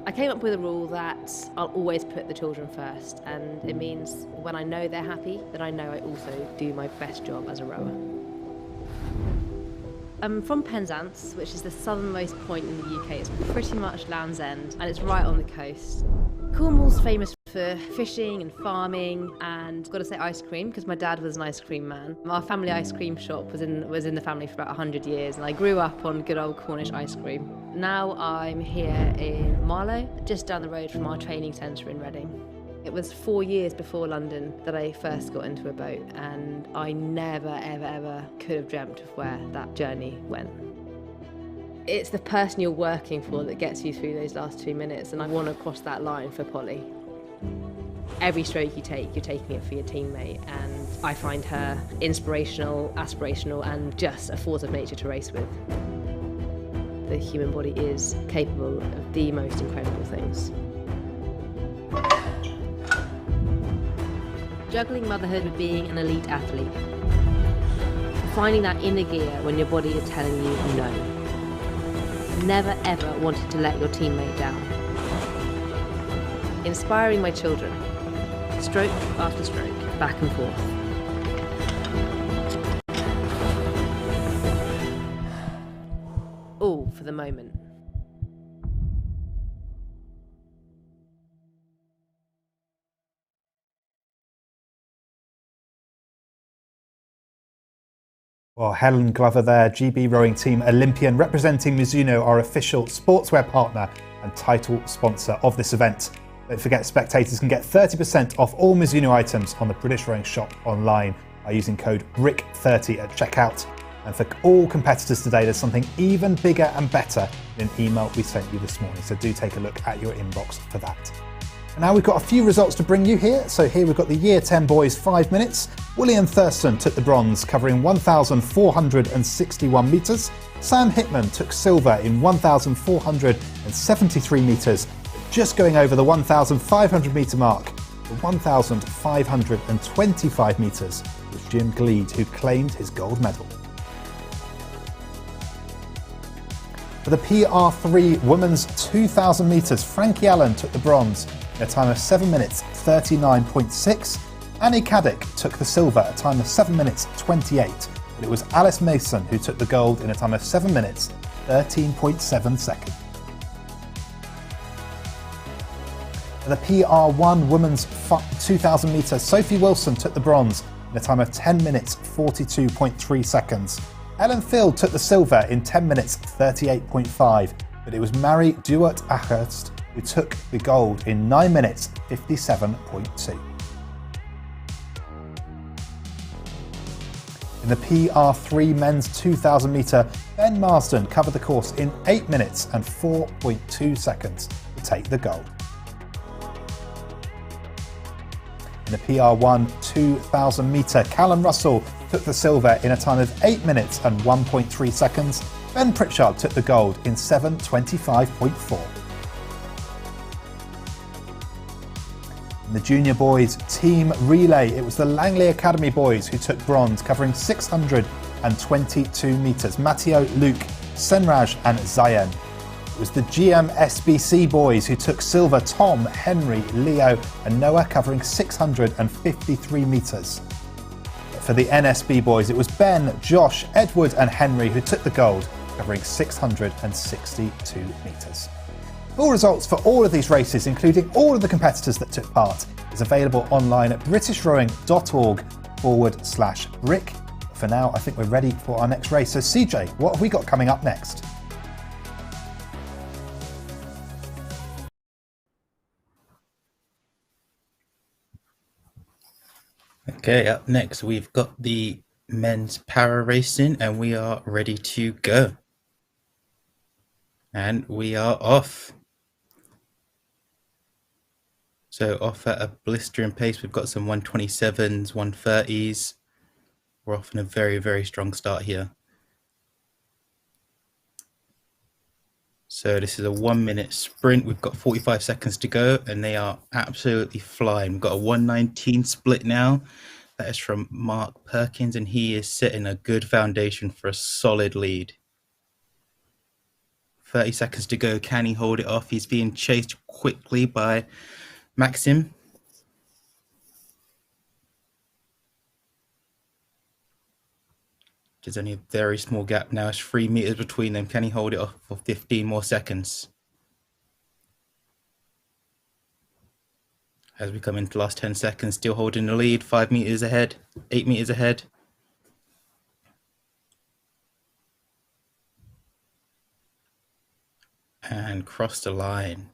I came up with a rule that I'll always put the children first, and it means when I know they're happy, that I know I also do my best job as a rower. I'm from Penzance, which is the southernmost point in the UK. It's pretty much Land's End, and it's right on the coast. Cornwall's famous for fishing and farming, and I've got to say ice cream, because my dad was an ice cream man. Our family ice cream shop was in the family for about 100 years, and I grew up on good old Cornish ice cream. Now I'm here in Marlow, just down the road from our training centre in Reading. It was 4 years before London that I first got into a boat, and I never, ever, ever could have dreamt of where that journey went. It's the person you're working for that gets you through those last 2 minutes, and I want to cross that line for Polly. Every stroke you take, you're taking it for your teammate, and I find her inspirational, aspirational, and just a force of nature to race with. The human body is capable of the most incredible things. Juggling motherhood with being an elite athlete. Finding that inner gear when your body is telling you no. Never ever wanting to let your teammate down. Inspiring my children, stroke after stroke, back and forth. All for the moment. Well, Helen Glover there, GB Rowing Team Olympian, representing Mizuno, our official sportswear partner and title sponsor of this event. Don't forget, spectators can get 30% off all Mizuno items on the British Rowing shop online by using code BRICK30 at checkout. And for all competitors today, there's something even bigger and better in an email we sent you this morning. So do take a look at your inbox for that. Now we've got a few results to bring you here. So here we've got the Year 10 boys 5 minutes. William Thurston took the bronze, covering 1,461 metres. Sam Hitman took silver in 1,473 metres, just going over the 1,500 metre mark. The 1,525 metres was Jim Gleed, who claimed his gold medal. For the PR3 women's 2,000 metres, Frankie Allen took the bronze in a time of 7 minutes 39.6. Annie Caddick took the silver at a time of 7 minutes 28. But it was Alice Mason who took the gold in a time of 7 minutes 13.7 seconds. For the PR1 women's 2,000 metres, Sophie Wilson took the bronze in a time of 10 minutes 42.3 seconds. Ellen Field took the silver in 10 minutes 38.5, but it was Mary Duart-Achurst who took the gold in 9 minutes 57.2. In the PR3 men's 2,000 metre, Ben Marsden covered the course in 8 minutes and 4.2 seconds to take the gold. In the PR1 2,000 metre, Callum Russell took the silver in a time of 8 minutes and 1.3 seconds. Ben Pritchard took the gold in 7:25.4. In the junior boys team relay, it was the Langley Academy boys who took bronze, covering 622 metres. Matteo, Luke, Senraj and Zayen. It was the GMSBC boys who took silver. Tom, Henry, Leo and Noah, covering 653 metres. For the NSB boys, it was Ben, Josh, Edward and Henry who took the gold, covering 662 metres. Full results for all of these races, including all of the competitors that took part, is available online at britishrowing.org/Rick. For now, I think we're ready for our next race. So CJ, what have we got coming up next? Okay, up next we've got the men's para racing and we are ready to go. And we are off. So off at a blistering pace, we've got some 127s, 130s. We're off in a very, very strong start here. So this is a 1 minute sprint. We've got 45 seconds to go and they are absolutely flying. We've got a 119 split now. That is from Mark Perkins and he is setting a good foundation for a solid lead. 30 seconds to go. Can he hold it off? He's being chased quickly by Maxim. There's only a very small gap now. It's 3 meters between them. Can he hold it off for 15 more seconds? As we come into the last 10 seconds, still holding the lead. 5 meters ahead, 8 meters ahead. And cross the line.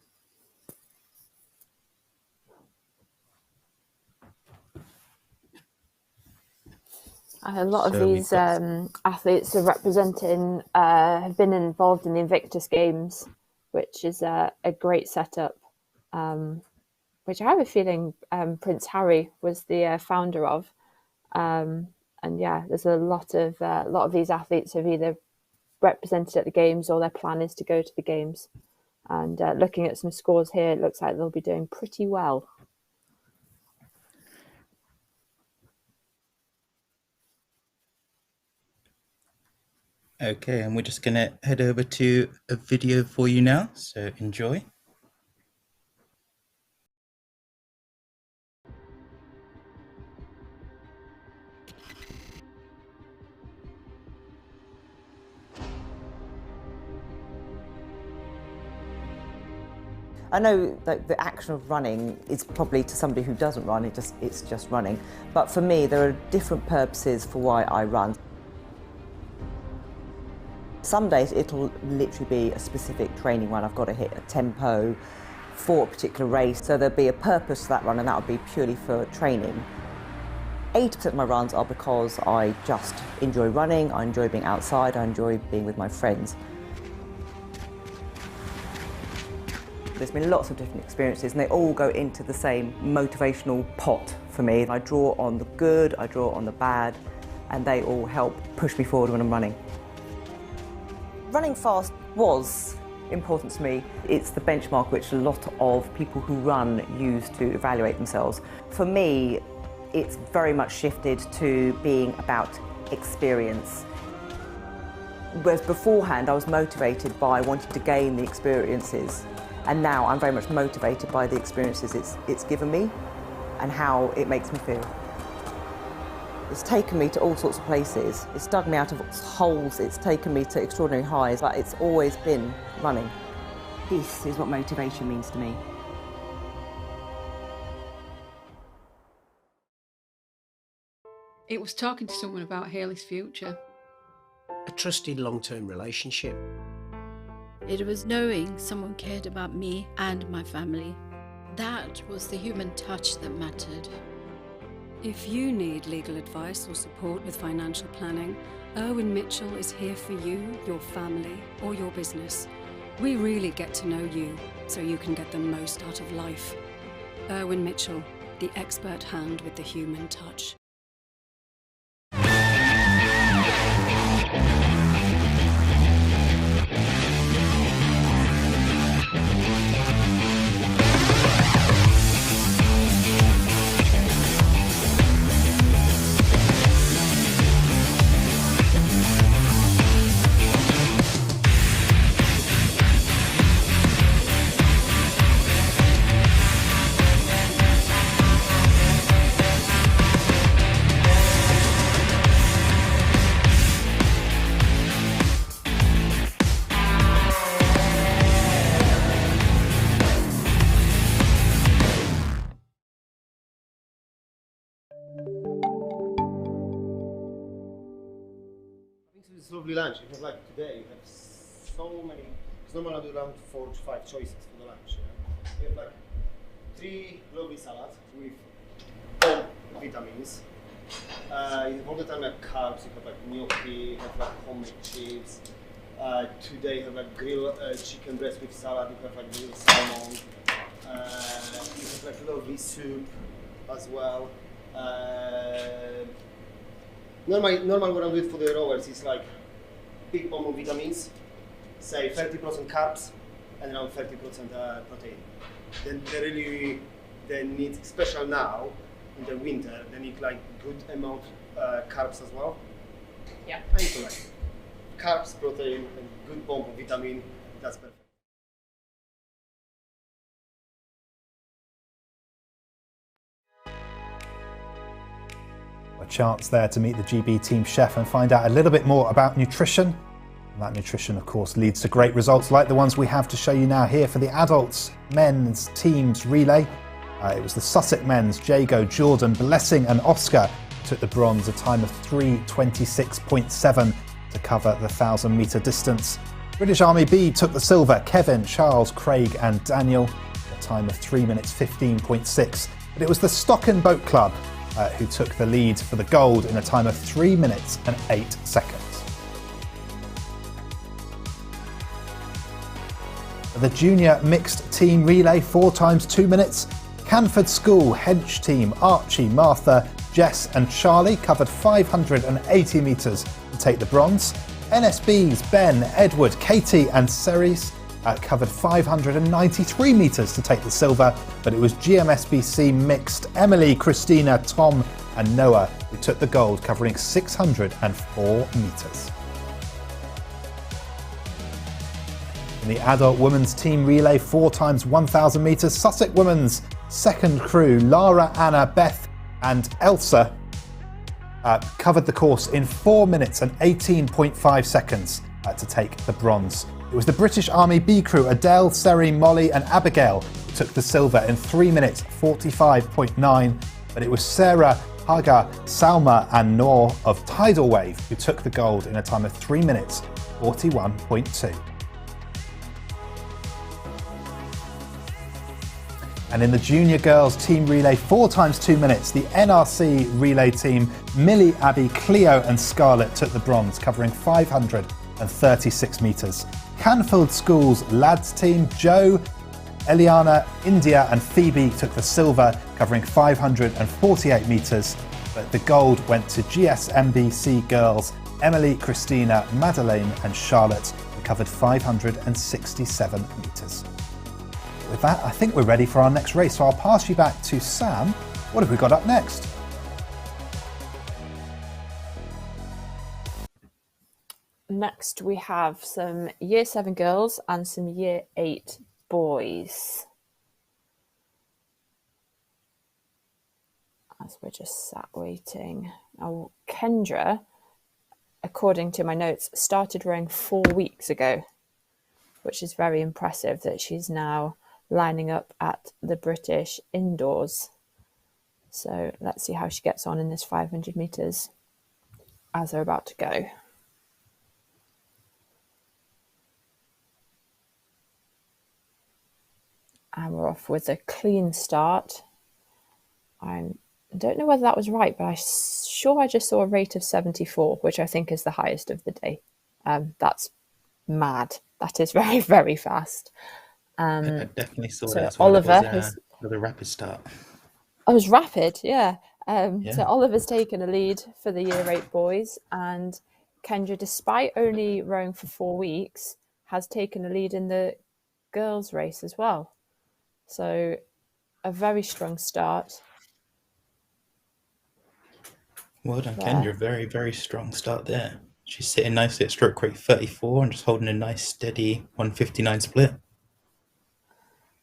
A lot of these athletes are representing, have been involved in the Invictus Games, which is a great setup, which I have a feeling Prince Harry was the founder of. And yeah, there's a lot of these athletes have either represented at the Games or their plan is to go to the Games. And looking at some scores here, it looks like they'll be doing pretty well. Okay, and we're just going to head over to a video for you now, so enjoy. I know that the action of running is probably to somebody who doesn't run, it's just running. But for me, there are different purposes for why I run. Some days it'll literally be a specific training run. I've got to hit a tempo for a particular race. So there'll be a purpose to that run and that would be purely for training. 80% of my runs are because I just enjoy running, I enjoy being outside, I enjoy being with my friends. There's been lots of different experiences and they all go into the same motivational pot for me. I draw on the good, I draw on the bad, and they all help push me forward when I'm running. Running fast was important to me. It's the benchmark which a lot of people who run use to evaluate themselves. For me, it's very much shifted to being about experience. Whereas beforehand I was motivated by wanting to gain the experiences, and now I'm very much motivated by the experiences it's given me and how it makes me feel. It's taken me to all sorts of places. It's dug me out of holes. It's taken me to extraordinary highs, but it's always been running. This is what motivation means to me. It was talking to someone about Hayley's future. A trusted long-term relationship. It was knowing someone cared about me and my family. That was the human touch that mattered. If you need legal advice or support with financial planning, Irwin Mitchell is here for you, your family, or your business. We really get to know you, so you can get the most out of life. Irwin Mitchell, the expert hand with the human touch. It's lovely lunch. It was like today, you have so many. It's normally I do around 4 to 5 choices for the lunch. Yeah? You have like 3 lovely salads with all vitamins. You have all the time like carbs. You have like gnocchi. You have like homemade chips. Today you have like grilled chicken breast with salad. You have like grilled salmon. You have like lovely soup as well. Normally what I'm doing for the rowers is like big bomb of vitamins, say 30% carbs and around 30% protein. Then they need, especially now in the winter, they need like good amount carbs as well. Yeah. And so like carbs, protein, and good bomb of vitamin. That's perfect. A chance there to meet the GB team chef and find out a little bit more about nutrition. And that nutrition, of course, leads to great results like the ones we have to show you now here for the adults men's teams relay. It was the Sussex men's, Jago, Jordan, Blessing and Oscar took the bronze, a time of 3:26.7 to cover the 1,000 metre distance. British Army B took the silver, Kevin, Charles, Craig and Daniel, a time of 3 minutes 15.6. But it was the Stocken Boat Club who took the lead for the gold in a time of 3 minutes and 8 seconds. The junior mixed team relay, 4 times 2 minutes. Canford School, Hench team, Archie, Martha, Jess and Charlie covered 580 metres to take the bronze. NSB's Ben, Edward, Katie and Ceres covered 593 metres to take the silver, but it was GMSBC mixed Emily, Christina, Tom and Noah who took the gold, covering 604 metres. In the adult women's team relay, 4 times 1,000 metres, Sussex women's second crew, Lara, Anna, Beth and Elsa covered the course in 4 minutes and 18.5 seconds to take the bronze. It was the British Army B crew, Adele, Seri, Molly and Abigail, who took the silver in 3 minutes 45.9, but it was Sarah, Hagar, Salma and Noor of Tidal Wave who took the gold in a time of 3 minutes 41.2. And in the junior girls team relay, 4 times 2 minutes, the NRC relay team, Millie, Abby, Cleo and Scarlett took the bronze, covering 536 metres. Canfield School's lads team, Joe, Eliana, India and Phoebe took the silver, covering 548 metres, but the gold went to GSMBC girls Emily, Christina, Madeleine and Charlotte, who covered 567 metres. With that, I think we're ready for our next race, so I'll pass you back to Sam. What have we got up next? Next, we have some Year 7 girls and some Year 8 boys. As we're just sat waiting. Now, Kendra, according to my notes, started rowing 4 weeks ago, which is very impressive that she's now lining up at the British indoors. So let's see how she gets on in this 500 metres as they're about to go. And we're off with a clean start. I don't know whether that was right, but I just saw a rate of 74, which I think is the highest of the day. That's mad. That is very, very fast. I definitely saw so that as well. Oliver It was with a rapid start. I was rapid, yeah. Yeah. So Oliver's taken a lead for the Year 8 boys, and Kendra, despite only rowing for 4 weeks, has taken a lead in the girls' race as well. So a very strong start. Well done, there. Kendra. Very, very strong start there. She's sitting nicely at stroke rate 34 and just holding a nice steady 159 split.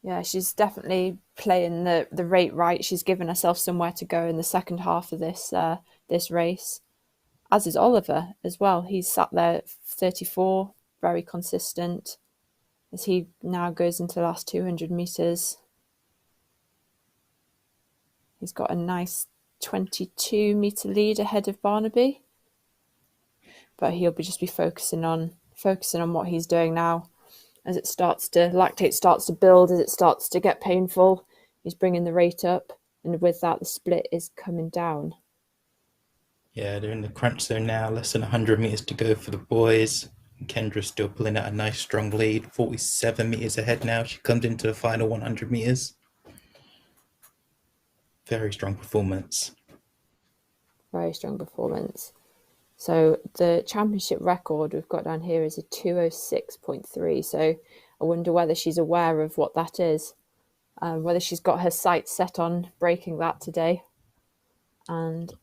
Yeah, she's definitely playing the rate right. She's given herself somewhere to go in the second half of this this race, as is Oliver as well. He's sat there at 34, very consistent, as he now goes into the last 200 metres. He's got a nice 22 metre lead ahead of Barnaby, but he'll just be focusing on what he's doing now. As lactate starts to build, as it starts to get painful, he's bringing the rate up, and with that the split is coming down. Yeah, they're in the crunch zone now, less than 100 metres to go for the boys. Kendra's still pulling out a nice strong lead, 47 metres ahead now. She comes into the final 100 metres. Very strong performance. Very strong performance. So the championship record we've got down here is a 206.3. So I wonder whether she's aware of what that is, whether she's got her sights set on breaking that today. And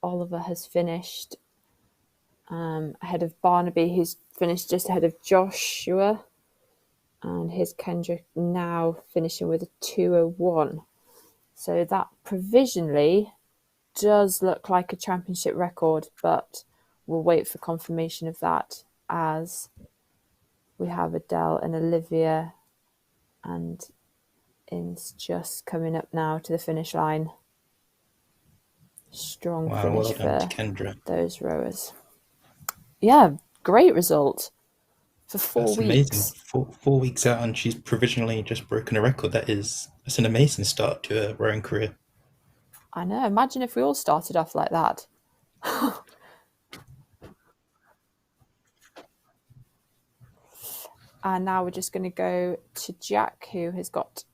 Oliver has finished ahead of Barnaby, who's finished just ahead of Joshua. And here's Kendra now finishing with a 201. So that provisionally does look like a championship record, but we'll wait for confirmation of that as we have Adele and Olivia and In's just coming up now to the finish line. Strong finish well for Kendra. Those rowers. Yeah, great result for 4 That's weeks. amazing. 4 weeks out and she's provisionally just broken a record. That's an amazing start to a rowing career. I know, imagine if we all started off like that. And now we're just going to go to Jack, who has got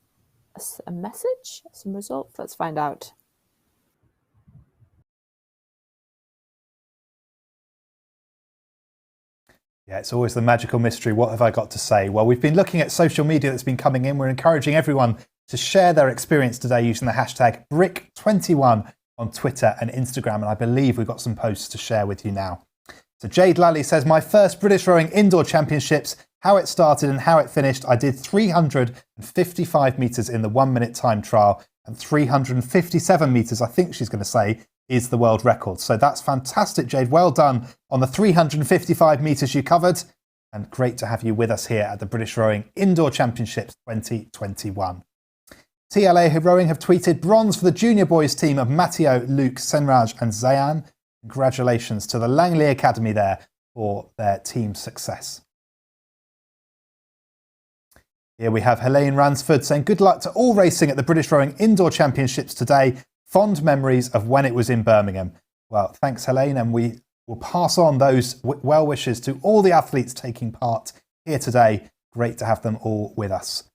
a message, some results. Let's find out. Yeah, it's always the magical mystery. What have I got to say? Well, we've been looking at social media that's been coming in. We're encouraging everyone to share their experience today using the hashtag Brick21 on Twitter and Instagram. And I believe we've got some posts to share with you now. So Jade Lally says, my first British Rowing Indoor Championships, how it started and how it finished. I did 355 metres in the 1 minute time trial and 357 metres, I think she's going to say, is the world record. So that's fantastic, Jade. Well done on the 355 metres you covered. And great to have you with us here at the British Rowing Indoor Championships 2021. TLA Rowing have tweeted bronze for the junior boys team of Matteo, Luke, Senraj and Zayan. Congratulations to the Langley Academy there for their team success. Here we have Helene Ransford saying good luck to all racing at the British Rowing Indoor Championships today. Fond memories of when it was in Birmingham. Well, thanks, Helene, and we will pass on those well wishes to all the athletes taking part here today. Great to have them all with us.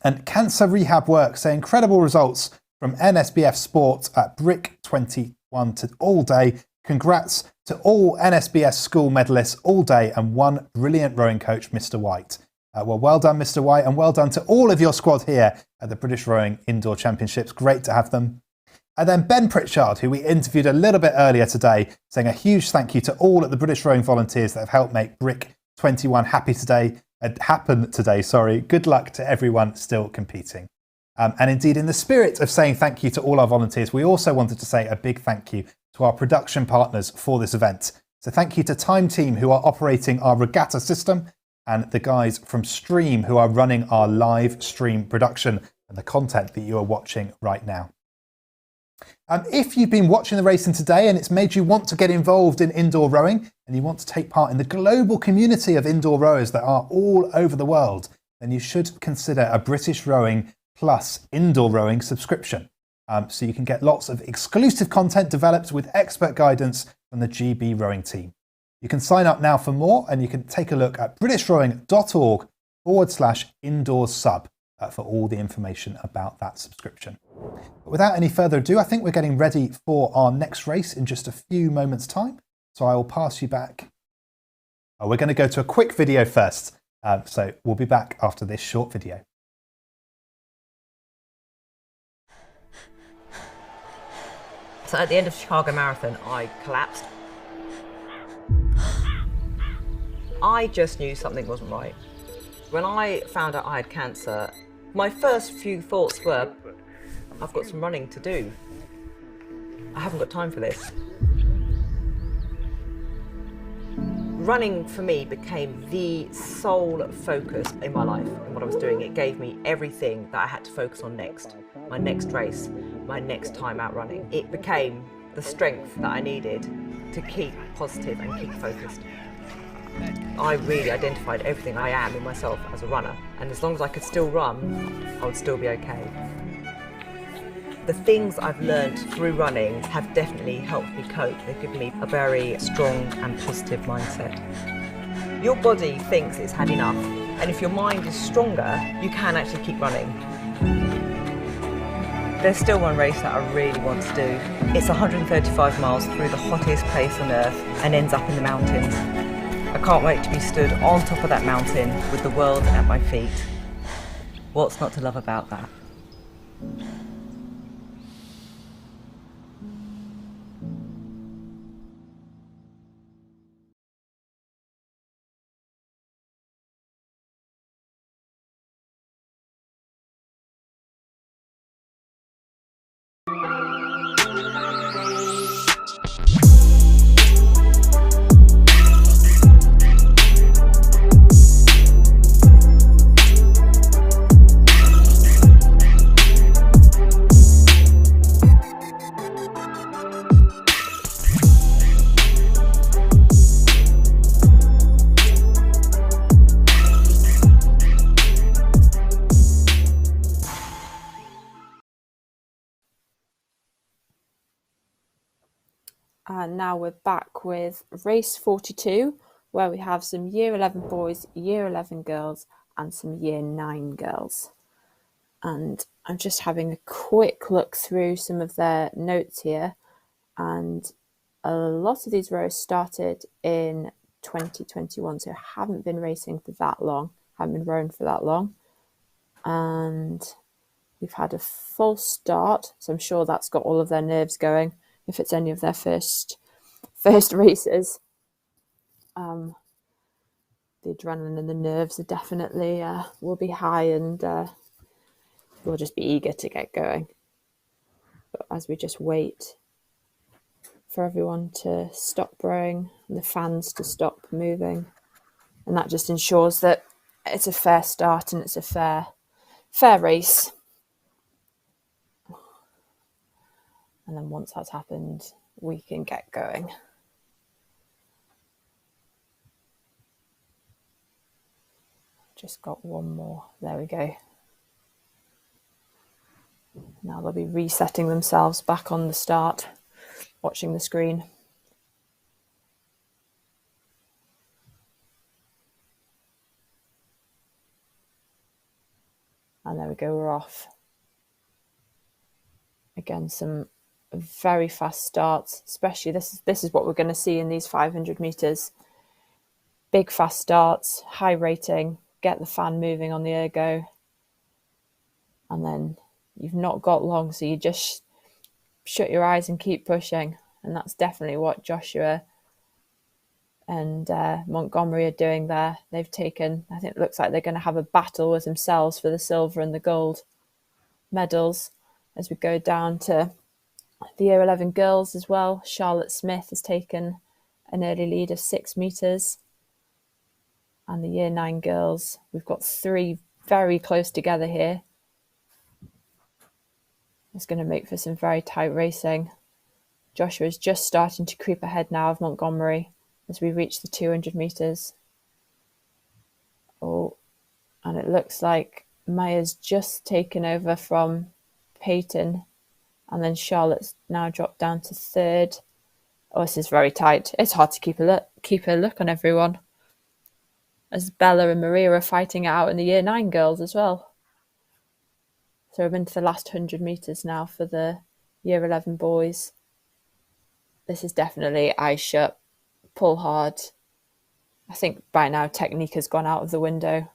and cancer rehab work say incredible results from NSBF Sport at Brick 21 to all day. Congrats to all NSBS school medalists all day and one brilliant rowing coach, Mr. White. Well done, Mr. White, and well done to all of your squad here at the British Rowing Indoor Championships. Great to have them. And then Ben Pritchard, who we interviewed a little bit earlier today, saying a huge thank you to all of the British Rowing volunteers that have helped make Brick 21 happen today. Good luck to everyone still competing. And indeed, in the spirit of saying thank you to all our volunteers, we also wanted to say a big thank you to our production partners for this event. So thank you to Time Team, who are operating our regatta system, and the guys from Stream, who are running our live stream production and the content that you are watching right now. If you've been watching the racing today and it's made you want to get involved in indoor rowing and you want to take part in the global community of indoor rowers that are all over the world, then you should consider a British Rowing Plus indoor rowing subscription. So you can get lots of exclusive content developed with expert guidance from the GB Rowing team. You can sign up now for more, and you can take a look at britishrowing.org/indoor sub for all the information about that subscription. But without any further ado, I think we're getting ready for our next race in just a few moments' time. So I will pass you back. We're going to go to a quick video first. So we'll be back after this short video. So at the end of Chicago Marathon, I collapsed. I just knew something wasn't right. When I found out I had cancer, my first few thoughts were, I've got some running to do. I haven't got time for this. Running for me became the sole focus in my life and what I was doing. It gave me everything that I had to focus on next. My next race, my next time out running. It became the strength that I needed to keep positive and keep focused. I really identified everything I am in myself as a runner, and as long as I could still run, I would still be okay. The things I've learned through running have definitely helped me cope. They've given me a very strong and positive mindset. Your body thinks it's had enough, and if your mind is stronger, you can actually keep running. There's still one race that I really want to do. It's 135 miles through the hottest place on earth and ends up in the mountains. I can't wait to be stood on top of that mountain with the world at my feet. What's not to love about that? And now we're back with race 42, where we have some year 11 boys, year 11 girls, and some year 9 girls. And I'm just having a quick look through some of their notes here. And a lot of these rows started in 2021, so haven't been racing for that long, haven't been rowing for that long. And we've had a full start, so I'm sure that's got all of their nerves going. If it's any of their first races, the adrenaline and the nerves are definitely will be high, and we'll just be eager to get going. But as we just wait for everyone to stop rowing and the fans to stop moving, and that just ensures that it's a fair start and it's a fair race. And then once that's happened, we can get going. Just got one more. There we go. Now they'll be resetting themselves back on the start, watching the screen. And there we go, we're off. Again, some very fast starts, especially this is what we're going to see in these 500 metres. Big fast starts, high rating, get the fan moving on the ergo. And then you've not got long, so you just shut your eyes and keep pushing. And that's definitely what Joshua and Montgomery are doing there. They've taken, I think it looks like they're going to have a battle with themselves for the silver and the gold medals as we go down to the Year 11 girls as well. Charlotte Smith has taken an early lead of 6 metres. And the Year 9 girls, we've got 3 very close together here. It's going to make for some very tight racing. Joshua's just starting to creep ahead now of Montgomery as we reach the 200 metres. Oh, and it looks like Maya's just taken over from Peyton, and then Charlotte's now dropped down to 3rd. Oh, this is very tight. It's hard to keep a look on everyone, as Bella and Maria are fighting it out in the Year 9 girls as well. So we're into the last 100 metres now for the Year 11 boys. This is definitely eyes shut, pull hard. I think by now technique has gone out of the window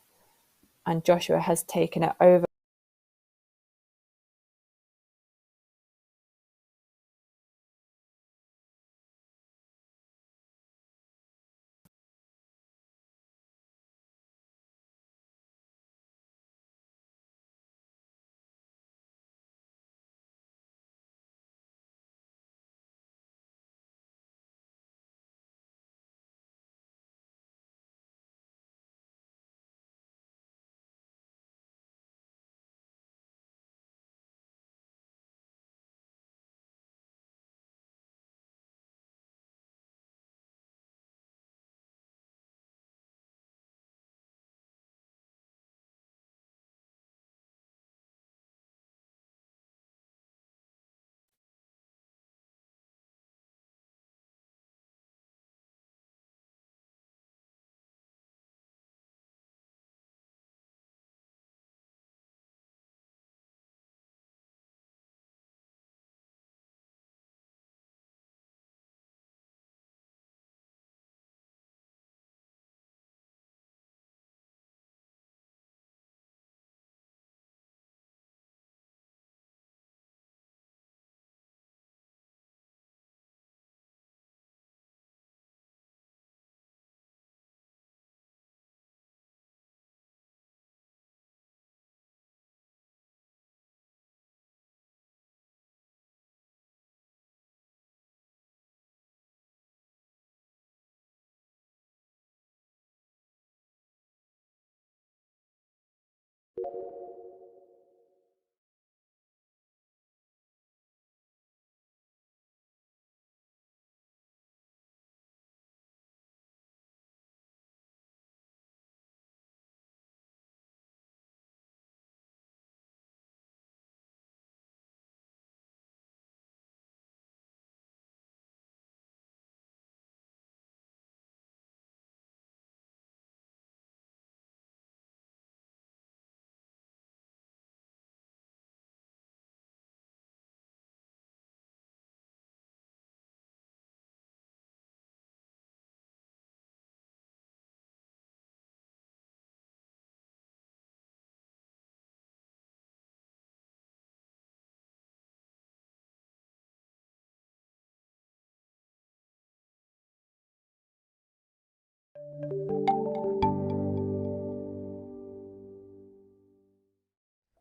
and Joshua has taken it over.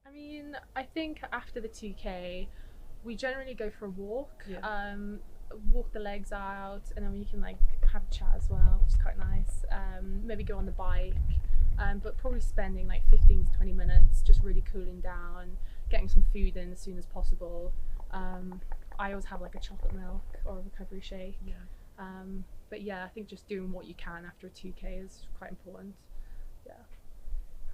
I mean, I think after the 2K, we generally go for a walk, walk the legs out, and then we can like have a chat as well, which is quite nice. Maybe go on the bike, but probably spending like 15 to 20 minutes just really cooling down, getting some food in as soon as possible. I always have like a chocolate milk or a recovery shake. But yeah, I think just doing what you can after a 2K is quite important.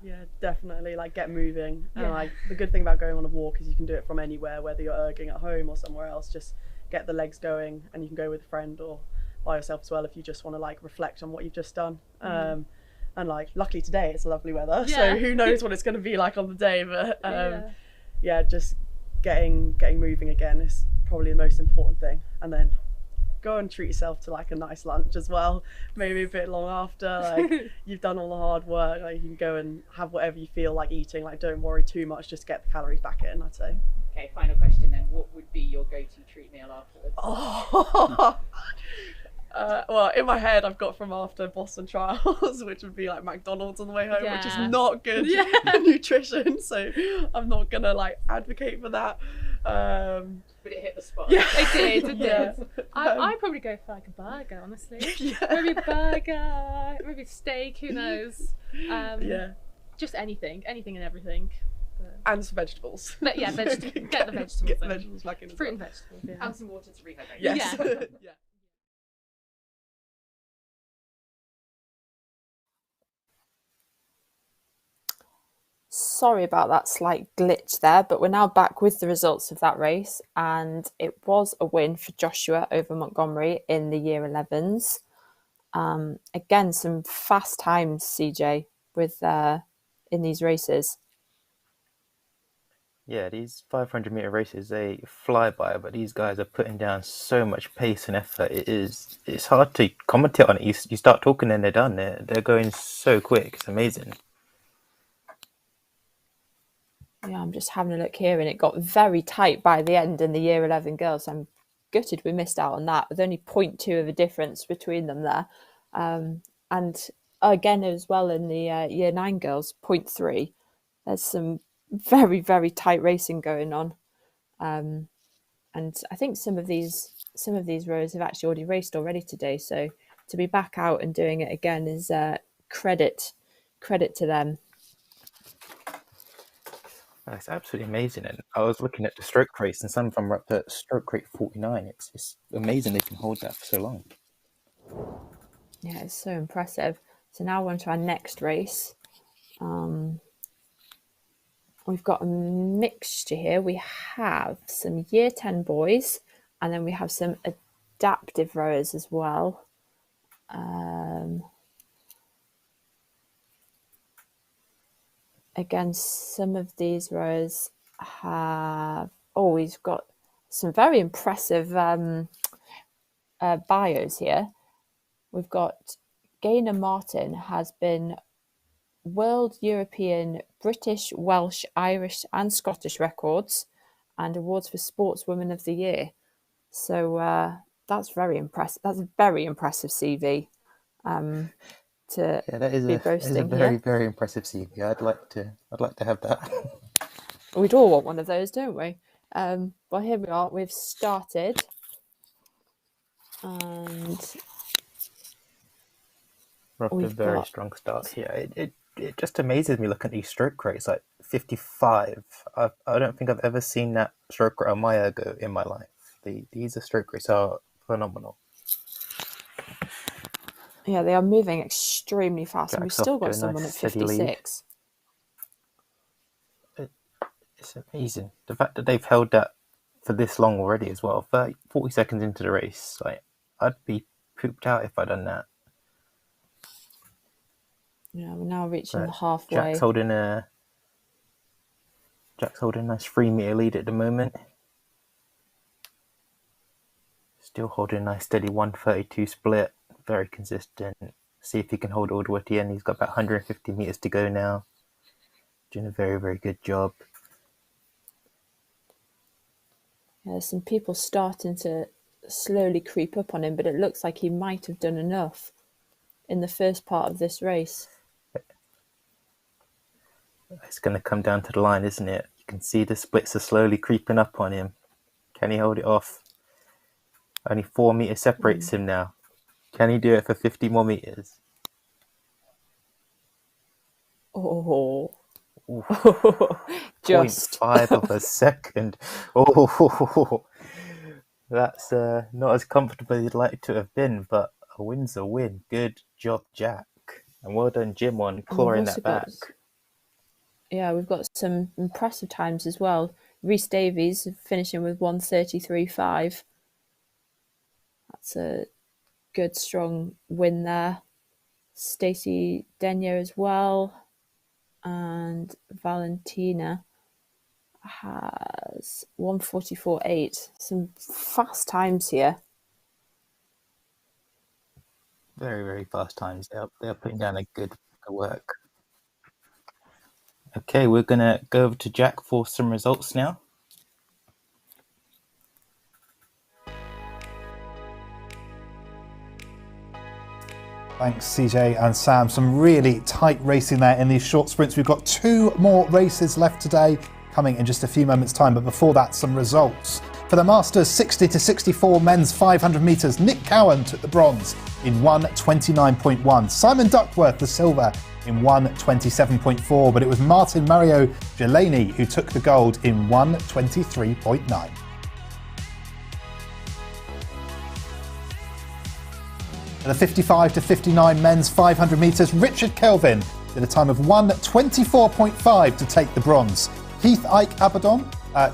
Yeah, definitely, like get moving. Yeah. And like the good thing about going on a walk is you can do it from anywhere, whether you're erging at home or somewhere else. Just get the legs going, and you can go with a friend or by yourself as well if you just want to like reflect on what you've just done. And like, luckily today it's lovely weather, Yeah. so who knows what it's going to be like on the day. But Yeah. yeah, just getting moving again is probably the most important thing. And then go and treat yourself to like a nice lunch as well, maybe a bit long after, like you've done all the hard work, like you can go and have whatever you feel like eating, like don't worry too much, just get the calories back in, I'd say. Okay, final question then. What would be your go-to treat meal afterwards? Oh. Well, in my head I've got from after Boston Trials, which would be like McDonald's on the way home, which is Yeah. not good nutrition, so I'm not gonna like advocate for that. But it hit the spot. Yeah, It did, it yeah. did. I'd probably go for like a burger, honestly. Maybe a burger, maybe steak, who knows. Yeah. Just anything and everything. And some vegetables. But yeah, get the vegetables Get the in. vegetables back in as Fruit well. and vegetables, yeah. And some water to rehydrate. Yes. Yeah. Yeah. Sorry about that slight glitch there, but we're now back with the results of that race, and it was a win for Joshua over Montgomery in the year 11s. Again, some fast times, CJ, with in these races. Yeah, these 500-meter races, they fly by, but these guys are putting down so much pace and effort. It's hard to commentate on it. You start talking and they're done. They're going so quick. It's amazing. Yeah, I'm just having a look here, and it got very tight by the end in the year 11 girls. I'm gutted we missed out on that, with only 0.2 of a difference between them there. And again, as well in the year 9 girls, 0.3. There's some very, very tight racing going on. And I think some of these rowers have actually already raced already today. So to be back out and doing it again is credit to them. It's absolutely amazing. And I was looking at the stroke race, and some of them are up at stroke rate 49. It's amazing they can hold that for so long. Yeah, it's so impressive. So now we're on to our next race. We've got a mixture here. We have some year 10 boys, and then we have some adaptive rowers as well. Again, some of these rowers have... Oh, we've got some very impressive bios here. We've got Gaynor Martin has been World, European, British, Welsh, Irish and Scottish records, and awards for Sportswoman of the Year. So that's very impressive. That's a very impressive CV to be boasting a very, here. very impressive CV. I'd like to have that. We'd all want one of those, don't we? Well, here we are. We've started, and We're off to a we've very got... strong start here. It just amazes me looking at these stroke rates, like 55. I don't think I've ever seen that stroke rate on my ergo in my life. These stroke rates are phenomenal. Yeah, they are moving extremely fast, and we've Jack's off still to got a someone nice at steady lead. 56. It's amazing. The fact that they've held that for this long already as well, 40 seconds into the race, like I'd be pooped out if I'd done that. Yeah, we're now reaching But the halfway. Jack's holding a nice 3-meter lead at the moment. Still holding a nice steady 1:32 split. Very consistent. See if he can hold all the way to the end. He's got about 150 meters to go now. Doing a very, very good job. Yeah, there's some people starting to slowly creep up on him, but it looks like he might have done enough in the first part of this race. It's going to come down to the line, isn't it? You can see the splits are slowly creeping up on him. Can he hold it off? Only 4 meters separates him now. Can he do it for 50 more meters? Oh, Just 0.5 of a second. Oh, that's not as comfortable as you'd like it to have been, but a win's a win. Good job, Jack. And well done, Jim, on clawing that back. Yeah, we've got some impressive times as well. Rhys Davies finishing with 1:33.5. That's a good, strong win there. Stacey Denyer as well, and Valentina has 1:44.8. Some fast times here. Very, very fast times. They're putting down a good work. Okay, we're going to go over to Jack for some results now. Thanks, CJ and Sam. Some really tight racing there in these short sprints. We've got 2 more races left today, coming in just a few moments' time. But before that, some results. For the Masters 60 to 64 men's 500 metres, Nick Cowan took the bronze in 1:29.1. Simon Duckworth the silver in 1:27.4. But it was Martin Mario Gelani who took the gold in 1:23.9. For the 55 to 59 men's 500 metres, Richard Kelvin did a time of 1:24.5 to take the bronze. Keith Ike Abaddon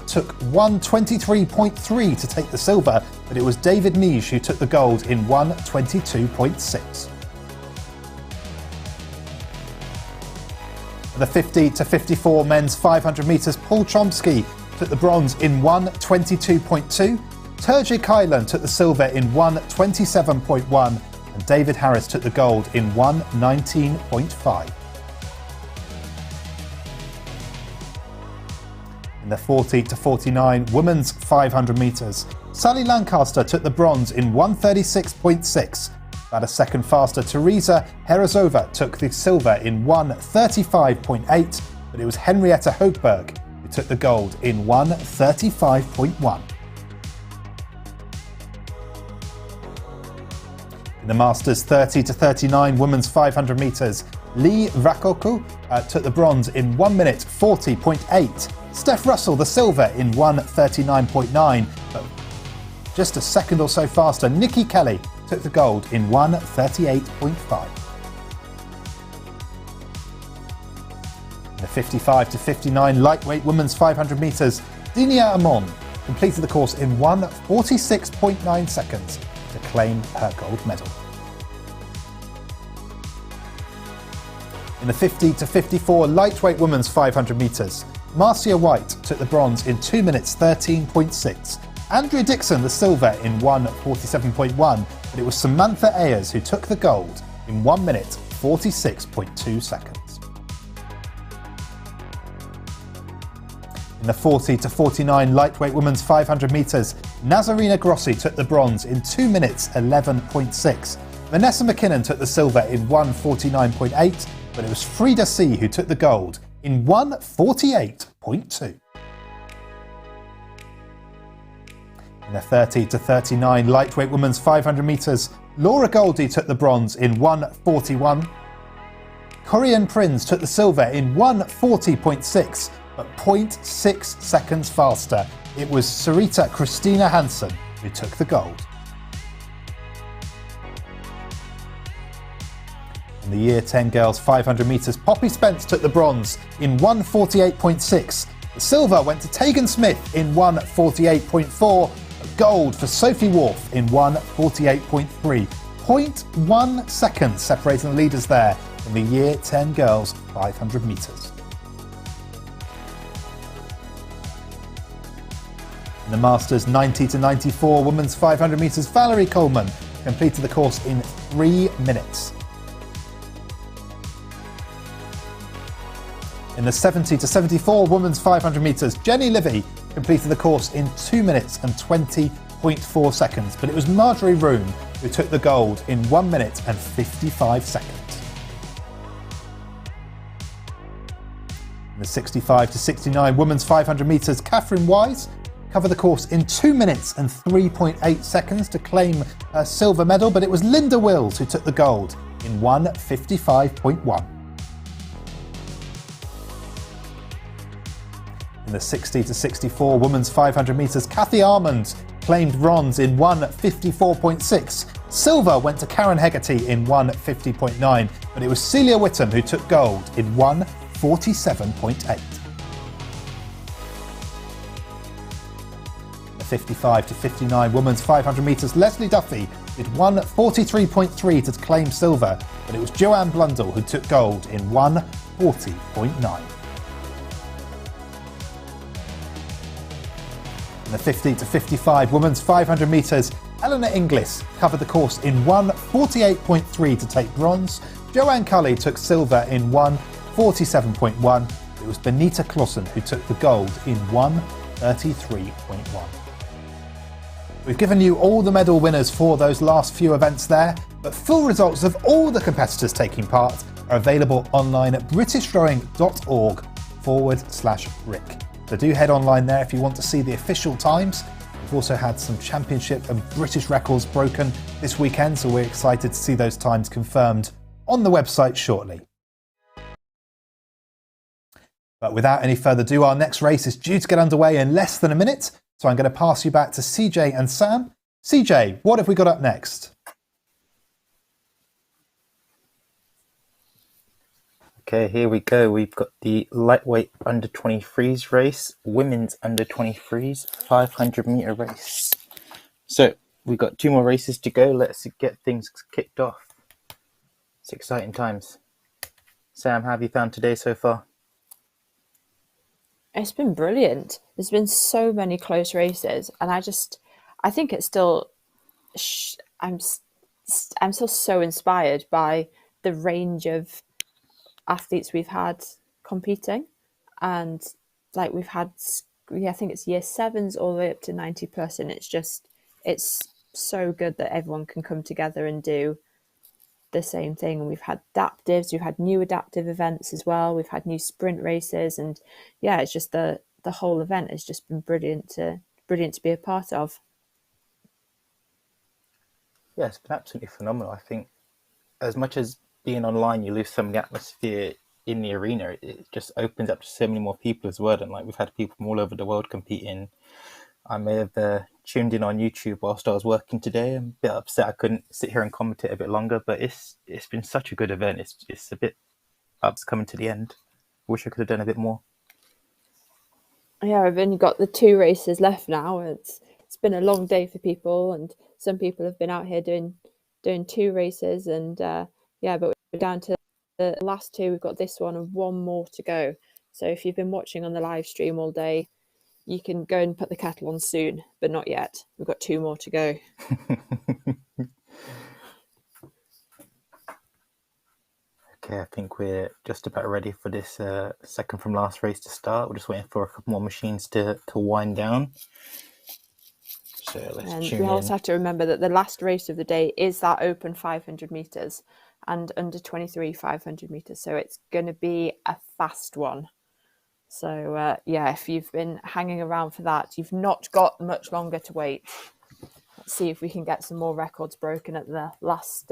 took 1:23.3 to take the silver, but it was David Mige who took the gold in 1:22.6. For the 50 to 54 men's 500 metres, Paul Chomsky took the bronze in 1:22.2. Turgid Kylan took the silver in 1:27.1. And David Harris took the gold in 1:19.5. In the 40 to 49 women's 500 metres, Sally Lancaster took the bronze in 1:36.6. About a second faster, Teresa Herozova took the silver in 1:35.8, but it was Henrietta Hochberg who took the gold in 1:35.1. In the Masters 30 to 39 women's 500 metres, Lee Rakoku took the bronze in 1:40.8. Steph Russell the silver in 1:39.9, but just a second or so faster, Nikki Kelly took the gold in 1:38.5. In the 55 to 59 lightweight women's 500 metres, Dinia Amon completed the course in 1:46.9 seconds to claim her gold medal. In the 50 to 54 lightweight women's 500 metres, Marcia White took the bronze in 2 minutes 13.6. Andrea Dixon the silver in 1:47.1, but it was Samantha Ayers who took the gold in 1 minute 46.2 seconds. In the 40 to 49 lightweight women's 500 metres, Nazarena Grossi took the bronze in 2 minutes 11.6. Vanessa McKinnon took the silver in 1:49.8, but it was Frida C who took the gold in 1:48.2. In the 30 to 39 lightweight women's 500 metres, Laura Goldie took the bronze in 1:41. Corianne Prinz took the silver in 1:40.6, but 0.6 seconds faster. It was Sarita Christina Hansen who took the gold. In the Year 10 girls 500 metres, Poppy Spence took the bronze in 1:48.6. The silver went to Tegan Smith in 1:48.4. Gold for Sophie Wolf in 1:48.3. 0.1 seconds separating the leaders there in the Year 10 girls 500 metres. In the Masters 90 to 94 women's 500 metres, Valerie Coleman completed the course in 3 minutes. In the 70 to 74 women's 500 metres, Jenny Livy completed the course in 2 minutes and 20.4 seconds, but it was Marjorie Room who took the gold in 1 minute and 55 seconds. In the 65 to 69 women's 500 metres, Catherine Wise covered the course in 2 minutes and 3.8 seconds to claim a silver medal, but it was Linda Wills who took the gold in 1:55.1. In the 60 to 64 women's 500 metres, Kathy Armand claimed bronze in 1:54.6. Silver went to Karen Hegarty in 1:50.9, but it was Celia Whittam who took gold in 1:47.8. In the 55 to 59 women's 500 metres, Leslie Duffy did 1:43.3 to claim silver, but it was Joanne Blundell who took gold in 1:40.9. In the 50 to 55 women's 500 metres, Eleanor Inglis covered the course in 1:48.3 to take bronze. Joanne Cully took silver in 1:47.1. It was Benita Clausen who took the gold in 1:33.1. We've given you all the medal winners for those last few events there, but full results of all the competitors taking part are available online at britishrowing.org/Rick. So do head online there if you want to see the official times. We've also had some championship and British records broken this weekend, so we're excited to see those times confirmed on the website shortly. But without any further ado, our next race is due to get underway in less than a minute, so I'm going to pass you back to CJ and Sam. CJ, what have we got up next? Okay, here we go. We've got the lightweight under 23s race, women's under 23s 500 meter race. So we've got 2 more races to go. Let's get things kicked off. It's exciting times. Sam, how have you found today so far? It's been brilliant. There's been so many close races, and I think it's still, I'm still so inspired by the range of athletes we've had competing, and like we've had, I think it's year 7s all the way up to 90 plus, and it's so good that everyone can come together and do the same thing. We've had adaptives, we've had new adaptive events as well, we've had new sprint races, and yeah, it's just the whole event has just been brilliant to be a part of. Yeah, it's been absolutely phenomenal. I think as much as being online, you lose some of the atmosphere in the arena, it just opens up to so many more people as well. And like, we've had people from all over the world competing. I may have tuned in on YouTube whilst I was working today. I'm a bit upset I couldn't sit here and commentate a bit longer, but it's been such a good event. It's a bit ups coming to the end. Wish I could have done a bit more. Yeah, I've only got the 2 races left now. It's been a long day for people, and some people have been out here doing 2 races, and yeah, but we're down to the last 2. We've got this one and 1 more to go. So if you've been watching on the live stream all day, you can go and put the kettle on soon, but not yet. We've got 2 more to go. Okay, I think we're just about ready for this second from last race to start. We're just waiting for a couple more machines to wind down. So let's tune we in. also have to remember that the last race of the day is that open 500 metres and under 23 500 metres. So it's going to be a fast one. So yeah, if you've been hanging around for that, you've not got much longer to wait. Let's see if we can get some more records broken at the last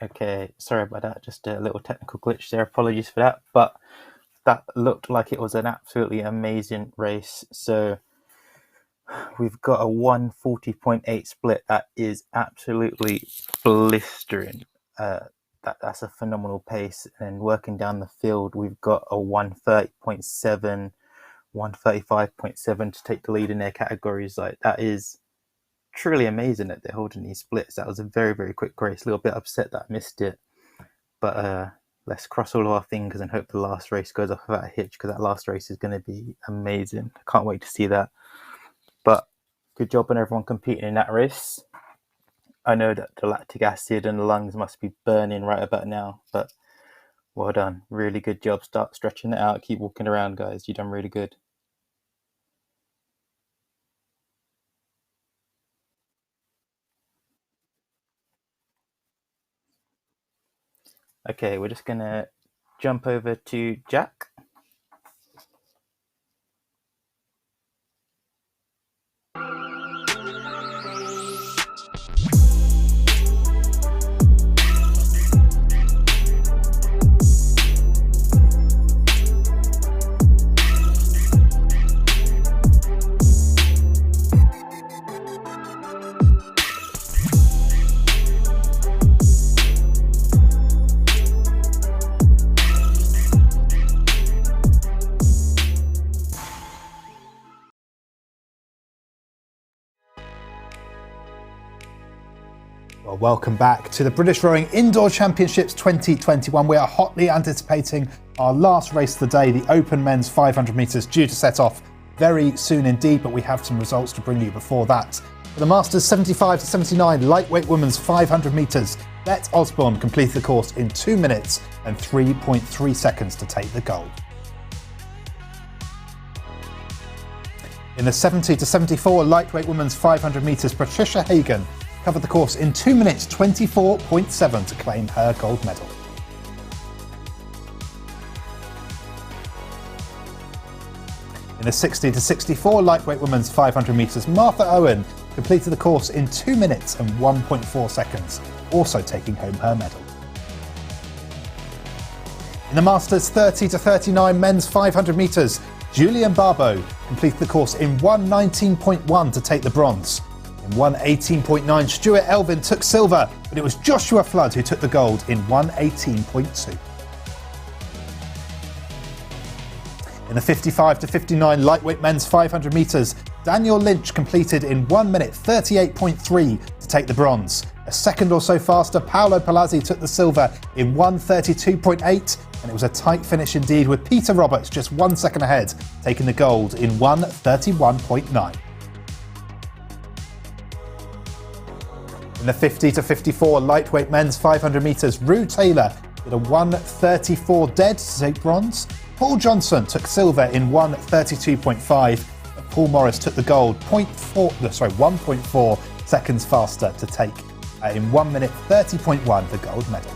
Okay, sorry about that. Just a little technical glitch there. Apologies for that. But that looked like it was an absolutely amazing race. So we've got a 140.8 split. That is absolutely blistering. That's a phenomenal pace. And working down the field, we've got a 130.7, 135.7 to take the lead in their categories. Like, that is truly amazing that they're holding these splits. That was a very, very quick race. A little bit upset that I missed it. But let's cross all of our fingers and hope the last race goes off without a hitch, because that last race is going to be amazing. I can't wait to see that. But good job on everyone competing in that race. I know that the lactic acid and the lungs must be burning right about now, but well done. Really good job. Start stretching it out. Keep walking around, guys. You've done really good. Okay, we're just going to jump over to Jack. Well, welcome back to the British Rowing Indoor Championships 2021. We are hotly anticipating our last race of the day, the Open Men's 500 metres, due to set off very soon indeed, but we have some results to bring you before that. For the Masters 75 to 79 lightweight women's 500 metres, Bette Osborne completed the course in 2 minutes and 3.3 seconds to take the gold. In the 70 to 74 lightweight women's 500 metres, Patricia Hagan covered the course in 2 minutes 24.7 to claim her gold medal. In the 60 to 64 lightweight women's 500 metres, Martha Owen completed the course in 2 minutes and 1.4 seconds, also taking home her medal. In the Masters 30 to 39 men's 500 metres, Julian Barbeau completed the course in 1:19.1 to take the bronze. In 1:18.9, Stuart Elvin took silver, but it was Joshua Flood who took the gold in 1:18.2. In the 55 to 59 lightweight men's 500 metres, Daniel Lynch completed in 1 minute 38.3 to take the bronze. A second or so faster, Paolo Palazzi took the silver in 1:32.8, and it was a tight finish indeed, with Peter Roberts just 1 second ahead, taking the gold in 1:31.9. In the 50 to 54 lightweight men's 500 metres, Rue Taylor did a 1:34 dead to take bronze. Paul Johnson took silver in 1:32.5. Paul Morris took the gold 1.4 seconds faster to take in 1 minute 30.1 the gold medal.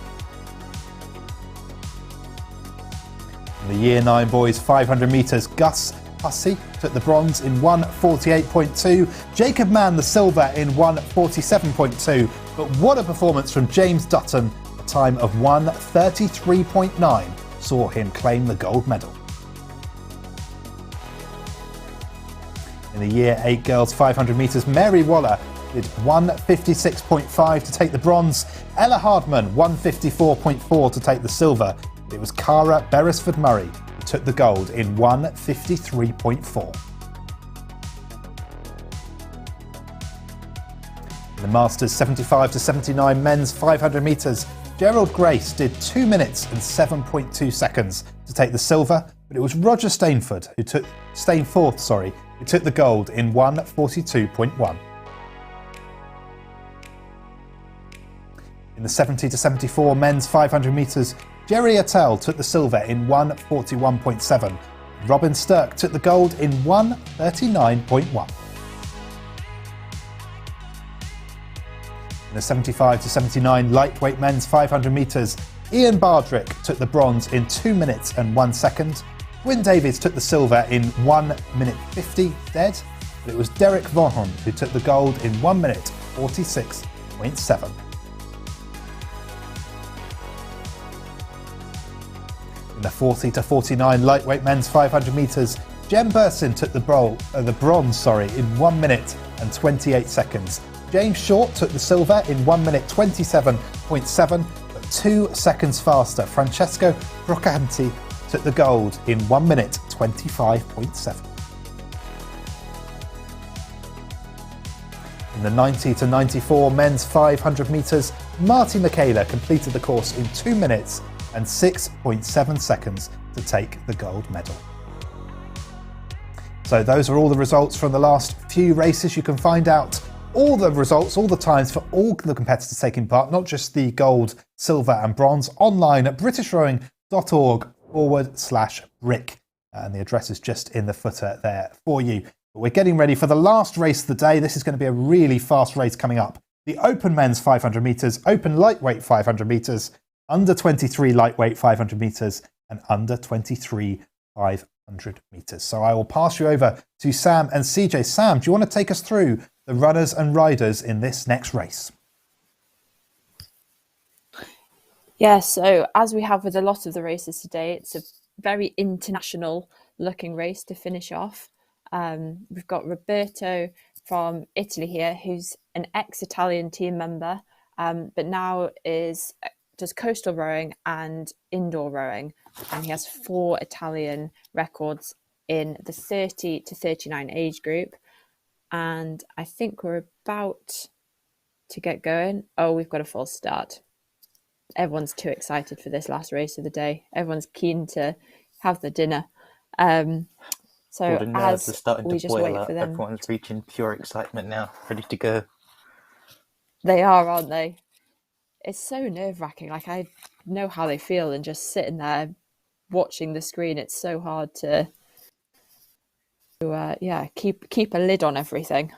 In the Year 9 boys 500 metres, Gus Hussey took the bronze in 1:48.2, Jacob Mann the silver in 1:47.2, but what a performance from James Dutton, a time of 1:33.9 saw him claim the gold medal. In the Year 8 girls 500 metres, Mary Waller did 1:56.5 to take the bronze, Ella Hardman 1:54.4 to take the silver. It was Cara Beresford Murray who took the gold in 1:53.4. In the Masters 75 to 79 men's 500 metres, Gerald Grace did 2 minutes and 7.2 seconds to take the silver, but it was Roger Stainforth who took the gold in 1:42.1. In the 70 to 74 men's 500 metres, Jerry Attell took the silver in 1:41.7. Robin Stirk took the gold in 1:39.1. In the 75 to 79 lightweight men's 500 metres, Ian Bardrick took the bronze in 2 minutes and 1 second. Gwyn Davies took the silver in 1 minute 50 dead, but it was Derek Vaughan who took the gold in 1 minute 46.7. In the 40 to 49 lightweight men's 500 metres, Jem Burson took the bronze in 1 minute and 28 seconds. James Short took the silver in 1 minute 27.7, but 2 seconds faster. Francesco Brocanti took the gold in 1 minute 25.7. In the 90 to 94 men's 500 metres, Marty Michaela completed the course in 2 minutes and 6.7 seconds to take the gold medal. So those are all the results from the last few races. You can find out all the results, all the times for all the competitors taking part, not just the gold, silver and bronze, online at britishrowing.org/brick. And the address is just in the footer there for you. But we're getting ready for the last race of the day. This is going to be a really fast race coming up. The open men's 500 metres, open lightweight 500 metres, under 23 lightweight 500 metres and under 23 500 metres. So I will pass you over to Sam and CJ. Sam, do you want to take us through the runners and riders in this next race? Yeah, so as we have with a lot of the races today, it's a very international looking race to finish off. We've got Roberto from Italy here, who's an ex-Italian team member, but now does coastal rowing and indoor rowing, and he has 4 Italian records in the 30 to 39 age group. And I think we're about to get going. Oh, we've got a false start. Everyone's too excited for this last race of the day. Everyone's keen to have the dinner. So All the nerves are as starting we to just boil wait up. for them, Everyone's reaching pure excitement now, ready to go. they are, aren't they? It's so nerve-wracking. Like, I know how they feel, and just sitting there watching the screen, it's so hard to keep a lid on everything.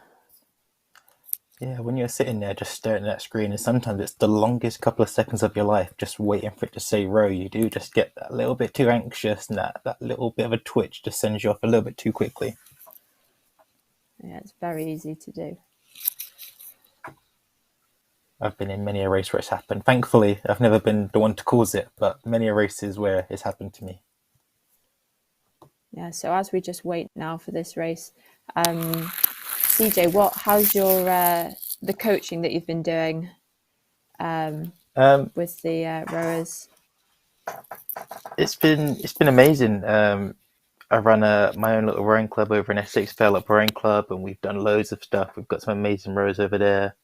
Yeah, when you're sitting there just staring at that screen, and sometimes it's the longest couple of seconds of your life just waiting for it to say row, you do just get that little bit too anxious, and that little bit of a twitch just sends you off a little bit too quickly. Yeah, it's very easy to do. I've been in many a race where it's happened. Thankfully, I've never been the one to cause it, but many a races where it's happened to me. Yeah, so as we just wait now for this race, CJ, how's your the coaching that you've been doing with the rowers? It's been amazing. I run my own little rowing club over in Essex, Fairlop Rowing Club, and we've done loads of stuff. We've got some amazing rowers over there.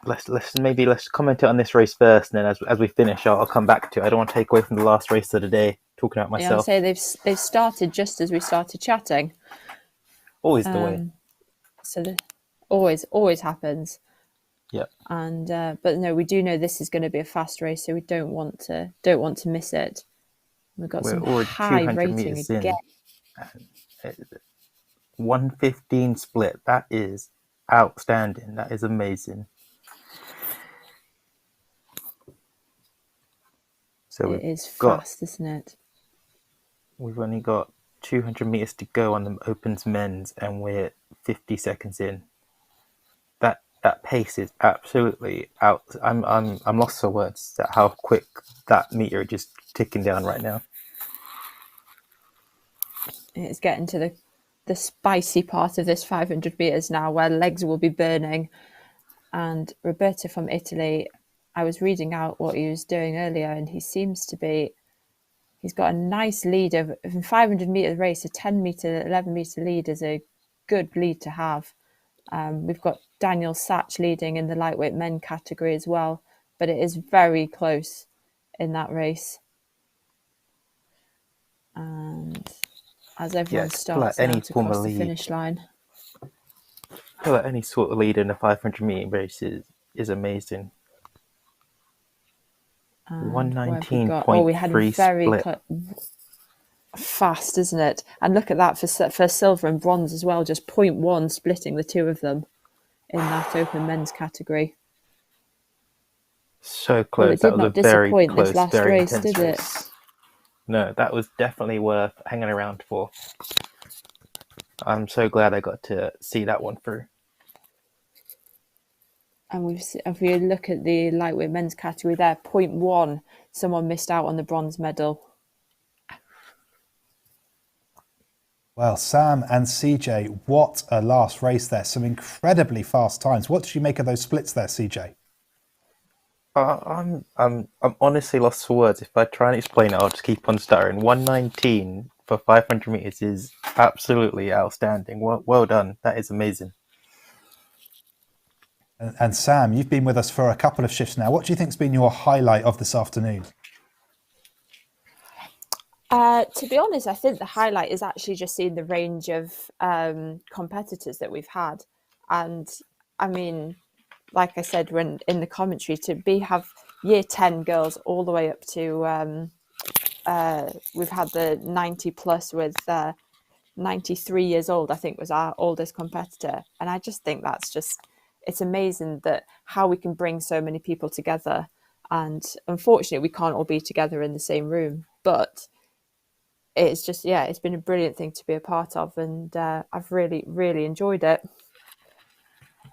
Let's comment on this race first, and then as we finish, I'll come back to it. I don't want to take away from the last race of the day talking about myself. Yeah, I'd say they've started just as we started chatting. Always the way. So always happens. Yeah. And but no, we do know this is going to be a fast race, so we don't want to miss it. We've got some high rating again. 1:15 split. That is outstanding. That is amazing. So it is fast, isn't it? We've only got 200 meters to go on the opens men's, and we're 50 seconds in. That pace is absolutely out. I'm lost for words at how quick that meter is just ticking down right now. It's getting to the spicy part of this 500 meters now, where legs will be burning. And Roberto from Italy, I was reading out what he was doing earlier, and he seems to be. He's got a nice lead of 500 meter race. A 10 meter, 11 meter lead is a good lead to have. We've got Daniel Satch leading in the lightweight men category as well, but it is very close in that race. And as everyone starts now to cross the finish line. I feel like any sort of lead in a 500 meter race is amazing. 119.3 we had a very fast, isn't it? And look at that for silver and bronze as well, just 0.1 splitting the two of them in that open men's category. So close. Well, it did not disappoint this last race, did it? No, that was definitely worth hanging around for. I'm so glad I got to see that one through. And if we look at the lightweight men's category there, 0.1, someone missed out on the bronze medal. Well, Sam and CJ, what a last race there. Some incredibly fast times. What did you make of those splits there, CJ? I'm honestly lost for words. If I try and explain it, I'll just keep on stuttering. 119 for 500 meters is absolutely outstanding. Well done. That is amazing. And Sam, you've been with us for a couple of shifts now. What do you think's been your highlight of this afternoon? To be honest, I think the highlight is actually just seeing the range of competitors that we've had. And I mean, like I said when in the commentary, have year 10 girls all the way up to we've had the 90 plus with 93 years old, I think was our oldest competitor. And I just think it's amazing that how we can bring so many people together. And unfortunately, we can't all be together in the same room, but it's just, it's been a brilliant thing to be a part of, and I've really, really enjoyed it.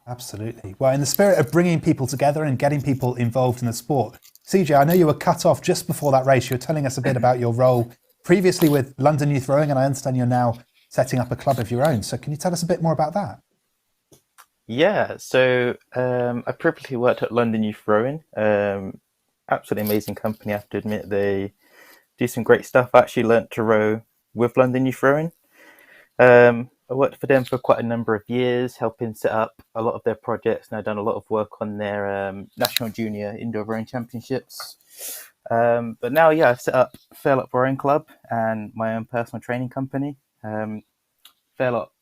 Absolutely. Well, in the spirit of bringing people together and getting people involved in the sport, CJ, I know you were cut off just before that race. You were telling us a bit about your role previously with London Youth Rowing, and I understand you're now setting up a club of your own. So can you tell us a bit more about that? Yeah, so I previously worked at London Youth Rowing. Absolutely amazing company, I have to admit. They do some great stuff. I actually learnt to row with London Youth Rowing. I worked for them for quite a number of years, helping set up a lot of their projects, and I've done a lot of work on their National Junior Indoor Rowing Championships. But now, I've set up Fairlop Rowing Club and my own personal training company. Fairlop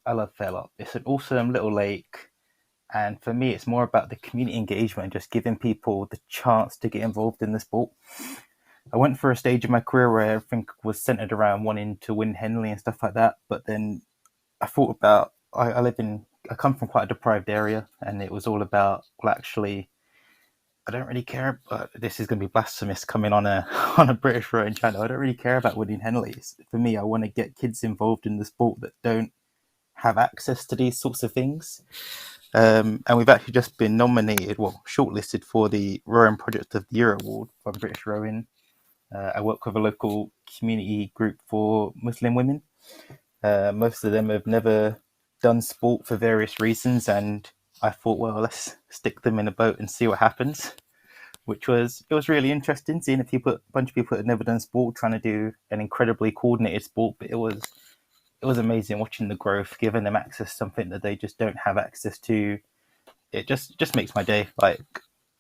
I love Fairlop. It's an awesome little lake, and for me, it's more about the community engagement and just giving people the chance to get involved in the sport. I went for a stage in my career where everything was centered around wanting to win Henley and stuff like that. But then I thought about, I come from quite a deprived area, and it was all about, well, actually, I don't really care, but this is going to be blasphemous coming on a British rowing channel. I don't really care about winning Henleys. For me, I want to get kids involved in the sport that don't have access to these sorts of things. And we've actually just been shortlisted for the Rowing Project of the Year award from British Rowing. I work with a local community group for Muslim women. Most of them have never done sport for various reasons, and I thought, well, let's stick them in a boat and see what happens. It was really interesting seeing a bunch of people that had never done sport trying to do an incredibly coordinated sport, but it was amazing watching the growth, giving them access to something that they just don't have access to. It just makes my day. Like,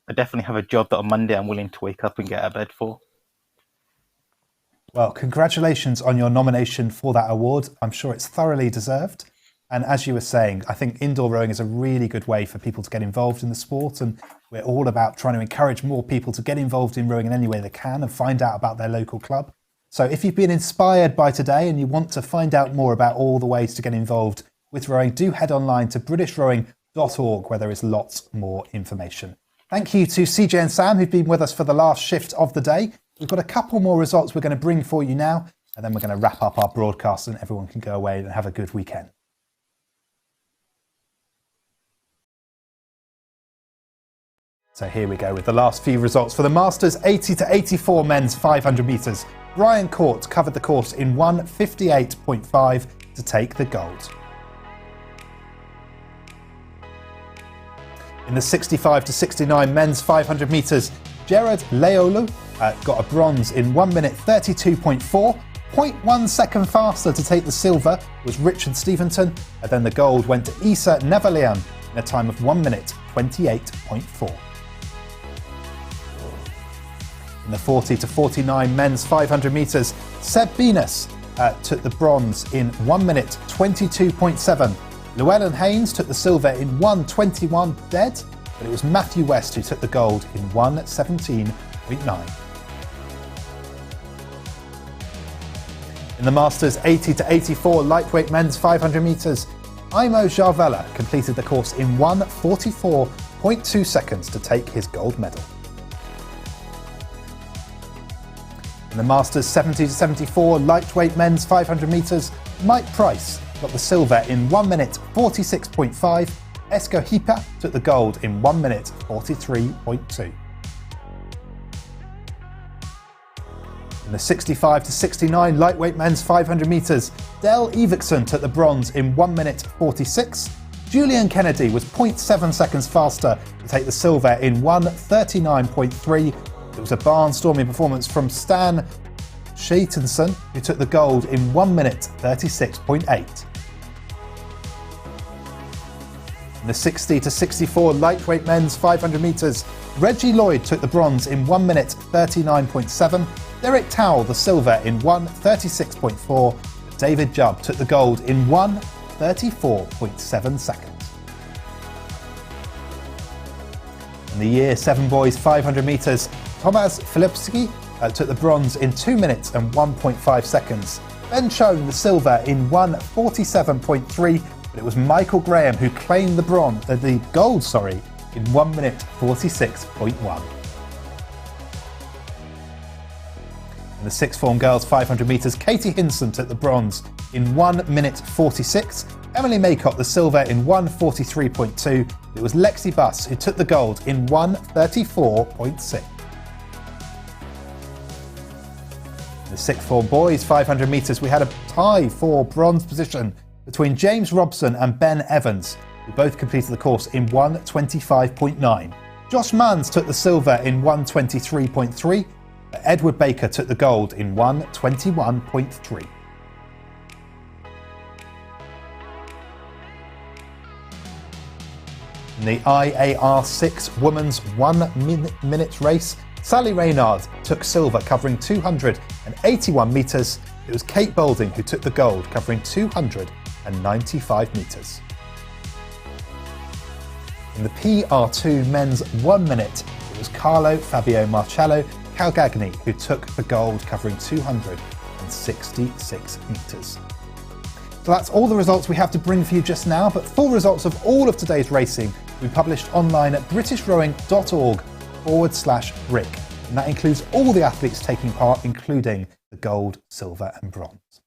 I definitely have a job that on Monday I'm willing to wake up and get out of bed for. Well, congratulations on your nomination for that award. I'm sure it's thoroughly deserved. And as you were saying, I think indoor rowing is a really good way for people to get involved in the sport. And we're all about trying to encourage more people to get involved in rowing in any way they can and find out about their local club. So if you've been inspired by today and you want to find out more about all the ways to get involved with rowing, do head online to britishrowing.org, where there is lots more information. Thank you to CJ and Sam, who've been with us for the last shift of the day. We've got a couple more results we're going to bring for you now, and then we're going to wrap up our broadcast and everyone can go away and have a good weekend. So here we go with the last few results for the Masters 80 to 84 men's 500 metres. Ryan Court covered the course in 1:58.5 to take the gold. In the 65 to 69 men's 500 metres, Gerard Leolu got a bronze in 1:32.4. 0.1 second faster to take the silver was Richard Steventon, and then the gold went to Issa Nevalian in a time of 1:28.4. In the 40 to 49 men's 500 metres, Seb Venus took the bronze in 1:22.7. Llewellyn Haynes took the silver in 1:21 dead, but it was Matthew West who took the gold in 1:17.9. In the Masters 80 to 84 lightweight men's 500 metres, Imo Jarvella completed the course in 1:44.2 seconds to take his gold medal. In the Masters 70 to 74 lightweight men's 500 metres, Mike Price got the silver in 1:46.5. Escohipa took the gold in 1 minute 43.2. In the 65 to 69 lightweight men's 500 metres, Dale Evertson took the bronze in 1 minute 46. Julian Kennedy was 0.7 seconds faster to take the silver in 1:39.3. It was a barnstorming performance from Stan Shatenson, who took the gold in 1 minute 36.8. In the 60 to 64 lightweight men's 500 metres, Reggie Lloyd took the bronze in 1 minute 39.7. Derek Towell the silver in 1:36.4. David Jubb took the gold in 1:34.7 seconds. In the Year 7 boys 500 metres, Tomasz Filipski took the bronze in 2 minutes and 1.5 seconds. Ben Choane the silver in 1:47.3, but it was Michael Graham who claimed the gold in 1 minute 46.1. In the sixth form girls 500 metres, Katie Hinson took the bronze in 1 minute 46. Emily Maycott the silver in 1:43.2. It was Lexi Buss who took the gold in 1:34.6. In the sixth form boys 500 metres, we had a tie for bronze position between James Robson and Ben Evans, who both completed the course in 1:25.9. Josh Manns took the silver in 1:23.3. Edward Baker took the gold in 1:21.3. In the IAR 6 women's 1 minute race, Sally Reynard took silver covering 281 metres. It was Kate Boulding who took the gold covering 295 metres. In the PR2 men's 1 minute, it was Carlo Fabio Marcello Calgagni who took the gold covering 266 metres. So that's all the results we have to bring for you just now, but full results of all of today's racing will be published online at britishrowing.org/brick, and that includes all the athletes taking part, including the gold, silver and bronze.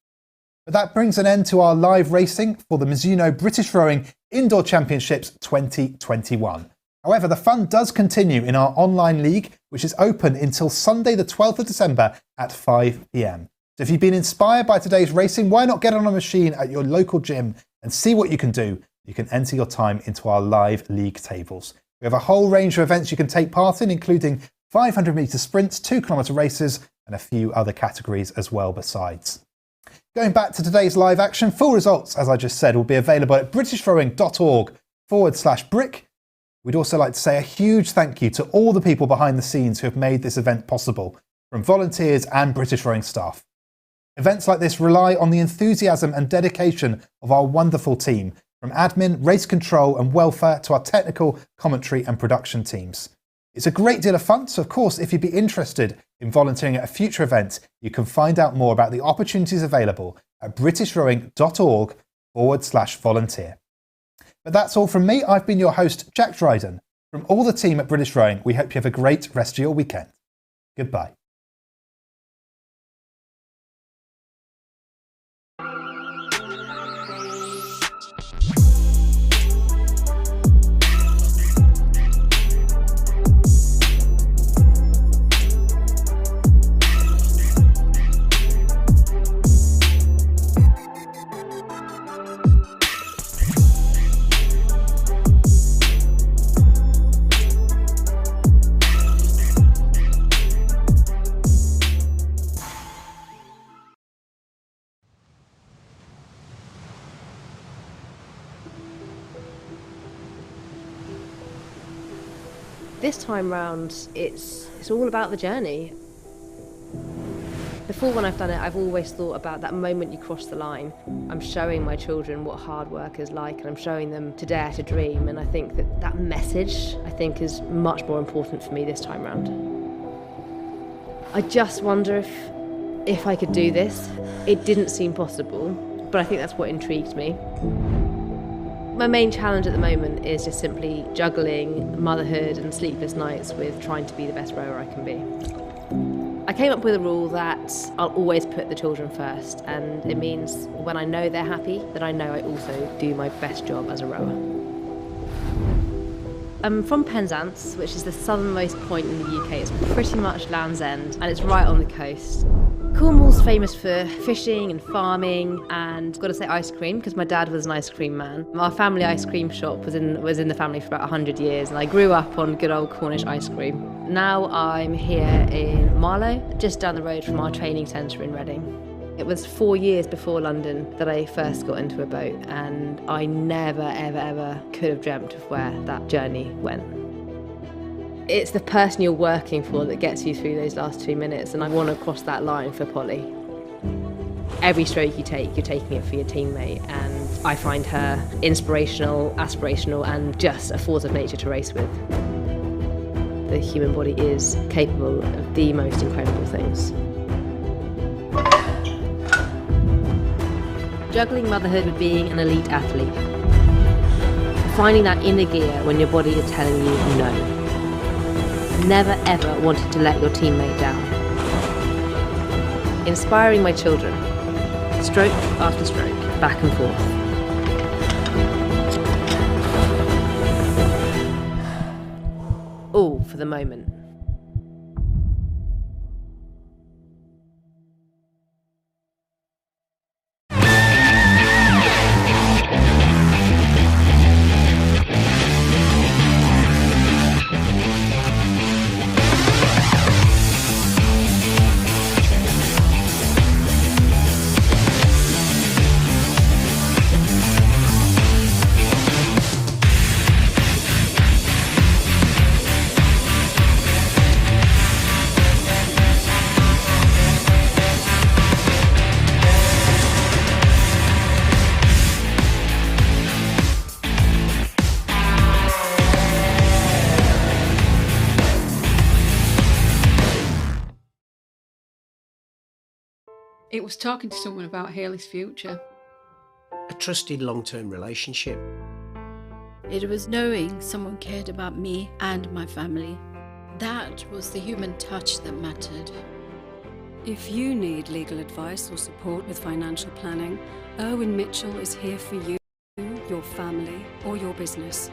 But that brings an end to our live racing for the Mizuno British Rowing Indoor Championships 2021. However, the fun does continue in our online league, which is open until Sunday the 12th of December at 5 p.m. So if you've been inspired by today's racing, why not get on a machine at your local gym and see what you can do? You can enter your time into our live league tables. We have a whole range of events you can take part in, including 500 metre sprints, 2 kilometre races, and a few other categories as well besides. Going back to today's live action, full results, as I just said, will be available at britishrowing.org/brick. We'd also like to say a huge thank you to all the people behind the scenes who have made this event possible, from volunteers and British Rowing staff. Events like this rely on the enthusiasm and dedication of our wonderful team, from admin, race control and welfare to our technical, commentary and production teams. It's a great deal of fun, so of course if you'd be interested in volunteering at a future event, you can find out more about the opportunities available at britishrowing.org/volunteer. But that's all from me. I've been your host, Jack Dryden. From all the team at British Rowing, we hope you have a great rest of your weekend. Goodbye. This time round, it's all about the journey. Before, when I've done it, I've always thought about that moment you cross the line. I'm showing my children what hard work is like, and I'm showing them to dare to dream, and I think that message, is much more important for me this time round. I just wonder if I could do this. It didn't seem possible, but I think that's what intrigued me. My main challenge at the moment is just simply juggling motherhood and sleepless nights with trying to be the best rower I can be. I came up with a rule that I'll always put the children first, and it means when I know they're happy, that I know I also do my best job as a rower. I'm from Penzance, which is the southernmost point in the UK. It's pretty much Land's End and it's right on the coast. Cornwall's famous for fishing and farming and, got to say, ice cream, because my dad was an ice cream man. Our family ice cream shop was in the family for about 100 years and I grew up on good old Cornish ice cream. Now I'm here in Marlow, just down the road from our training centre in Reading. It was 4 years before London that I first got into a boat and I never, ever could have dreamt of where that journey went. It's the person you're working for that gets you through those last 2 minutes, and I want to cross that line for Polly. Every stroke you take, you're taking it for your teammate, and I find her inspirational, aspirational, and just a force of nature to race with. The human body is capable of the most incredible things. Juggling motherhood with being an elite athlete. Finding that inner gear when your body is telling you no. Never ever wanted to let your teammate down. Inspiring my children, stroke after stroke, back and forth. All for the moment. It was talking to someone about Hayley's future. A trusted long-term relationship. It was knowing someone cared about me and my family. That was the human touch that mattered. If you need legal advice or support with financial planning, Erwin Mitchell is here for you, your family, or your business.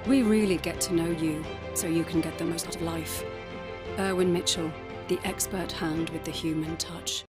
We really get to know you so you can get the most out of life. Erwin Mitchell, the expert hand with the human touch.